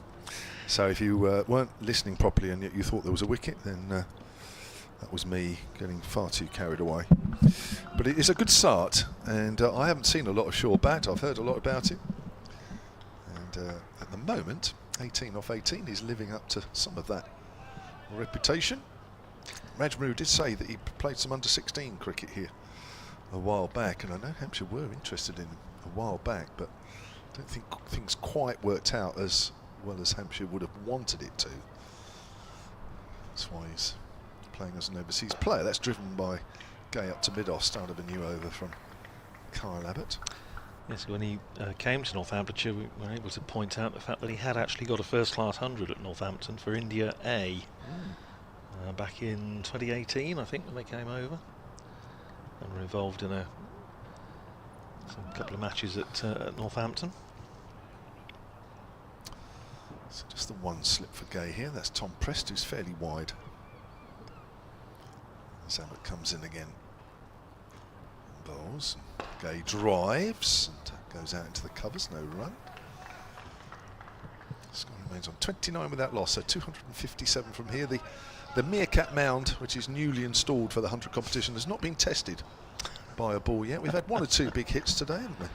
So if you weren't listening properly and yet you thought there was a wicket, then that was me getting far too carried away. But it is a good start, and I haven't seen a lot of Shaw bat. I've heard a lot about it, and at the moment 18 off 18 is living up to some of that reputation. Rajmaru did say that he played some under-16 cricket here a while back, and I know Hampshire were interested in him a while back, but I don't think things quite worked out as well as Hampshire would have wanted it to. That's why he's playing as an overseas player. That's driven by Gay up to mid-off, start of a new over from Kyle Abbott. Yes, when he came to Northamptonshire, we were able to point out the fact that he had actually got a first-class 100 at Northampton for India A back in 2018, I think, when they came over, and were involved in a couple of matches at Northampton. So just the one slip for Gay here. That's Tom Prest, who's fairly wide. As Abbott comes in again. Bowls. Gay drives and goes out into the covers. No run. Score remains on 29 without loss. So 257 from here. The Meerkat Mound, which is newly installed for the 100 competition, has not been tested by a ball yet. We've had one or two big hits today, haven't we?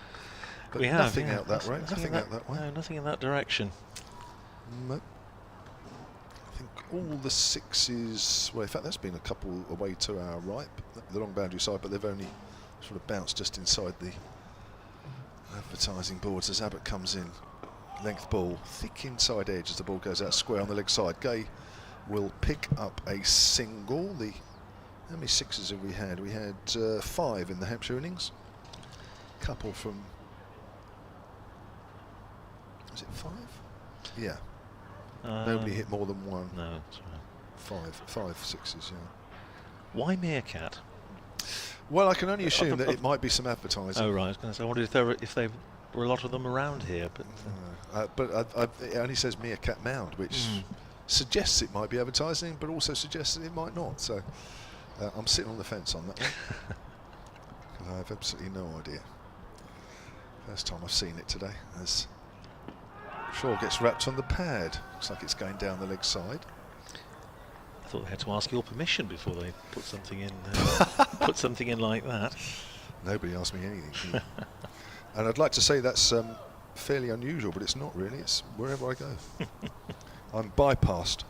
But we have, nothing yeah. out that way. Nothing out that way. No, nothing in that direction. No. I think all the sixes, well, in fact, there's been a couple away to our right, the long boundary side, but they've only sort of bounced just inside the advertising boards as Abbott comes in. Length ball, thick inside edge as the ball goes out square on the leg side. Gay will pick up a single. How many sixes have we had? We had 5 in the Hampshire innings. Couple from, was it 5? Yeah. Nobody hit more than one. No, that's right. 5 sixes, yeah. Why Meerkat? Well, I can only assume that it might be some advertising. Oh right, I was going to say, I wondered if there were a lot of them around here, but It only says Meerkat Mound, which suggests it might be advertising, but also suggests that it might not. So I'm sitting on the fence on that one. Because I have absolutely no idea. First time I've seen it today. As Shaw gets wrapped on the pad. Looks like it's going down the leg side. I thought they had to ask your permission before they put something in. Put something in like that. Nobody asked me anything. And I'd like to say that's fairly unusual, but it's not really. It's wherever I go. I'm bypassed.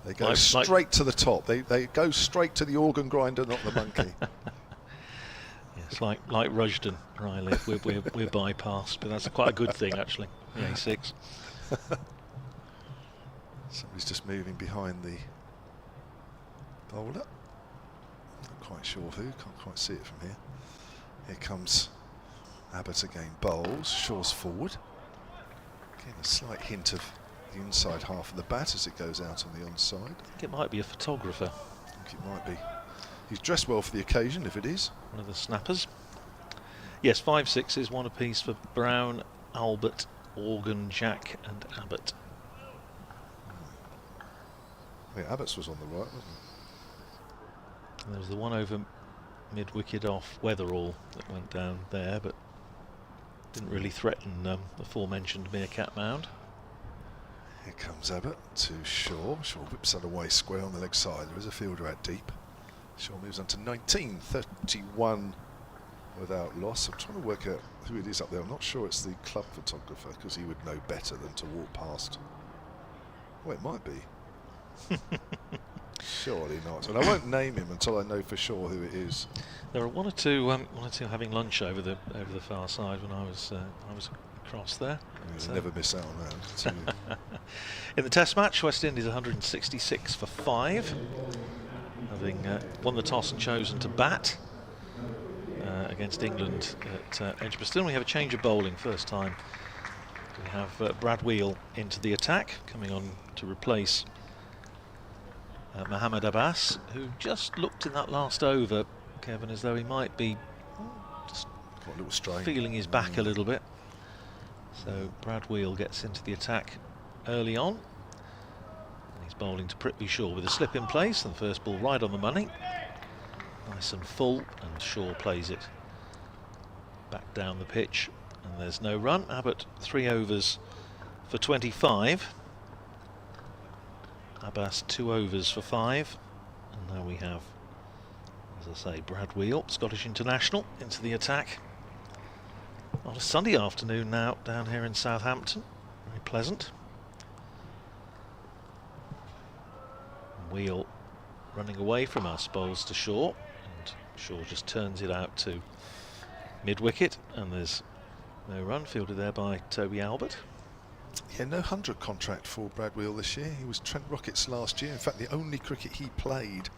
They go straight to the top. They go straight to the organ grinder, not the monkey. Yes, like Rushden, where I live, we're bypassed, but that's quite a good thing actually. The A6. Somebody's just moving behind the bowler. Not quite sure who. Can't quite see it from here. Here comes Abbott again. Bowls. Shaw's forward. Again, a slight hint of the inside half of the bat as it goes out on the onside. I think it might be a photographer. I think it might be. He's dressed well for the occasion, if it is. One of the snappers. Yes, 5 sixes, 1 apiece for Brown, Albert, Organ, Jack and Abbott. Yeah, Abbott's was on the right, wasn't it? And there was the one over mid-wicket off Weatherall that went down there, but didn't really threaten the aforementioned Meerkat Mound. Here comes Abbott to Shaw. Shaw whips that away square on the leg side. There is a fielder out deep. Shaw moves on to 19, 31 without loss. I'm trying to work out who it is up there. I'm not sure it's the club photographer because he would know better than to walk past. Well, it might be. Surely not. And I won't name him until I know for sure who it is. There were one or two having lunch over the far side when I was across there. You'll never miss out on that. In the Test match, West Indies 166 for 5, having won the toss and chosen to bat against England at Edgbaston. We have a change of bowling first time. We have Brad Wheel into the attack, coming on to replace Mohammed Abbas, who just looked in that last over, Kevin, as though he might be just got a little strain, feeling his back a little bit. So Brad Wheel gets into the attack early on. And he's bowling to Prithvi Shaw with a slip in place, and the first ball right on the money. Nice and full, and Shaw plays it back down the pitch, and there's no run. Abbott 3 overs for 25. Abbas 2 overs for 5, and now we have, as I say, Brad Wheel, Scottish international, into the attack. On a sunny afternoon now down here in Southampton, very pleasant. Wheel running away from us, bowls to Shaw, and Shaw just turns it out to mid-wicket, and there's no run, fielded there by Toby Albert. Yeah, no 100 contract for Brad Wheel this year. He was Trent Rockets last year. In fact, the only cricket he played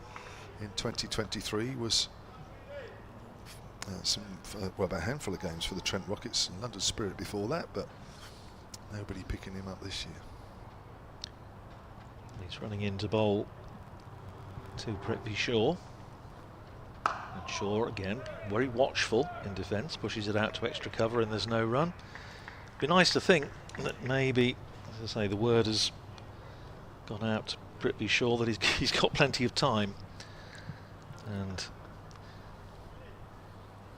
in 2023 was about a handful of games for the Trent Rockets and London Spirit before that, but nobody picking him up this year. He's running in to bowl to Prithvi Shaw. And Shaw again, very watchful in defence, pushes it out to extra cover and there's no run. Be nice to think that maybe, as I say, the word has gone out to Prithvi Shaw that he's got plenty of time and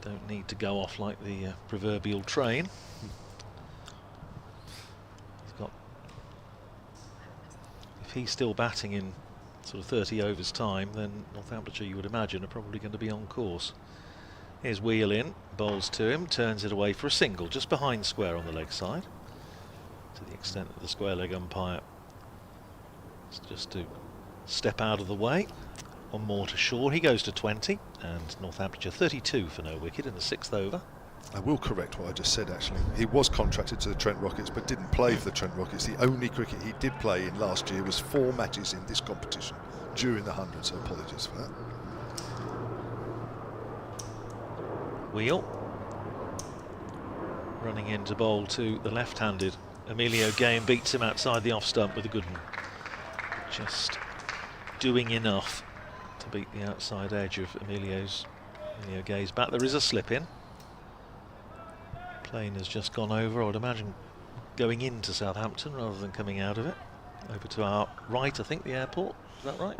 don't need to go off like the proverbial train. If he's still batting in sort of 30 overs time, then Northamptonshire, you would imagine, are probably going to be on course. Here's Wheel in, bowls to him, turns it away for a single, just behind square on the leg side, to the extent that the square leg umpire is just to step out of the way. One more to Shaw, he goes to 20, and Northamptonshire 32 for no wicket in the 6th over. I will correct what I just said, actually. He was contracted to the Trent Rockets but didn't play for the Trent Rockets. The only cricket he did play in last year was 4 matches in this competition during the 100, so apologies for that. Wheel running in to bowl to the left-handed Emilio Gay and beats him outside the off stump with a good one. Just doing enough to beat the outside edge of Emilio Gay's bat. There is a slip in. Plane has just gone over, I would imagine going into Southampton rather than coming out of it. Over to our right, I think, the airport. Is that right?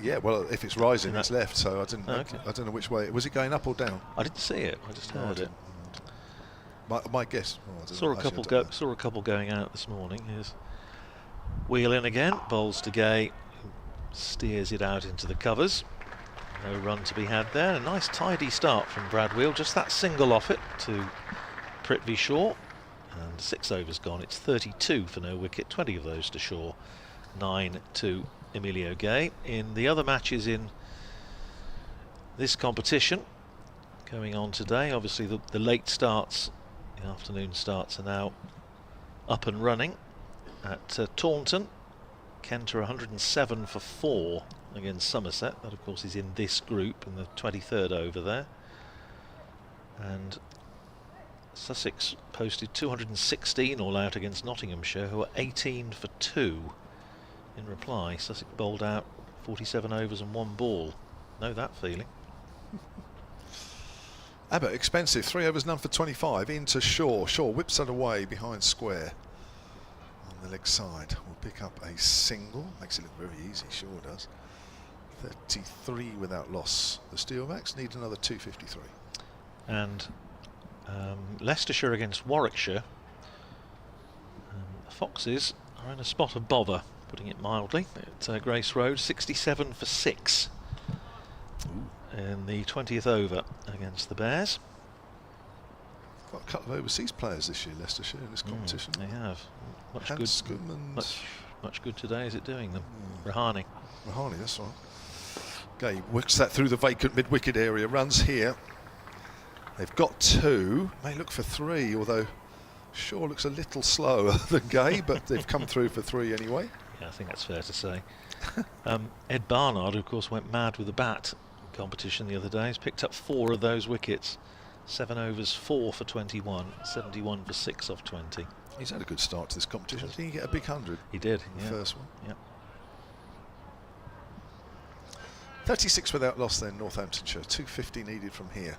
Yeah, well, if it's rising, it's left, so I didn't. Okay. I don't know which way. Was it going up or down? I didn't see it. I just heard it. My guess. Oh, Saw a couple going out this morning. Here's Wheel in again, bowls to Gay, who steers it out into the covers. No run to be had there. A nice tidy start from Brad Wheel. Just that single off it to Prithvi Shaw. And 6 overs gone. It's 32 for no wicket. 20 of those to Shaw. 9 to Emilio Gay. In the other matches in this competition going on today, obviously the late starts, the afternoon starts are now up and running. At Taunton, Kent are 107 for 4 against Somerset. That of course is in this group in the 23rd over there. And Sussex posted 216 all out against Nottinghamshire, who are 18 for 2 in reply. Sussex bowled out 47 overs and 1 ball. Know that feeling. Abbott, expensive. 3 overs, none for 25. Into Shaw. Shaw whips that away behind square on the leg side. Will pick up a single. Makes it look very easy, Shaw does. 33 without loss. The Steelbacks need another 253. And Leicestershire against Warwickshire. The Foxes are in a spot of bother, putting it mildly, at Grace Road. 67 for 6 in the 20th over against the Bears. Got a couple of overseas players this year, Leicestershire, in this competition. They have. Much good today is it doing them. Rahane, that's right. Okay, works that through the vacant mid-wicket area, runs here. They've got 2, may look for 3, although Shaw looks a little slower than Gay, but they've come through for 3 anyway. Yeah, I think that's fair to say. Ed Barnard, who of course went mad with the bat in competition the other day, has picked up 4 of those wickets. 7 overs, 4 for 21, 71 for 6 off 20. He's had a good start to this competition. Did he get a big 100? He did, The first one. Yeah. 36 without loss then, Northamptonshire. 250 needed from here.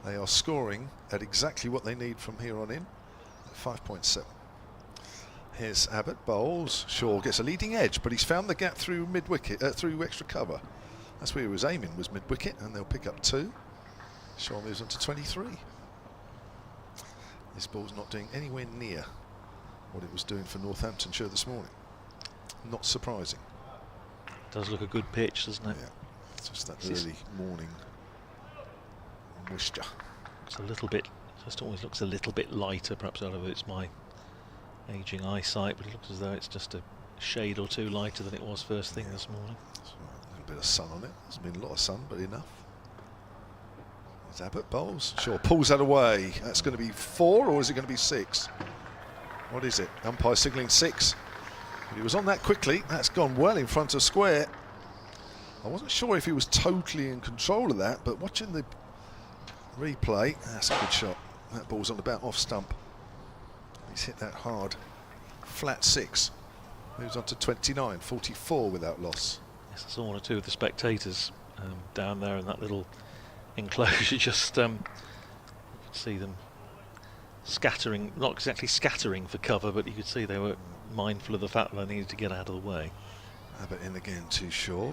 They are scoring at exactly what they need from here on in, at 5.7. Here's Abbott, bowls. Shaw gets a leading edge, but he's found the gap through mid-wicket, through extra cover. That's where he was aiming, was mid-wicket, and they'll pick up 2. Shaw moves on to 23. This ball's not doing anywhere near what it was doing for Northamptonshire this morning. Not surprising. Does look a good pitch, doesn't it? Yeah, it's just that early morning moisture. It's a little bit, just always looks a little bit lighter. Perhaps out of it's my aging eyesight, but it looks as though it's just a shade or 2 lighter than it was first thing this morning. That's right. A little bit of sun on it. There's been a lot of sun, but enough. There's Abbott, bowls. Shaw pulls that away. That's going to be 4, or is it going to be 6? What is it? Umpire signalling 6. He was on that quickly. That's gone well in front of square. I wasn't sure if he was totally in control of that, but watching the replay, that's a good shot. That ball's on about off stump. He's hit that hard. Flat 6. Moves on to 29, 44 without loss. Yes, I saw one or two of the spectators down there in that little enclosure. Just you could see them scattering, not exactly scattering for cover, but you could see they were mindful of the fact that they needed to get out of the way. Abbott in again to Shaw,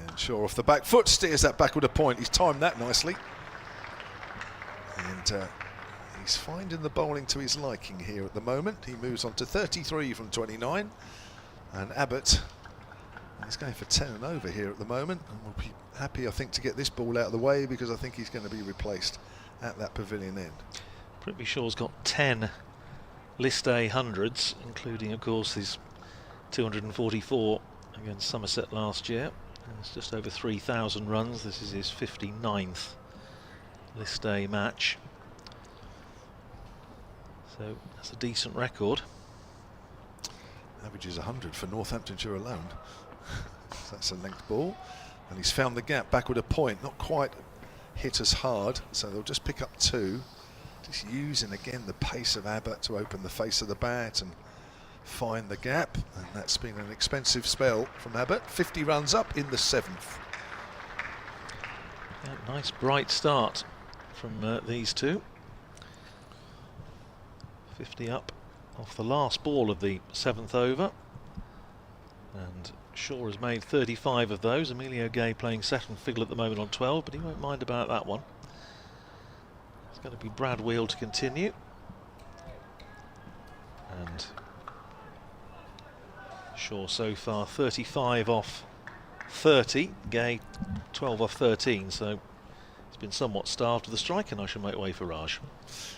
and Shaw off the back foot steers that back with a point. He's timed that nicely, and he's finding the bowling to his liking here at the moment. He moves on to 33 from 29, and Abbott is going for 10 and over here at the moment, and will be happy, I think, to get this ball out of the way, because I think he's going to be replaced at that pavilion end. Prithvi Shaw's got 10 List A hundreds, including, of course, his 244 against Somerset last year. It's just over 3,000 runs. This is his 59th List A match. So that's a decent record. Averages 100 for Northamptonshire alone. So that's a length ball, and he's found the gap back with a point. Not quite hit as hard, so they'll just pick up 2. Just using again the pace of Abbott to open the face of the bat and find the gap, and that's been an expensive spell from Abbott. 50 runs up in the 7th. Yeah, nice bright start from these two. 50 up off the last ball of the 7th over, and Shaw has made 35 of those. Emilio Gay playing second fiddle at the moment on 12, but he won't mind about that one. It's going to be Brad Wheel to continue, and Shaw so far 35 off 30, Gay 12 off 13, so it's been somewhat starved to the strike, and I shall make way for Raj.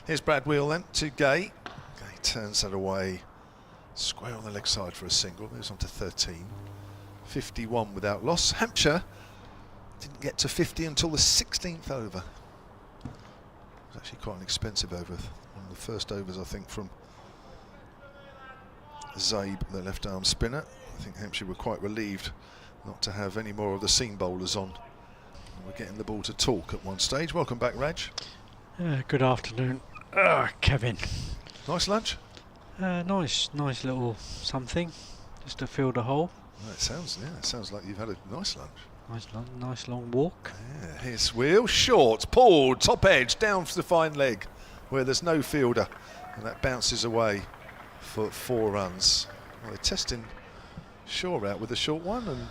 Here's Brad Wheel then to Gay. Gay turns that away, square on the leg side for a single, moves on to 13. 51 without loss. Hampshire didn't get to 50 until the 16th over. It was actually quite an expensive over. One of the first overs, I think, from Zabe, the left arm spinner. I think Hampshire were quite relieved not to have any more of the seam bowlers on. And we're getting the ball to talk at one stage. Welcome back, Raj. Good afternoon, Kevin. Nice lunch? Nice little something, just to fill the hole. Well, it sounds like you've had a nice lunch. Nice long walk. Yeah, here's Wheel, short, pulled, top edge, down for the fine leg, where there's no fielder, and that bounces away for 4 runs. Well, they're testing Shaw out with a short one, and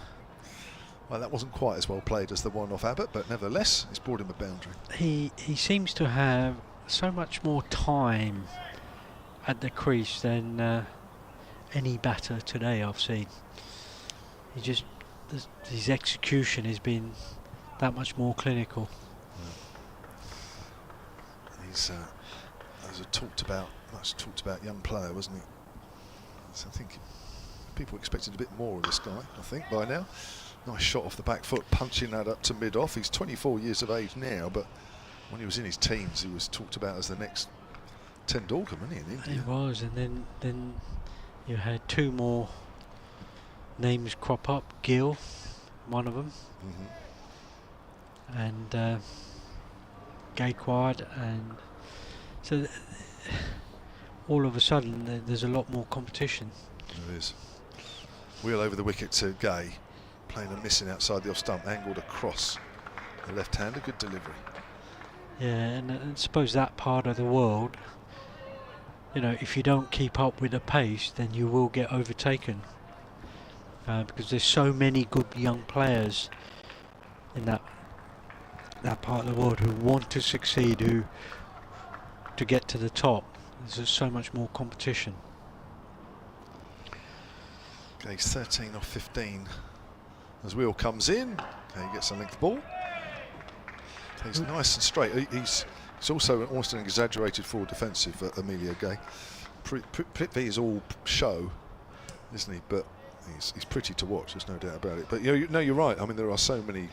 well, that wasn't quite as well played as the one off Abbott, but nevertheless, it's brought him a boundary. He seems to have so much more time at the crease than any batter today I've seen. His execution has been that much more clinical. Yeah. He's much talked about young player, wasn't he? So I think people expected a bit more of this guy, I think, by now. Nice shot off the back foot, punching that up to mid-off. He's 24 years of age now, but when he was in his teens, he was talked about as the next Tendulkar, wasn't he, in India? He was, and then you had 2 more names crop up. Gill, one of them, and Gaikwad, and so all of a sudden there's a lot more competition. There is. Wheel over the wicket to Gay, playing and missing outside the off stump, angled across the left hand, a good delivery. Yeah, and I suppose that part of the world, you know, if you don't keep up with the pace, then you will get overtaken. Because there's so many good young players in that part of the world who want to succeed, to get to the top. There's just so much more competition. Okay, he's 13 off 15. As Wheel comes in, okay, he gets a length ball. He's nice and straight. He's also almost an exaggerated forward defensive, Emilio Gay. Prithvi is all show, isn't he? But he's pretty to watch. There's no doubt about it. But you're right. I mean, there are so many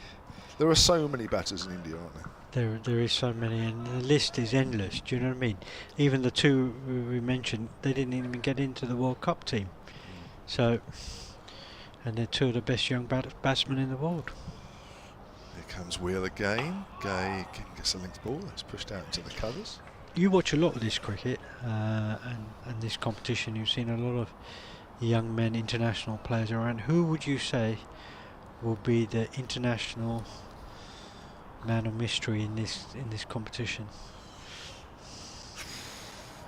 batters in India, aren't there? There is so many, and the list is endless. Do you know what I mean? Even the two we mentioned, they didn't even get into the World Cup team. So, and they're two of the best young batsmen in the world. Here comes Wheel again. Gay gets the length ball. That's pushed out into the covers. You watch a lot of this cricket and this competition. You've seen a lot of young men, international players around. Who would you say will be the international man of mystery in this competition?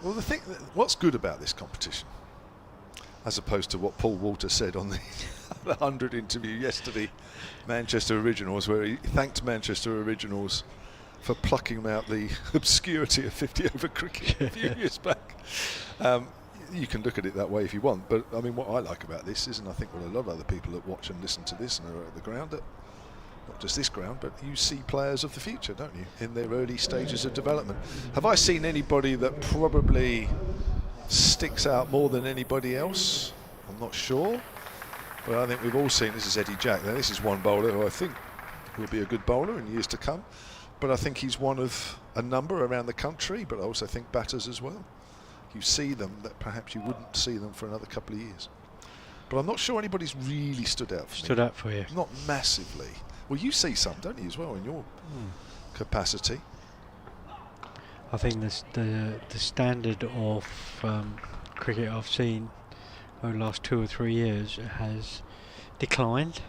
Well, what's good about this competition, as opposed to what Paul Walter said on the 100 interview yesterday, Manchester Originals, where he thanked Manchester Originals for plucking out the obscurity of 50 over cricket a few years back. You can look at it that way if you want, but I mean, what I like about this is, and I think what a lot of other people that watch and listen to this and are at the ground, not just this ground, but you see players of the future, don't you, in their early stages of development. Have I seen anybody that probably sticks out more than anybody else? I'm not sure, but I think we've all seen, this is Eddie Jack. Now, this is one bowler who I think will be a good bowler in years to come, but I think he's one of a number around the country, but I also think batters as well. You see them that perhaps you wouldn't see them for another couple of years. But I'm not sure anybody's really stood out for me. Stood out for you? Not massively. Well, you see some, don't you, as well, in your capacity? I think the standard of cricket I've seen over the last 2 or 3 years has declined.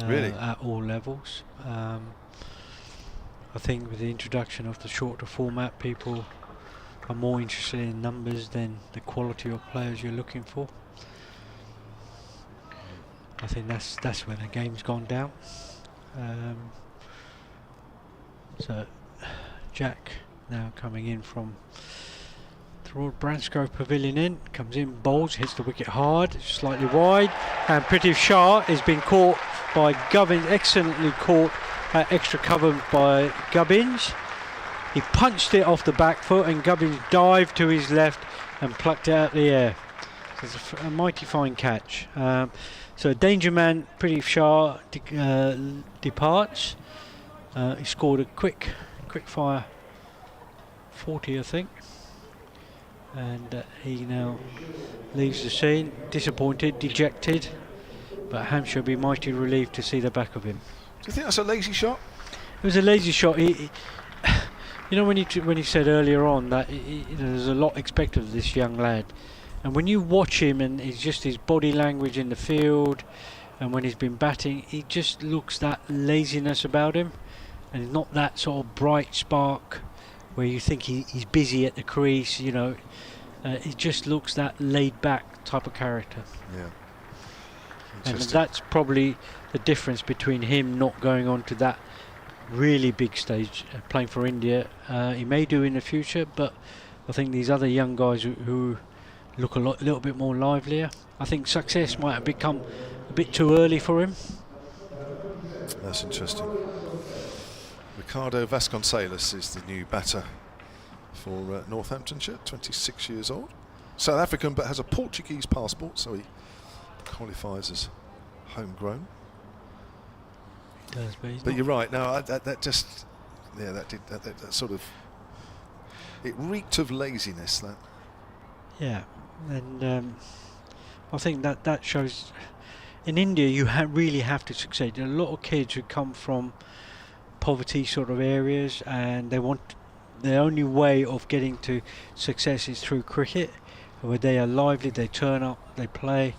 Really? At all levels. I think with the introduction of the shorter format, people are more interested in numbers than the quality of players you're looking for. I think that's where the game's gone down. So Jack now coming in from the Royal Bransgrove Pavilion in, comes in, bowls, hits the wicket hard, slightly wide, and Prithvi Shah has been caught by Gubbins, excellently caught at extra cover by Gubbins. He punched it off the back foot and Gubbins dived to his left and plucked it out of the air. So it's a mighty fine catch. So danger man Prithvi Shah departs. He scored a quick fire 40, I think, and he now leaves the scene, disappointed, dejected, but Hampshire will be mighty relieved to see the back of him. Do you think that's a lazy shot? It was a lazy shot. You know, when he said earlier on that there's a lot expected of this young lad, and when you watch him and it's just his body language in the field, and when he's been batting, he just looks that laziness about him, and not that sort of bright spark where you think he's busy at the crease. You know, it just looks that laid back type of character. Yeah. And that's probably the difference between him not going on to that really big stage, playing for India. He may do in the future, but I think these other young guys who look a little bit more livelier, I think success might have become a bit too early for him. That's interesting. Ricardo Vasconcelos is the new batter for Northamptonshire, 26 years old. South African, but has a Portuguese passport, so he qualifies as homegrown. But you're right. No, that sort of, it reeked of laziness. That. Yeah, and I think that shows. In India, you really have to succeed. There are a lot of kids who come from poverty sort of areas, and they want the only way of getting to success is through cricket, where they are lively, they turn up, they play.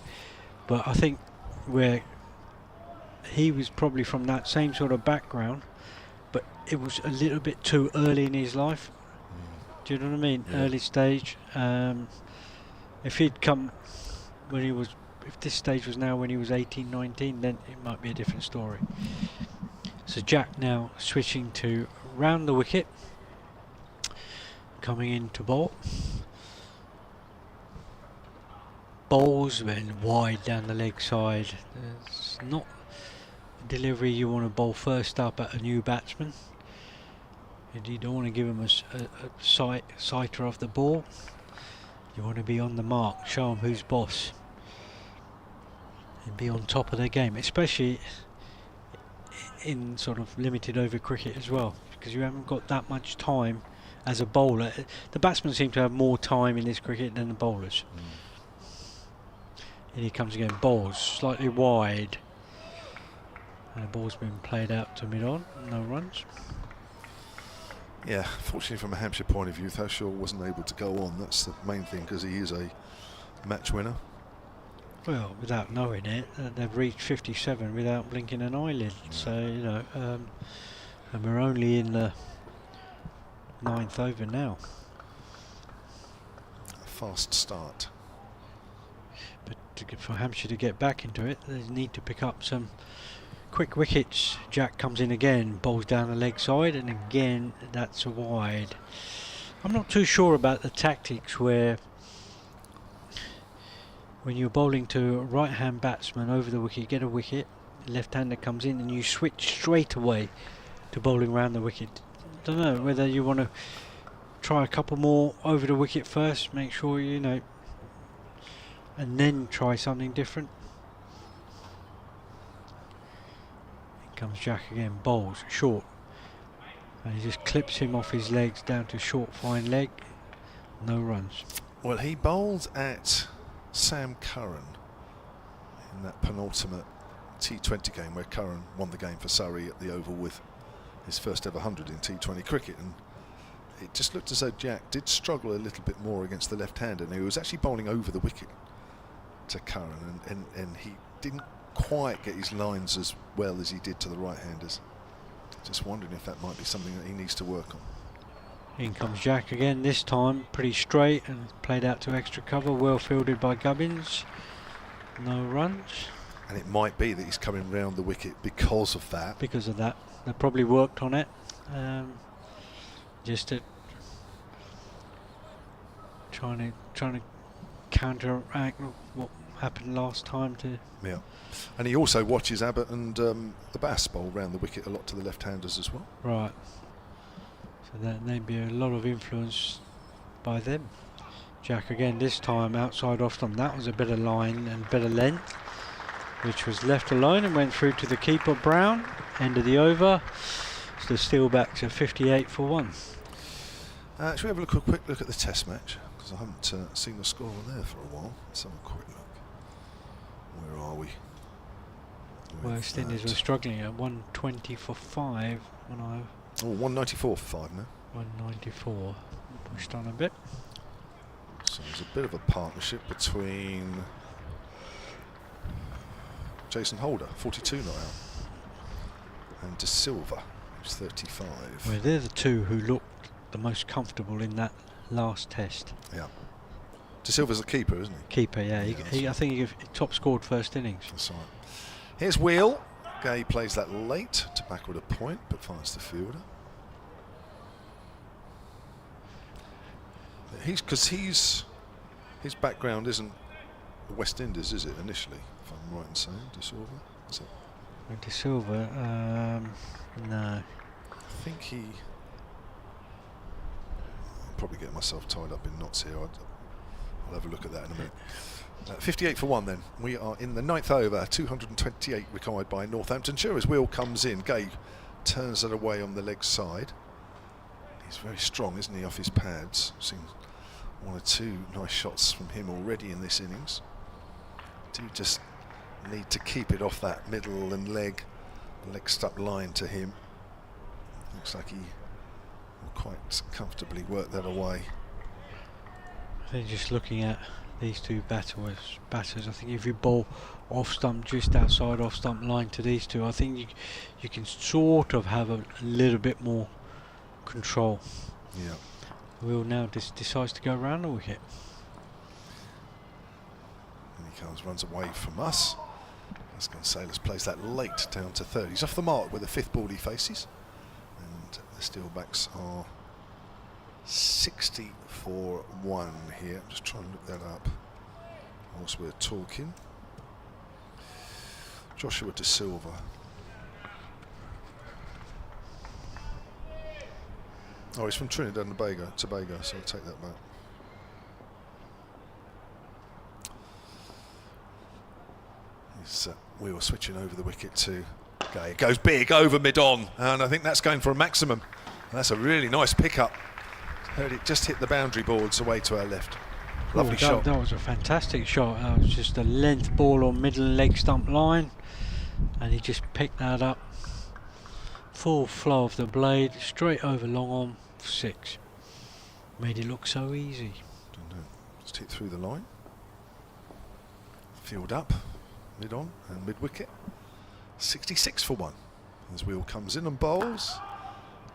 But I think where he was probably from that same sort of background, but it was a little bit too early in his life. Do you know what I mean? Yeah. Early stage. If he'd come when he was, if this stage was now when he was 18, 19, then it might be a different story. So Jack now switching to round the wicket, coming in to bowl. Bowls went wide down the leg side. It's not a delivery you want to bowl first up at a new batsman. And you don't want to give him a sighter of the ball. You want to be on the mark, show him who's boss. and be on top of their game, especially in sort of limited over cricket as well, because you haven't got that much time as a bowler. The batsmen seem to have more time in this cricket than the bowlers. And he comes again, bowls slightly wide, and the ball's been played out to mid-on, no runs. Yeah, fortunately from a Hampshire point of view, Thashaw wasn't able to go on. That's the main thing, because he is a match winner. Well, without knowing it, they've reached 57 without blinking an eyelid. So, you know, and we're only in the 9th over now. A fast start. But for Hampshire to get back into it, they need to pick up some quick wickets. Jack comes in again, bowls down the leg side, and again that's a wide. I'm not too sure about the tactics where when you're bowling to a right hand batsman over the wicket, get a wicket, left hander comes in and you switch straight away to bowling around the wicket. Don't know whether you want to try a couple more over the wicket first, make sure you know, and then try something different. Here comes Jack again, bowls short, and he just clips him off his legs down to short fine leg. No runs. Well, he bowled at Sam Curran in that penultimate T20 game where Curran won the game for Surrey at the Oval with his first ever 100 in T20 cricket, and it just looked as though Jack did struggle a little bit more against the left-hander, and he was actually bowling over the wicket to Curran, and he didn't quite get his lines as well as he did to the right-handers. Just wondering if that might be something that he needs to work on. In comes Jack again, this time pretty straight and played out to extra cover, well fielded by Gubbins. No runs. And it might be that he's coming round the wicket because of that. Because of that. They probably worked on it. Just to trying to counteract what happened last time to. Yeah. And he also watches Abbott and the Bass bowl round the wicket a lot to the left-handers as well. Right. So that may be a lot of influence by them. Jack again, this time outside off stump. That was a better line and better length, which was left alone and went through to the keeper Brown. End of the over. So still back to 58 for 1. Should we have a quick look at the Test match? Because I haven't seen the score on there for a while. Let's have a quick look. Where are we? West Indies were struggling at 120 for 5 when I. Oh, 194 for 5 now. 194. Pushed on a bit. So there's a bit of a partnership between Jason Holder, 42 not out, and De Silva, who's 35. Well, they're the two who looked the most comfortable in that last test. Yeah. De Silva's the keeper, isn't he? Keeper, yeah. I think he top scored first innings. That's right. Here's Wheel. Gay plays that late to backward a point, but finds the fielder. His background isn't the West Indies, is it, initially, if I'm right in saying? De Silva? Is it? De Silva, no. I think he... I'll probably get myself tied up in knots here. I'll have a look at that in a minute. 58 for 1 then. We are in the 9th over, 228 required by Northamptonshire as Wheel comes in. Gay turns it away on the leg side. He's very strong, isn't he, off his pads? Seen 1 or 2 nice shots from him already in this innings. Do just need to keep it off that middle and leg stuck line to him. Looks like he will quite comfortably work that away. I think just looking at these two batters, I think if you bowl off stump, just outside off stump line to these two, I think you can sort of have a little bit more control. Yeah. Will now decides to go around the wicket. And he comes, runs away from us. As Gonzalez plays that late down to third. He's off the mark with the 5th ball he faces. And the Steelbacks are 60 for 1 here. I'm just trying to look that up whilst we're talking. Joshua De Silva. Oh, he's from Trinidad and Tobago, so I'll take that back. So we were switching over the wicket to Gay. It goes big over mid-on, and I think that's going for a maximum. That's a really nice pickup. Heard it just hit the boundary boards away to our left. Lovely shot. That was a fantastic shot. That was just a length ball on middle leg stump line, and he just picked that up. Full flow of the blade, straight over long on for 6. Made it look so easy. Just hit through the line. Field up, mid on and mid wicket. 66 for 1. As Wheel comes in and bowls.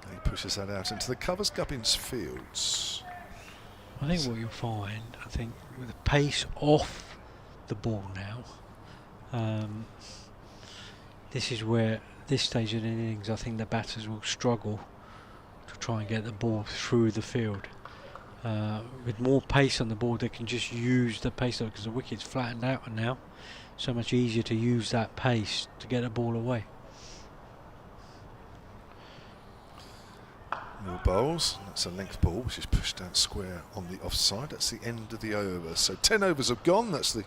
He pushes that out into the covers. Gubbins fields. I think what you'll find, with the pace off the ball now, this is where, this stage of the innings, I think the batters will struggle to try and get the ball through the field. With more pace on the ball, they can just use the pace because the wicket's flattened out now. So much easier to use that pace to get the ball away. Neil bowls. That's a length ball which is pushed out square on the offside. That's the end of the over. So 10 overs have gone. That's the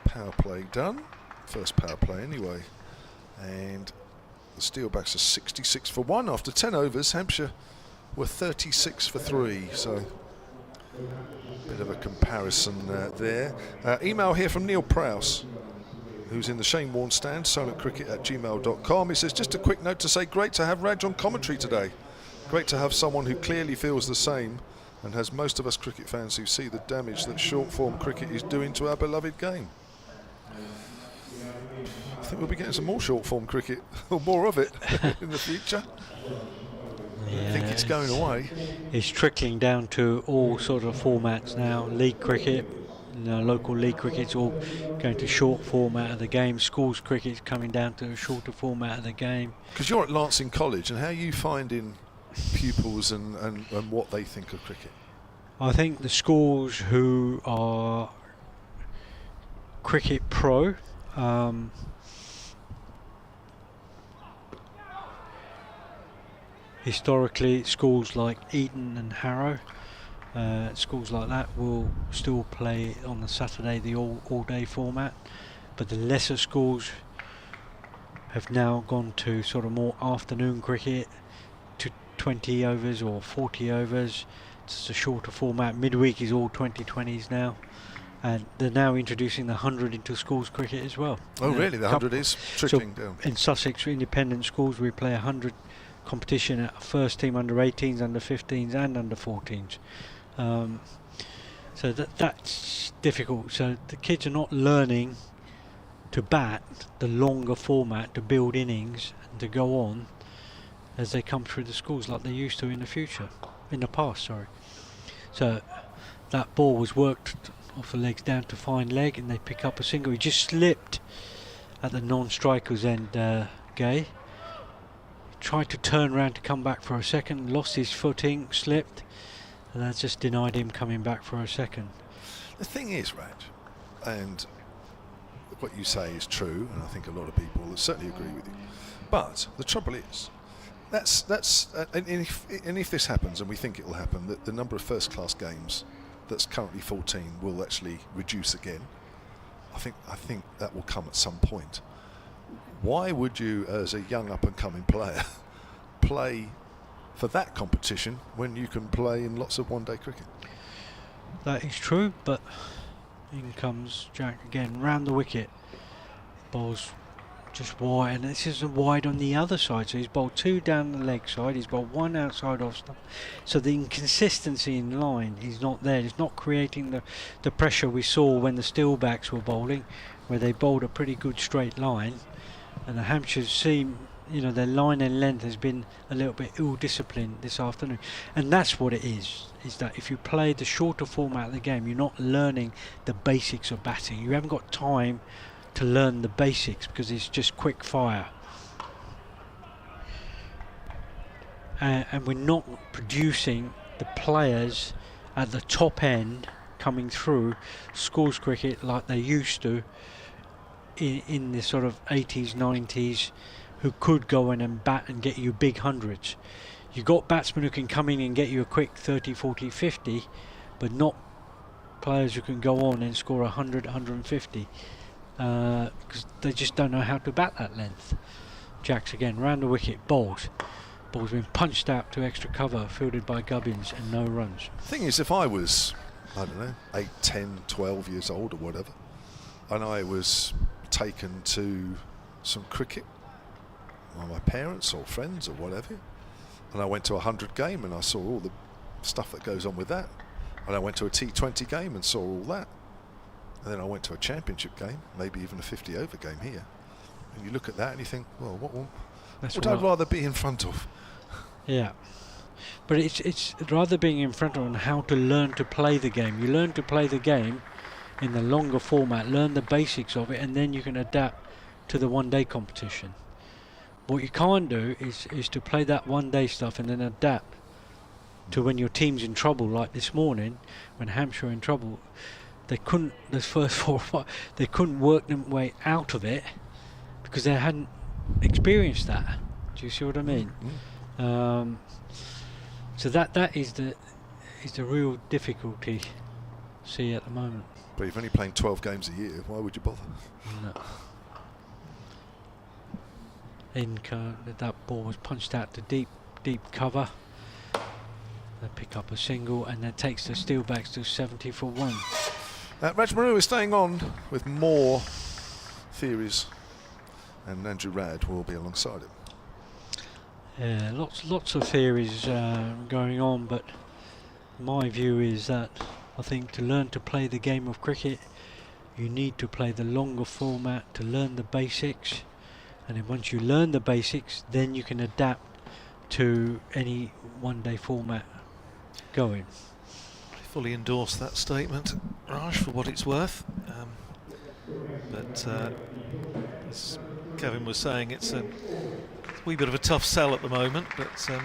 power play done. First power play anyway. And the Steelbacks are 66 for 1 after 10 overs. Hampshire were 36 for 3. So bit of a comparison there. Email here from Neil Prowse, who's in the Shane Warne stand, silentcricket@gmail.com. He says, just a quick note to say, great to have Raj on commentary today. Great to have someone who clearly feels the same and has most of us cricket fans who see the damage that short form cricket is doing to our beloved game. I think we'll be getting some more short form cricket, or more of it, in the future. Yeah, I think it's going away. It's trickling down to all sort of formats now. League cricket, local league cricket's all going to short format of the game. Schools cricket's coming down to a shorter format of the game. Because you're at Lancing College, and how are you finding pupils and what they think of cricket? I think the schools who are cricket pro, historically schools like Eton and Harrow, schools like that will still play on the Saturday, the all-day format, but the lesser schools have now gone to sort of more afternoon cricket, to 20 overs or 40 overs. It's a shorter format. Midweek is all 2020s now, and they're now introducing the 100 into schools cricket as well. Oh really? The 100 is trickling down. In Sussex independent schools we play 100 competition at first team, under 18s, under 15s and under 14s. So that's difficult. So the kids are not learning to bat the longer format, to build innings and to go on as they come through the schools like they used to in the past. So that ball was worked off the legs down to fine leg, and they pick up a single. He just slipped at the non-striker's end, Gay. Tried to turn around to come back for a second, lost his footing, slipped, and that just denied him coming back for a second. The thing is, Raj, and what you say is true, and I think a lot of people will certainly agree with you. But the trouble is, and if this happens, and we think it will happen, that the number of first-class games that's currently 14 will actually reduce again. I think that will come at some point. Why would you, as a young up-and-coming player, play for that competition when you can play in lots of one-day cricket? That is true, but in comes Jack again, round the wicket. Bowls just wide, and this is wide on the other side, so he's bowled 2 down the leg side, he's bowled 1 outside off stump. So the inconsistency in line is not there. It's not creating the pressure we saw when the Steelbacks were bowling, where they bowled a pretty good straight line. And the Hampshire seem, their line and length has been a little bit ill-disciplined this afternoon. And that's what it is that if you play the shorter format of the game, you're not learning the basics of batting. You haven't got time to learn the basics because it's just quick fire. And we're not producing the players at the top end coming through schools cricket like they used to in the sort of 80s, 90s, who could go in and bat and get you big hundreds. You've got batsmen who can come in and get you a quick 30, 40, 50, but not players who can go on and score 100, 150. because they just don't know how to bat that length. Jacks again, round the wicket, bowls. Ball's been punched out to extra cover, fielded by Gubbins, and no runs. Thing is, if I was, I don't know, 8, 10, 12 years old or whatever, and I was taken to some cricket by my parents or friends or whatever, and I went to a 100 game and I saw all the stuff that goes on with that, and I went to a T20 game and saw all that, and then I went to a championship game, maybe even a 50 over game here, and you look at that and you think, well, what would I rather be in front of? Yeah, but it's rather being in front of and how to learn to play the game. You learn to play the game in the longer format, learn the basics of it, and then you can adapt to the one-day competition. What you can't do is to play that one-day stuff and then adapt to when your team's in trouble. Like this morning, when Hampshire were in trouble, they couldn't. Those first 4 or 5, they couldn't work their way out of it because they hadn't experienced that. Do you see what I mean? So that is the real difficulty see at the moment. But you're only playing 12 games a year, why would you bother? No. That ball was punched out to deep cover. They pick up a single and that takes the steal backs to 70 for 1. Raj Maru is staying on with more theories, and Andrew Radd will be alongside him. Yeah, lots of theories going on, but my view is that I think to learn to play the game of cricket, you need to play the longer format to learn the basics, and then once you learn the basics, then you can adapt to any one-day format going. I fully endorse that statement, Raj, for what it's worth. But as Kevin was saying, it's a wee bit of a tough sell at the moment, but I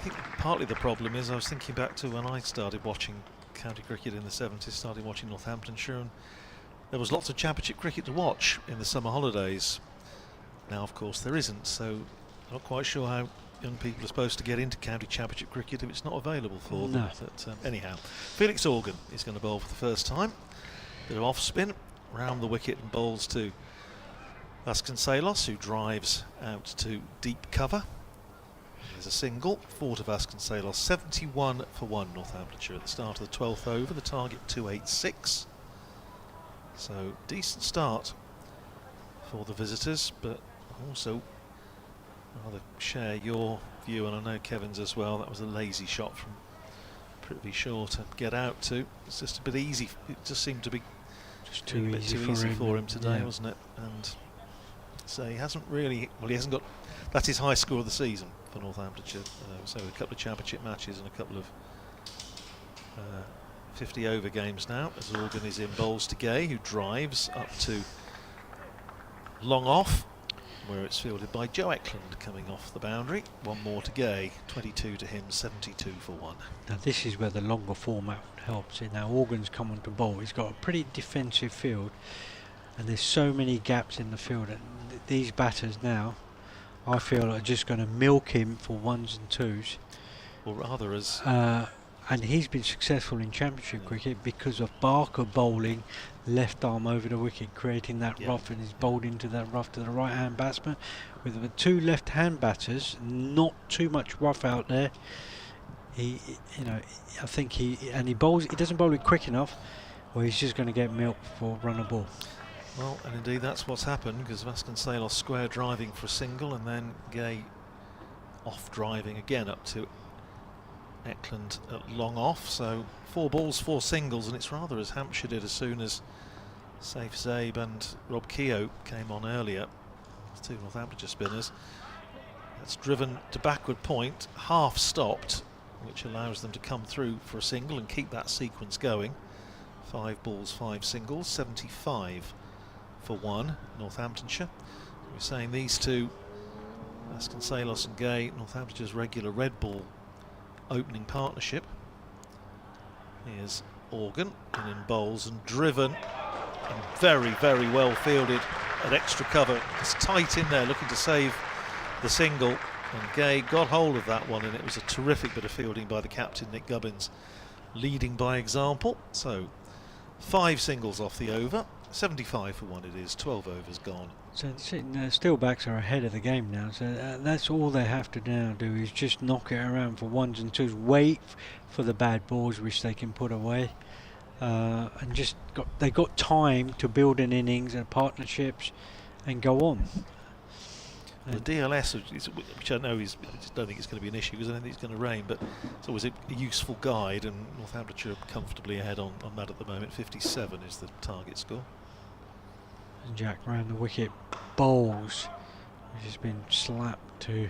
think partly the problem is I was thinking back to when I started watching county cricket in the 70s, started watching Northamptonshire, and there was lots of championship cricket to watch in the summer holidays. Now, of course, there isn't, so I'm not quite sure how young people are supposed to get into county championship cricket if it's not available for them. But anyhow, Felix Organ is going to bowl for the first time. Bit of off spin, round the wicket and bowls to Vasconcelos, who drives out to deep cover. There's a single, 4 to Vasconcelos, 71 for 1 Northamptonshire at the start of the 12th over, the target 286. So decent start for the visitors, but also rather share your view, and I know Kevin's as well. That was a lazy shot from Prithvi Shaw to get out to. It's just a bit easy. It just seemed to be just too easy for him today, wasn't it? And so he hasn't really, well, he hasn't got, that's his high score of the season for Northamptonshire. So a couple of championship matches and a couple of 50 over games now, as Organ is in bowls to Gay, who drives up to long off, where it's fielded by Joe Eklund coming off the boundary. 1 more to Gay, 22 to him, 72 for 1. Now this is where the longer format helps. Now Organ's come on to bowl. He's got a pretty defensive field, and there's so many gaps in the field, and these batters now, I feel, are just going to milk him for 1s and 2s. Or rather, as and he's been successful in championship cricket because of Barker bowling left arm over the wicket, creating that rough, and he's bowled into that rough to the right hand batsman. With the 2 left hand batters, not too much rough out there. I think he bowls. He doesn't bowl it quick enough, or he's just going to get milked for run a ball. Well, and indeed that's what's happened, because Vasconcelos square driving for a single, and then Gay off driving again up to Eklund at long off. So 4 balls, 4 singles, and it's rather as Hampshire did as soon as Saif Zabe and Rob Keogh came on earlier. 2 Northamptonshire spinners. That's driven to backward point, half stopped, which allows them to come through for a single and keep that sequence going. 5 balls, 5 singles, 75 for 1 Northamptonshire. We're saying these two, Vasconcelos and Gay, Northamptonshire's regular red ball opening partnership. Here's Organ, and in bowls and driven, and very, very well fielded at extra cover. It's tight in there, looking to save the single, and Gay got hold of that one, and it was a terrific bit of fielding by the captain, Nick Gubbins, leading by example. So 5 singles off the over, 75 for 1 it is, 12 overs gone. So still backs are ahead of the game now, so that's all they have to now do is just knock it around for 1s and 2s, wait for the bad balls which they can put away, and they got time to build an innings and partnerships and go on. The DLS, which I know I don't think it's going to be an issue because I don't think it's going to rain, but it's always a useful guide, and Northamptonshire comfortably ahead on that at the moment. 57 is the target score. And Jack round the wicket bowls, which has been slapped to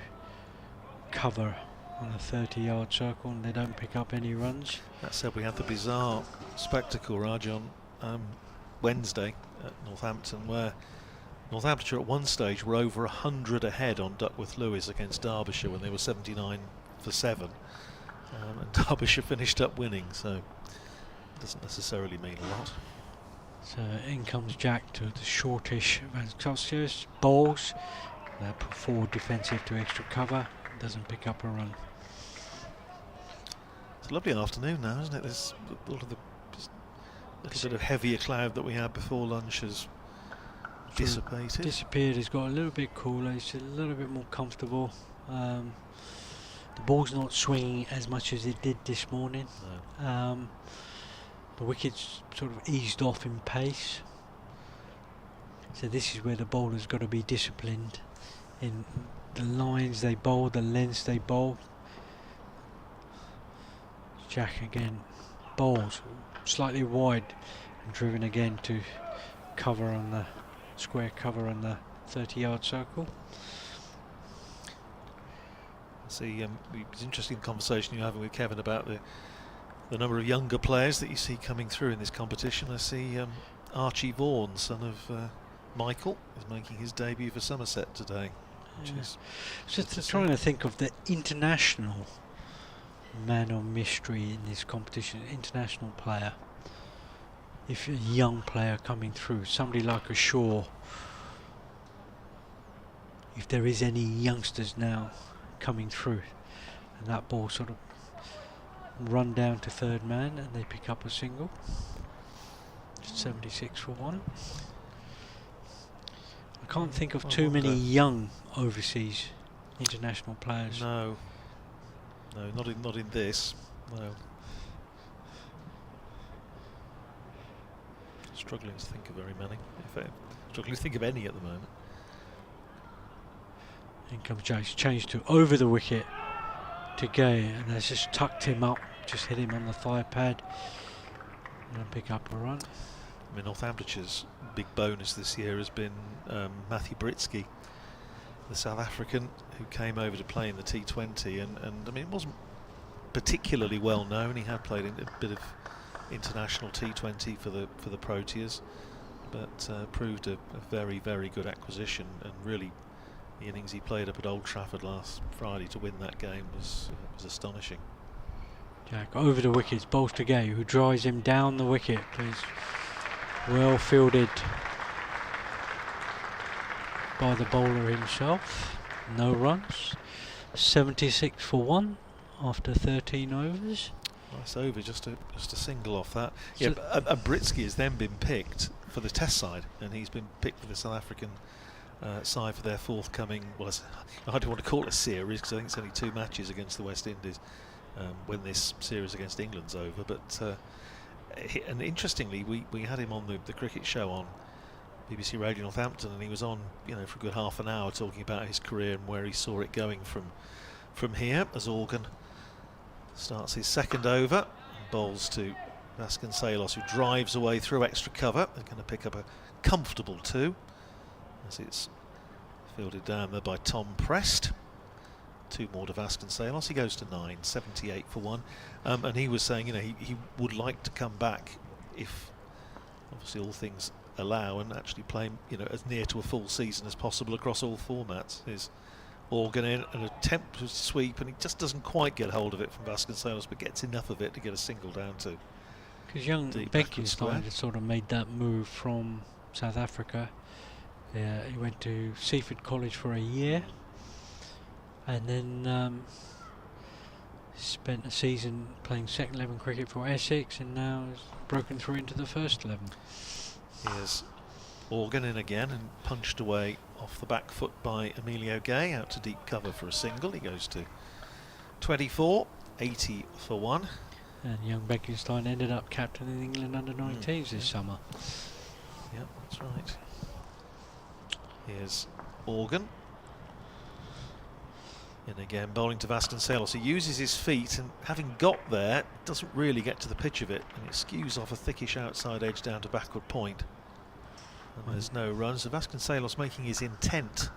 cover on a 30-yard circle, and they don't pick up any runs. That said, we had the bizarre spectacle, Raj, on Wednesday at Northampton, where Northamptonshire at one stage were over 100 ahead on Duckworth Lewis against Derbyshire when they were 79 for 7, and Derbyshire finished up winning, so it doesn't necessarily mean a lot. So in comes Jack to the shortish Van Celsius, bowls, they put forward defensive to extra cover, doesn't pick up a run. It's a lovely afternoon now, isn't it? There's all of the sort of heavier cloud that we had before lunch has disappeared. It's got a little bit cooler, it's a little bit more comfortable. The ball's not swinging as much as it did this morning. No. The wickets sort of eased off in pace, so this is where the bowler's got to be disciplined in the lines they bowl, the lengths they bowl. Jack again bowls slightly wide and driven again to cover on the square cover on the 30-yard circle. See, it's interesting conversation you're having with Kevin about the number of younger players that you see coming through in this competition. I see Archie Vaughan, son of Michael, is making his debut for Somerset today. Just trying to think of the international man or mystery in this competition, international player. If a young player coming through, somebody like a Shaw, if there is any youngsters now coming through, and that ball sort of run down to third man and they pick up a single. 76 for 1. I can't think of too many young overseas international players. No, not in this. No. Struggling to think of very many. Struggling to think of any at the moment. In comes Jace, changed to over the wicket to Gay, and that's just tucked him up, just hit him on the thigh pad and pick up a run. I mean, Northamptonshire's big bonus this year has been Matthew Britsky, the South African who came over to play in the T20, and I mean, it wasn't particularly well known. He had played in a bit of international T20 for the Proteas, but proved a very, very good acquisition, and really the innings he played up at Old Trafford last Friday to win that game was astonishing. Jack over the wickets, bowls to Gay, who drives him down the wicket. He's well fielded by the bowler himself. No runs. 76 for 1 after 13 overs. Nice over, just a single off that. So yeah, and Britsky has then been picked for the Test side, and he's been picked for the South African side for their forthcoming, well, I don't want to call it a series because I think it's only 2 matches against the West Indies when this series against England's over. But and interestingly, we had him on the cricket show on BBC Radio Northampton, and he was on, you know, for a good half an hour talking about his career and where he saw it going from here, as Organ starts his second over and bowls to Vasconcelos, who drives away through extra cover. They're going to pick up a comfortable 2 as it's fielded down there by Tom Prest. 2 more to Vasconcelos. He goes to 9, 78 for 1. And he was saying, you know, he would like to come back if obviously all things allow, and actually play, you know, as near to a full season as possible across all formats. His Organ in an attempt to sweep, and he just doesn't quite get hold of it from Vasconcelos, but gets enough of it to get a single down to. Because young Beckingstein had sort of made that move from South Africa. Yeah, he went to Seaford College for a year, and then spent a season playing second 11 cricket for Essex, and now has broken through into the first 11. Here's Organ in again and punched away off the back foot by Emilio Gay, out to deep cover for a single. He goes to 24, 80 for 1. And young Bekenstein ended up captaining England under-19s this summer. Yep, that's right. Here's Organ. In again, bowling to Vasconcelos. He uses his feet, and having got there, doesn't really get to the pitch of it, and it skews off a thickish outside edge down to backward point. And there's no run, so Vasconcelos making his intent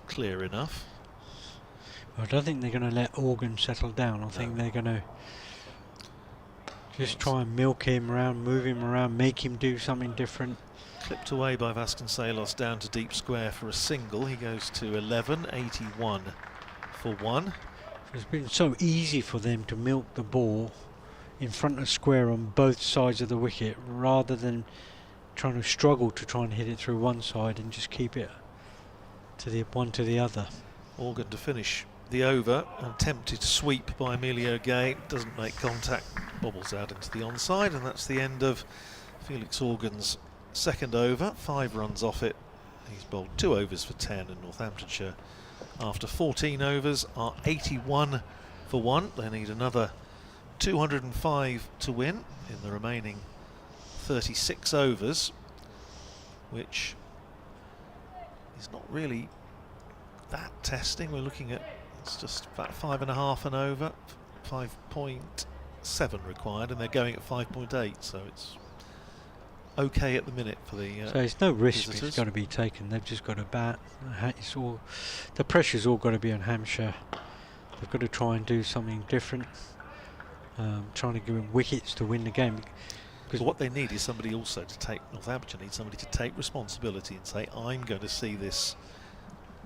clear enough. I don't think they're going to let Organ settle down. I think they're going to just try and milk him around, move him around, make him do something different. Clipped away by Vasconcelos down to deep square for a single. He goes to 11, 81 for 1. It's been so easy for them to milk the ball in front of square on both sides of the wicket, rather than trying to struggle to try and hit it through one side and just keep it to the one to the other. Organ to finish the over, and attempted sweep by Emilio Gay, doesn't make contact, bobbles out into the onside, and that's the end of Felix Organ's second over. 5 runs off it. He's bowled 2 overs for 10, and Northamptonshire, after 14 overs, are 81 for 1. They need another 205 to win in the remaining 36 overs, which is not really that testing. We're looking at, it's just about 5.5 and over, 5.7 required, and they're going at 5.8, so it's okay at the minute for the so it's no risk visitors. that's got to be taken. They've just got to bat. It's all, the pressure's all got to be on Hampshire. They've got to try and do something different, trying to give them wickets to win the game. Because what they need is somebody also to take, Northamptonshire needs somebody to take responsibility and say, I'm going to see this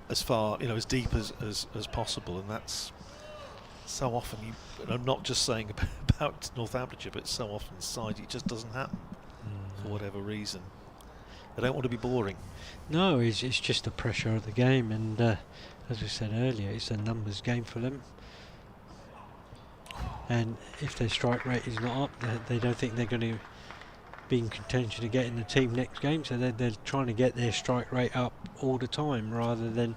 as far, you know, as deep as possible. And that's so often, and I'm not just saying about Northamptonshire, but so often side it just doesn't happen for whatever reason. They don't want to be boring. No, it's just the pressure of the game, and as we said earlier, it's a numbers game for them. And if their strike rate is not up, they don't think they're going to be in contention to get in the team next game, so they're trying to get their strike rate up all the time rather than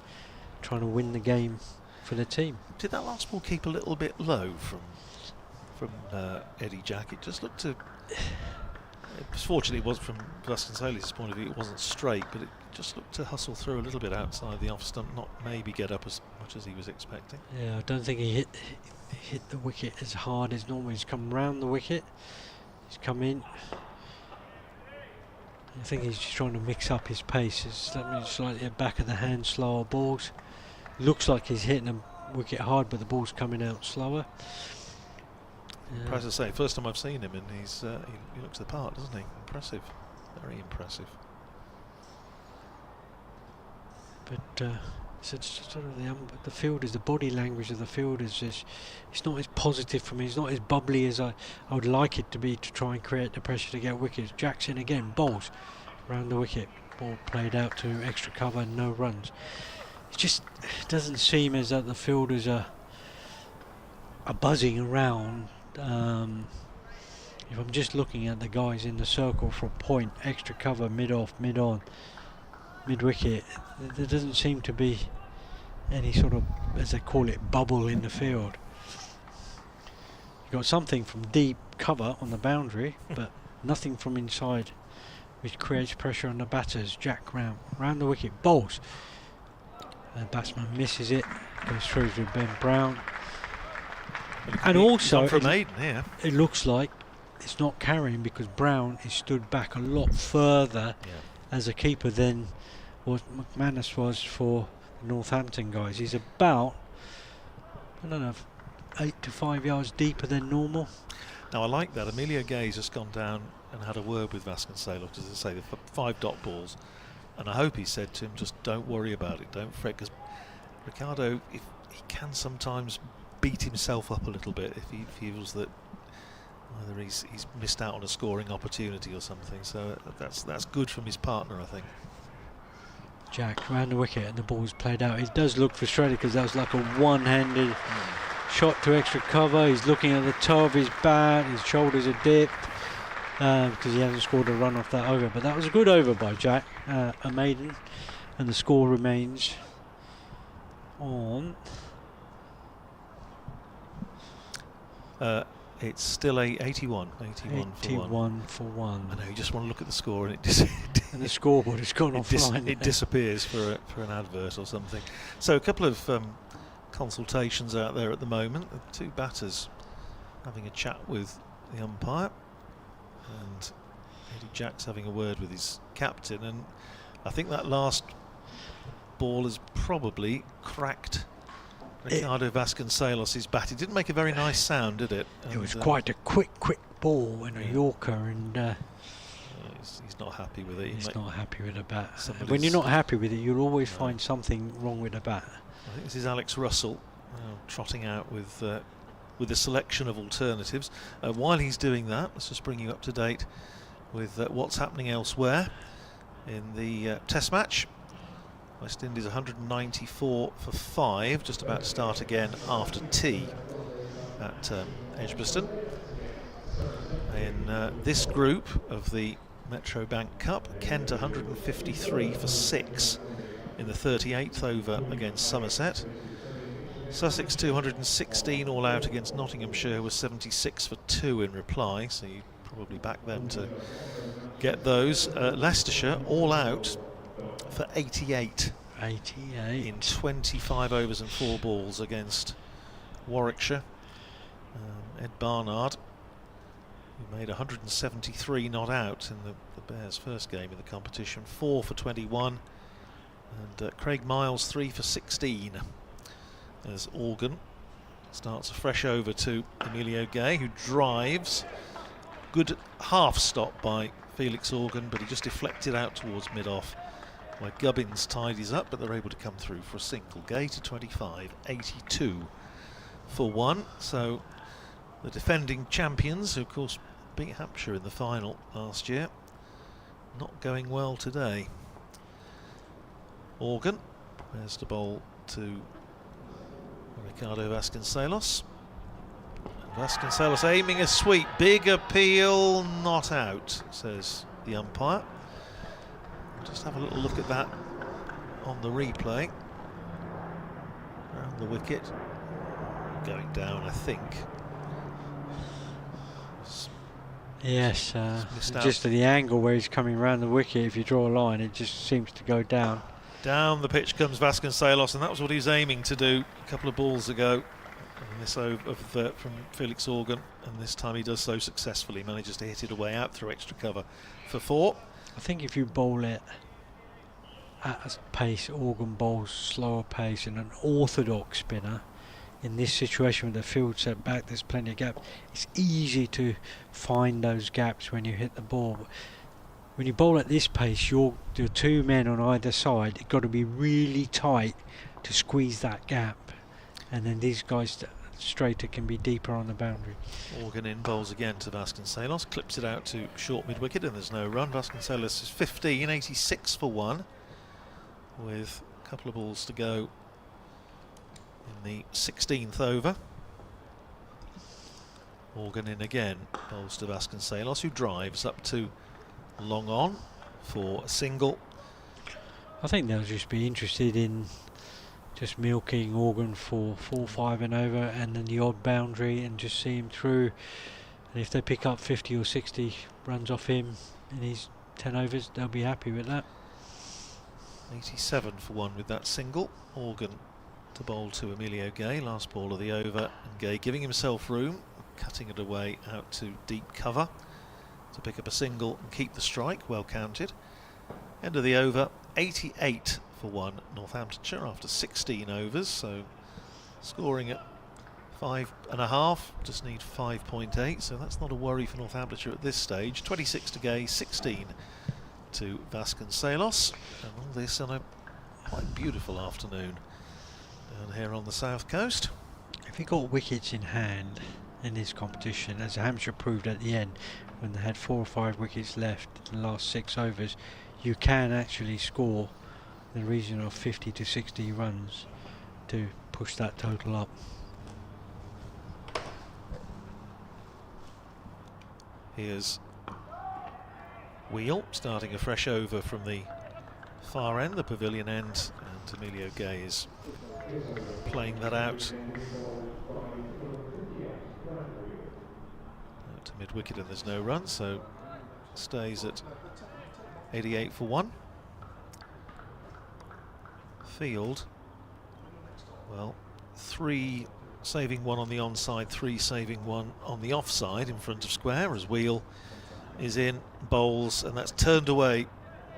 trying to win the game for the team. Did that last ball keep a little bit low from Eddie Jack? It just looked to, fortunately it was from Vasconcelos' point of view, it wasn't straight, but it just looked to hustle through a little bit outside the off stump, not maybe get up as much as he was expecting. Yeah, I don't think he hit the wicket as hard as normal. He's come round the wicket, he's come in. I think he's just trying to mix up his pace. It's slightly at back of the hand, slower balls. Looks like he's hitting the wicket hard, but the ball's coming out slower. As I say, first time I've seen him, and he's he looks the part, doesn't he? Impressive, very impressive. But so it's sort of the fielders, the body language of the fielders is, it's not as positive for me. It's not as bubbly as I would like it to be, to try and create the pressure to get wickets. Jackson again bowls round the wicket, ball played out to extra cover and no runs. It just doesn't seem as that the fielders are buzzing around. If I'm just looking at the guys in the circle for a point, extra cover, mid off, mid on, mid wicket, there doesn't seem to be any sort of, as they call it, bubble in the field. You've got something from deep cover on the boundary, but nothing from inside, which creates pressure on the batters. Jack round the wicket, bowls. The batsman misses it, goes through to Ben Brown. And also, for Maiden here, it looks like it's not carrying because Brown is stood back a lot further as a keeper than what McManus was for the Northampton guys. He's about, I don't know, 8 to 5 yards deeper than normal. Now I like that. Emilio Gay's just gone down and had a word with Vasconcelos, as I say, the 5 dot balls, and I hope he said to him, just don't worry about it, don't fret, because Ricardo, if he can sometimes beat himself up a little bit if he feels that either he's missed out on a scoring opportunity or something. So that's good from his partner, I think. Jack round the wicket and the ball's played out. It does look frustrated because that was like a one-handed shot to extra cover. He's looking at the toe of his bat, his shoulders are dipped. because he hasn't scored a run off that over. But that was a good over by Jack, a maiden, and the score remains on. It's still a 81 for one. I know, you just want to look at the score and and the scoreboard has gone offline. It disappears for an advert or something. So a couple of consultations out there at the moment. The two batters having a chat with the umpire, and Eddie Jack's having a word with his captain, and I think that last ball has probably cracked Ricardo Vasconcelos' bat. It didn't make a very nice sound, did it? And it was quite a quick ball and a Yorker, and he's not happy with it. He's not happy with the bat. When you're not happy with it, you'll always find something wrong with the bat. I think this is Alex Russell trotting out with a selection of alternatives. While he's doing that, let's just bring you up to date with what's happening elsewhere in the Test match. West Indies 194 for 5, just about to start again after tea at Edgbaston. In this group of the Metro Bank Cup, Kent 153 for 6 in the 38th over against Somerset. Sussex 216 all out against Nottinghamshire, was 76 for 2 in reply, so you probably back them to get those. Leicestershire all out for 88 in 25 overs and 4 balls against Warwickshire. Ed Barnard, who made 173 not out in the Bears' first game in the competition, 4 for 21, and Craig Miles 3 for 16 as Organ starts a fresh over to Emilio Gay, who drives. Good half stop by Felix Organ, but he just deflected out towards mid-off, where Gubbins tidies up, but they're able to come through for a single. Gay to 25, 82 for 1. So the defending champions, who of course beat Hampshire in the final last year, not going well today. Organ, there's the bowl to Ricardo Vasconcelos. And Vasconcelos aiming a sweep, big appeal, not out, says the umpire. Just have a little look at that on the replay. Around the wicket, going down, I think. Yes, just at the angle where he's coming around the wicket, if you draw a line, it just seems to go down. Down the pitch comes Vasconcelos, and that was what he was aiming to do a couple of balls ago. And this over from Felix Organ, and this time he does so successfully, manages to hit it away out through extra cover for 4. I think if you bowl it at a pace, Organ bowls slower pace, and an orthodox spinner in this situation with the field set back, there's plenty of gap. It's easy to find those gaps when you hit the ball. When you bowl at this pace, your 2 men on either side, it's got to be really tight to squeeze that gap, and then these guys straighter can be deeper on the boundary. Organ in, bowls again to Vasconcelos, clips it out to short mid-wicket, and there's no run. Vasconcelos is 15, 86 for 1, with a couple of balls to go in the 16th over. Organ in again, bowls to Vasconcelos, who drives up to long on for a single. I think they'll just be interested in just milking Organ for 4-5 and over, and then the odd boundary, and just see him through. And if they pick up 50 or 60 runs off him in his 10 overs, they'll be happy with that. 87 for 1 with that single. Organ to bowl to Emilio Gay, last ball of the over, and Gay giving himself room, cutting it away out to deep cover to pick up a single and keep the strike, well counted. End of the over, 88 for 1 Northamptonshire after 16 overs, so scoring at 5.5, just need 5.8, so that's not a worry for Northamptonshire at this stage. 26 to Gay, 16 to Vasconcelos, and all this on a quite beautiful afternoon down here on the south coast. If you got wickets in hand in this competition, as Hampshire proved at the end when they had 4 or 5 wickets left in the last 6 overs, you can actually score in the region of 50 to 60 runs to push that total up. Here's Wheel starting a fresh over from the far end, the pavilion end, and Emilio Gay is playing that out to mid-wicket, and there's no run, so stays at 88 for 1. Field, well, 3 saving 1 on the onside, 3 saving 1 on the offside in front of square, as Wheel is in, bowls, and that's turned away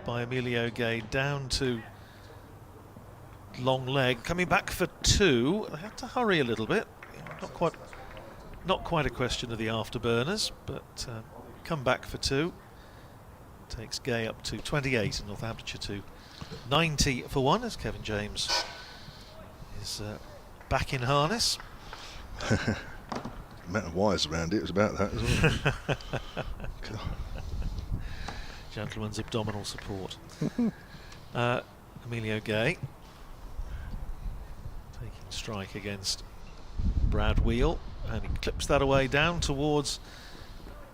by Emilio Gay down to long leg, coming back for 2. They had to hurry a little bit. Not quite a question of the afterburners, but come back for 2. Takes Gay up to 28 and Northamptonshire to 90 for 1 as Kevin James is back in harness. The amount of wires around it was about that as well. Gentleman's abdominal support. Emilio Gay taking strike against Brad Wheel, and he clips that away down towards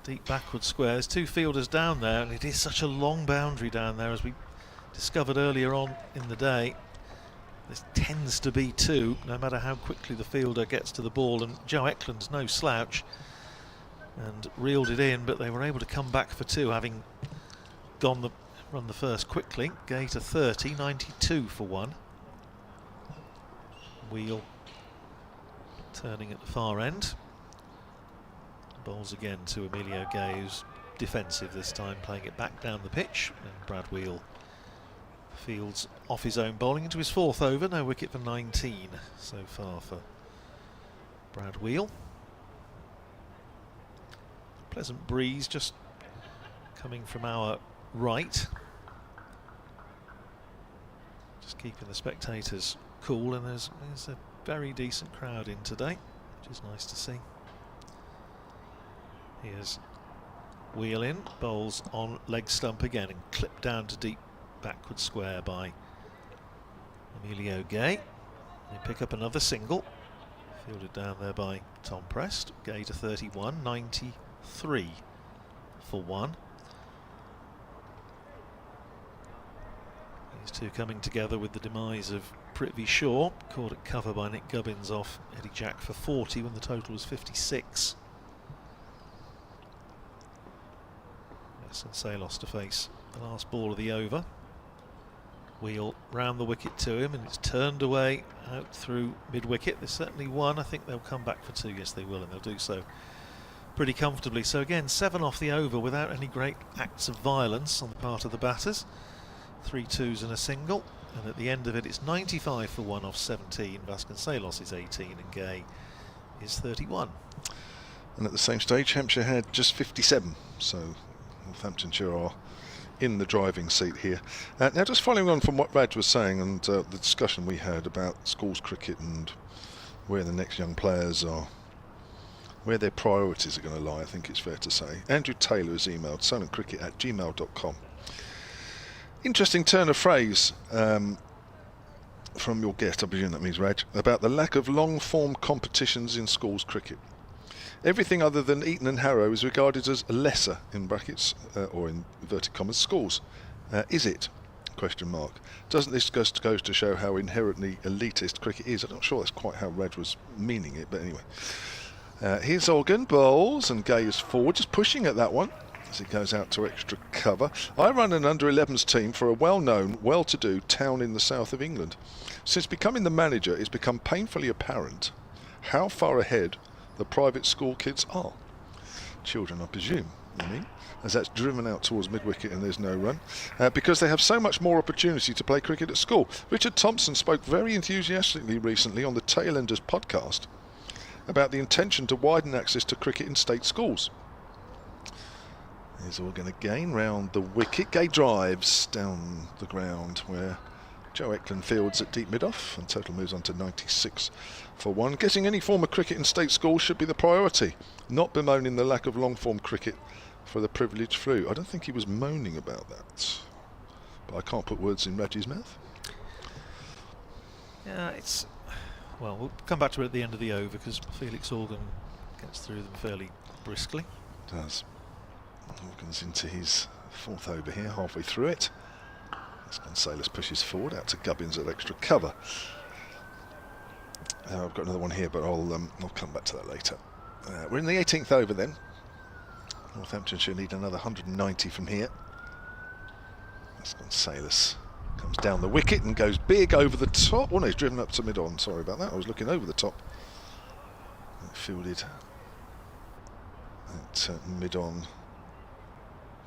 deep backward square. There's 2 fielders down there, and it is such a long boundary down there, as we discovered earlier on in the day. This tends to be 2, no matter how quickly the fielder gets to the ball, and Joe Eklund's no slouch and reeled it in, but they were able to come back for 2, having run the first quickly. Gay to 30, 92 for 1. Wheel turning at the far end. Bowls again to Emilio Gay, who's defensive this time, playing it back down the pitch, and Brad Wheel fields off his own bowling into his 4th over. No wicket for 19 so far for Brad Wheel. Pleasant breeze just coming from our right, just keeping the spectators cool, and there's a very decent crowd in today, which is nice to see. Here's Wheel in, bowls on leg stump again, and clipped down to deep backward square by Emilio Gay. They pick up another single, fielded down there by Tom Prest. Gay to 31, 93 for 1. These 2 coming together with the demise of Prithvi Shaw, caught at cover by Nick Gubbins off Eddie Jack for 40 when the total was 56. Yes, and Salos to face the last ball of the over. Wheel round the wicket to him, and it's turned away out through mid-wicket. There's certainly 1. I think they'll come back for 2. Yes, they will, and they'll do so pretty comfortably. So again, 7 off the over without any great acts of violence on the part of the batters. 3 2s and a single, and at the end of it, it's 95 for 1 off 17. Vasconcelos is 18 and Gay is 31. And at the same stage, Hampshire had just 57, so Northamptonshire are in the driving seat here. Now, just following on from what Raj was saying and the discussion we had about schools cricket and where the next young players are, where their priorities are going to lie, I think it's fair to say. Andrew Taylor has emailed solentcricket@gmail.com. Interesting turn of phrase from your guest, I presume that means Raj, about the lack of long-form competitions in schools cricket. Everything other than Eton and Harrow is regarded as lesser, in brackets, or in inverted commas, schools. Is it? Question mark. Doesn't this go to show how inherently elitist cricket is? I'm not sure that's quite how Raj was meaning it, but anyway. Here's Organ, bowls, and Gay is forward, just pushing at that one as it goes out to extra cover. I run an under-11s team for a well-known, well-to-do town in the south of England. Since becoming the manager, it's become painfully apparent how far ahead the private school kids are. Children, I presume, you mean, as that's driven out towards mid-wicket and there's no run, because they have so much more opportunity to play cricket at school. Richard Thompson spoke very enthusiastically recently on the Tailenders podcast about the intention to widen access to cricket in state schools. Here's Organ again round the wicket. Gay drives down the ground where Joe Eklund fields at deep mid-off, and total moves on to 96 for 1. Getting any form of cricket in state schools should be the priority, not bemoaning the lack of long-form cricket for the privileged few. I don't think he was moaning about that, but I can't put words in Reggie's mouth. Yeah, well, we'll come back to it at the end of the over, because Felix Organ gets through them fairly briskly. Does. Organ's into his Fourth over here, halfway through it. As Gonzalez pushes forward out to Gubbins at extra cover. I've got another one here, but I'll come back to that later. We're in the 18th over then. Northamptonshire need another 190 from here. As Gonzalez comes down the wicket and goes big over the top. Oh no, he's driven up to mid-on. Sorry about that. I was looking over the top. Fielded at mid-on.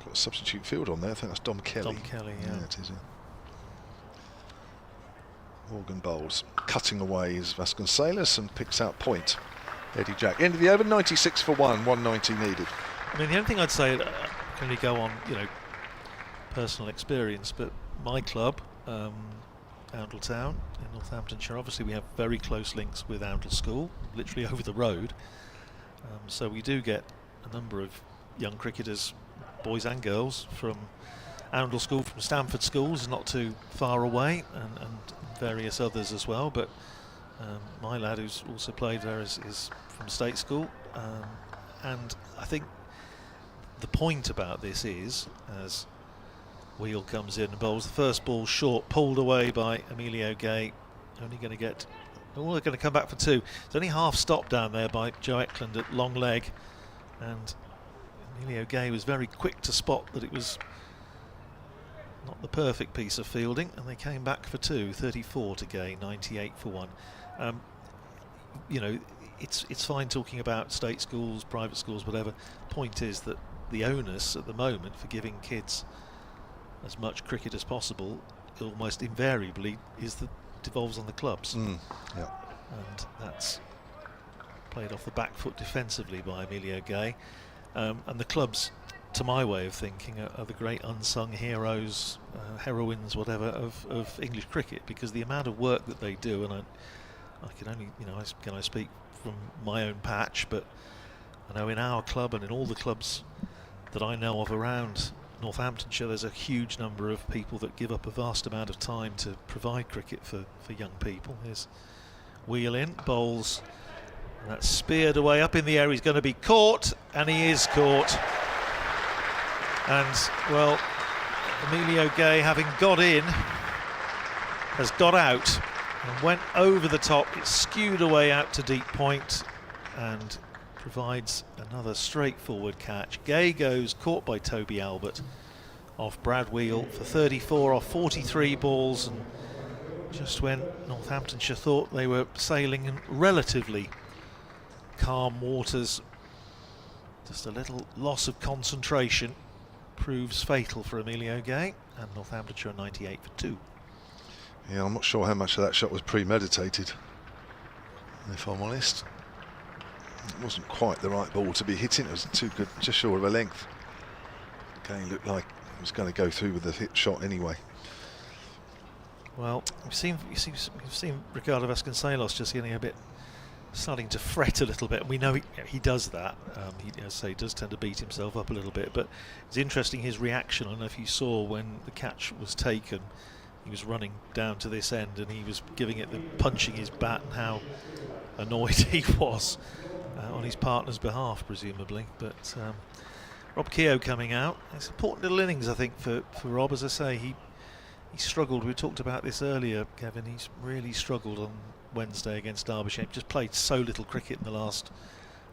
Got a substitute field on there. I think that's Dom Kelly. Dom Kelly, yeah. It is. Morgan Bowles cutting away is Vasconcelos and picks out point. Eddie Jack. End of the over, 96 for 190 needed. I mean, the only thing I'd say, can only go on, personal experience, but my club, Oundle Town in Northamptonshire, obviously we have very close links with Oundle School, literally over the road. So we do get a number of young cricketers, boys and girls, from Oundle School, from Stamford Schools, not too far away, and various others as well. But my lad, who's also played there, is from State School, and I think the point about this is, as Wheel comes in and bowls the first ball short, pulled away by Emilio Gay, only going to get, they're going to come back for two. It's only half stop down there by Joe Eklund at long leg, and Emilio Gay was very quick to spot that it was not the perfect piece of fielding, and they came back for two, 34 to Gay, 98 for 1. It's fine talking about state schools, private schools, whatever. Point is that the onus at the moment for giving kids as much cricket as possible, almost invariably, devolves on the clubs. Yeah. And that's played off the back foot defensively by Emilio Gay. And the clubs, to my way of thinking, are the great unsung heroes, heroines, whatever, of English cricket, because the amount of work that they do, and I can only, I speak from my own patch, but I know in our club and in all the clubs that I know of around Northamptonshire, there's a huge number of people that give up a vast amount of time to provide cricket for young people. Here's Wheel in, bowls, and that's speared away up in the air. He's going to be caught, and he is caught. And, well, Emilio Gay, having got in, has got out and went over the top. It's skewed away out to deep point and provides another straightforward catch. Gay goes, caught by Toby Albert, off Brad Wheel for 34 off 43 balls, and just when Northamptonshire thought they were sailing in relatively calm waters, just a little loss of concentration proves fatal for Emilio Gay, and Northamptonshire 98 for 2. Yeah, I'm not sure how much of that shot was premeditated, if I'm honest. It wasn't quite the right ball to be hitting. It was too good, just short of a length. Gay looked like he was going to go through with the hit shot anyway. Well, you've seen Ricardo Vasconcelos just getting a bit, starting to fret a little bit. We know he does that. He, as I say, does tend to beat himself up a little bit. But it's interesting his reaction. I don't know if you saw when the catch was taken. He was running down to this end and he was giving it punching his bat, and how annoyed he was on his partner's behalf, presumably. But Rob Keogh coming out. It's an important little innings, I think, for Rob. As I say, he struggled. We talked about this earlier, Kevin. He's really struggled on Wednesday against Derbyshire. Just played so little cricket in the last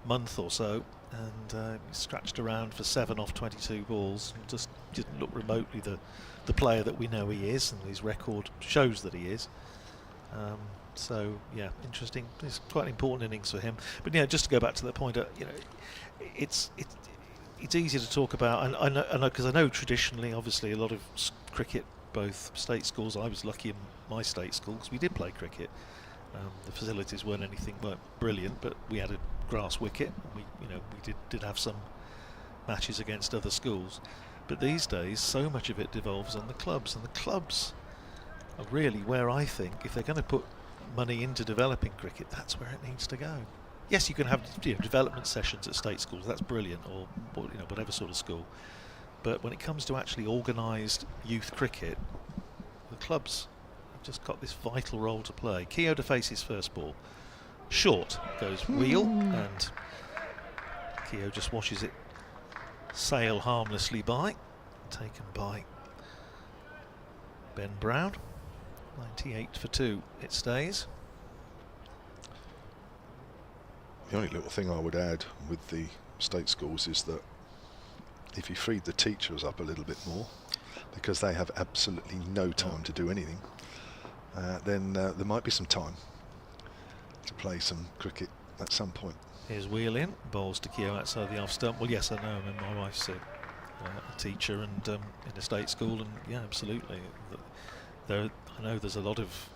month or so, and scratched around for 7 off 22 balls. Just didn't look remotely the player that we know he is, and his record shows that he is. So yeah, interesting. It's quite an important innings for him. But yeah, just to go back to that point, it's easy to talk about, and because I know traditionally, obviously, a lot of cricket, both state schools. I was lucky in my state school because we did play cricket. The facilities weren't brilliant, but we had a grass wicket. We did have some matches against other schools. But these days, so much of it devolves on the clubs, and the clubs are really where I think, if they're going to put money into developing cricket, that's where it needs to go. Yes, you can have development sessions at state schools. That's brilliant, or whatever sort of school. But when it comes to actually organised youth cricket, the clubs have just got this vital role to play. Keogh to face his first ball. Short goes Wheel, and Keogh just watches it sail harmlessly by. taken by Ben Brown. 98 for 2, it stays. The only little thing I would add with the state schools is that if you freed the teachers up a little bit more, because they have absolutely no time to do anything, then there might be some time to play some cricket at some point. Here's Wheel in, bowls to Keogh outside the off stump. Well, yes, I know. I mean, my wife's a teacher and in a state school, and yeah, absolutely. I know there's a lot of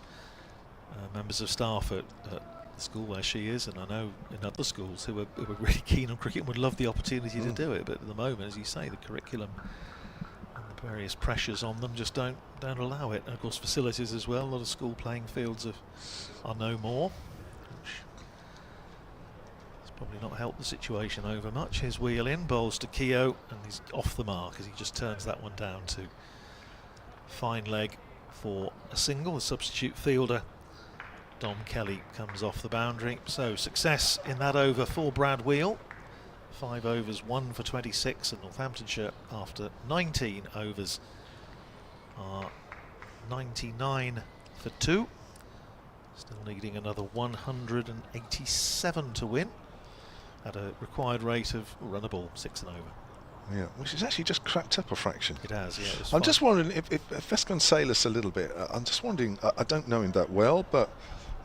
members of staff at the school where she is, and I know in other schools who are really keen on cricket and would love the opportunity to do it. But at the moment, as you say, the curriculum and the various pressures on them just don't allow it. And of course, facilities as well. A lot of school playing fields are no more, which has probably not helped the situation over much. His Wheel in, bowls to Keogh, and he's off the mark as he just turns that one down to fine leg for a single. The substitute fielder Dom Kelly comes off the boundary. So success in that over for Brad Wheel. 5 overs, 1 for 26, and Northamptonshire after 19 overs are 99 for 2. Still needing another 187 to win at a required rate of run a ball 6 and over. Yeah, which has actually just cracked up a fraction. It has, yeah. I'm just wondering if Vasconcelos a little bit. I'm just wondering. I don't know him that well, but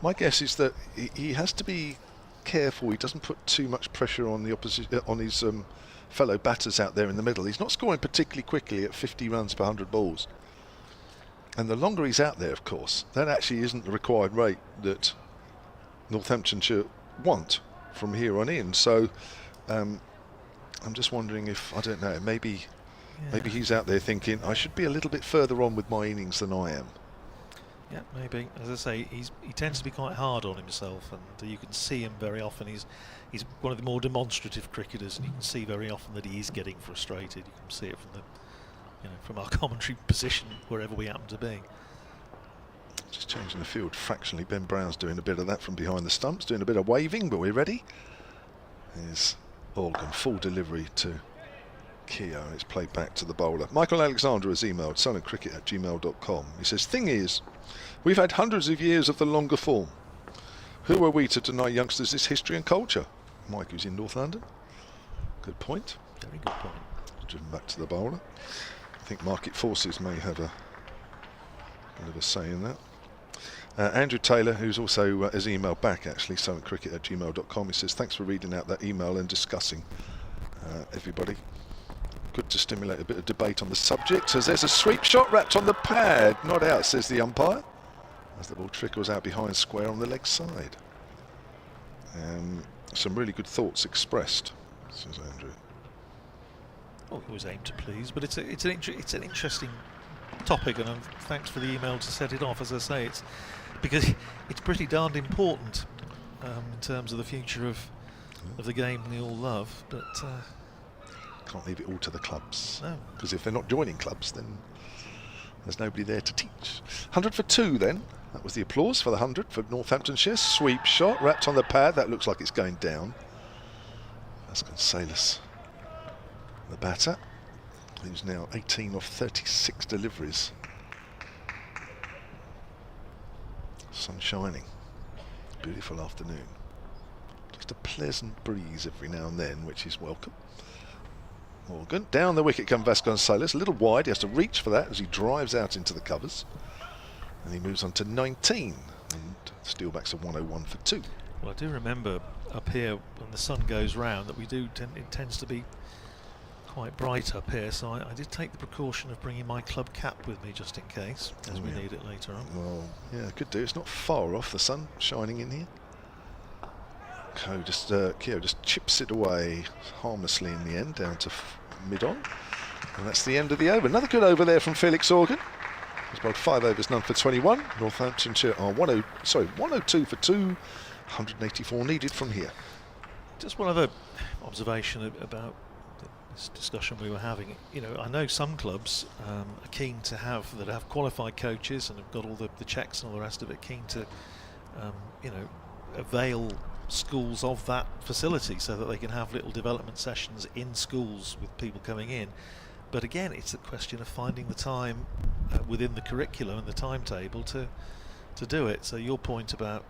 my guess is that he has to be careful. He doesn't put too much pressure on the opposition, on his fellow batters out there in the middle. He's not scoring particularly quickly at 50 runs per 100 balls. And the longer he's out there, of course, that actually isn't the required rate that Northamptonshire want from here on in. So I'm just wondering if, I don't know, maybe he's out there thinking I should be a little bit further on with my innings than I am. Yeah, maybe. As I say, he tends to be quite hard on himself, and you can see him very often. He's one of the more demonstrative cricketers, and you can see very often that he is getting frustrated. You can see it from from our commentary position wherever we happen to be. Just changing the field fractionally. Ben Brown's doing a bit of that from behind the stumps, doing a bit of waving, but we're ready. Here's Organ, full delivery to Keogh, and it's played back to the bowler. Michael Alexander has emailed sunandcricket@gmail.com. He says, thing is, we've had hundreds of years of the longer form. Who are we to deny youngsters this history and culture? Mike, who's in North London. Good point. Very good point. Driven back to the bowler. I think market forces may have a bit of a say in that. Andrew Taylor, who's also has emailed back actually, sunandcricket@gmail.com. He says, thanks for reading out that email and discussing, everybody. Good to stimulate a bit of debate on the subject. Says there's a sweep shot wrapped on the pad, not out, says the umpire, as the ball trickles out behind square on the leg side. Some really good thoughts expressed, says Andrew. Well, he was aimed to please, but it's an interesting topic, and thanks for the email to set it off. As I say, it's because it's pretty darned important in terms of the future of the game we all love, but can't leave it all to the clubs. No, because if they're not joining clubs, then there's nobody there to teach. 100 for 2 then. That was the applause for the 100 for Northamptonshire. Sweep shot wrapped on the pad. That looks like it's going down. Vasconcelos, the batter, who's now 18 off 36 deliveries. Sun shining. Beautiful afternoon. Just a pleasant breeze every now and then, which is welcome. Morgan, down the wicket come Vasconcelos, a little wide, he has to reach for that as he drives out into the covers. And he moves on to 19, and Steelbacks are 101 for 2. well, I do remember up here when the sun goes round that it tends to be quite bright up here, so I did take the precaution of bringing my club cap with me just in case, as we need it later on. Well, yeah, could do. It's not far off, the sun shining in here. Keogh just chips it away harmlessly in the end, down to mid-on. And that's the end of the over. Another good over there from Felix Organ. He's bowled 5 overs, none for 21. Northamptonshire are 102 for 2. 184 needed from here. Just one other observation about this discussion we were having. I know some clubs are keen to have qualified coaches and have got all the checks and all the rest of it, keen to avail schools of that facility so that they can have little development sessions in schools with people coming in. But again, it's a question of finding the time within the curriculum and the timetable to do it. So your point about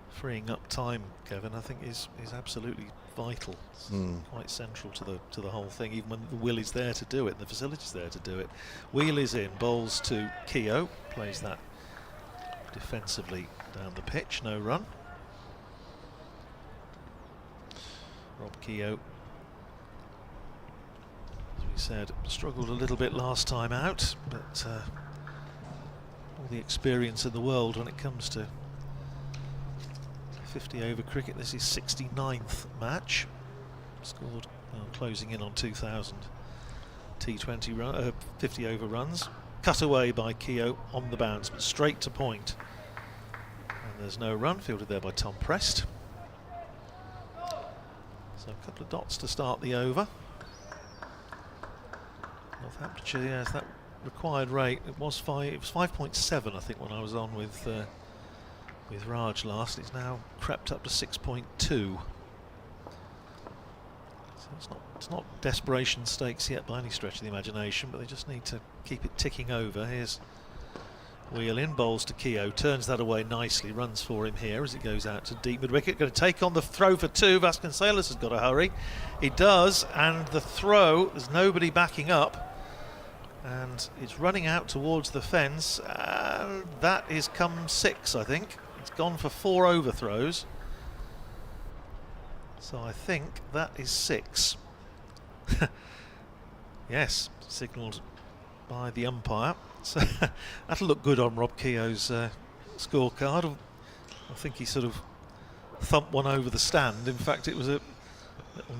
freeing up time, Kevin, I think is absolutely vital. It's quite central to the whole thing, even when the will is there to do it, the facility's there to do it. Wheel is in, bowls to Keogh, plays that defensively down the pitch, no run. Rob Keogh, as we said, struggled a little bit last time out, but all the experience in the world when it comes to 50 over cricket. This is 69th match, scored closing in on 2,000 T20 run, 50 over runs. Cut away by Keogh on the bounce, but straight to point. And there's no run, fielded there by Tom Prest. So a couple of dots to start the over. Northamptonshire, yes, that required rate, it was 5.7 I think when I was on with Raj last. It's now crept up to 6.2. So it's not desperation stakes yet by any stretch of the imagination, but they just need to keep it ticking over. Here's Wheel in, bowls to Keogh, turns that away nicely, runs for him here as it goes out to deep mid-wicket. Going to take on the throw for two. Vasconcelos has got to hurry. He does, and the throw, there's nobody backing up, and it's running out towards the fence. That is come 6, I think. It's gone for 4 overthrows. So I think that is 6. Yes, signalled by the umpire. So that'll look good on Rob Keogh's scorecard. I think he sort of thumped one over the stand. In fact, it was a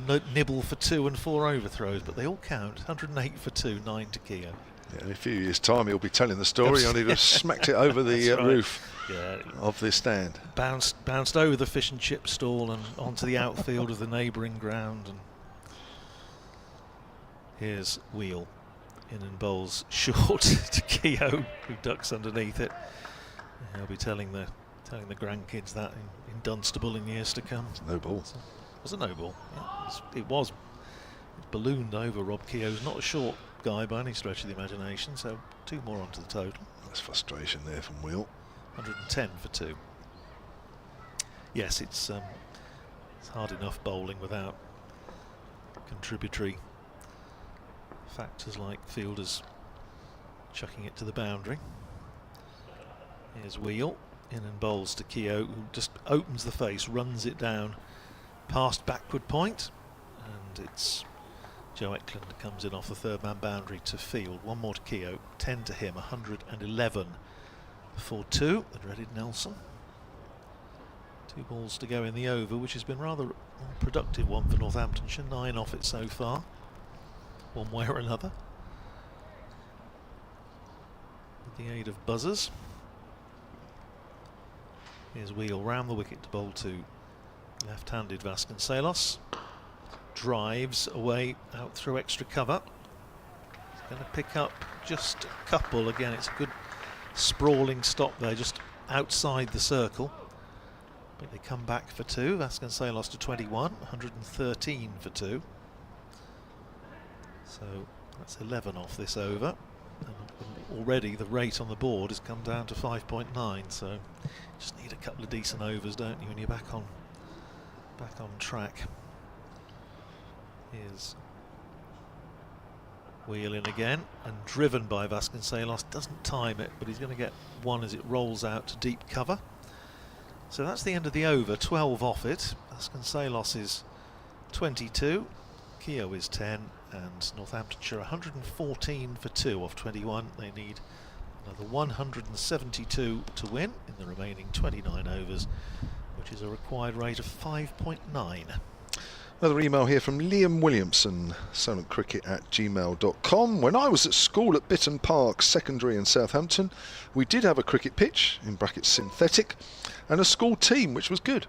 little nibble for 2 and 4 overthrows, but they all count. 108 for 2, 9 to Keogh. Yeah, in a few years' time, he'll be telling the story. Only to smacked it over the right. roof Yeah. of the stand. Bounced over the fish and chip stall and onto the outfield of the neighbouring ground. And here's Wheel. In and bowls short to Keogh, who ducks underneath it. And he'll be telling the grandkids that in Dunstable in years to come. No ball. So, was it no ball? Yeah, it was ballooned over Rob Keogh, who's not a short guy by any stretch of the imagination. So 2 more onto the total. That's frustration there from Wheel. 110 for 2. Yes, it's hard enough bowling without contributory factors like fielders chucking it to the boundary. Here's Wheel, in and bowls to Keogh, who just opens the face, runs it down past backward point, and it's Joe Eklund comes in off the 3rd man boundary to field. 1 more to Keogh, 10 to him, 111 for 2, the dreaded Nelson. 2 balls to go in the over, which has been rather a productive one for Northamptonshire, 9 off it so far, one way or another, with the aid of buzzers. Here's Wheel round the wicket to bowl to left-handed Vasconcelos. Drives away out through extra cover. He's going to pick up just a couple. Again, it's a good sprawling stop there, just outside the circle. But they come back for 2. Vasconcelos to 21, 113 for 2. So that's 11 off this over. And already the rate on the board has come down to 5.9. So just need a couple of decent overs, don't you, when you're back on track. Here's Wheel in again and driven by Vasconcelos. Doesn't time it, but he's going to get 1 as it rolls out to deep cover. So that's the end of the over. 12 off it. Vasconcelos is 22. Keogh is 10. And Northamptonshire 114 for 2 off 21. They need another 172 to win in the remaining 29 overs, which is a required rate of 5.9. Another email here from Liam Williamson, solentcricket@gmail.com. When I was at school at Bitton Park Secondary in Southampton, we did have a cricket pitch, in brackets synthetic, and a school team, which was good.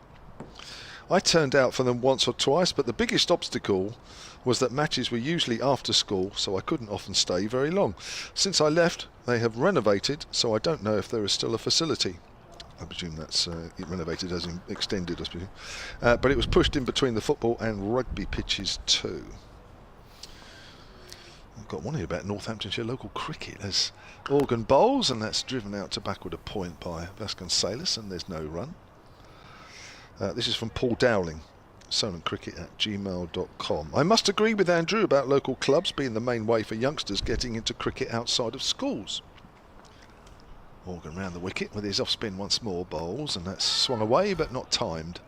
I turned out for them once or twice, but the biggest obstacle was that matches were usually after school, so I couldn't often stay very long. Since I left, they have renovated, so I don't know if there is still a facility. I presume that's renovated as in extended, I presume. But it was pushed in between the football and rugby pitches too. I've got one here about Northamptonshire local cricket. There's Organ Bowls, and that's driven out to backward a point by Vasconcelos, and there's no run. This is from Paul Dowling, solentcricket@gmail.com. I must agree with Andrew about local clubs being the main way for youngsters getting into cricket outside of schools. Organ round the wicket with his off-spin once more, Bowls, and that's swung away but not timed.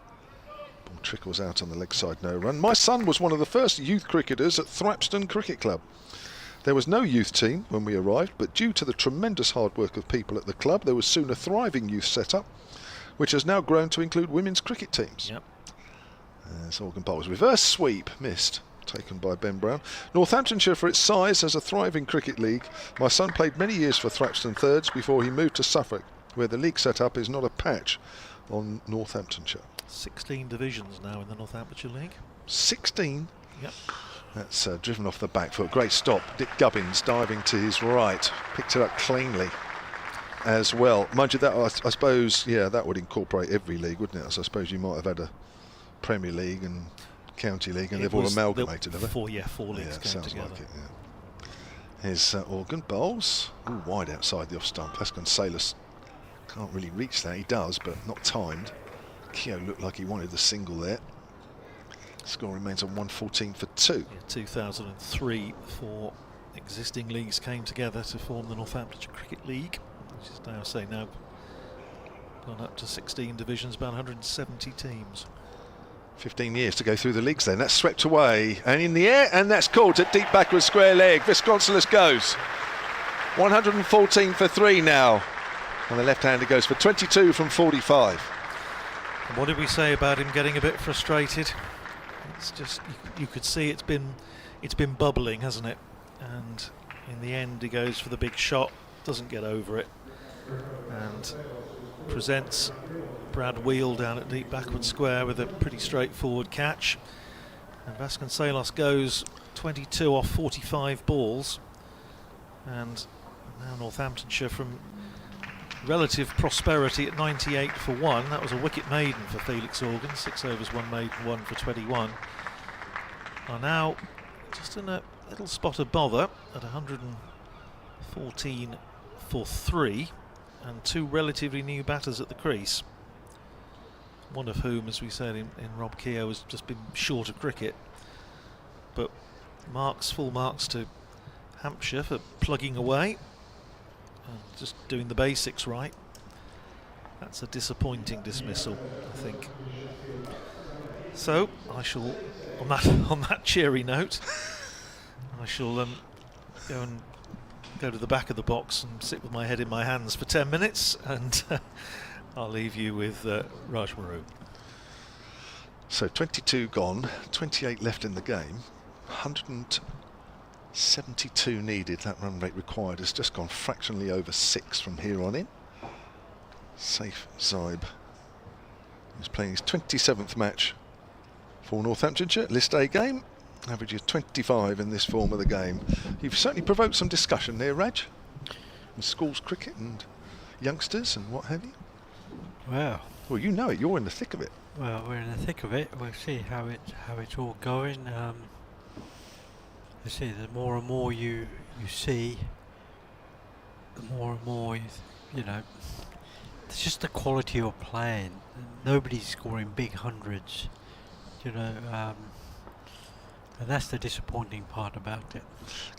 Ball trickles out on the leg side, no run. My son was one of the first youth cricketers at Thrapston Cricket Club. There was no youth team when we arrived, but due to the tremendous hard work of people at the club, there was soon a thriving youth setup, which has now grown to include women's cricket teams. Yep. There's Organ Bowls. Reverse sweep, missed. Taken by Ben Brown. Northamptonshire, for its size, has a thriving cricket league. My son played many years for Thrapston Thirds before he moved to Suffolk, where the league setup is not a patch on Northamptonshire. 16 divisions now in the Northamptonshire League. 16? Yep. That's driven off the back foot. Great stop. Dick Gubbins diving to his right. Picked it up cleanly as well. Mind you, that I suppose, yeah, that would incorporate every league, wouldn't it? I suppose you might have had a Premier League and County League, and they've all amalgamated, have they? Four leagues came together. Like it, yeah. Here's Organ Bowls. Ooh, wide outside the off stump. Vasconcelos can't really reach that. He does, but not timed. Keogh looked like he wanted the single there. Score remains on 114 for 2. Yeah, 2003, 4 existing leagues came together to form the Northamptonshire Cricket League, which is now gone up to 16 divisions, about 170 teams. 15 years to go through the leagues then. That's swept away and in the air, and that's caught at deep backward square leg. Vasconcelos goes. 114 for 3 now. And the left-hander goes for 22 from 45. And what did we say about him getting a bit frustrated? It's just, you could see it's been bubbling, hasn't it? And in the end he goes for the big shot, doesn't get over it, and presents Brad Wheel down at deep backward square with a pretty straightforward catch. And Vasconcelos goes 22 off 45 balls, and now Northamptonshire, from relative prosperity at 98 for 1, that was a wicket maiden for Felix Organ, 6 overs 1 maiden, 1 for 21, are now just in a little spot of bother at 114 for 3, and 2 relatively new batters at the crease, one of whom, as we said in Rob Keogh, has just been short of cricket. But full marks to Hampshire for plugging away and just doing the basics right. That's a disappointing dismissal, I think. So I shall, on that cheery note, I shall go to the back of the box and sit with my head in my hands for 10 minutes, and I'll leave you with Raj Maru. So 22 gone, 28 left in the game, 172 needed. That run rate required has just gone fractionally over 6 from here on in. Safe Zaib is playing his 27th match for Northamptonshire, List A game. Averages 25 in this form of the game. You've certainly provoked some discussion there, Raj, in schools cricket and youngsters and what have you. Well, you know it. You're in the thick of it. Well, we're in the thick of it. We'll see how it's all going. You see, the more and more you see, the more and more you know. It's just the quality of playing. Nobody's scoring big hundreds, you know. And that's the disappointing part about it.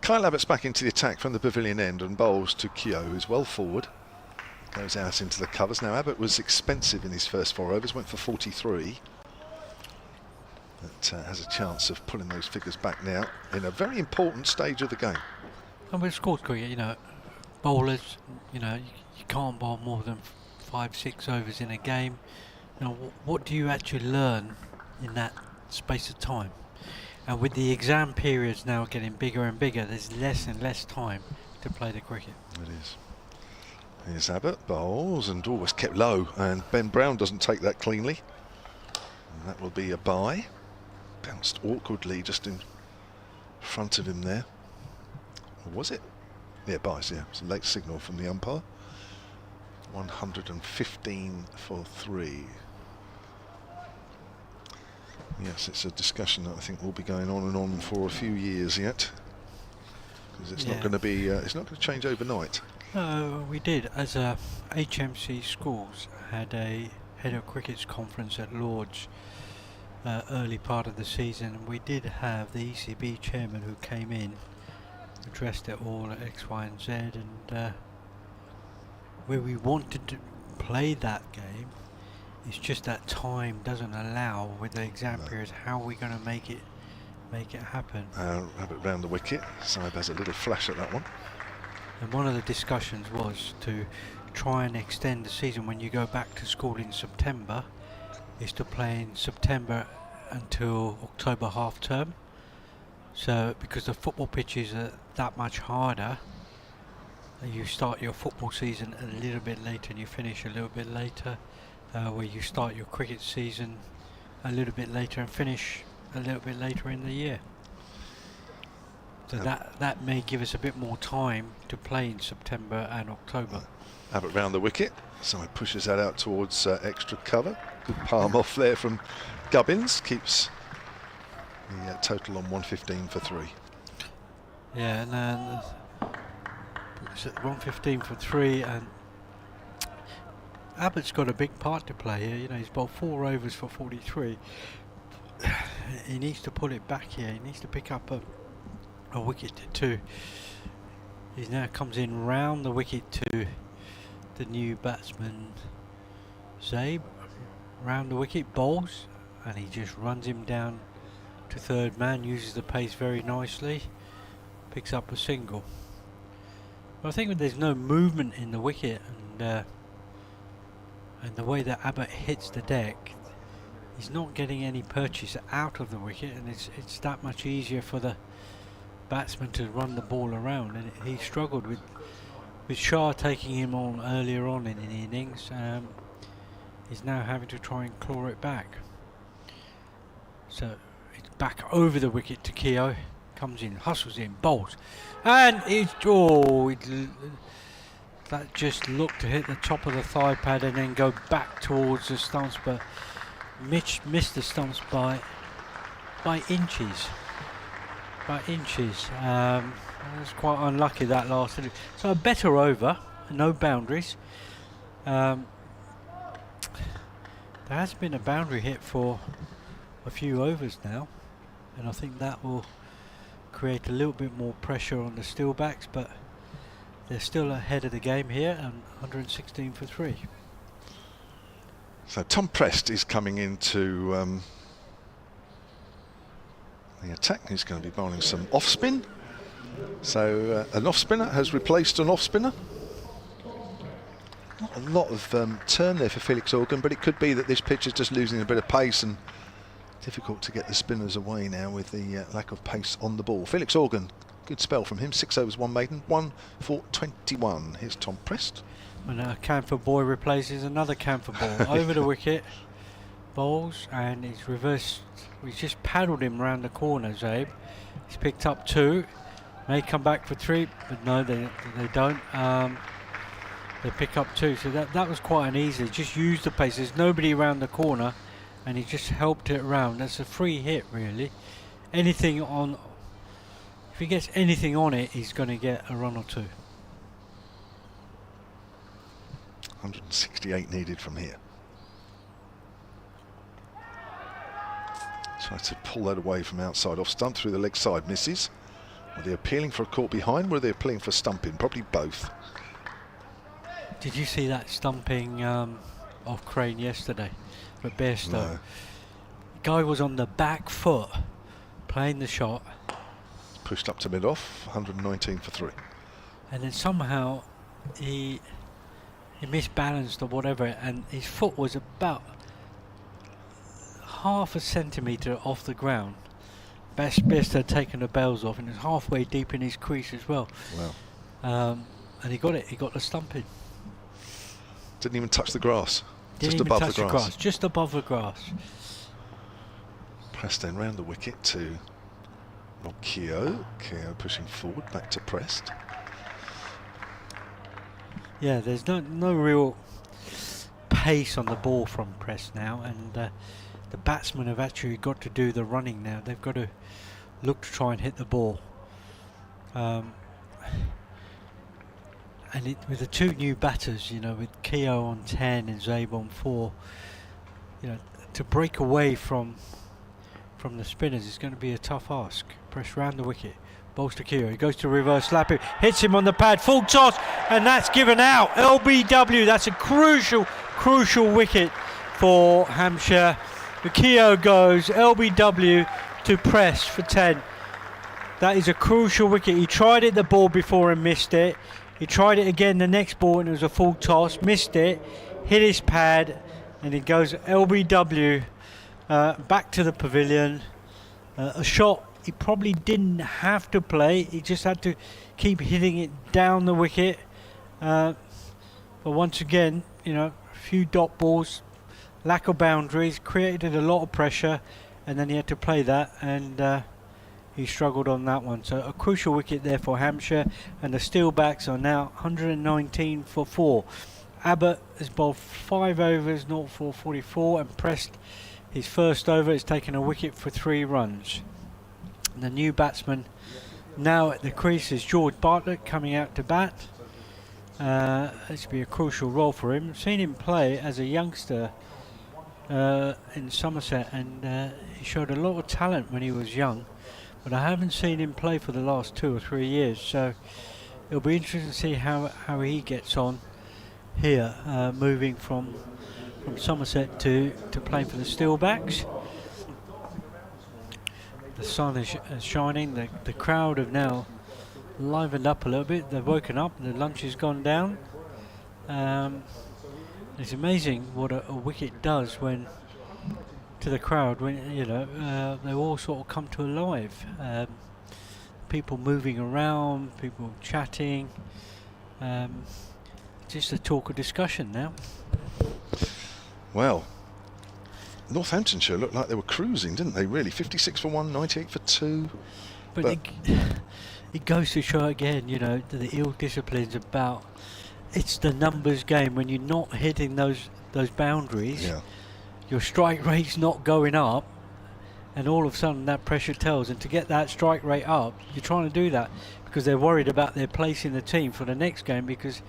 Kyle Abbott's back into the attack from the pavilion end and bowls to Keogh, who's well forward. Goes out into the covers. Now Abbott was expensive in his first 4 overs, went for 43. But has a chance of pulling those figures back now in a very important stage of the game. And with scored cricket, you know, bowlers, you know, you can't bowl more than 5-6 overs in a game. You know, what do you actually learn in that space of time? And with the exam periods now getting bigger and bigger, there's less and less time to play the cricket. It is. Here's Abbott, bowls, and always kept low, and Ben Brown doesn't take that cleanly. And that will be a bye. Bounced awkwardly just in front of him there. Or was it? Yeah, byes, yeah. It's a late signal from the umpire. 115 for 3. Yes, it's a discussion that I think will be going on and on for a few years yet. 'cause it's not going to be. It's not going to change overnight. We did, as HMC Schools had a head of cricket's conference at Lord's early part of the season. We did have the ECB chairman who came in, addressed it all at X, Y and Z, and where we wanted to play that game, it's just that time doesn't allow with the exam periods. How are we going to make it happen? Have it round the wicket. Saib has a little flash at that one. And one of the discussions was to try and extend the season when you go back to school in September, is to play in September until October half term. So because the football pitches are that much harder, you start your football season a little bit later and you finish a little bit later, where you start your cricket season a little bit later and finish a little bit later in the year. So that may give us a bit more time to play in September and October. Have it round the wicket. So he pushes that out towards extra cover. Good palm off there from Gubbins. Keeps the total on 115 for 3. Yeah, and then it's at 115 for 3, and Abbott's got a big part to play here. You know, he's bowled 4 overs for 43. He needs to pull it back here. He needs to pick up a wicket to 2. He now comes in round the wicket to the new batsman Zabe, round the wicket, bowls, and he just runs him down to third man, uses the pace very nicely, picks up a single. But I think when there's no movement in the wicket and the way that Abbott hits the deck, he's not getting any purchase out of the wicket, and it's that much easier for the batsman to run the ball around. And he struggled with Shah taking him on earlier on in the innings. He's now having to try and claw it back. So it's back over the wicket to Keogh. Comes in, hustles in, bowls, and that just looked to hit the top of the thigh pad and then go back towards the stumps, but Mitch missed the stumps by inches. It was quite unlucky that last. So a better over, no boundaries. There has been a boundary hit for a few overs now, and I think that will create a little bit more pressure on the Steelbacks, but they're still ahead of the game here, and 116 for 3. So Tom Prest is coming into the attack. He's going to be bowling some off spin. So an off spinner has replaced an off spinner. Not a lot of turn there for Felix Organ, but it could be that this pitch is just losing a bit of pace and difficult to get the spinners away now with the lack of pace on the ball. Felix Organ, good spell from him. 6 overs, 1 maiden, 1 for 21. Here's Tom Prest. And a Camphor boy replaces another Camphor ball over the wicket, bowls, and he's reversed. He's just paddled him around the corner, Zabe. He's picked up 2. May come back for 3, but no, they don't. They pick up 2, so that was quite an easy. Just use the pace. There's nobody around the corner, and he just helped it around. That's a free hit, really. Anything on, if he gets anything on it, he's going to get a run or 2. 168 needed from here. Tries to pull that away from outside off stump through the leg side, misses. Were they appealing for a caught behind? Were they appealing for stumping? Probably both. Did you see that stumping off Crane yesterday for Bairstow? No. Guy was on the back foot playing the shot. Pushed up to mid off, 119 for 3. And then somehow he misbalanced or whatever, and his foot was about half a centimetre off the ground. Bairstow had taken the bails off, and it was halfway deep in his crease as well. Wow. And he got it. He got the stumping. Didn't even touch the grass. Didn't just even above touch the grass. Just above the grass. Prest then round the wicket to Keogh. Keogh pushing forward back to Prest. Yeah, there's no real pace on the ball from Prest now, and the batsmen have actually got to do the running now. They've got to look to try and hit the ball. and with the two new batters, with Keogh on 10 and Zabe on 4, to break away from the spinners is going to be a tough ask. Press round the wicket. Bowls to Keogh. He goes to reverse slap him. Hits him on the pad. Full toss. And that's given out. LBW. That's a crucial wicket for Hampshire. The Keogh goes. LBW to press for 10. That is a crucial wicket. He tried it the ball before and missed it. He tried it again the next ball and it was a full toss. Missed it. Hit his pad. And it goes LBW back to the pavilion. A shot he probably didn't have to play. He just had to keep hitting it down the wicket. But once again, a few dot balls, lack of boundaries, created a lot of pressure, and then he had to play that, and he struggled on that one. So a crucial wicket there for Hampshire, and the Steelbacks are now 119 for 4. Abbott has bowled 5 overs, 0 for 44, and pressed his first over. It's taken a wicket for 3 runs. And the new batsman now at the crease is George Bartlett coming out to bat. This will be a crucial role for him. I've seen him play as a youngster in Somerset, and he showed a lot of talent when he was young, but I haven't seen him play for the last 2 or 3 years, so it'll be interesting to see how he gets on here, moving from Somerset to play for the Steelbacks. The sun is shining. The crowd have now livened up a little bit. They've woken up. The lunch has gone down. It's amazing what a wicket does to the crowd when they all sort of come to alive. People moving around, people chatting. Just a talk of discussion now. Well, Northamptonshire looked like they were cruising, didn't they, really? 56 for 1, 98 for 2. But it goes to show again, the ill discipline's about, it's the numbers game. When you're not hitting those boundaries, your strike rate's not going up, and all of a sudden that pressure tells. And to get that strike rate up, you're trying to do that because they're worried about their place in the team for the next game, because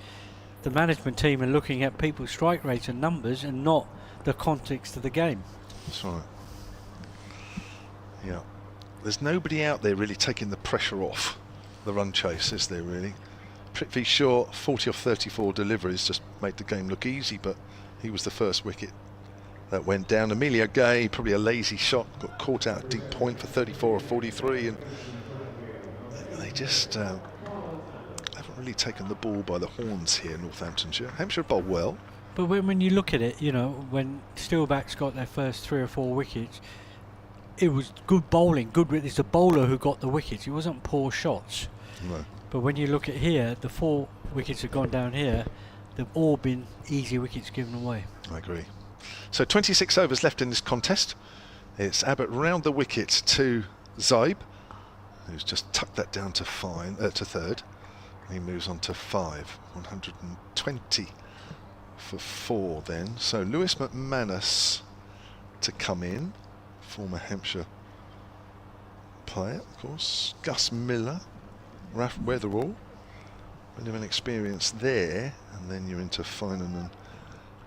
the management team are looking at people's strike rates and numbers and not the context of the game. That's right. Yeah. There's nobody out there really taking the pressure off the run chase, is there really? Prithvi Shaw, 40 off 34 deliveries just made the game look easy, but he was the first wicket that went down. Emilio Gay, probably a lazy shot, got caught out at deep point for 34 or 43, and they just haven't really taken the ball by the horns here, Northamptonshire. Hampshire bowled well. But when you look at it, when Steelbacks got their first 3 or 4 wickets, it was good bowling, it's the bowler who got the wickets. It wasn't poor shots. No. But when you look at here, the 4 wickets have gone down here, they've all been easy wickets given away. I agree. So 26 overs left in this contest. It's Abbott round the wicket to Zaib, who's just tucked that down to third. He moves on to 5, 120 for 4 then. So Lewis McManus to come in, former Hampshire player, of course. Gus Miller, Ralph Weatherall, bit of an experience there, and then you're into Finan and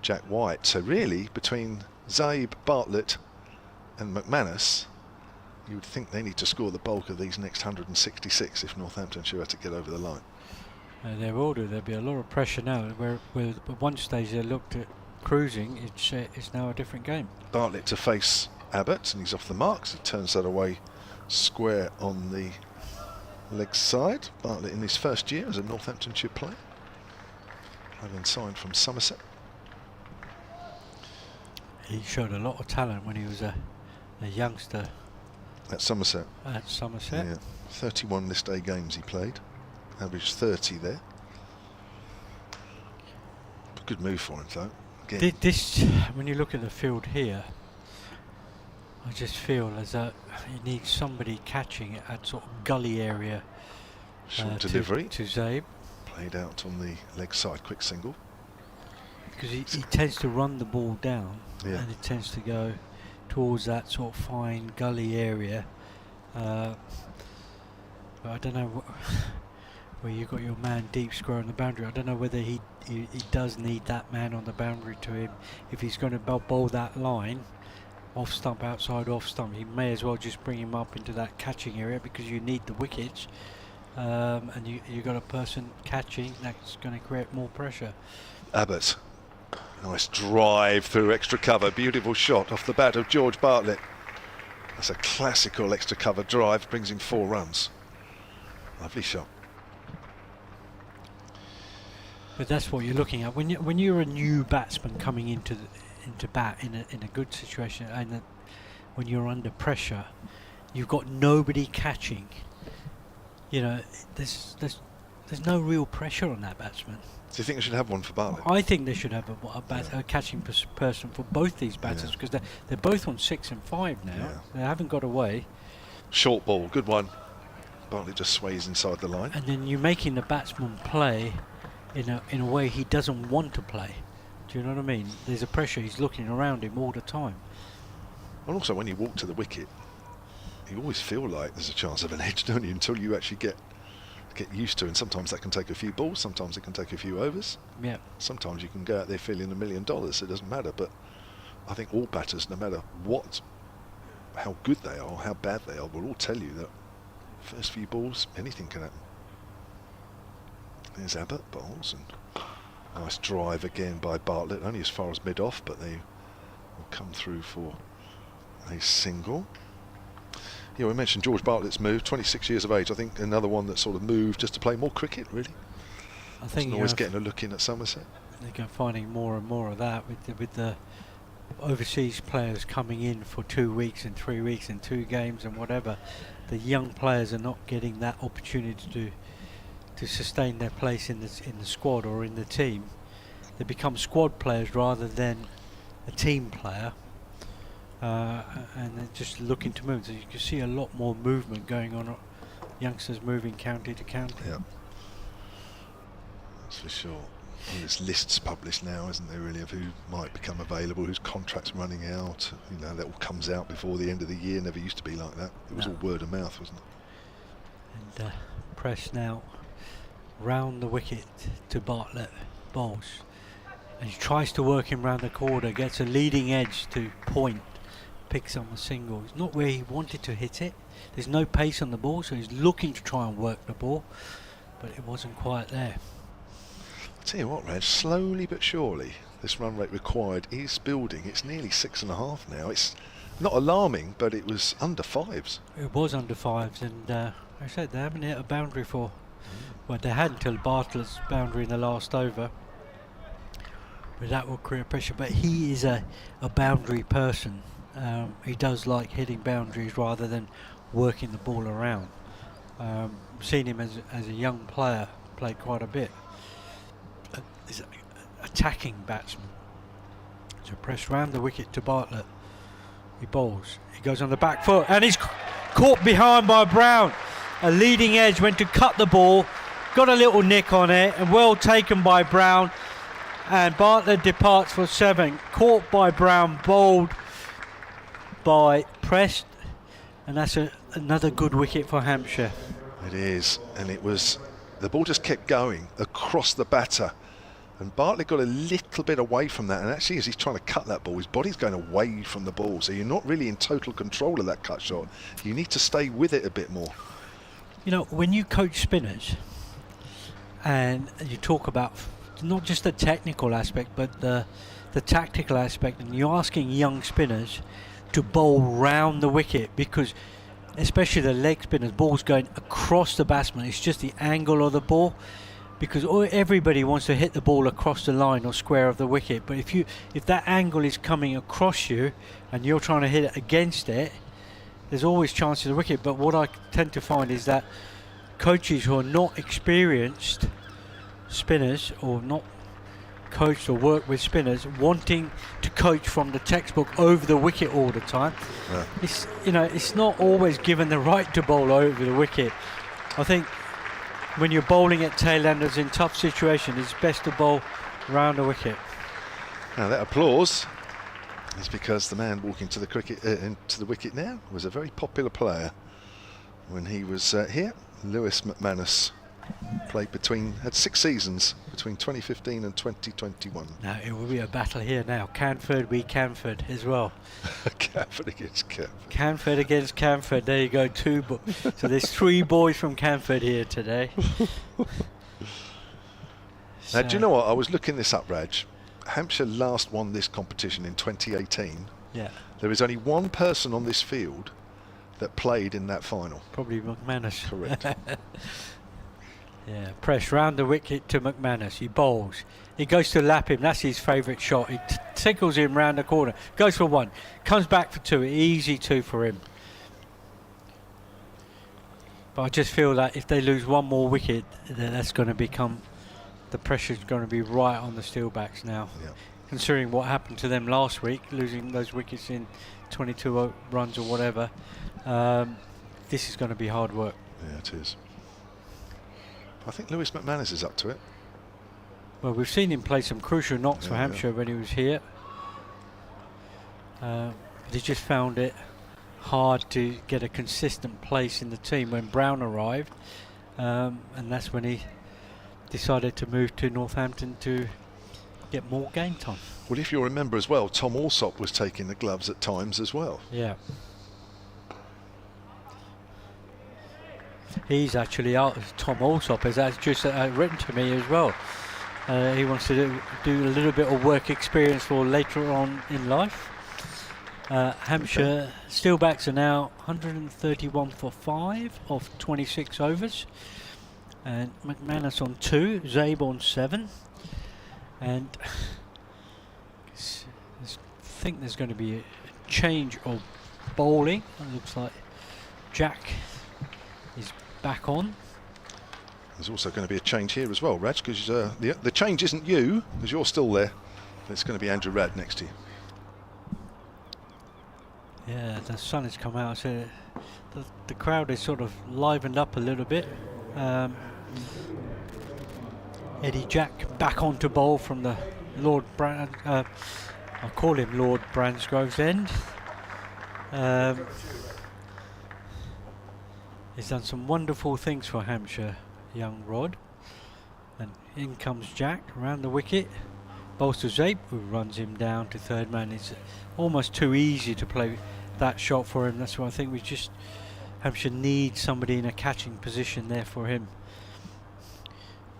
Jack White. So really, between Zaib, Bartlett and McManus, you would think they need to score the bulk of these next 166 if Northamptonshire had to get over the line. They will do. There'll be a lot of pressure now. Where at one stage they looked at cruising, it's now a different game. Bartlett to face Abbott, and he's off the marks. He turns that away square on the leg side. Bartlett in his first year as a Northamptonshire player, having signed from Somerset. He showed a lot of talent when he was a youngster At Somerset. Yeah, 31 list A games he played. Averaged 30 there. Good move for him though. Again. This, when you look at the field here, I just feel as though he needs somebody catching it at sort of gully area. Short delivery. To Zabe. Played out on the leg side, quick single. Because he tends to run the ball down, yeah, and it tends to go towards that sort of fine gully area. But I don't know where you've got your man deep square on the boundary. I don't know whether he does need that man on the boundary to him. If he's going to bowl that line, off stump, outside off stump, he may as well just bring him up into that catching area, because you need the wickets. And you got a person catching, that's going to create more pressure. Abbott, nice drive through extra cover, beautiful shot off the bat of George Bartlett. That's a classical extra cover drive, brings in 4 runs. Lovely shot. But that's what you're looking at when you're a new batsman coming into bat in a good situation, and when you're under pressure, you've got nobody catching. You know, there's no real pressure on that batsman. Do you think they should have one for Bartlett? I think they should have a catching person for both these batters, because they're both on 6 and 5 now. Yeah. They haven't got away. Short ball, good one. Bartlett just sways inside the line. And then you're making the batsman play in a way he doesn't want to play. Do you know what I mean? There's a pressure. He's looking around him all the time. And also, when you walk to the wicket, you always feel like there's a chance of an edge, don't you? Until you actually get used to it. And sometimes that can take a few balls. Sometimes it can take a few overs. Yeah. Sometimes you can go out there feeling $1 million. It doesn't matter. But I think all batters, no matter how good they are, how bad they are, will all tell you that first few balls, anything can happen. There's Abbott, bowls, and nice drive again by Bartlett, only as far as mid-off, but they will come through for a single. Yeah, we mentioned George Bartlett's move, 26 years of age. I think another one that sort of moved just to play more cricket, really. I think wasn't always getting a look in at Somerset. They're finding more and more of that with the overseas players coming in for 2 weeks and 3 weeks and 2 games and whatever. The young players are not getting that opportunity to sustain their place in the squad or in the team. They become squad players rather than a team player, and they're just looking to move. So you can see a lot more movement going on, youngsters moving county to county. Yeah, that's for sure. Well, there's lists published now, isn't there, really, of who might become available, whose contract's running out. You know, that all comes out before the end of the year. Never used to be like that. It was all word of mouth, wasn't it? And press now round the wicket to Bartlett, bowls, and he tries to work him round the corner, gets a leading edge to point, picks on the single. It's not where he wanted to hit it. There's no pace on the ball, so he's looking to try and work the ball, but it wasn't quite there. I'll tell you what, Reg, slowly but surely this run rate required is building. It's nearly 6.5 now. It's not alarming, but it was under 5s. It was under 5s, and I said they haven't hit a boundary for, well, they had until Bartlett's boundary in the last over, but that will create pressure. But he is a boundary person. He does like hitting boundaries rather than working the ball around. Seen him as a young player, played quite a bit. He's an attacking batsman. So press round the wicket to Bartlett. He bowls. He goes on the back foot, and he's caught behind by Brown. A leading edge went to cut the ball, got a little nick on it, and well taken by Brown. And Bartlett departs for 7. Caught by Brown, bowled by Prest, and that's another good wicket for Hampshire. It is, and it was, the ball just kept going across the batter, and Bartlett got a little bit away from that, and actually as he's trying to cut that ball, his body's going away from the ball, so you're not really in total control of that cut shot. You need to stay with it a bit more. You know, when you coach spinners and you talk about not just the technical aspect but the tactical aspect, and you're asking young spinners to bowl round the wicket, because especially the leg spinners, balls going across the batsman, it's just the angle of the ball, because everybody wants to hit the ball across the line or square of the wicket, but if that angle is coming across you and you're trying to hit it against it, there's always chances of the wicket. But what I tend to find is that coaches who are not experienced spinners, or not coached or worked with spinners, wanting to coach from the textbook over the wicket all the time, it's not always given the right to bowl over the wicket. I think when you're bowling at tail-enders in tough situations, it's best to bowl round the wicket. Now that applause is because the man walking to the wicket now was a very popular player when he was here, Lewis McManus. had 6 seasons between 2015 and 2021. Now it will be a battle here now. Canford v Canford as well. Canford against Canford. Canford against Canford. There you go, so there's 3 boys from Canford here today. Now, do you know what? I was looking this up, Raj. Hampshire last won this competition in 2018. Yeah. There is only one person on this field that played in that final. Probably McManus. Correct. Yeah, press round the wicket to McManus. He bowls. He goes to lap him. That's his favourite shot. He tickles him round the corner. Goes for 1. Comes back for 2. Easy 2 for him. But I just feel that if they lose 1 more wicket, then that's going to become... The pressure's going to be right on the Steelbacks now. Yeah. Considering what happened to them last week, losing those wickets in 22 runs or whatever. This is going to be hard work. Yeah, it is. I think Lewis McManus is up to it. Well, we've seen him play some crucial knocks for Hampshire when he was here. But he just found it hard to get a consistent place in the team when Brown arrived. And that's when he decided to move to Northampton to get more game time. Well, if you remember as well, Tom Alsop was taking the gloves at times as well. Yeah. He's actually out. Tom Alsop has just written to me as well. He wants to do a little bit of work experience for later on in life. Hampshire Steelbacks are now 131 for 5 of 26 overs. And McManus on 2, Zabe on 7. And I think there's going to be a change of bowling. It looks like Jack is back on. There's also going to be a change here as well, Raj, because the change isn't you, because you're still there. It's going to be Andrew Rad next to you. Yeah, the sun has come out, so the crowd is sort of livened up a little bit. Eddie Jack back on to bowl from the Lord Brand. I call him Lord Bransgrove's end. He's done some wonderful things for Hampshire, young Rod. And in comes Jack around the wicket. Bowls to Zape, who runs him down to third man. It's almost too easy to play that shot for him. That's why I think Hampshire needs somebody in a catching position there for him.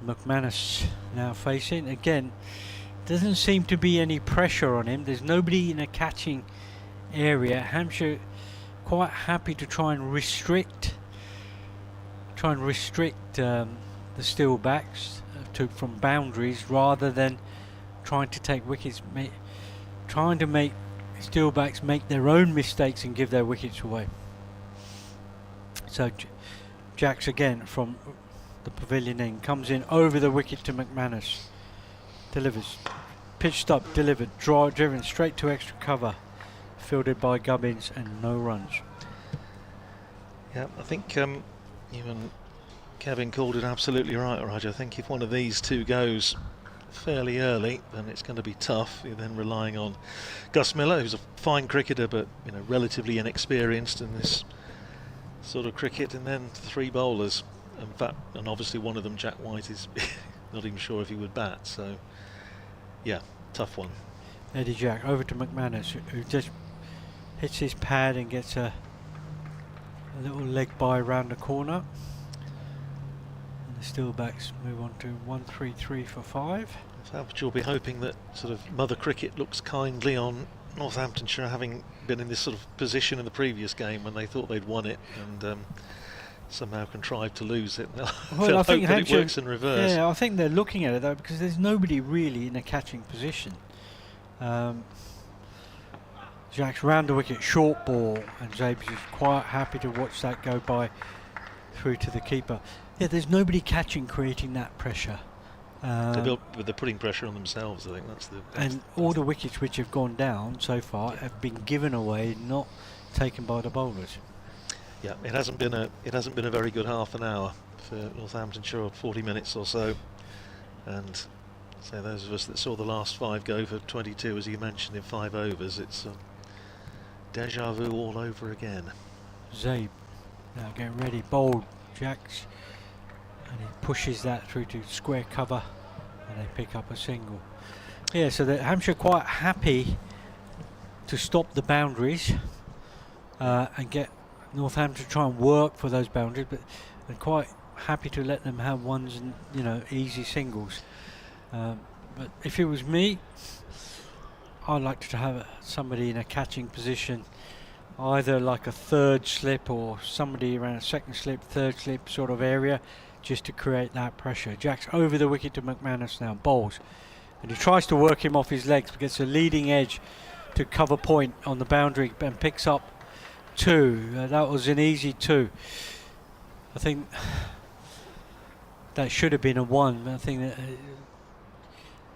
McManus now facing. Again, doesn't seem to be any pressure on him. There's nobody in a catching area. Hampshire quite happy to try and restrict the Steelbacks from boundaries rather than trying to take wickets, trying to make Steelbacks make their own mistakes and give their wickets away. So Jacks again from the pavilion end, comes in over the wicket to McManus, delivers, pitched up, delivered, driven straight to extra cover, fielded by Gubbins, and no runs. Yeah, I think even Kevin called it absolutely right, Roger. I think if one of these 2 goes fairly early, then it's going to be tough. You're then relying on Gus Miller, who's a fine cricketer, but relatively inexperienced in this sort of cricket, and then 3 bowlers. In fact, and obviously one of them, Jack White, is not even sure if he would bat. So, yeah, tough one. Eddie Jack over to McManus, who just hits his pad and gets a little leg by round the corner. And the Steelbacks move on to 1-3-3 for 5. But you'll be hoping that sort of Mother Cricket looks kindly on Northamptonshire, having been in this sort of position in the previous game when they thought they'd won it and somehow contrived to lose it. Well, I think it works in reverse. Yeah, I think they're looking at it though, because there's nobody really in a catching position. Jack's round the wicket, short ball, and Zabes is quite happy to watch that go by through to the keeper. Yeah, there's nobody catching, creating that pressure. They're putting pressure on themselves. I think that's the. And all the wickets which have gone down so far have been given away, not taken by the bowlers. Yeah, it hasn't been a very good half an hour for Northamptonshire, 40 minutes or so, and so those of us that saw the last 5 go for 22, as you mentioned, in 5 overs, it's deja vu all over again. Zabe now getting ready, bowled, Jacks, and he pushes that through to square cover, and they pick up a single. Yeah, so the Hampshire quite happy to stop the boundaries and get Northampton to try and work for those boundaries, but and quite happy to let them have ones and, you know, easy singles. But if it was me, I'd like to have somebody in a catching position, either like a third slip or somebody around a second slip, third slip sort of area, just to create that pressure. Jack's over the wicket to McManus now, bowls, and he tries to work him off his legs, but gets a leading edge to cover point on the boundary and picks up 2. That was an easy 2. I think that should have been a 1, but I think that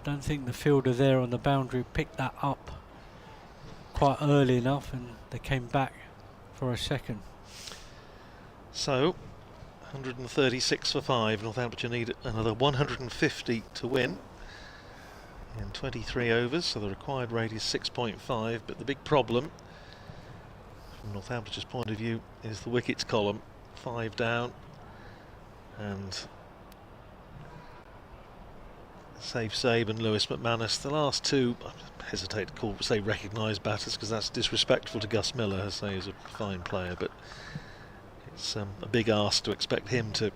don't think the fielder there on the boundary picked that up quite early enough, and they came back for a second. So 136 for 5. Northampton need another 150 to win in 23 overs, so the required rate is 6.5. But the big problem from Northampton's point of view is the wickets column. 5 down, and Sabe and Lewis McManus, the last 2, I hesitate to say recognised batters, because that's disrespectful to Gus Miller. I say he's a fine player, but it's a big ask to expect him to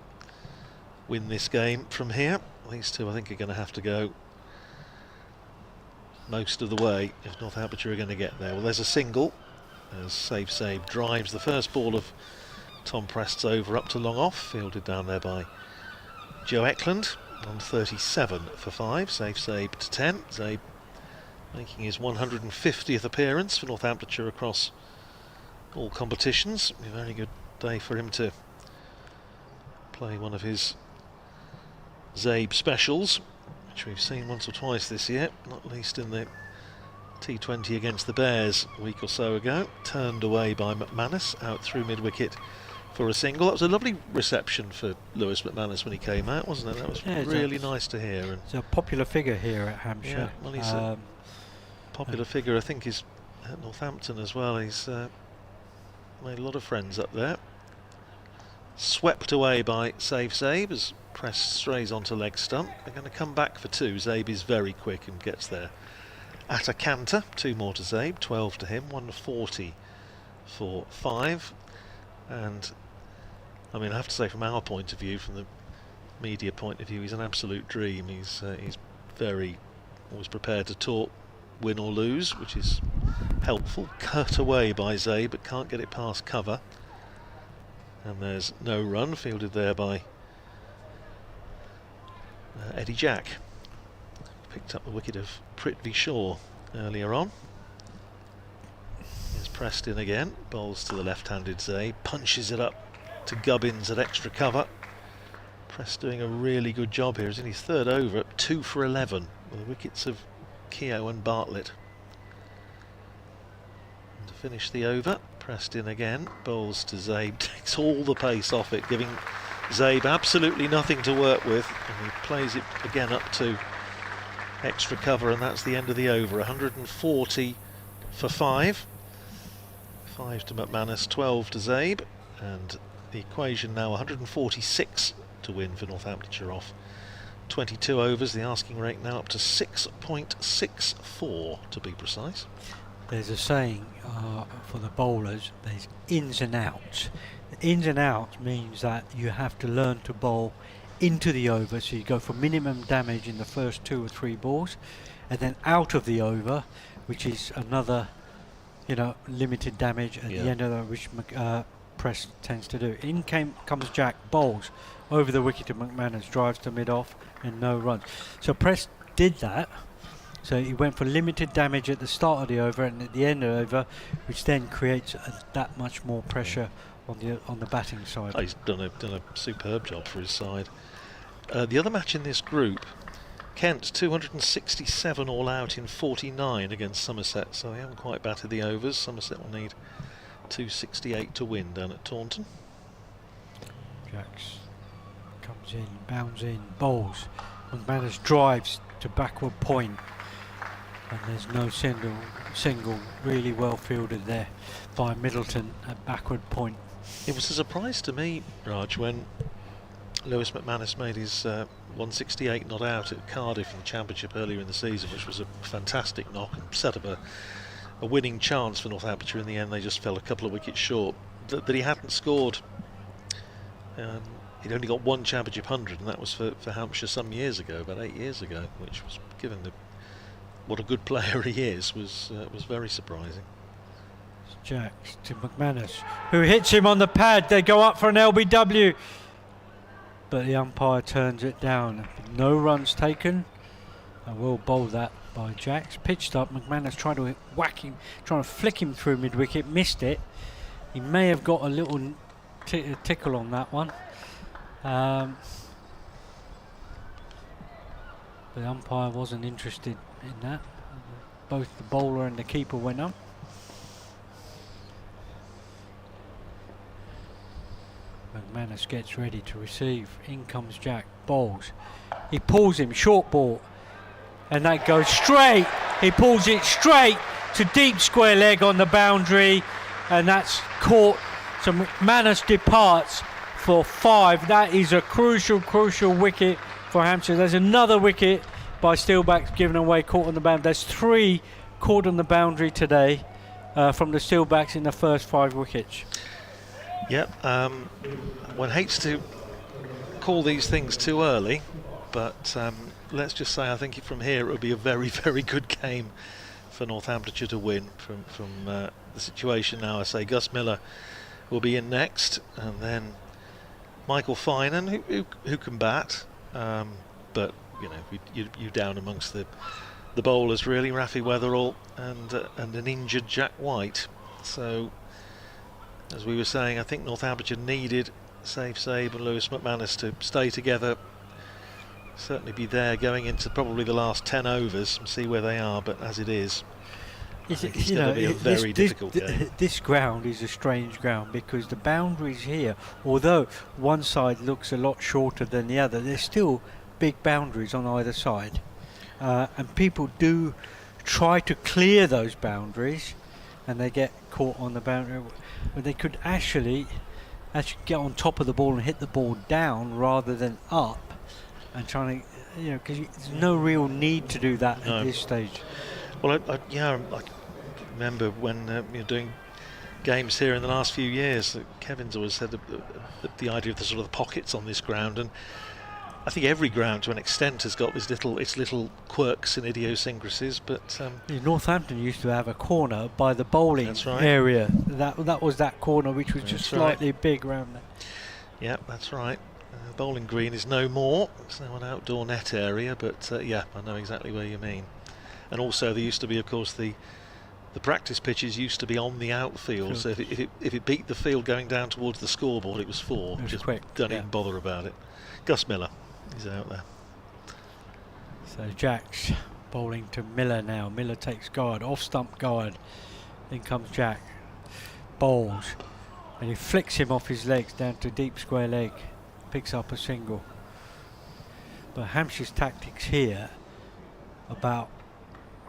win this game from here. These 2, I think, are going to have to go most of the way if Northamptonshire are going to get there. Well, there's a single as Sabe drives the first ball of Tom Prest's over up to long off, fielded down there by Joe Eklund. On 37 for 5, Sabe to 10. Sabe making his 150th appearance for Northamptonshire across all competitions. A very good day for him to play one of his Zabe specials, which we've seen once or twice this year, not least in the T20 against the Bears a week or so ago. Turned away by McManus, out through mid-wicket for a single. That was a lovely reception for Lewis McManus when he came out, wasn't it? That was really nice to hear. And he's a popular figure here at Hampshire. Yeah, well, he's a popular figure, I think, he's at Northampton as well. He's made a lot of friends up there. Swept away by Sabe as Prest strays onto leg stump. They're going to come back for 2. Zabe is very quick and gets there at a canter. 2 more to Zabe, 12 to him, 140 for 5. And I mean, I have to say, from our point of view, from the media point of view, he's an absolute dream. He's very always prepared to talk, win or lose, which is helpful. Cut away by Zabe, but can't get it past cover. And there's no run, fielded there by Eddie Jack. Picked up the wicket of Prithvi Shaw earlier on. Here's Prest in again, bowls to the left-handed Zabe, punches it up to Gubbins at extra cover. Prest doing a really good job here. He's in his 3rd over at 2 for 11 with the wickets of Keogh and Bartlett. And to finish the over, Prest in again, bowls to Zabe, takes all the pace off it, giving Zabe absolutely nothing to work with, and he plays it again up to extra cover, and that's the end of the over. 140 for 5. 5 to McManus, 12 to Zabe, and the equation now 146 to win for Northamptonshire off 22 overs. The asking rate now up to 6.64 to be precise. There's a saying for the bowlers, there's ins and outs. The ins and outs means that you have to learn to bowl into the over, so you go for minimum damage in the first 2 or 3 balls, and then out of the over, which is another, you know, limited damage at the end of the, which Prest tends to do. In comes Jack, bowls over the wicket to McManus, drives to mid-off and no runs. So Prest did that. So he went for limited damage at the start of the over and at the end of the over, which then creates that much more pressure on the batting side. He's done a superb job for his side. The other match in this group, Kent 267 all out in 49 against Somerset, so they haven't quite batted the overs. Somerset will need 268 to win down at Taunton. Jacks comes in, bounds in, bowls. McManus drives to backward point, and there's no single. Really well fielded there by Middleton at backward point. It was a surprise to me, Raj, when Lewis McManus made his 168 not out at Cardiff in the Championship earlier in the season, which was a fantastic knock and set up a winning chance for Northamptonshire. In the end, they just fell a couple of wickets short. That he hadn't scored. He'd only got one Championship 100, and that was for Hampshire some years ago, about 8 years ago, which was, given what a good player he is, was very surprising. Jacks to McManus, who hits him on the pad. They go up for an LBW, but the umpire turns it down. No runs taken. I will bowl that by Jacks. Pitched up. McManus tried to whack him, trying to flick him through mid-wicket. Missed it. He may have got a little tickle on that one. The umpire wasn't interested in that. Both the bowler and the keeper went up. McManus gets ready to receive. In comes Jack. Bowls. He pulls him. Short ball. And that goes straight. He pulls it straight to deep square leg on the boundary. And that's caught. So McManus departs for 5. That is a crucial wicket for Hampshire. There's another wicket by Steelbacks given away, caught on the boundary. There's 3 caught on the boundary today from the Steelbacks in the first 5 wickets. Yep, one hates to call these things too early, but let's just say I think from here it would be a very, very good game for Northamptonshire to win. From the situation now, I say Gus Miller will be in next, and then Michael Finan, who can bat, but you know, you down amongst the bowlers really, Rafi Weatherall and an injured Jack White. So, as we were saying, I think Northamptonshire needed Saif Saib and Lewis McManus to stay together, certainly be there going into probably the last 10 overs and see where they are, but as it is, it's going to be a very difficult game. This ground is a strange ground because the boundaries here, although one side looks a lot shorter than the other, there's still big boundaries on either side, and people do try to clear those boundaries and they get caught on the boundary, but they could actually get on top of the ball and hit the ball down rather than up, and trying to, you know, because there's no real need to do that at this stage. Well, I remember when doing games here in the last few years, Kevin's always said the idea of the sort of the pockets on this ground, and I think every ground to an extent has got its little quirks and idiosyncrasies, but Northampton used to have a corner by the bowling area. That was that corner which was just slightly big around there. Yeah, that's right. Bowling green is no more. It's now an outdoor net area, but yeah, I know exactly where you mean. And also there used to be, of course, the practice pitches used to be on the outfield, so if it beat the field going down towards the scoreboard, it was 4. Just quick. Don't even bother about it. Gus Miller, he's out there. So Jack's bowling to Miller now. Miller takes guard, off stump guard. Then comes Jack, bowls, and he flicks him off his legs down to deep square leg, picks up a single. But Hampshire's tactics here about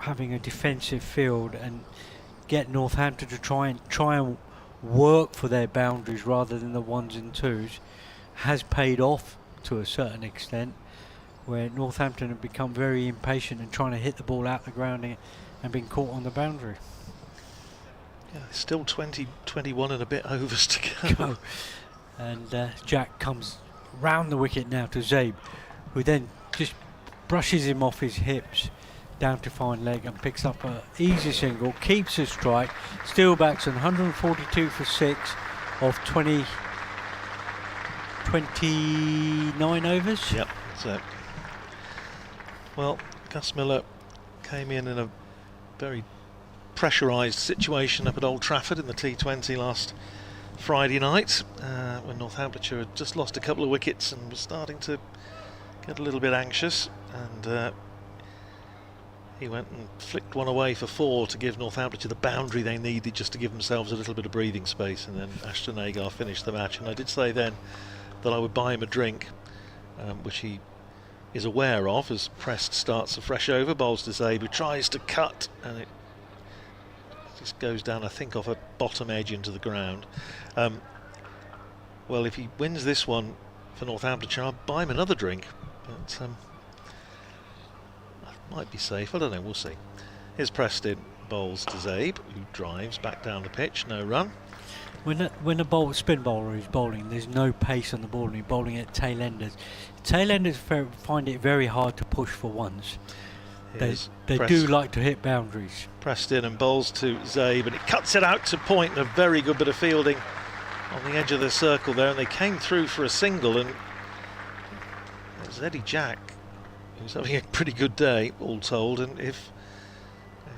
having a defensive field and get Northampton to try and work for their boundaries rather than the 1s and 2s has paid off to a certain extent, where Northampton have become very impatient and trying to hit the ball out the ground and been caught on the boundary. Yeah, still 21 and a bit overs to go. And Jack comes round the wicket now to Zabe, who then just brushes him off his hips down to fine leg and picks up a easy single, keeps a strike. Steelbacks on 142 for 6 of 29 overs. Yep, so well, Gus Miller came in a very pressurised situation up at Old Trafford in the T20 last Friday night, when Northamptonshire had just lost a couple of wickets and was starting to get a little bit anxious, and he went and flicked one away for 4 to give Northamptonshire the boundary they needed just to give themselves a little bit of breathing space, and then Ashton Agar finished the match. And I did say then that I would buy him a drink, which he is aware of, as Prest starts a fresh over, bowls to Zabe, who tries to cut, and it just goes down, I think, off a bottom edge into the ground. Well, if he wins this one for Northamptonshire, I'll buy him another drink. But that might be safe. I don't know. We'll see. Here's Preston, bowls to Zabe, who drives back down the pitch. No run. When a spin bowler is bowling, there's no pace on the ball, and you're bowling at tail enders. Tail enders find it very hard to push for ones. They do like to hit boundaries. Preston and bowls to Zabe, and it cuts it out to point, and a very good bit of fielding on the edge of the circle there, and they came through for a single, and it was Eddie Jack who's having a pretty good day, all told, and if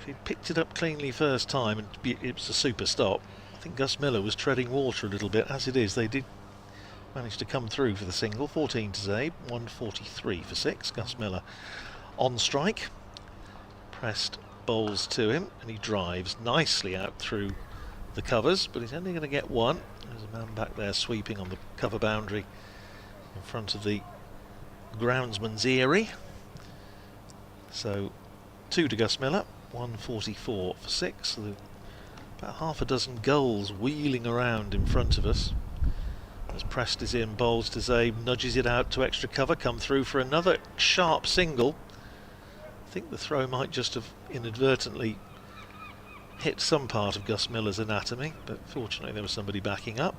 he'd picked it up cleanly first time, and it was a super stop. I think Gus Miller was treading water a little bit. As it is, they did manage to come through for the single. 14 to Zabe, 143 for 6. Gus Miller on strike. Pressed bowls to him, and he drives nicely out through the covers, but he's only going to get one. There's a man back there sweeping on the cover boundary in front of the groundsman's eyrie. So 2 to Gus Miller, 144 for 6. So about half a dozen gulls wheeling around in front of us. As Prest is in, bowls to Zabe, nudges it out to extra cover, come through for another sharp single. I think the throw might just have inadvertently hit some part of Gus Miller's anatomy, but fortunately there was somebody backing up.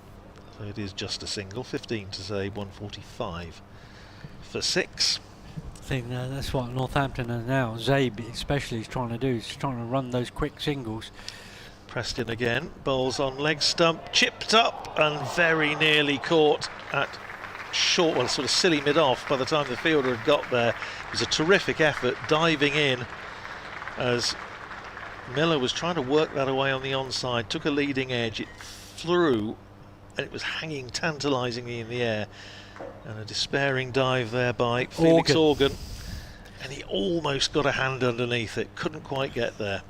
So it is just a single. 15 to Zabe, 145 for 6. I think that's what Northampton are now. Zabe especially is trying to do, is trying to run those quick singles. Preston again, bowls on leg stump, chipped up and very nearly caught at short, well, sort of silly mid-off by the time the fielder had got there. It was a terrific effort, diving in as Miller was trying to work that away on the onside, took a leading edge, it flew and it was hanging tantalisingly in the air, and a despairing dive there by Felix Organ, and he almost got a hand underneath it, couldn't quite get there.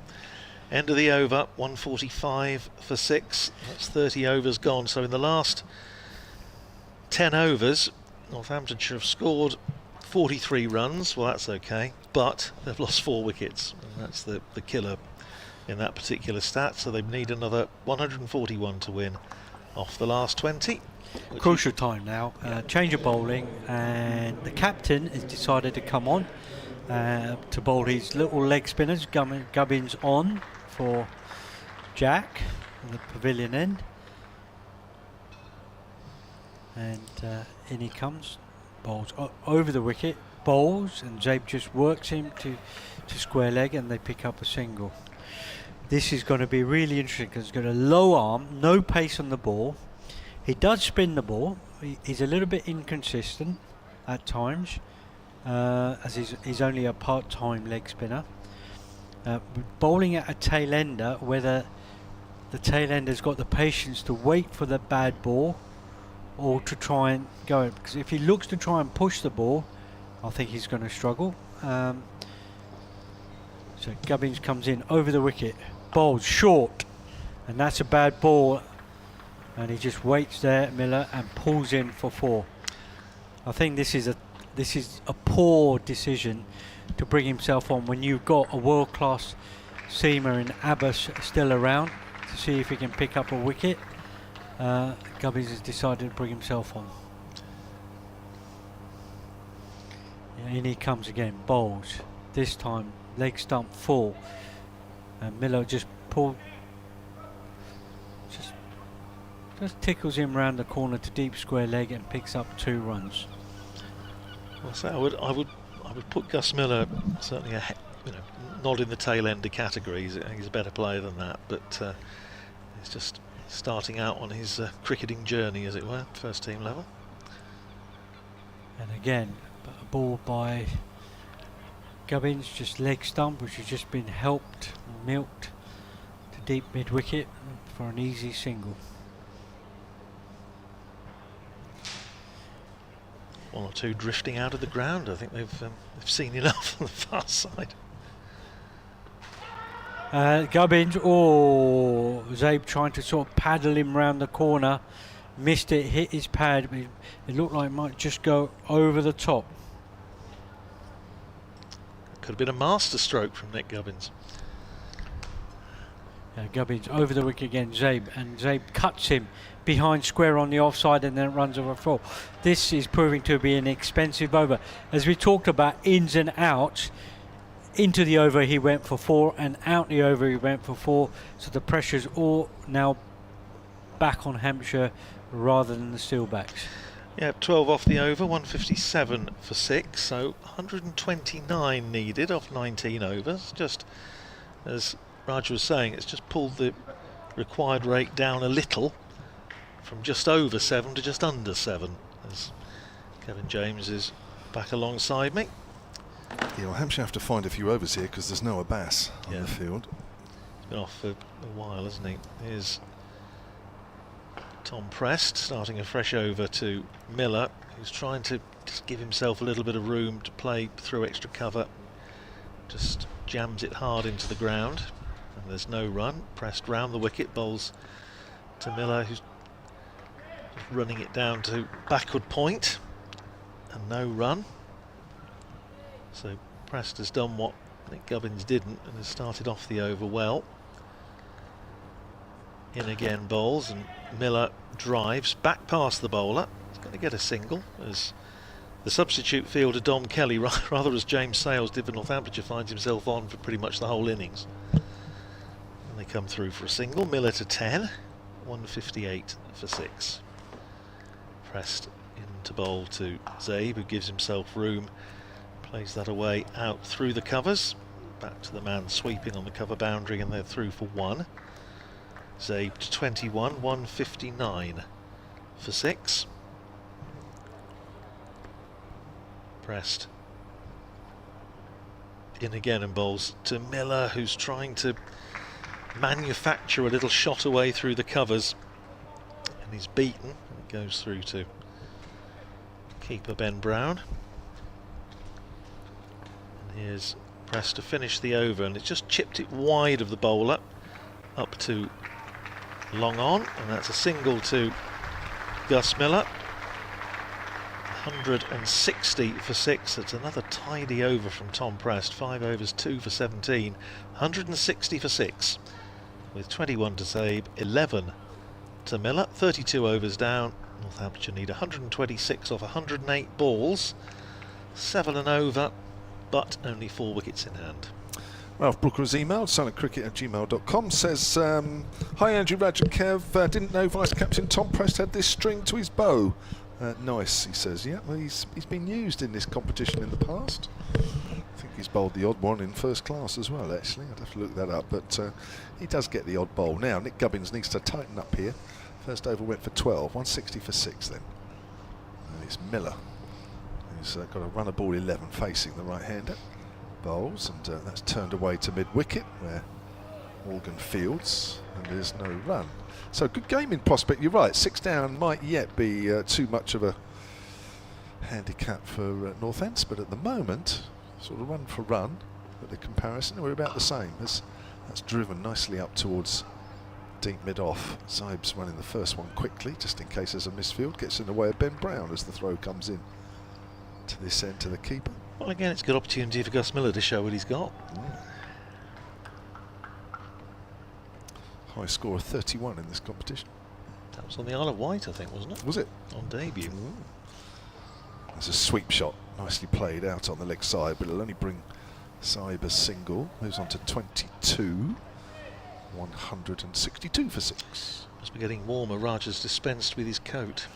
End of the over, 145 for 6. That's 30 overs gone. So in the last 10 overs, Northamptonshire have scored 43 runs. Well, that's okay, but they've lost 4 wickets, and that's the killer in that particular stat. So they need another 141 to win off the last 20. Crucial time now. Change of bowling, and the captain has decided to come on to bowl his little leg spinners. Gubbins on for Jack in the pavilion end, and in he comes, bowls over the wicket, bowls, and Zabe just works him to square leg, and they pick up a single. This is going to be really interesting because it's got a low arm, no pace on the ball. He does spin the ball. He's a little bit inconsistent at times, as he's only a part-time leg spinner. Bowling at a tail ender, whether the tail ender's got the patience to wait for the bad ball or to try and go it, because if he looks to try and push the ball, I think he's going to struggle. So Gubbins comes in over the wicket, bowls short, and that's a bad ball, and he just waits there, Miller, and pulls in for 4. I think this is a poor decision to bring himself on when you've got a world-class seamer in Abbas still around to see if he can pick up a wicket. Gubbins has decided to bring himself on. Yeah, in he comes again, bowls. This time leg stump full, and Miller just tickles him round the corner to deep square leg and picks up 2 runs. Well, so I would put Gus Miller certainly not in the tail ender category. He's a better player than that, but he's just starting out on his cricketing journey, as it were, first team level. And again, a ball by Gubbins, just leg stump, which has just been milked to deep mid wicket for an easy single. 1 or 2 drifting out of the ground. I think they've seen enough on the far side. Gubbins, Zabe trying to sort of paddle him round the corner, missed it, hit his pad, but it looked like it might just go over the top. Could have been a master stroke from Nick Gubbins. Gubbins over the wicket again, Zabe, and Zabe cuts him behind square on the offside and then runs over 4. This is proving to be an expensive over. As we talked about ins and outs, into the over he went for 4 and out the over he went for 4, so the pressure's all now back on Hampshire rather than the Steelbacks. Yeah, 12 off the over, 157 for 6, so 129 needed off 19 overs. Just as Raj was saying, it's just pulled the required rate down a little from just over 7 to just under 7 as Kevin James is back alongside me. Yeah, well, Hampshire have to find a few overs here because there's no Abbas on the field. He's been off for a while, hasn't he? Here's Tom Prest starting a fresh over to Miller, who's trying to just give himself a little bit of room to play through extra cover. Just jams it hard into the ground, and there's no run. Prest round the wicket, bowls to Miller, who's running it down to backward point, and no run. So Prest has done what Nick Gubbins didn't and has started off the over well. In again bowls, and Miller drives back past the bowler. He's going to get a single as the substitute fielder Dom Kelly, rather as James Sales did for Northamptonshire, finds himself on for pretty much the whole innings. And they come through for a single. Miller to 10, 158 for 6. Pressed into bowl to Zabe, who gives himself room, plays that away out through the covers, back to the man sweeping on the cover boundary, and they're through for 1. Zabe to 21, 159 for 6. Pressed in again and bowls to Miller, who's trying to manufacture a little shot away through the covers, and he's beaten. It goes through to keeper Ben Brown. And here's Pressed to finish the over, and it's just chipped it wide of the bowler up to long on, and that's a single to Gus Miller. 160 for 6. That's another tidy over from Tom Prest. 5 overs, 2 for 17. 160 for 6 with 21 to Zabe, 11 to Miller. 32 overs down. Northamptonshire need 126 off 108 balls. 7 and over, but only 4 wickets in hand. Ralph Brooker has emailed, silentcricket@gmail.com, says, hi Andrew, Raj and Kev, didn't know Vice Captain Tom Prest had this string to his bow. Nice, he says. Yeah, well, he's been used in this competition in the past. I think he's bowled the odd one in first class as well, actually. I'd have to look that up, but he does get the odd bowl. Now, Nick Gubbins needs to tighten up here. First over went for 12, 160 for 6 then. And it's Miller, who's got a runner ball 11 facing the right-hander. Bowls, and that's turned away to mid-wicket where Morgan fields, and there's no run. So good game in prospect, you're right. 6 down might yet be too much of a handicap for Northants, but at the moment, sort of run for run, at the comparison, we're about the same. That's driven nicely up towards deep mid-off. Zabe's running the first one quickly, just in case there's a misfield. Gets in the way of Ben Brown as the throw comes in to this end to the keeper. Well, again, it's a good opportunity for Gus Miller to show what he's got. High score of 31 in this competition. That was on the Isle of Wight, I think, wasn't it? Was it? On debut. There's a sweep shot, nicely played out on the leg side, but it'll only bring Zabe a single. Moves on to 22, 162 for 6. Must be getting warmer. Raj has dispensed with his coat.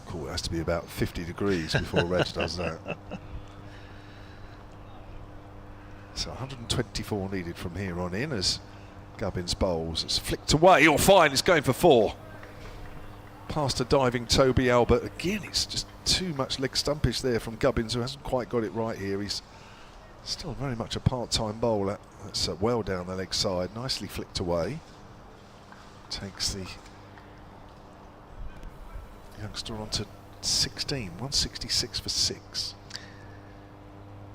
Cool, it has to be about 50 degrees before Reg does that. So 124 needed from here on in as Gubbins bowls. It's flicked away. Oh, fine, it's going for 4. Past a diving Toby Albert. Again, it's just too much leg stumpage there from Gubbins, who hasn't quite got it right here. He's still very much a part-time bowler. That's well down the leg side. Nicely flicked away. Takes the youngster on to 16. 166 for 6.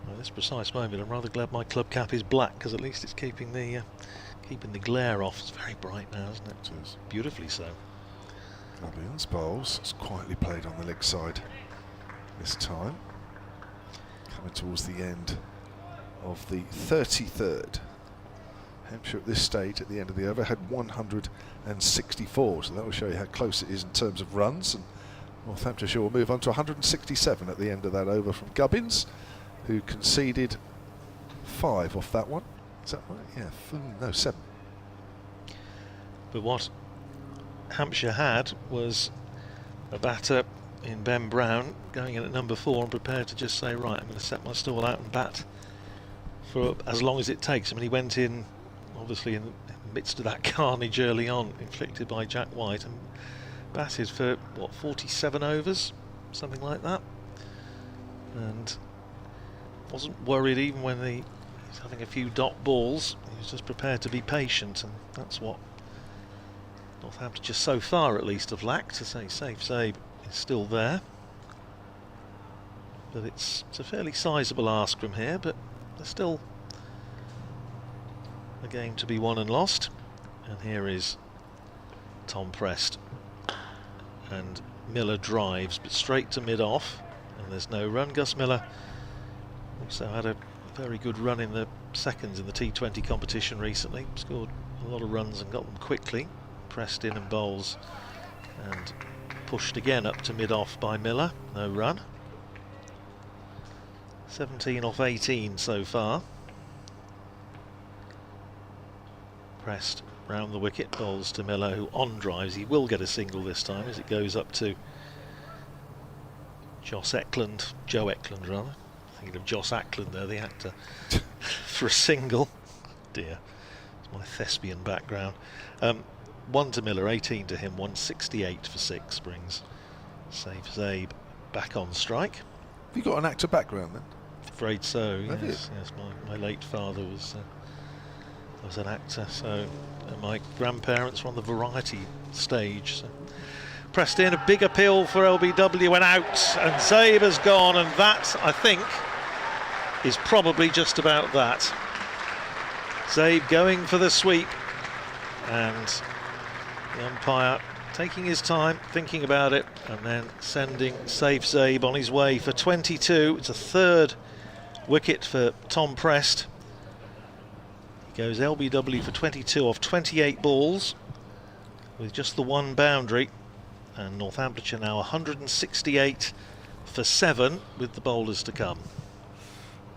At this precise moment, I'm rather glad my club cap is black, because at least it's keeping the glare off. It's very bright now, isn't it? It's beautifully so. Gubbins bowls. It's quietly played on the leg side this time. Coming towards the end of the 33rd Hampshire at this stage, at the end of the over, had 164, so that will show you how close it is in terms of runs. And Northamptonshire will move on to 167 at the end of that over from Gubbins, who conceded 5 off that one. Is that right? Yeah, no, 7. But what Hampshire had was a batter in Ben Brown going in at number 4 and prepared to just say, right, I'm going to set my stall out and bat for as long as it takes. I mean, he went in obviously in the midst of that carnage early on inflicted by Jack White and batted for what, 47 overs, something like that, and wasn't worried even when he's having a few dot balls. He was just prepared to be patient, and that's what Northamptonshire so far at least have lacked. To say Safe Zabe is still there, but it's a fairly sizable ask from here, but there's still a game to be won and lost. And here is Tom Prest, and Miller drives but straight to mid-off, and there's no run. Gus Miller also had a very good run in the seconds in the T20 competition recently, scored a lot of runs and got them quickly. Pressed in and bowls, and pushed again up to mid-off by Miller, no run. 17 off 18 so far. Pressed round the wicket, bowls to Miller, who on drives. He will get a single this time as it goes up to Joe Eklund rather. Thinking of Joss Ackland there, the actor, for a single. Dear, it's my thespian background. 1 to Miller, 18 to him, 168 for 6 brings Safe Zabe back on strike. Have you got an actor background then? Afraid so, Have yes. Yes, my late father was an actor, so my grandparents were on the variety stage. So. Pressed in, a big appeal for LBW, went out, and Zabe has gone, and that, I think, is probably just about that. Zabe going for the sweep, and the umpire taking his time, thinking about it, and then sending Safe Zabe on his way for 22. It's a 3rd wicket for Tom Prest. He goes LBW for 22 off 28 balls, with just the 1 boundary, and Northamptonshire now 168 for 7 with the bowlers to come.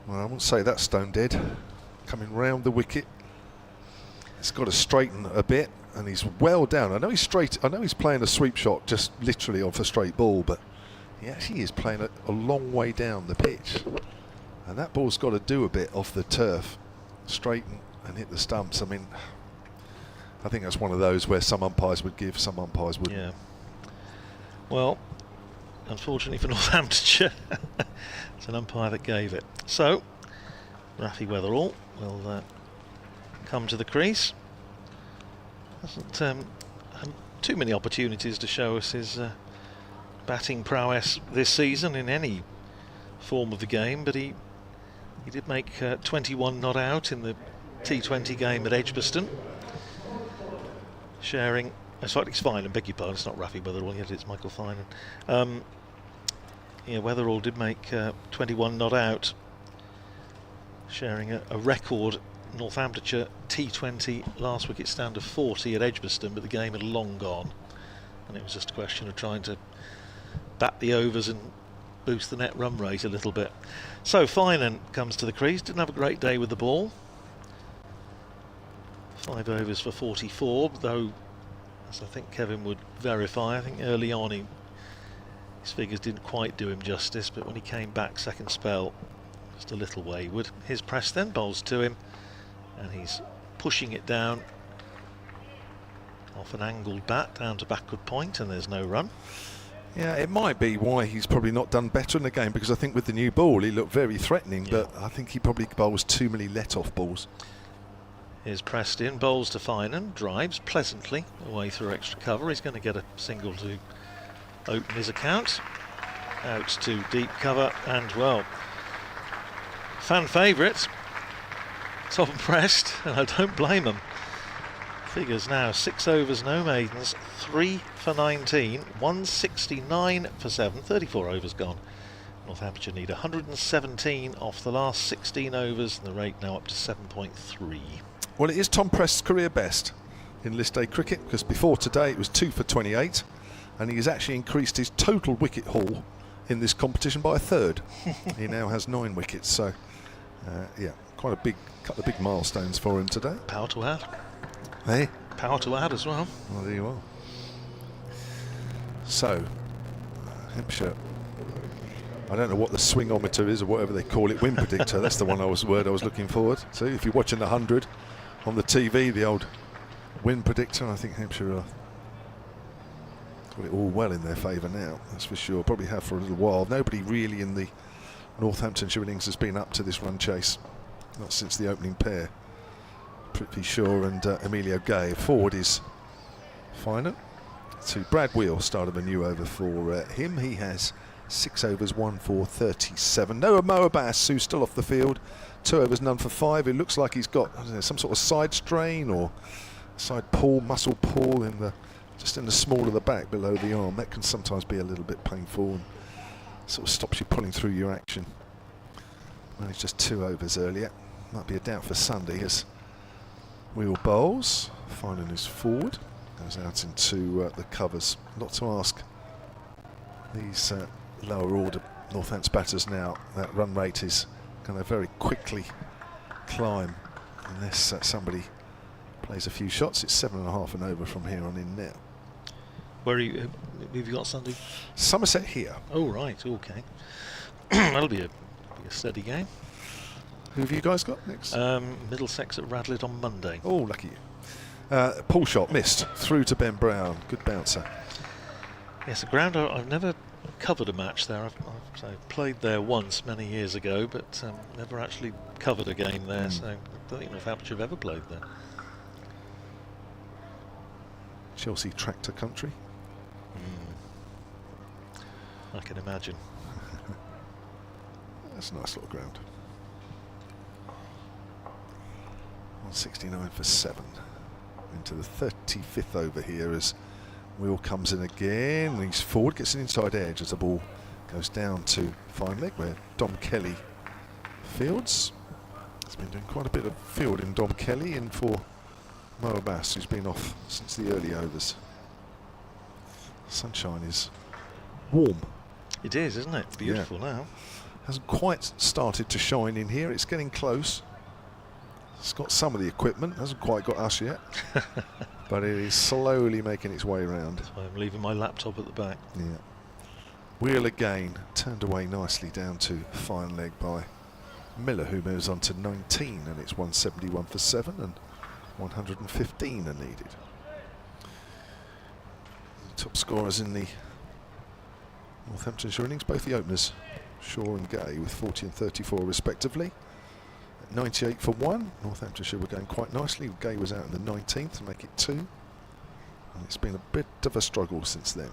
Well, I wouldn't say that's stone dead. Coming round the wicket, it's got to straighten a bit, and he's well down. I know he's straight. I know he's playing a sweep shot just literally off a straight ball, but he actually is playing a long way down the pitch, and that ball's got to do a bit off the turf, straighten and hit the stumps. I mean, I think that's one of those where some umpires would give, some umpires wouldn't. Yeah. Well, unfortunately for Northamptonshire, it's an umpire that gave it. So, Rafi Weatherall will come to the crease. Hasn't had too many opportunities to show us his batting prowess this season in any form of the game, but he did make 21 not out in the T20 game at Edgbaston, sharing. Sorry, it's Finan, beg your pardon, it's not Rafi Weatherall yet, it's Michael Finan. Yeah, Weatherall did make 21 not out, sharing a record Northamptonshire T20 last wicket stand of 40 at Edgbaston, but the game had long gone, and it was just a question of trying to bat the overs and boost the net run rate a little bit. So Finan comes to the crease, didn't have a great day with the ball. 5 overs for 44, though, as I think Kevin would verify, I think early on his figures didn't quite do him justice, but when he came back second spell, just a little wayward. His press then bowls to him, and he's pushing it down off an angled bat down to backward point, and there's no run. Yeah, it might be why he's probably not done better in the game, because I think with the new ball he looked very threatening, but I think he probably bowls too many let-off balls. Here's pressed in, bowls to Finan, drives pleasantly away through extra cover. He's going to get a single to open his account. Out to deep cover, and well, fan favourite, Tom Prest, and I don't blame him. Figures now 6 overs, no maidens, 3 for 19, 169 for 7, 34 overs gone. Northamptonshire need 117 off the last 16 overs, and the rate now up to 7.3. Well, it is Tom Prest's career best in List A cricket, because before today it was 2 for 28, and he has actually increased his total wicket haul in this competition by a third. He now has 9 wickets, so yeah, quite a couple of big milestones for him today. Power to add. Hey? Power to add as well. Well, there you are. So, Hampshire, I don't know what the swingometer is or whatever they call it, win predictor, that's the word I was looking forward to. If you're watching the 100 on the TV, the old win predictor, I think Hampshire are got it all well in their favour now, that's for sure. Probably have for a little while. Nobody really in the Northamptonshire innings has been up to this run chase, not since the opening pair. Prithvi Shaw and Emilio Gay. Forward is Finan. To Brad Wheel, start of a new over for him. He has 6 overs, 1 for 37. Noah Moabas, who's still off the field. 2 overs, none for 5. It looks like he's got, I don't know, some sort of side strain or side pull, muscle pull just in the small of the back below the arm. That can sometimes be a little bit painful and sort of stops you pulling through your action. Well, he's just 2 overs earlier. Might be a doubt for Sunday as Wheel bowls. Finan is forward. Goes out into the covers. Not to ask these lower order Northampton batters now. That run rate is going to very quickly climb unless somebody plays a few shots. It's 7.5 and over from here on in now. Where are you? Have you got Sunday? Somerset here. Oh right, okay. That'll be a steady game. Who have you guys got next? Middlesex at Radlett on Monday. Oh, lucky you. Pull shot missed through to Ben Brown. Good bouncer. Yes, a ground I've never covered a match there. I've played there once many years ago, but never actually covered a game there. So I don't think Northamptonshire have ever played there. Chelsea tractor country. I can imagine. That's a nice little ground. 169 for 7. Into the 35th over here as Wheel comes in again. He's forward, gets an inside edge as the ball goes down to fine leg where Dom Kelly fields. He's been doing quite a bit of fielding, Dom Kelly, in for Moabas, who's been off since the early overs. Sunshine is warm. It is, isn't it? Beautiful now. Hasn't quite started to shine in here. It's getting close. It's got some of the equipment, hasn't quite got us yet, but it is slowly making its way around. That's why I'm leaving my laptop at the back. Yeah. Wheel again, turned away nicely down to fine leg by Miller, who moves on to 19, and it's 171 for 7 and 115 are needed. Top scorers in the Northamptonshire innings, both the openers, Shaw and Gay, with 40 and 34 respectively. 98 for 1. Northamptonshire were going quite nicely. Gay was out in the 19th to make it 2. And it's been a bit of a struggle since then.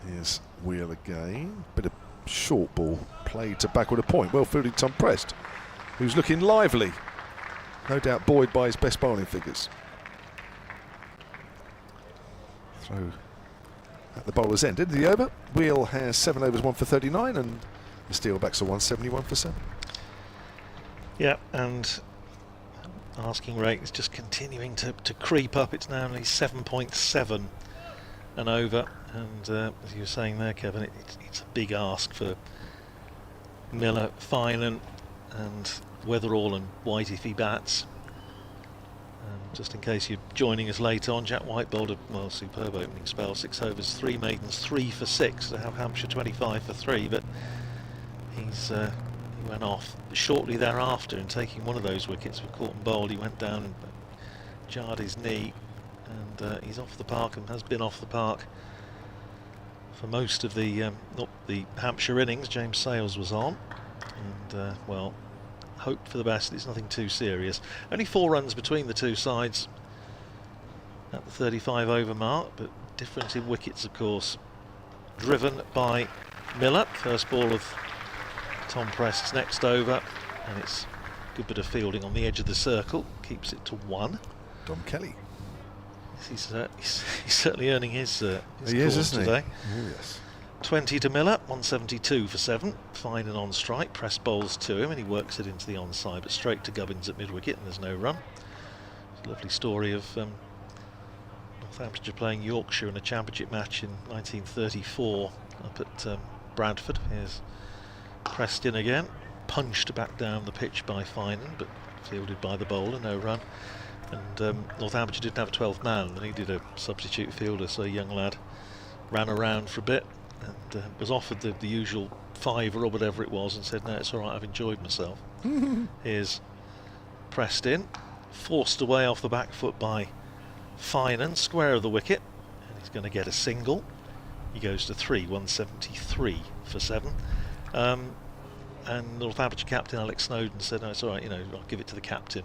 Here's Wheel again. Bit of short ball played to backward a point. Well fielded Tom Prest, who's looking lively. No doubt buoyed by his best bowling figures. Throw at the bowler's end. Into the over. Wheel has 7 overs, 1 for 39, and the Steelbacks are 171 for 7. Yeah, and asking rate is just continuing to creep up. It's now only 7.7 and over. And as you were saying there, Kevin, it's a big ask for Miller, Finan and Weatherall and White if he bats. And just in case you're joining us late on, Jack White bowled a superb opening spell. 6 overs, 3 maidens, 3 for 6 to have Hampshire 25 for 3, but he went off shortly thereafter in taking one of those wickets with caught and bowled. He went down and jarred his knee, and he's off the park and has been off the park for most of the Hampshire innings. James Sales was on, and well, hope for the best. It's nothing too serious. Only 4 runs between the two sides at the 35 over mark, but difference in wickets, of course. Driven by Miller. First ball of Tom Prest's next over, and it's a good bit of fielding on the edge of the circle. Keeps it to 1. Dom Kelly. He's certainly earning his he is, isn't today. He? Oh, yes. 20 to Miller, 172 for 7. Fine and on strike. Press bowls to him and he works it into the onside, but straight to Gubbins at mid-wicket and there's no run. It's a lovely story of Northamptonshire playing Yorkshire in a championship match in 1934 up at Bradford. Here's pressed in again, punched back down the pitch by Finan, but fielded by the bowler, no run. And Northamptonshire didn't have a 12th man, and he did a substitute fielder, so a young lad ran around for a bit and was offered the usual £5 or whatever it was and said, no, it's all right, I've enjoyed myself. Here's pressed in, forced away off the back foot by Finan, square of the wicket, and he's going to get a single. He goes to 3, 173 for 7. And Northamptonshire captain Alex Snowden said, no, it's all right, you know, I'll give it to the captain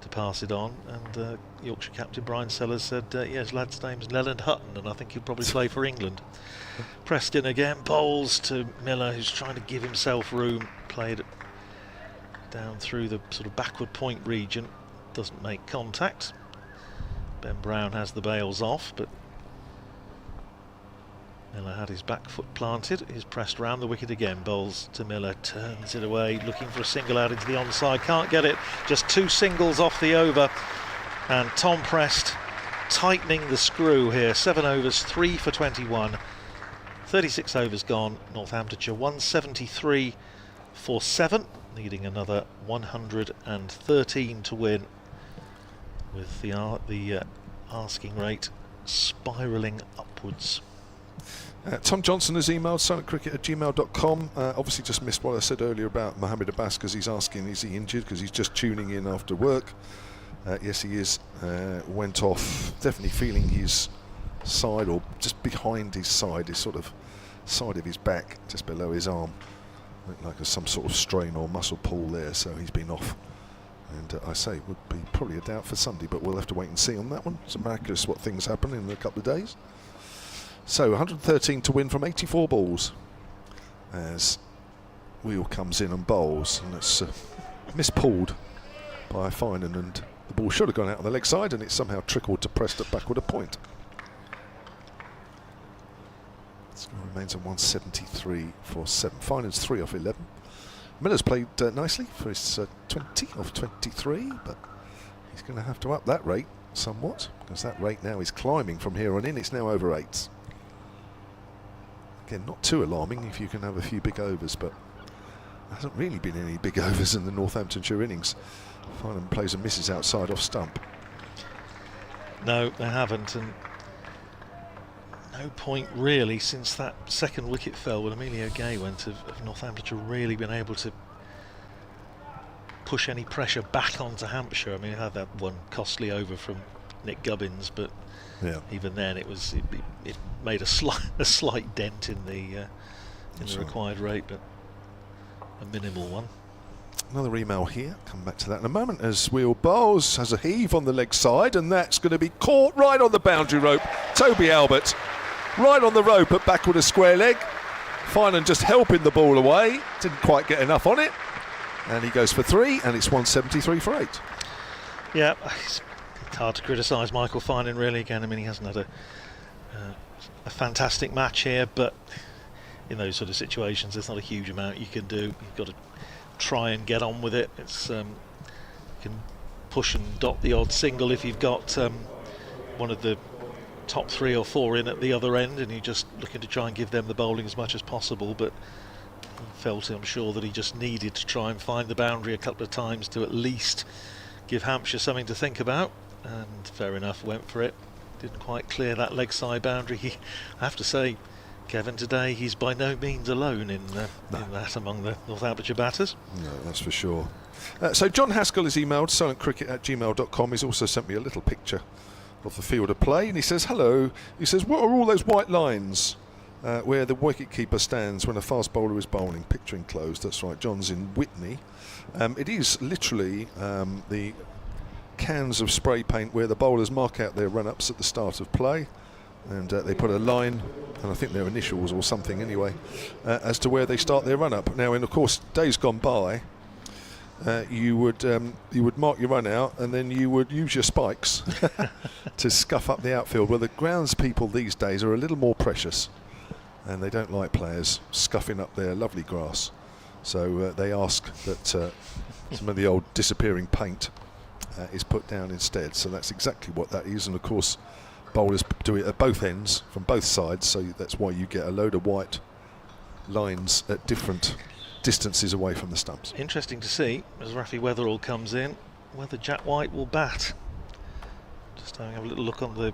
to pass it on. And Yorkshire captain Brian Sellers said, yes, lad's name's Leland Hutton, and I think he'll probably play for England. Pressed in again, bowls to Miller, who's trying to give himself room, played down through the sort of backward point region, doesn't make contact. Ben Brown has the bails off, but Miller had his back foot planted. He's pressed round the wicket again. Bowls to Miller, turns it away, looking for a single out into the onside. Can't get it. Just 2 singles off the over. And Tom Prest tightening the screw here. 7 overs, 3 for 21. 36 overs gone. Northamptonshire 173 for 7. Needing another 113 to win. With the asking rate spiralling upwards. Tom Johnson has emailed silentcricket@gmail.com. Obviously just missed what I said earlier about Mohammed Abbas, because he's asking, is he injured, because he's just tuning in after work. Yes, he is. Went off, definitely feeling his side, or just behind his side, his sort of side of his back, just below his arm. Looked like there's some sort of strain or muscle pull there, so he's been off. And I say, would be probably a doubt for Sunday, but we'll have to wait and see on that one. It's miraculous what things happen in a couple of days. So 113 to win from 84 balls as Wheel comes in and bowls, and it's mispulled by Finan, and the ball should have gone out on the leg side, and it somehow trickled to Preston backward a point. Score remains at 173 for 7. Finan's 3 off 11. Miller's played nicely for his 20 off 23, but he's going to have to up that rate somewhat, because that rate now is climbing from here on in. It's now over 8. Again, not too alarming if you can have a few big overs, but there hasn't really been any big overs in the Northamptonshire innings. Finan plays and misses outside off stump. No, they haven't, and no point really since that second wicket fell when Emilio Gay went of Northamptonshire really been able to push any pressure back onto Hampshire. I mean, it had that one costly over from Nick Gubbins, but yeah, even then it made a slight dent in the required rate, but a minimal one. Another email here, come back to that in a moment, as Wheel bowls, has a heave on the leg side, and that's going to be caught right on the boundary rope. Toby Albert right on the rope at backward a square leg. Finan just helping the ball away, didn't quite get enough on it, and he goes for 3, and it's 173 for 8. Yeah, it's hard to criticise Michael Finan really. Again, I mean, he hasn't had a fantastic match here, but in those sort of situations there's not a huge amount you can do. You've got to try and get on with it. It's you can push and dot the odd single if you've got one of the top 3 or 4 in at the other end, and you're just looking to try and give them the bowling as much as possible. But he felt, I'm sure, that he just needed to try and find the boundary a couple of times to at least give Hampshire something to think about, and fair enough, went for it. Didn't quite clear that leg side boundary. I have to say, Kevin, today he's by no means alone in that among the Northamptonshire batters. No, that's for sure. So John Haskell has emailed silentcricket@gmail.com. He's also sent me a little picture of the field of play, and he says, hello. He says, what are all those white lines where the wicketkeeper stands when a fast bowler is bowling? Picture enclosed. That's right, John's in Whitney. It is literally the cans of spray paint where the bowlers mark out their run-ups at the start of play, and they put a line, and I think their initials or something anyway, as to where they start their run-up. Now, in of course days gone by, you would mark your run out, and then you would use your spikes to scuff up the outfield. Well, the grounds people these days are a little more precious, and they don't like players scuffing up their lovely grass. So they ask that some of the old disappearing paint is put down instead. So that's exactly what that is. And of course, bowlers do it at both ends, from both sides. So that's why you get a load of white lines at different distances away from the stumps. Interesting to see, as Rafi Weatherall comes in, whether Jack White will bat. Just having a little look on the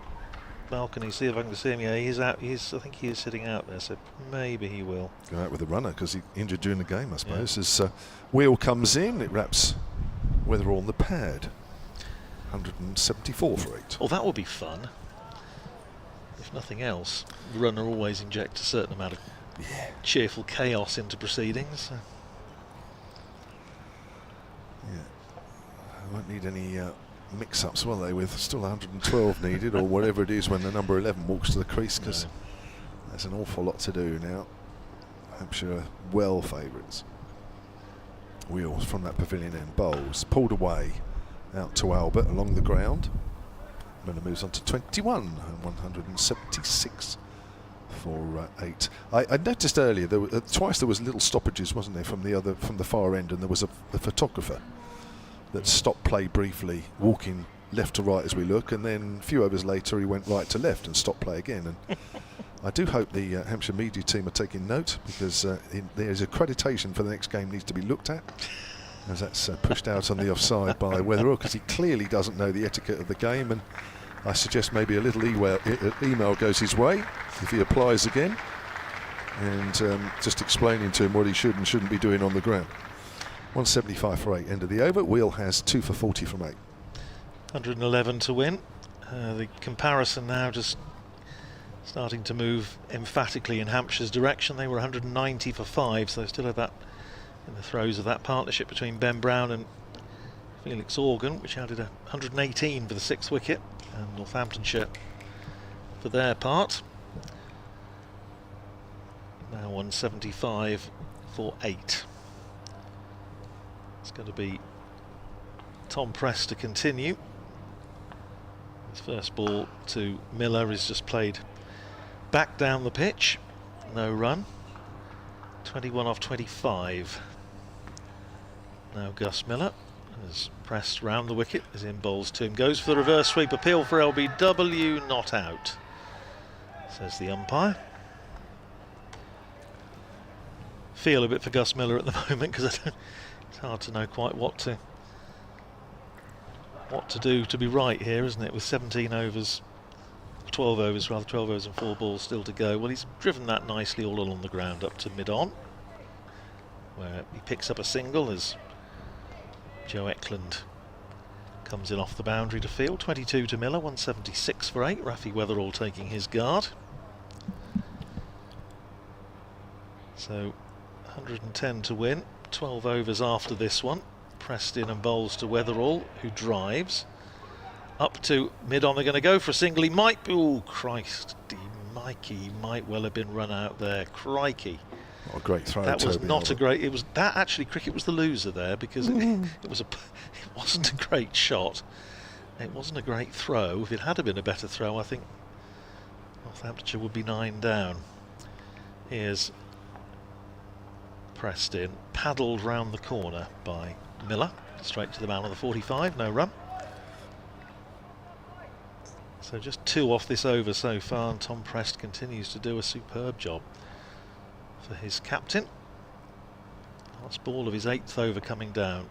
balcony, see if I can see him. Yeah, he's out. I think he is sitting out there, so maybe he will go out with the runner because he injured during the game, I suppose. Yeah. As Wheel comes in, it wraps Weatherall on the pad. 174 for 8. Oh, that would be fun. If nothing else, the runner always injects a certain amount of cheerful chaos into proceedings. So. Yeah, I won't need any mix-ups, will they, with still 112 needed, or whatever it is when the number 11 walks to the crease, because there's an awful lot to do now. Hampshire well favourites. Wheels from that pavilion end, bowls pulled away out to Albert along the ground. Miller moves on to 21 and 176 for 8. I noticed earlier there were, twice there was little stoppages, wasn't there, from the far end, and there was a photographer that stopped play briefly, walking left to right as we look, and then a few overs later he went right to left and stopped play again. And I do hope the Hampshire media team are taking note, because there's accreditation for the next game needs to be looked at, as that's pushed out on the offside by Weatherall, because he clearly doesn't know the etiquette of the game, and I suggest maybe a little email goes his way if he applies again, and just explaining to him what he should and shouldn't be doing on the ground. 175 for 8, end of the over. Wheel has 2 for 40 from 8. 111 to win. The comparison now just starting to move emphatically in Hampshire's direction. They were 190 for 5, so they still have that in the throes of that partnership between Ben Brown and Felix Organ, which added 118 for the 6th wicket, and Northamptonshire for their part. Now 175 for 8. It's going to be Tom Press to continue. His first ball to Miller is just played back down the pitch. No run. 21 off 25. Now Gus Miller has pressed round the wicket, is in bowls to him. Goes for the reverse sweep, appeal for LBW, not out, says the umpire. Feel a bit for Gus Miller at the moment, because it's hard to know quite what to do to be right here, isn't it? With 17 overs, 12 overs rather, 12 overs and 4 balls still to go. Well, he's driven that nicely all along the ground up to mid-on, where he picks up a single as Joe Eklund comes in off the boundary to field. 22 to Miller, 176 for 8. Rafi Weatherall taking his guard. So 110 to win. 12 overs after this one. Pressed in and bowls to Weatherall, who drives up to mid-on. They're going to go for a single. He might be, oh Christ, Mikey, he might well have been run out there. Crikey. What a great throw. That was not a great. It was that actually. Cricket was the loser there, because it wasn't a great shot. It wasn't a great throw. If it had been a better throw, I think Northamptonshire would be 9 down. Here's pressed in, paddled round the corner by Miller, straight to the man on the 45. No run. So just 2 off this over so far, and Tom Prest continues to do a superb job for his captain. Last ball of his 8th over coming down,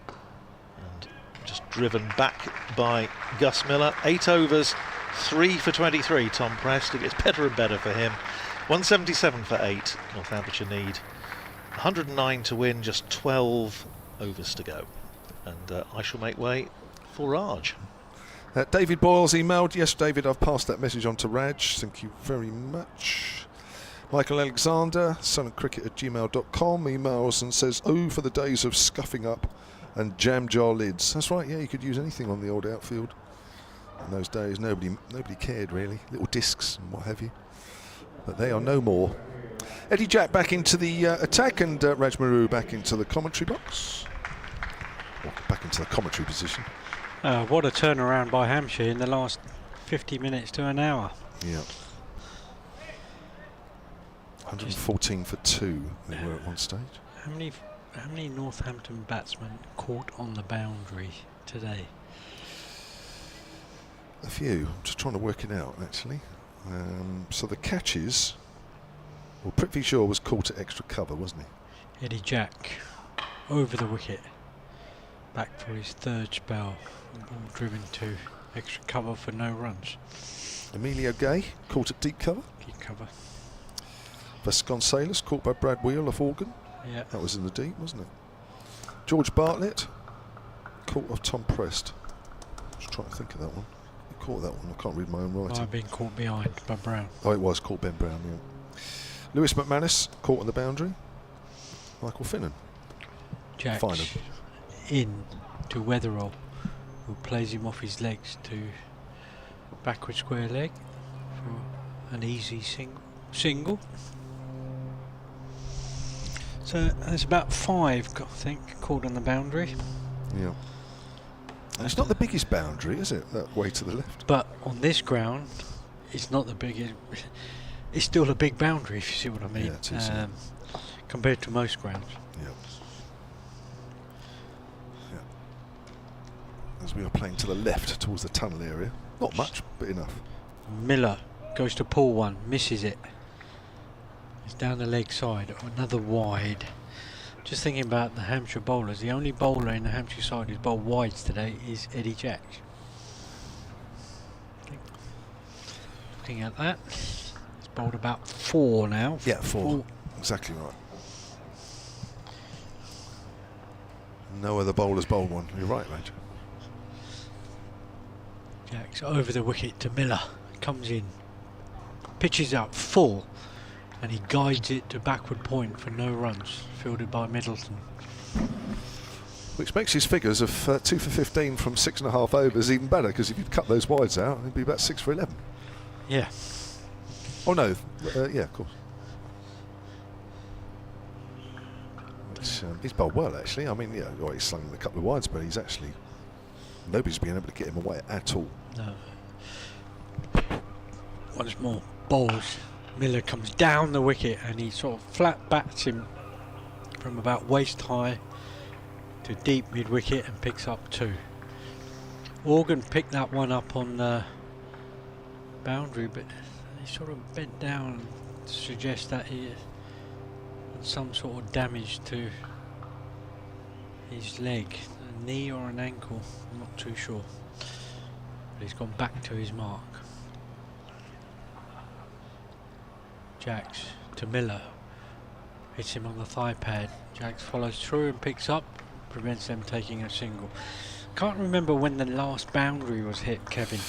and just driven back by Gus Miller. 8 overs, 3 for 23. Tom Prest. It gets better and better for him. 177 for 8. Northamptonshire need 109 to win, just 12 overs to go, and I shall make way for Raj. David Boyle's emailed. Yes, David, I've passed that message on to Raj. Thank you very much. Michael Alexander, sunandcricket@gmail.com, emails and says, oh, for the days of scuffing up and jam jar lids. That's right, yeah, you could use anything on the old outfield. In those days, nobody cared really. Little discs and what have you. But they are no more. Eddie Jack back into the attack, and Raj Maru back into the commentary box. Or back into the commentary position. What a turnaround by Hampshire in the last 50 minutes to an hour. Yeah. 114 for 2 they were at one stage. How many Northampton batsmen caught on the boundary today? A few. I'm just trying to work it out actually. So the catches. Well, Prithvi Shaw was caught at extra cover, wasn't he? Eddie Jack over the wicket, back for his third spell. Ball driven to extra cover for no runs. Emilio Gay caught at deep cover. Deep cover. Vasconcelos caught by Brad Wheel off Organ. Yeah. That was in the deep, wasn't it? George Bartlett caught off Tom Prest. Just trying to think of that one. Who caught that one? I can't read my own writing. I've been caught behind by Brown. Oh, it was caught Ben Brown, yeah. Lewis McManus caught on the boundary. Michael Finnan. Jack's Final. in to Weatherall, who plays him off his legs to backward square leg for an easy single. So there's about 5, I think, caught on the boundary. Yeah. And it's not the biggest boundary, is it? That way to the left. But on this ground, it's not the biggest. It's still a big boundary, if you see what I mean. Yeah, it is, compared to most grounds. Yeah. Yeah. As we are playing to the left towards the tunnel area. Not much, but enough. Miller goes to pull one, misses it. It's down the leg side, another wide. Just thinking about the Hampshire bowlers, the only bowler in the Hampshire side who's bowled wides today is Eddie Jack. Looking at that, he's bowled about 4 now. Yeah, 4. Exactly right. No other bowlers bowled one. You're right, Raj. Jack's over the wicket to Miller, comes in, pitches out full, and he guides it to backward point for no runs, fielded by Middleton. Which makes his figures of 2 for 15 from 6.5 overs even better, because if you'd cut those wides out, it'd be about 6 for 11. Yeah. Oh no, yeah, of course. He's bowled well actually. I mean, yeah, well, he's slung a couple of wides, but he's actually, nobody's been able to get him away at all. No. Once more, bowls. Miller comes down the wicket and he sort of flat bats him from about waist high to deep mid wicket and picks up 2. Organ picked that one up on the boundary, but he sort of bent down to suggest that he had some sort of damage to his leg, a knee or an ankle, I'm not too sure. But he's gone back to his mark. Jacks to Miller, hits him on the thigh pad. Jacks follows through and picks up, prevents them taking a single. Can't remember when the last boundary was hit, Kevin,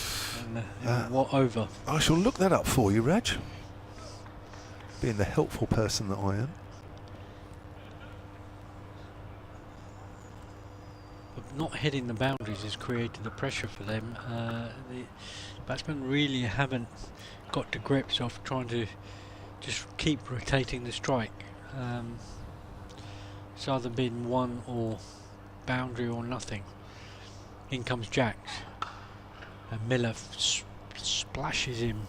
and what over. I shall look that up for you, Raj. Being the helpful person that I am. But not hitting the boundaries has created the pressure for them. The batsmen really haven't got to grips of trying to just keep rotating the strike. It's either been one or boundary or nothing. In comes Jacks, and Miller splashes him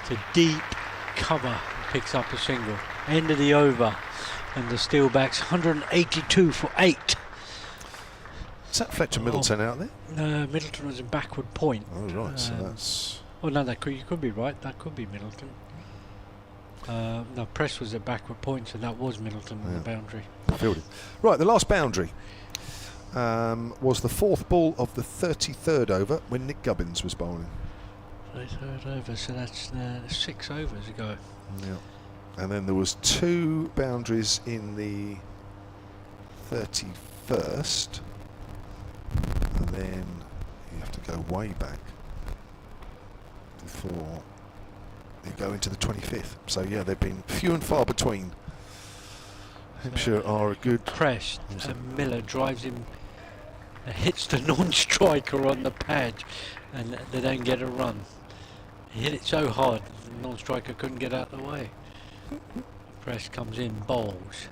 to deep cover, picks up a single. End of the over, and the Steelbacks 182 for 8. Is that Fletcher Middleton out there? No, Middleton was in backward point. Oh right, so that's. Oh no, you could be right. That could be Middleton. No, Press was at backward point, so that was Middleton on the boundary. Fielded. Right, the last boundary was the 4th ball of the 33rd over when Nick Gubbins was bowling. 33rd over, so that's 6 overs ago. Yeah. And then there was 2 boundaries in the 31st, and then you have to go way back before you go into the 25th. So yeah, they've been few and far between. Hampshire are a good Press, and Miller drives him, hits the non-striker on the pad, and they don't get a run. He hit it so hard the non-striker couldn't get out of the way. Press comes in, bowls,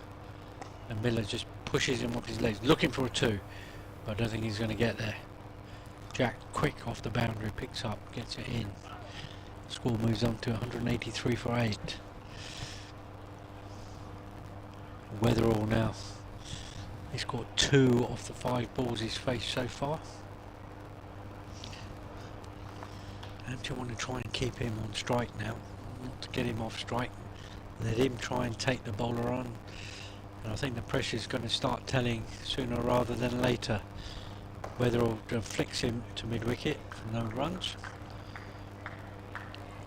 and Miller just pushes him off his legs, looking for a 2, but I don't think he's going to get there. Jack quick off the boundary, picks up, gets it in. Score moves on to 183 for 8. Weatherall now. He's got 2 of the 5 balls he's faced so far. Hampshire want to try and keep him on strike now, not to get him off strike. Let him try and take the bowler on. And I think the pressure is going to start telling sooner rather than later. Weatherall flicks him to mid-wicket for no runs.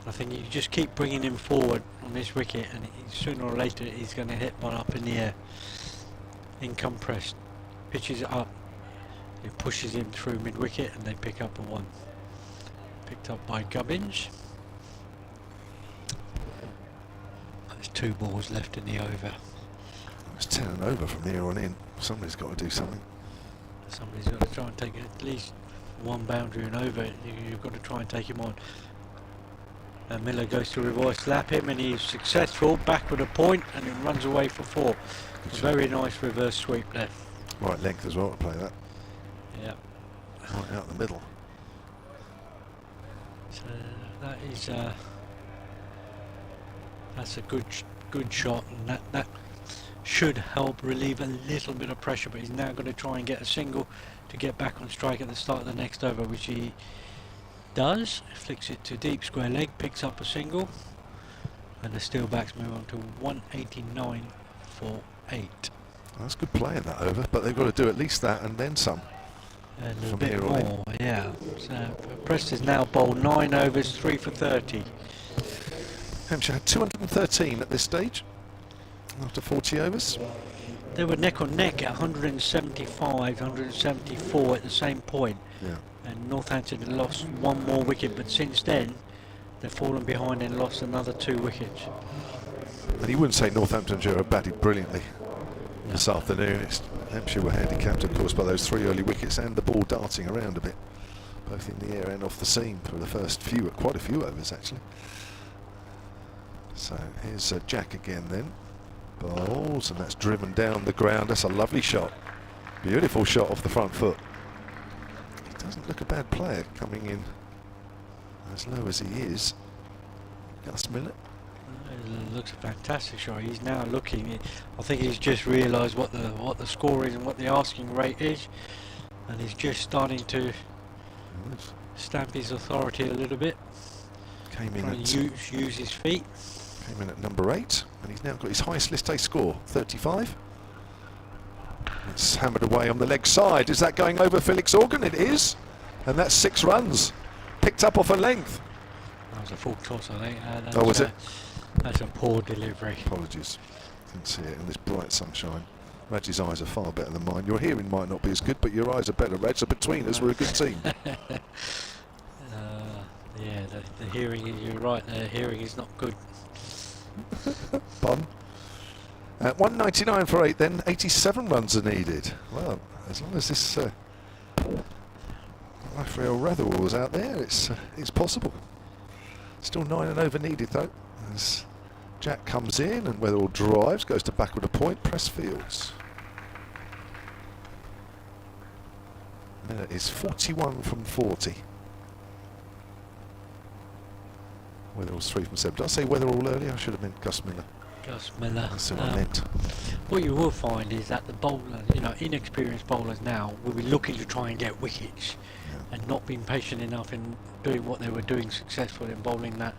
I think you just keep bringing him forward on this wicket, and sooner or later he's going to hit one up in the air. Incompressed, pitches it up, it pushes him through mid-wicket, and they pick up a 1. Picked up by Gubbins. There's 2 balls left in the over. It's 10 and over from here on in. Somebody's got to do something. Somebody's got to try and take at least 1 boundary and over. You've got to try and take him on. And Miller goes to reverse slap him, and he's successful, back with a point, and it runs away for 4. Very nice reverse sweep there. Right length as well to play that. Yeah. Right out the middle. So that is that's a good shot, and that should help relieve a little bit of pressure. But he's now going to try and get a single to get back on strike at the start of the next over, which he does. Flicks it to deep square leg, picks up a single, and the Steelbacks move on to 189 for 8. Well, that's good play in that over, but they've got to do at least that and then some. And a From bit here on in. more, yeah. So Preston's now bowled 9 overs, 3 for 30. Hampshire had 213 at this stage after 40 overs. They were neck on neck at 175, 174 at the same point. Yeah. And Northampton had lost 1 more wicket, but since then they've fallen behind and lost another 2 wickets. And you wouldn't say Northamptonshire have batted brilliantly this afternoon. Hampshire were handicapped, of course, by those 3 early wickets and the ball darting around a bit, both in the air and off the seam for the first quite a few overs actually. So here's Jack again then. Bowls, and that's driven down the ground. That's a lovely shot. Beautiful shot off the front foot. He doesn't look a bad player coming in as low as he is. Gus Miller. It looks a fantastic shot. He's now looking. I think he's just realised what the score is and what the asking rate is, and he's just starting to stamp his authority a little bit. Came in Trying at to use his feet. Came in at number 8, and he's now got his highest list A score, 35. It's hammered away on the leg side. Is that going over Felix Organ? It is, and that's 6 runs, picked up off a length. That was a full toss, I think. Oh, was it? That's a poor delivery. Apologies, didn't see it in this bright sunshine. Raj's eyes are far better than mine. Your hearing might not be as good, but your eyes are better, Raj. So between us, we're a good team. Yeah, the hearing, you're right, the hearing is not good. Bun. 199 for 8 then, 87 runs are needed. Well, as long as this Raphael Ratherwell was out there, it's possible. Still 9 and over needed though. As Jack comes in and Weatherall drives, goes to backward a point, Pressfields. Miller is 41 from 40. Weatherall's 3 from 7. Did I say Weatherall earlier? I should have meant Gus Miller. Gus Miller. That's what I meant. What you will find is that the bowlers, inexperienced bowlers now, will be looking to try and get wickets, and not being patient enough in doing what they were doing successfully in bowling that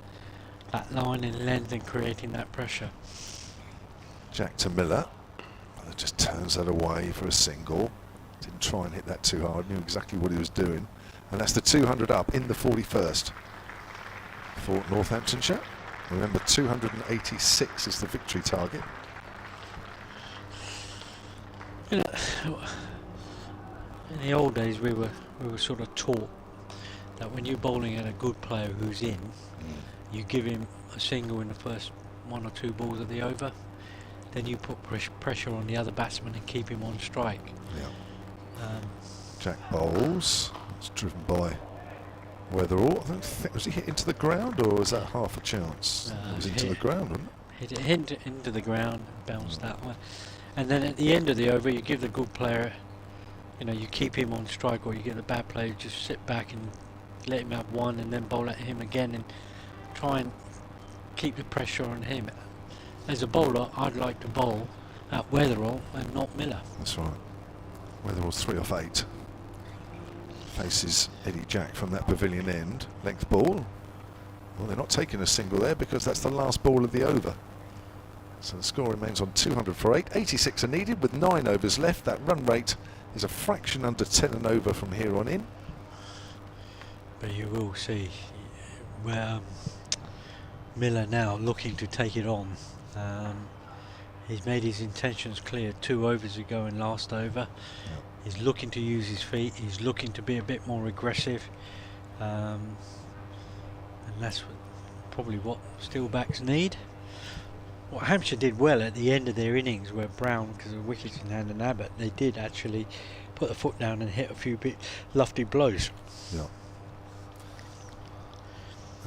line in length and creating that pressure. Jack to Miller. Just turns that away for a single. Didn't try and hit that too hard. Knew exactly what he was doing. And that's the 200 up in the 41st for Northamptonshire. Remember, 286 is the victory target. In the old days, we were sort of taught that when you're bowling at a good player who's in, you give him a single in the first 1 or 2 balls of the over, then you put pressure on the other batsman and keep him on strike. Yeah. Jack bowls. It's driven by Weatherall. I don't think, was he hit into the ground, or was that half a chance? It was into the ground, wasn't it? Hit it into the ground, bounced that way. And then at the end of the over, you give the good player, you keep him on strike, or you get the bad player, just sit back and let him have 1 and then bowl at him again and try and keep the pressure on him. As a bowler, I'd like to bowl at Weatherall and not Miller. That's right. Weatherall's 3 off 8. Faces Eddie Jack from that pavilion end. Length ball. Well, they're not taking a single there because that's the last ball of the over. So the score remains on 200 for 8. 86 are needed with 9 overs left. That run rate is a fraction under 10 and over from here on in. But you will see where Miller now looking to take it on. He's made his intentions clear 2 overs ago and last over. Yep. He's looking to use his feet. He's looking to be a bit more aggressive. And that's probably what Steelbacks need. What Hampshire did well at the end of their innings, where Brown, because of wickets in hand, and Abbott, they did actually put the foot down and hit a few lofty blows. Yeah.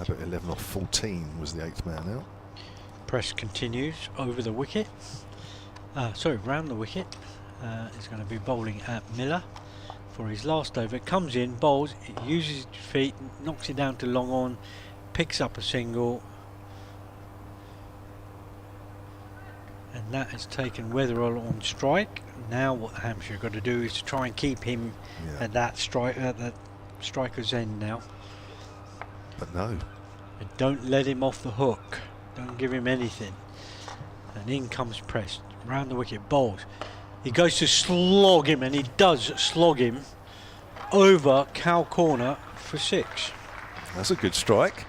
Abbott 11 off 14 was the 8th man out. Press continues over the wicket. Round the wicket. He's going to be bowling at Miller for his last over. Comes in, bowls, uses his feet, knocks it down to long on, picks up a single. And that has taken Weatherall on strike. Now what Hampshire got to do is to try and keep him at that striker's end now. But no. And don't let him off the hook. Don't give him anything. And in comes Press. Round the wicket, bowls. He goes to slog him, and he does slog him over cow corner for 6. That's a good strike.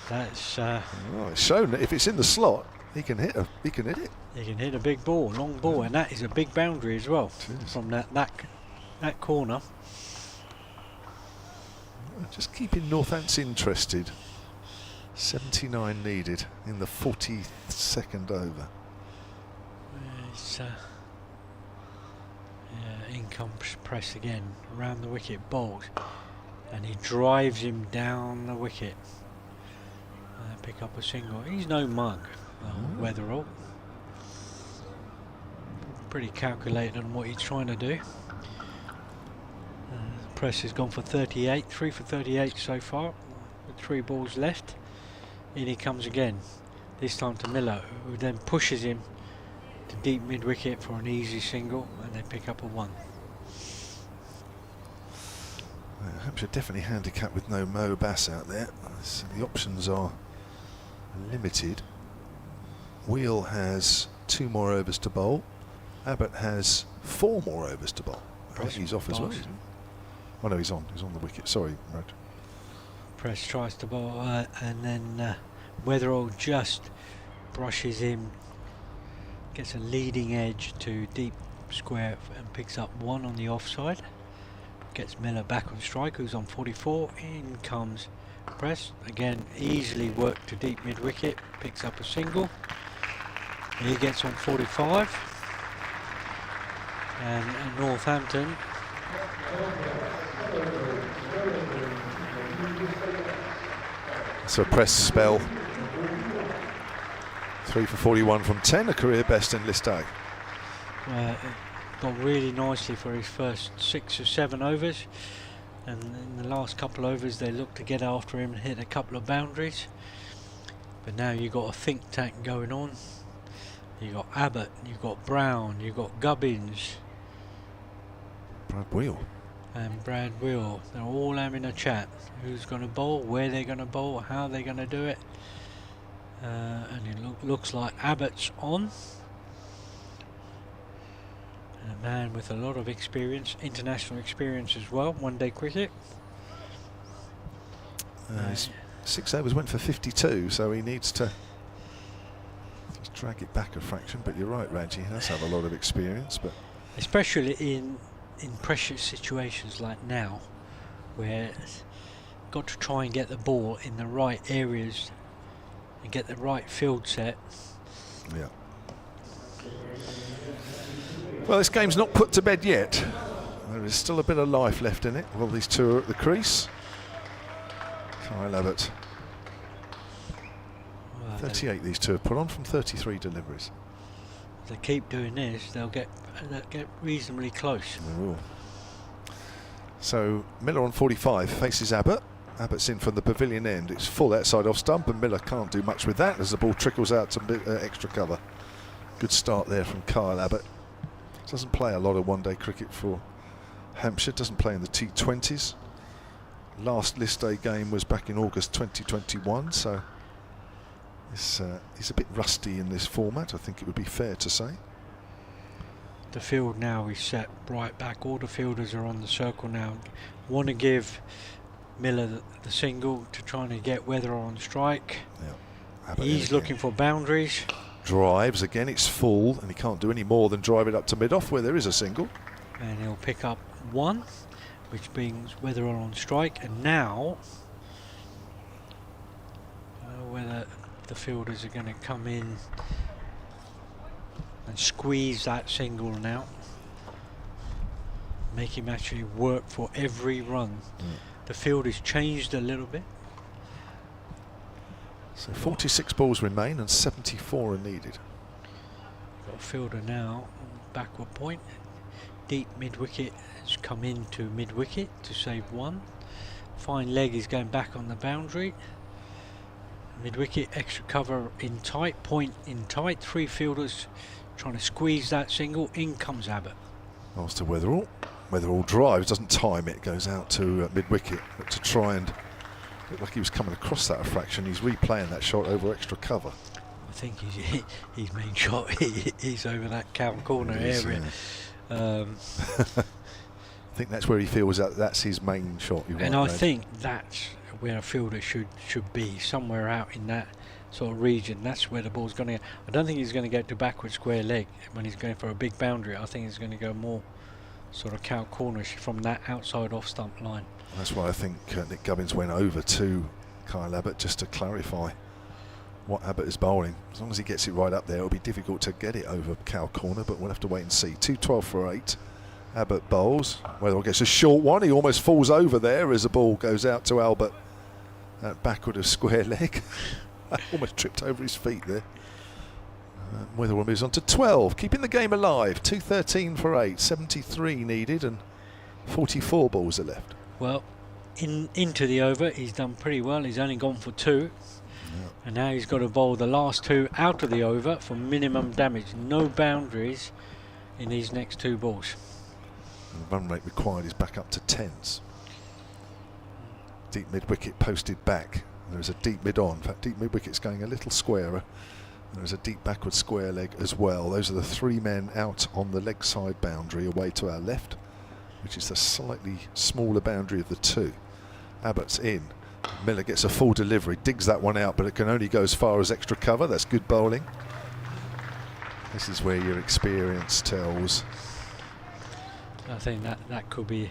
That's it's shown that if it's in the slot, he can hit it. He can hit a big ball, long ball, and that is a big boundary as well from that corner. Just keeping Northampton interested. 79 needed in the 42nd over. In comes Press again, round the wicket, bowls, and he drives him down the wicket. Pick up a single. He's no mug, Weatherall. Pretty calculated on what he's trying to do. Press has gone for 38, 3 for 38 so far, with 3 balls left. In he comes again, this time to Miller, who then pushes him to deep mid wicket for an easy single, and they pick up a 1. Hampshire definitely handicapped with no Mo Bass out there, so the options are limited. Wheel has 2 more overs to bowl. Abbott has 4 more overs to bowl. I think he's off as well. Oh no, he's on the wicket. Sorry, Rod. Press tries to bowl, and then Weatherall just brushes him, gets a leading edge to deep square and picks up 1 on the offside. Gets Miller back on strike, who's on 44. In comes Press, again easily worked to deep mid wicket, picks up a single. He gets on 45. And Northampton so Press spell 3 for 41 from 10, a career best in List A. Got really nicely for his first 6 or 7 overs, and in the last couple of overs they looked to get after him and hit a couple of boundaries. But now you've got a think tank going on. You've got Abbott, you've got Brown, you've got Gubbins, Brad Wheel. They're all having a chat. Who's going to bowl, where they're going to bowl, how they're going to do it. And it looks like Abbott's on. And a man with a lot of experience, international experience as well, one-day cricket. 6 overs went for 52, so he needs to just drag it back a fraction. But you're right, Raj, he does have a lot of experience. But especially in pressure situations like now, where got to try and get the ball in the right areas and get the right field set. Yeah. Well, this game's not put to bed yet. There is still a bit of life left in it. Well, these 2 are at the crease. Kyle Abbott. 38 these 2 have put on from 33 deliveries. If they keep doing this, they'll get reasonably close. Ooh. So Miller on 45 faces Abbott. Abbott's in from the pavilion end. It's full outside off stump, and Miller can't do much with that as the ball trickles out to extra cover. Good start there from Kyle Abbott. Doesn't play a lot of one-day cricket for Hampshire, doesn't play in the T20s. Last list day game was back in August 2021, so he's a bit rusty in this format, I think it would be fair to say. The field now is set right back. All the fielders are on the circle now. Want to give Miller the single to try and get Weatherall on strike. Yeah. He's looking for boundaries. Drives again, it's full, and he can't do any more than drive it up to mid-off where there is a single. And he'll pick up one, which brings Weatherall on strike. And now, whether the fielders are going to come in and squeeze that single now, make him actually work for every run. The field has changed a little bit. So 46 balls remain and 74 are needed. Got a fielder now on backward point. Deep mid-wicket has come into mid-wicket to save one. Fine leg is going back on the boundary. Mid-wicket, extra cover in tight, point in tight. Three fielders trying to squeeze that single. In comes Abbott. Pass to Weatherall. Weatherall drives, doesn't time it, goes out to mid-wicket to try and look like he was coming across that a fraction. He's replaying that shot over extra cover. I think his main shot is over that cow corner area. I think that's where he feels that that's his main shot. And I think that's where a fielder should be, somewhere out in that sort of region. That's where the ball's going to go. I don't think he's going to get to backward square leg when he's going for a big boundary. I think he's going to go more sort of cow cornerish from that outside off stump line. That's why I think Nick Gubbins went over to Kyle Abbott just to clarify what Abbott is bowling. As long as he gets it right up there, it'll be difficult to get it over cow corner, but we'll have to wait and see. 2-12 for 8. Abbott bowls. Weatherall gets a short one. He almost falls over there as the ball goes out to Albert. That backward of square leg. Almost tripped over his feet there. Weatherall moves on to 12, keeping the game alive. 2-13 for 8. 73 needed and 44 balls are left. Well, into the over, he's done pretty well. He's only gone for 2. And now he's got to bowl the last 2 out of the over for minimum damage. No boundaries in these next 2 balls. And the run rate required is back up to 10s. Deep mid-wicket posted back. There's a deep mid-on. In fact, deep mid-wicket's going a little squarer. There's a deep backward square leg as well. Those are the 3 men out on the leg side boundary away to our left, which is the slightly smaller boundary of the 2. Abbott's in. Miller gets a full delivery, digs that one out, but it can only go as far as extra cover. That's good bowling. This is where your experience tells. I think that could be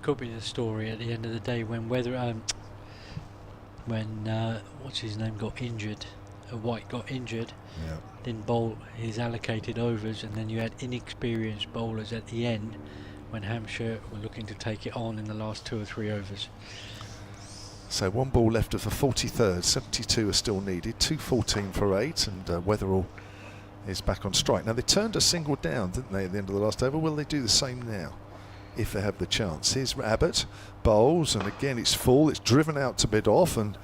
the story at the end of the day when what's his name got injured. White got injured, didn't bowl his allocated overs, and then you had inexperienced bowlers at the end when Hampshire were looking to take it on in the last 2 or 3 overs. So 1 ball left of the 43rd, 72 are still needed, 2-14 for 8, and Weatherall is back on strike. Now they turned a single down, didn't they, at the end of the last over? Will they do the same now, if they have the chance? Here's Abbott, bowls, and again it's full, it's driven out to mid-off, and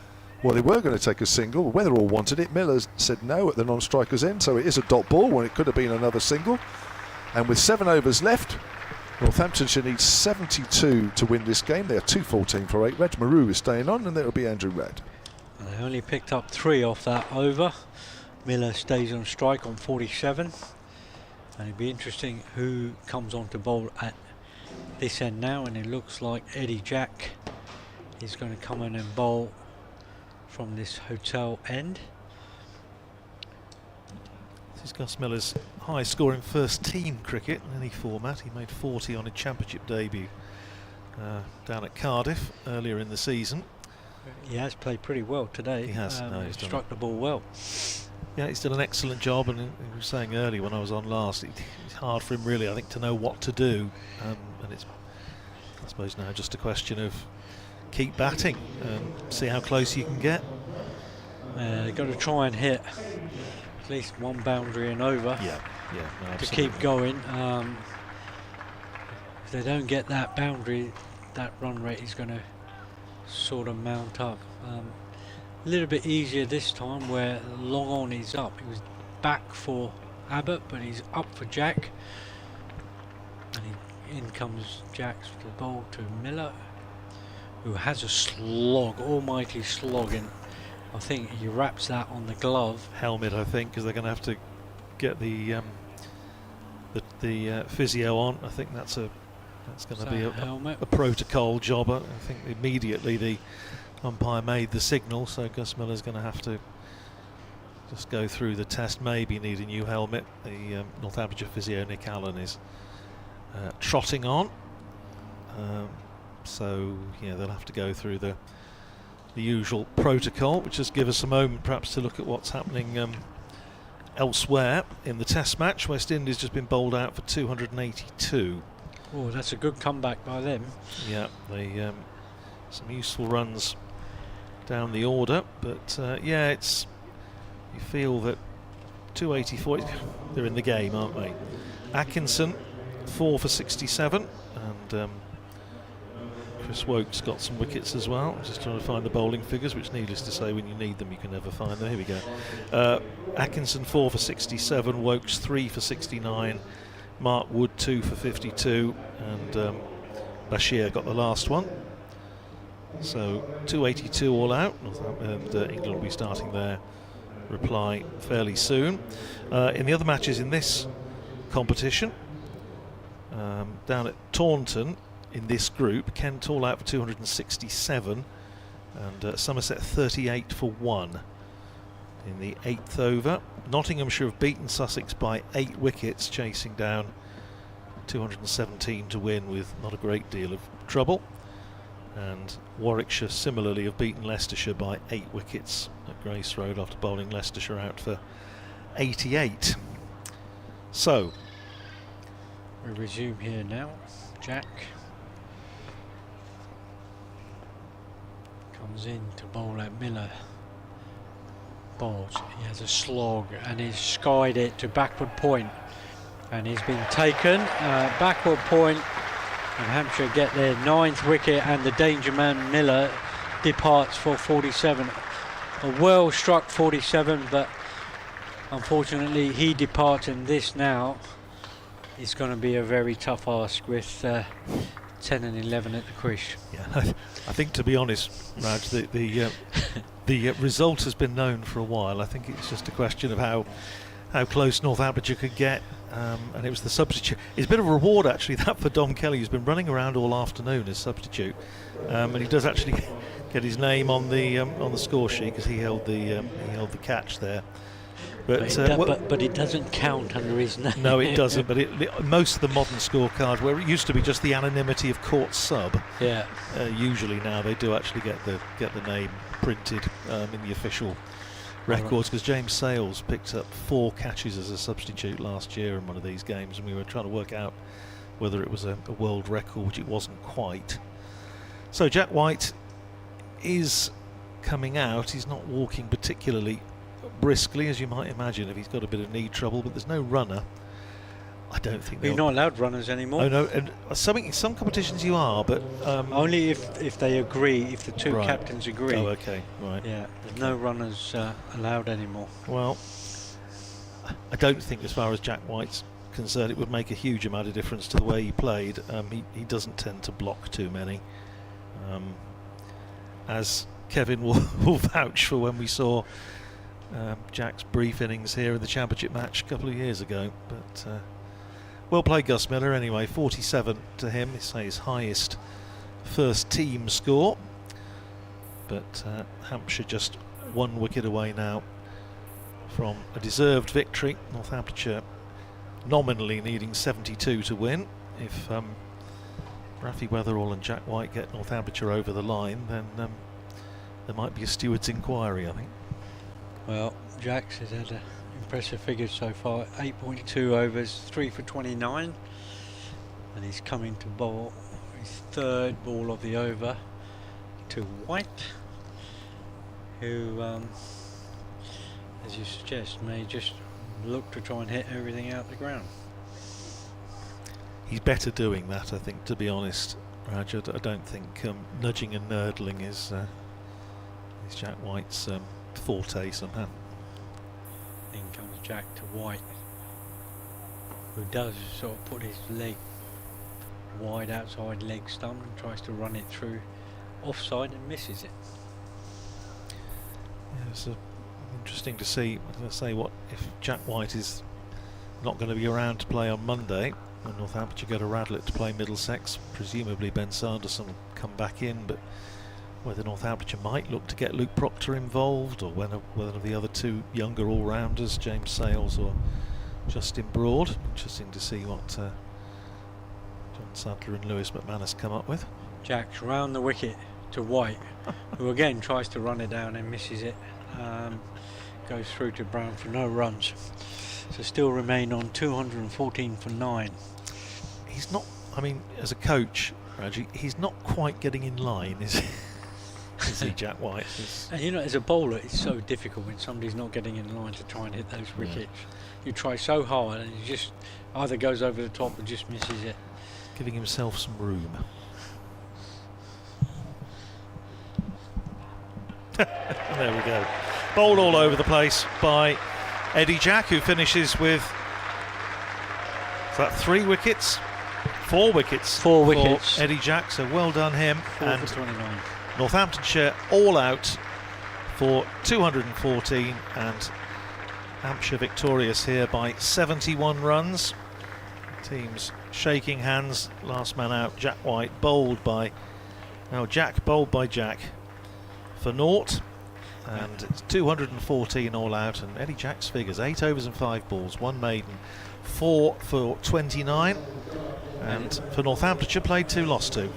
well, they were going to take a single. Weatherall wanted it. Miller said no at the non-striker's end, so it is a dot ball when it could have been another single. And with 7 overs left, Northamptonshire needs 72 to win this game. They are 2-14 for 8. Raj Maru is staying on, and there will be Andrew Rad. They only picked up 3 off that over. Miller stays on strike on 47. And it'd be interesting who comes on to bowl at this end now. And it looks like Eddie Jack is going to come in and bowl from this hotel end. This is Gus Miller's high scoring first team cricket in any format. He made 40 on a championship debut down at Cardiff earlier in the season. He has played pretty well today. He has. He's struck the ball well. Yeah, he's done an excellent job, and he was saying earlier when I was on last, it's hard for him really, I think, to know what to do, and it's, I suppose, now just a question of keep batting and see how close you can get. They've got to try and hit at least 1 boundary and over to keep going. If they don't get that boundary, that run rate is going to sort of mount up. A little bit easier this time where long on is up. It was back for Abbott, but he's up for Jack. And in comes Jack's the ball to Miller, who has a slog, almighty slog, and I think he wraps that on the glove. Helmet, I think, because they're going to have to get the physio on. I think that's going to be a protocol job. I think immediately the umpire made the signal, so Gus Miller's going to have to just go through the test, maybe need a new helmet. The Northamptonshire physio Nick Allen is trotting on, so yeah, they'll have to go through the usual protocol, which just give us a moment perhaps to look at what's happening elsewhere in the test match. West Indies just been bowled out for 282. Oh, that's a good comeback by them. Yeah, they some useful runs down the order, but yeah, you feel that 284, they're in the game, aren't they? Atkinson 4 for 67, and Chris Woke's got some wickets as well. I'm just trying to find the bowling figures, which needless to say, when you need them you can never find them. Here we go. Atkinson 4 for 67, Woke's 3 for 69, Mark Wood 2 for 52, and Bashir got the last one. So 282 all out, and England will be starting their reply fairly soon. In the other matches in this competition, down at Taunton in this group, Kent all out for 267, and Somerset 38 for 1 in the 8th over. Nottinghamshire have beaten Sussex by 8 wickets, chasing down 217 to win with not a great deal of trouble. And Warwickshire similarly have beaten Leicestershire by 8 wickets at Grace Road after bowling Leicestershire out for 88. So we resume here now. Jack comes in to bowl at Miller. Bowls. He has a slog and he's skied it to backward point, and he's been taken backward point. And Hampshire get their 9th wicket, and the danger man Miller departs for 47. A well struck 47, but unfortunately he departs, and this now is going to be a very tough ask with 10 and 11 at the crease. Yeah, I think, to be honest, Raj, the result has been known for a while. I think it's just a question of how close Northamptonshire could get. And it was the substitute. It's a bit of a reward actually, that for Dom Kelly, who's been running around all afternoon as substitute, and he does actually get his name on the score sheet because he held the catch there. But it doesn't count under his name. No, it doesn't. But most of the modern scorecards, where it used to be just the anonymity of court sub, yeah, usually now they do actually get the name printed in the official records, because James Sales picked up 4 catches as a substitute last year in one of these games, and we were trying to work out whether it was a world record, which it wasn't quite. So Jack White is coming out. He's not walking particularly briskly, as you might imagine if he's got a bit of knee trouble, but there's no runner. I don't think you're not allowed runners anymore. Oh no, and in some competitions you are, but only if they agree, if the two captains agree. Oh, okay, right. Yeah, there's no runners allowed anymore. Well, I don't think, as far as Jack White's concerned, it would make a huge amount of difference to the way he played. He doesn't tend to block too many, as Kevin will vouch for when we saw Jack's brief innings here in the championship match a couple of years ago. But well played, Gus Miller. Anyway, 47 to him. It's his highest first team score. But Hampshire just 1 wicket away now from a deserved victory. Northamptonshire nominally needing 72 to win. If Rafi Weatherall and Jack White get Northamptonshire over the line, then there might be a steward's inquiry, I think. Well, Jack's has had impressive figures so far. 8.2 overs, 3 for 29, and he's coming to bowl his 3rd ball of the over to White, who, as you suggest, may just look to try and hit everything out the ground. He's better doing that, I think, to be honest, Raj. I don't think nudging and nurdling is Jack White's forte somehow. In comes Jack to White. who does sort of put his leg wide outside leg stump and tries to run it through offside and misses it. Yeah, it's interesting to see. I was going to say, what if Jack White is not going to be around to play on Monday when Northamptonshire go to Radlett to play Middlesex? Presumably Ben Sanderson will come back in, but whether Northamptonshire might look to get Luke Proctor involved, or whether the other two younger all-rounders, James Sales or Justin Broad. Interesting to see what John Sadler and Lewis McManus come up with. Jack's round the wicket to White, who again tries to run it down and misses it. Goes through to Brown for no runs. So still remain on 214 for 9. He's not, I mean, as a coach, Reggie, he's not quite getting in line, is he? Is he, Jack White? And you know, as a bowler, it's so difficult when somebody's not getting in line to try and hit those wickets. Yeah. You try so hard and he just either goes over the top or just misses it. Giving himself some room. There we go. Bowled all over the place by Eddie Jack, who finishes with, is that 3 wickets? 4 wickets. 4 wickets. For Eddie Jack, so well done him. 4 and for 29. Northamptonshire all out for 214, and Hampshire victorious here by 71 runs. Teams shaking hands. Last man out, Jack White, Jack bowled by Jack for naught, and it's 214 all out. And Eddie Jack's figures: 8 overs and 5 balls, 1 maiden, 4 for 29, and for Northamptonshire played 2, lost 2.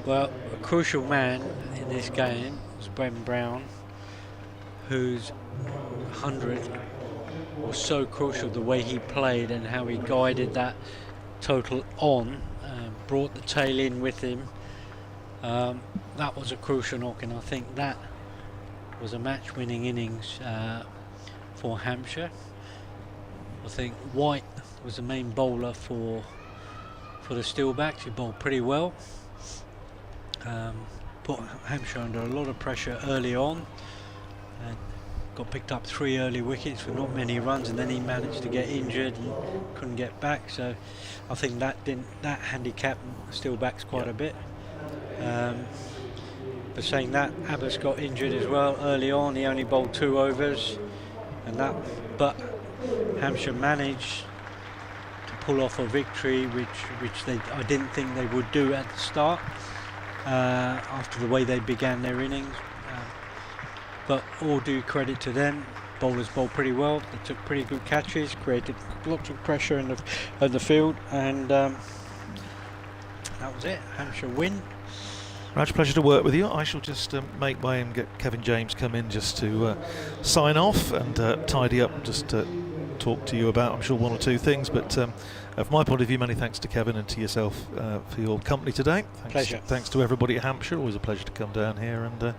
Well, a crucial man in this game was Ben Brown, whose 100 was so crucial, the way he played and how he guided that total on, brought the tail in with him. That was a crucial knock, and I think that was a match-winning innings for Hampshire. I think White was the main bowler for the Steelbacks. He bowled pretty well. Put Hampshire under a lot of pressure early on, and got picked up 3 early wickets with not many runs, and then he managed to get injured and couldn't get back. So I think that handicapped Steelbacks quite a bit. But saying that, Abbas got injured as well early on. He only bowled 2 overs, but Hampshire managed to pull off a victory, which I didn't think they would do at the start. After the way they began their innings, but all due credit to them. Bowlers bowled pretty well. They took pretty good catches, created lots of pressure in the field, and that was it. Hampshire win. Raj, pleasure to work with you. I shall just make way and get Kevin James come in just to sign off and tidy up, just to talk to you about, I'm sure, 1 or 2 things, but from my point of view, many thanks to Kevin and to yourself for your company today. Pleasure. Thanks to everybody at Hampshire. Always a pleasure to come down here, and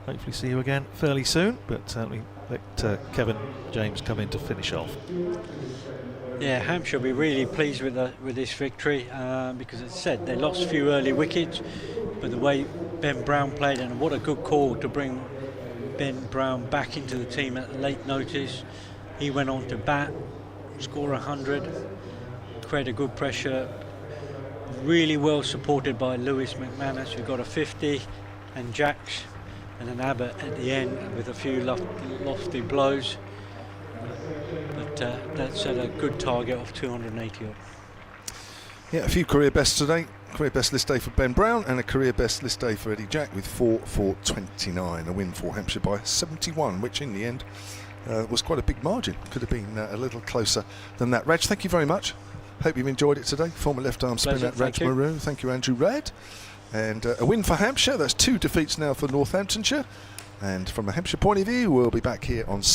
hopefully see you again fairly soon, but certainly let Kevin James come in to finish off. Yeah, Hampshire will be really pleased with this victory, because as I said, they lost a few early wickets, but the way Ben Brown played, and what a good call to bring Ben Brown back into the team at late notice. He went on to bat, score 100, create a good pressure, really well supported by Lewis McManus, who got a 50, and Jacks, and then Abbott at the end with a few lofty blows. But that set a good target of 280 odd. Yeah, a few career bests today. Career best list day for Ben Brown and a career best list day for Eddie Jack with 4 for 29. A win for Hampshire by 71, which in the end was quite a big margin. Could have been a little closer than that. Raj, thank you very much. Hope you've enjoyed it today. Former left-arm spinner Raj Maroon. Thank you, Andrew Rad. And a win for Hampshire. That's 2 defeats now for Northamptonshire. And from a Hampshire point of view, we'll be back here on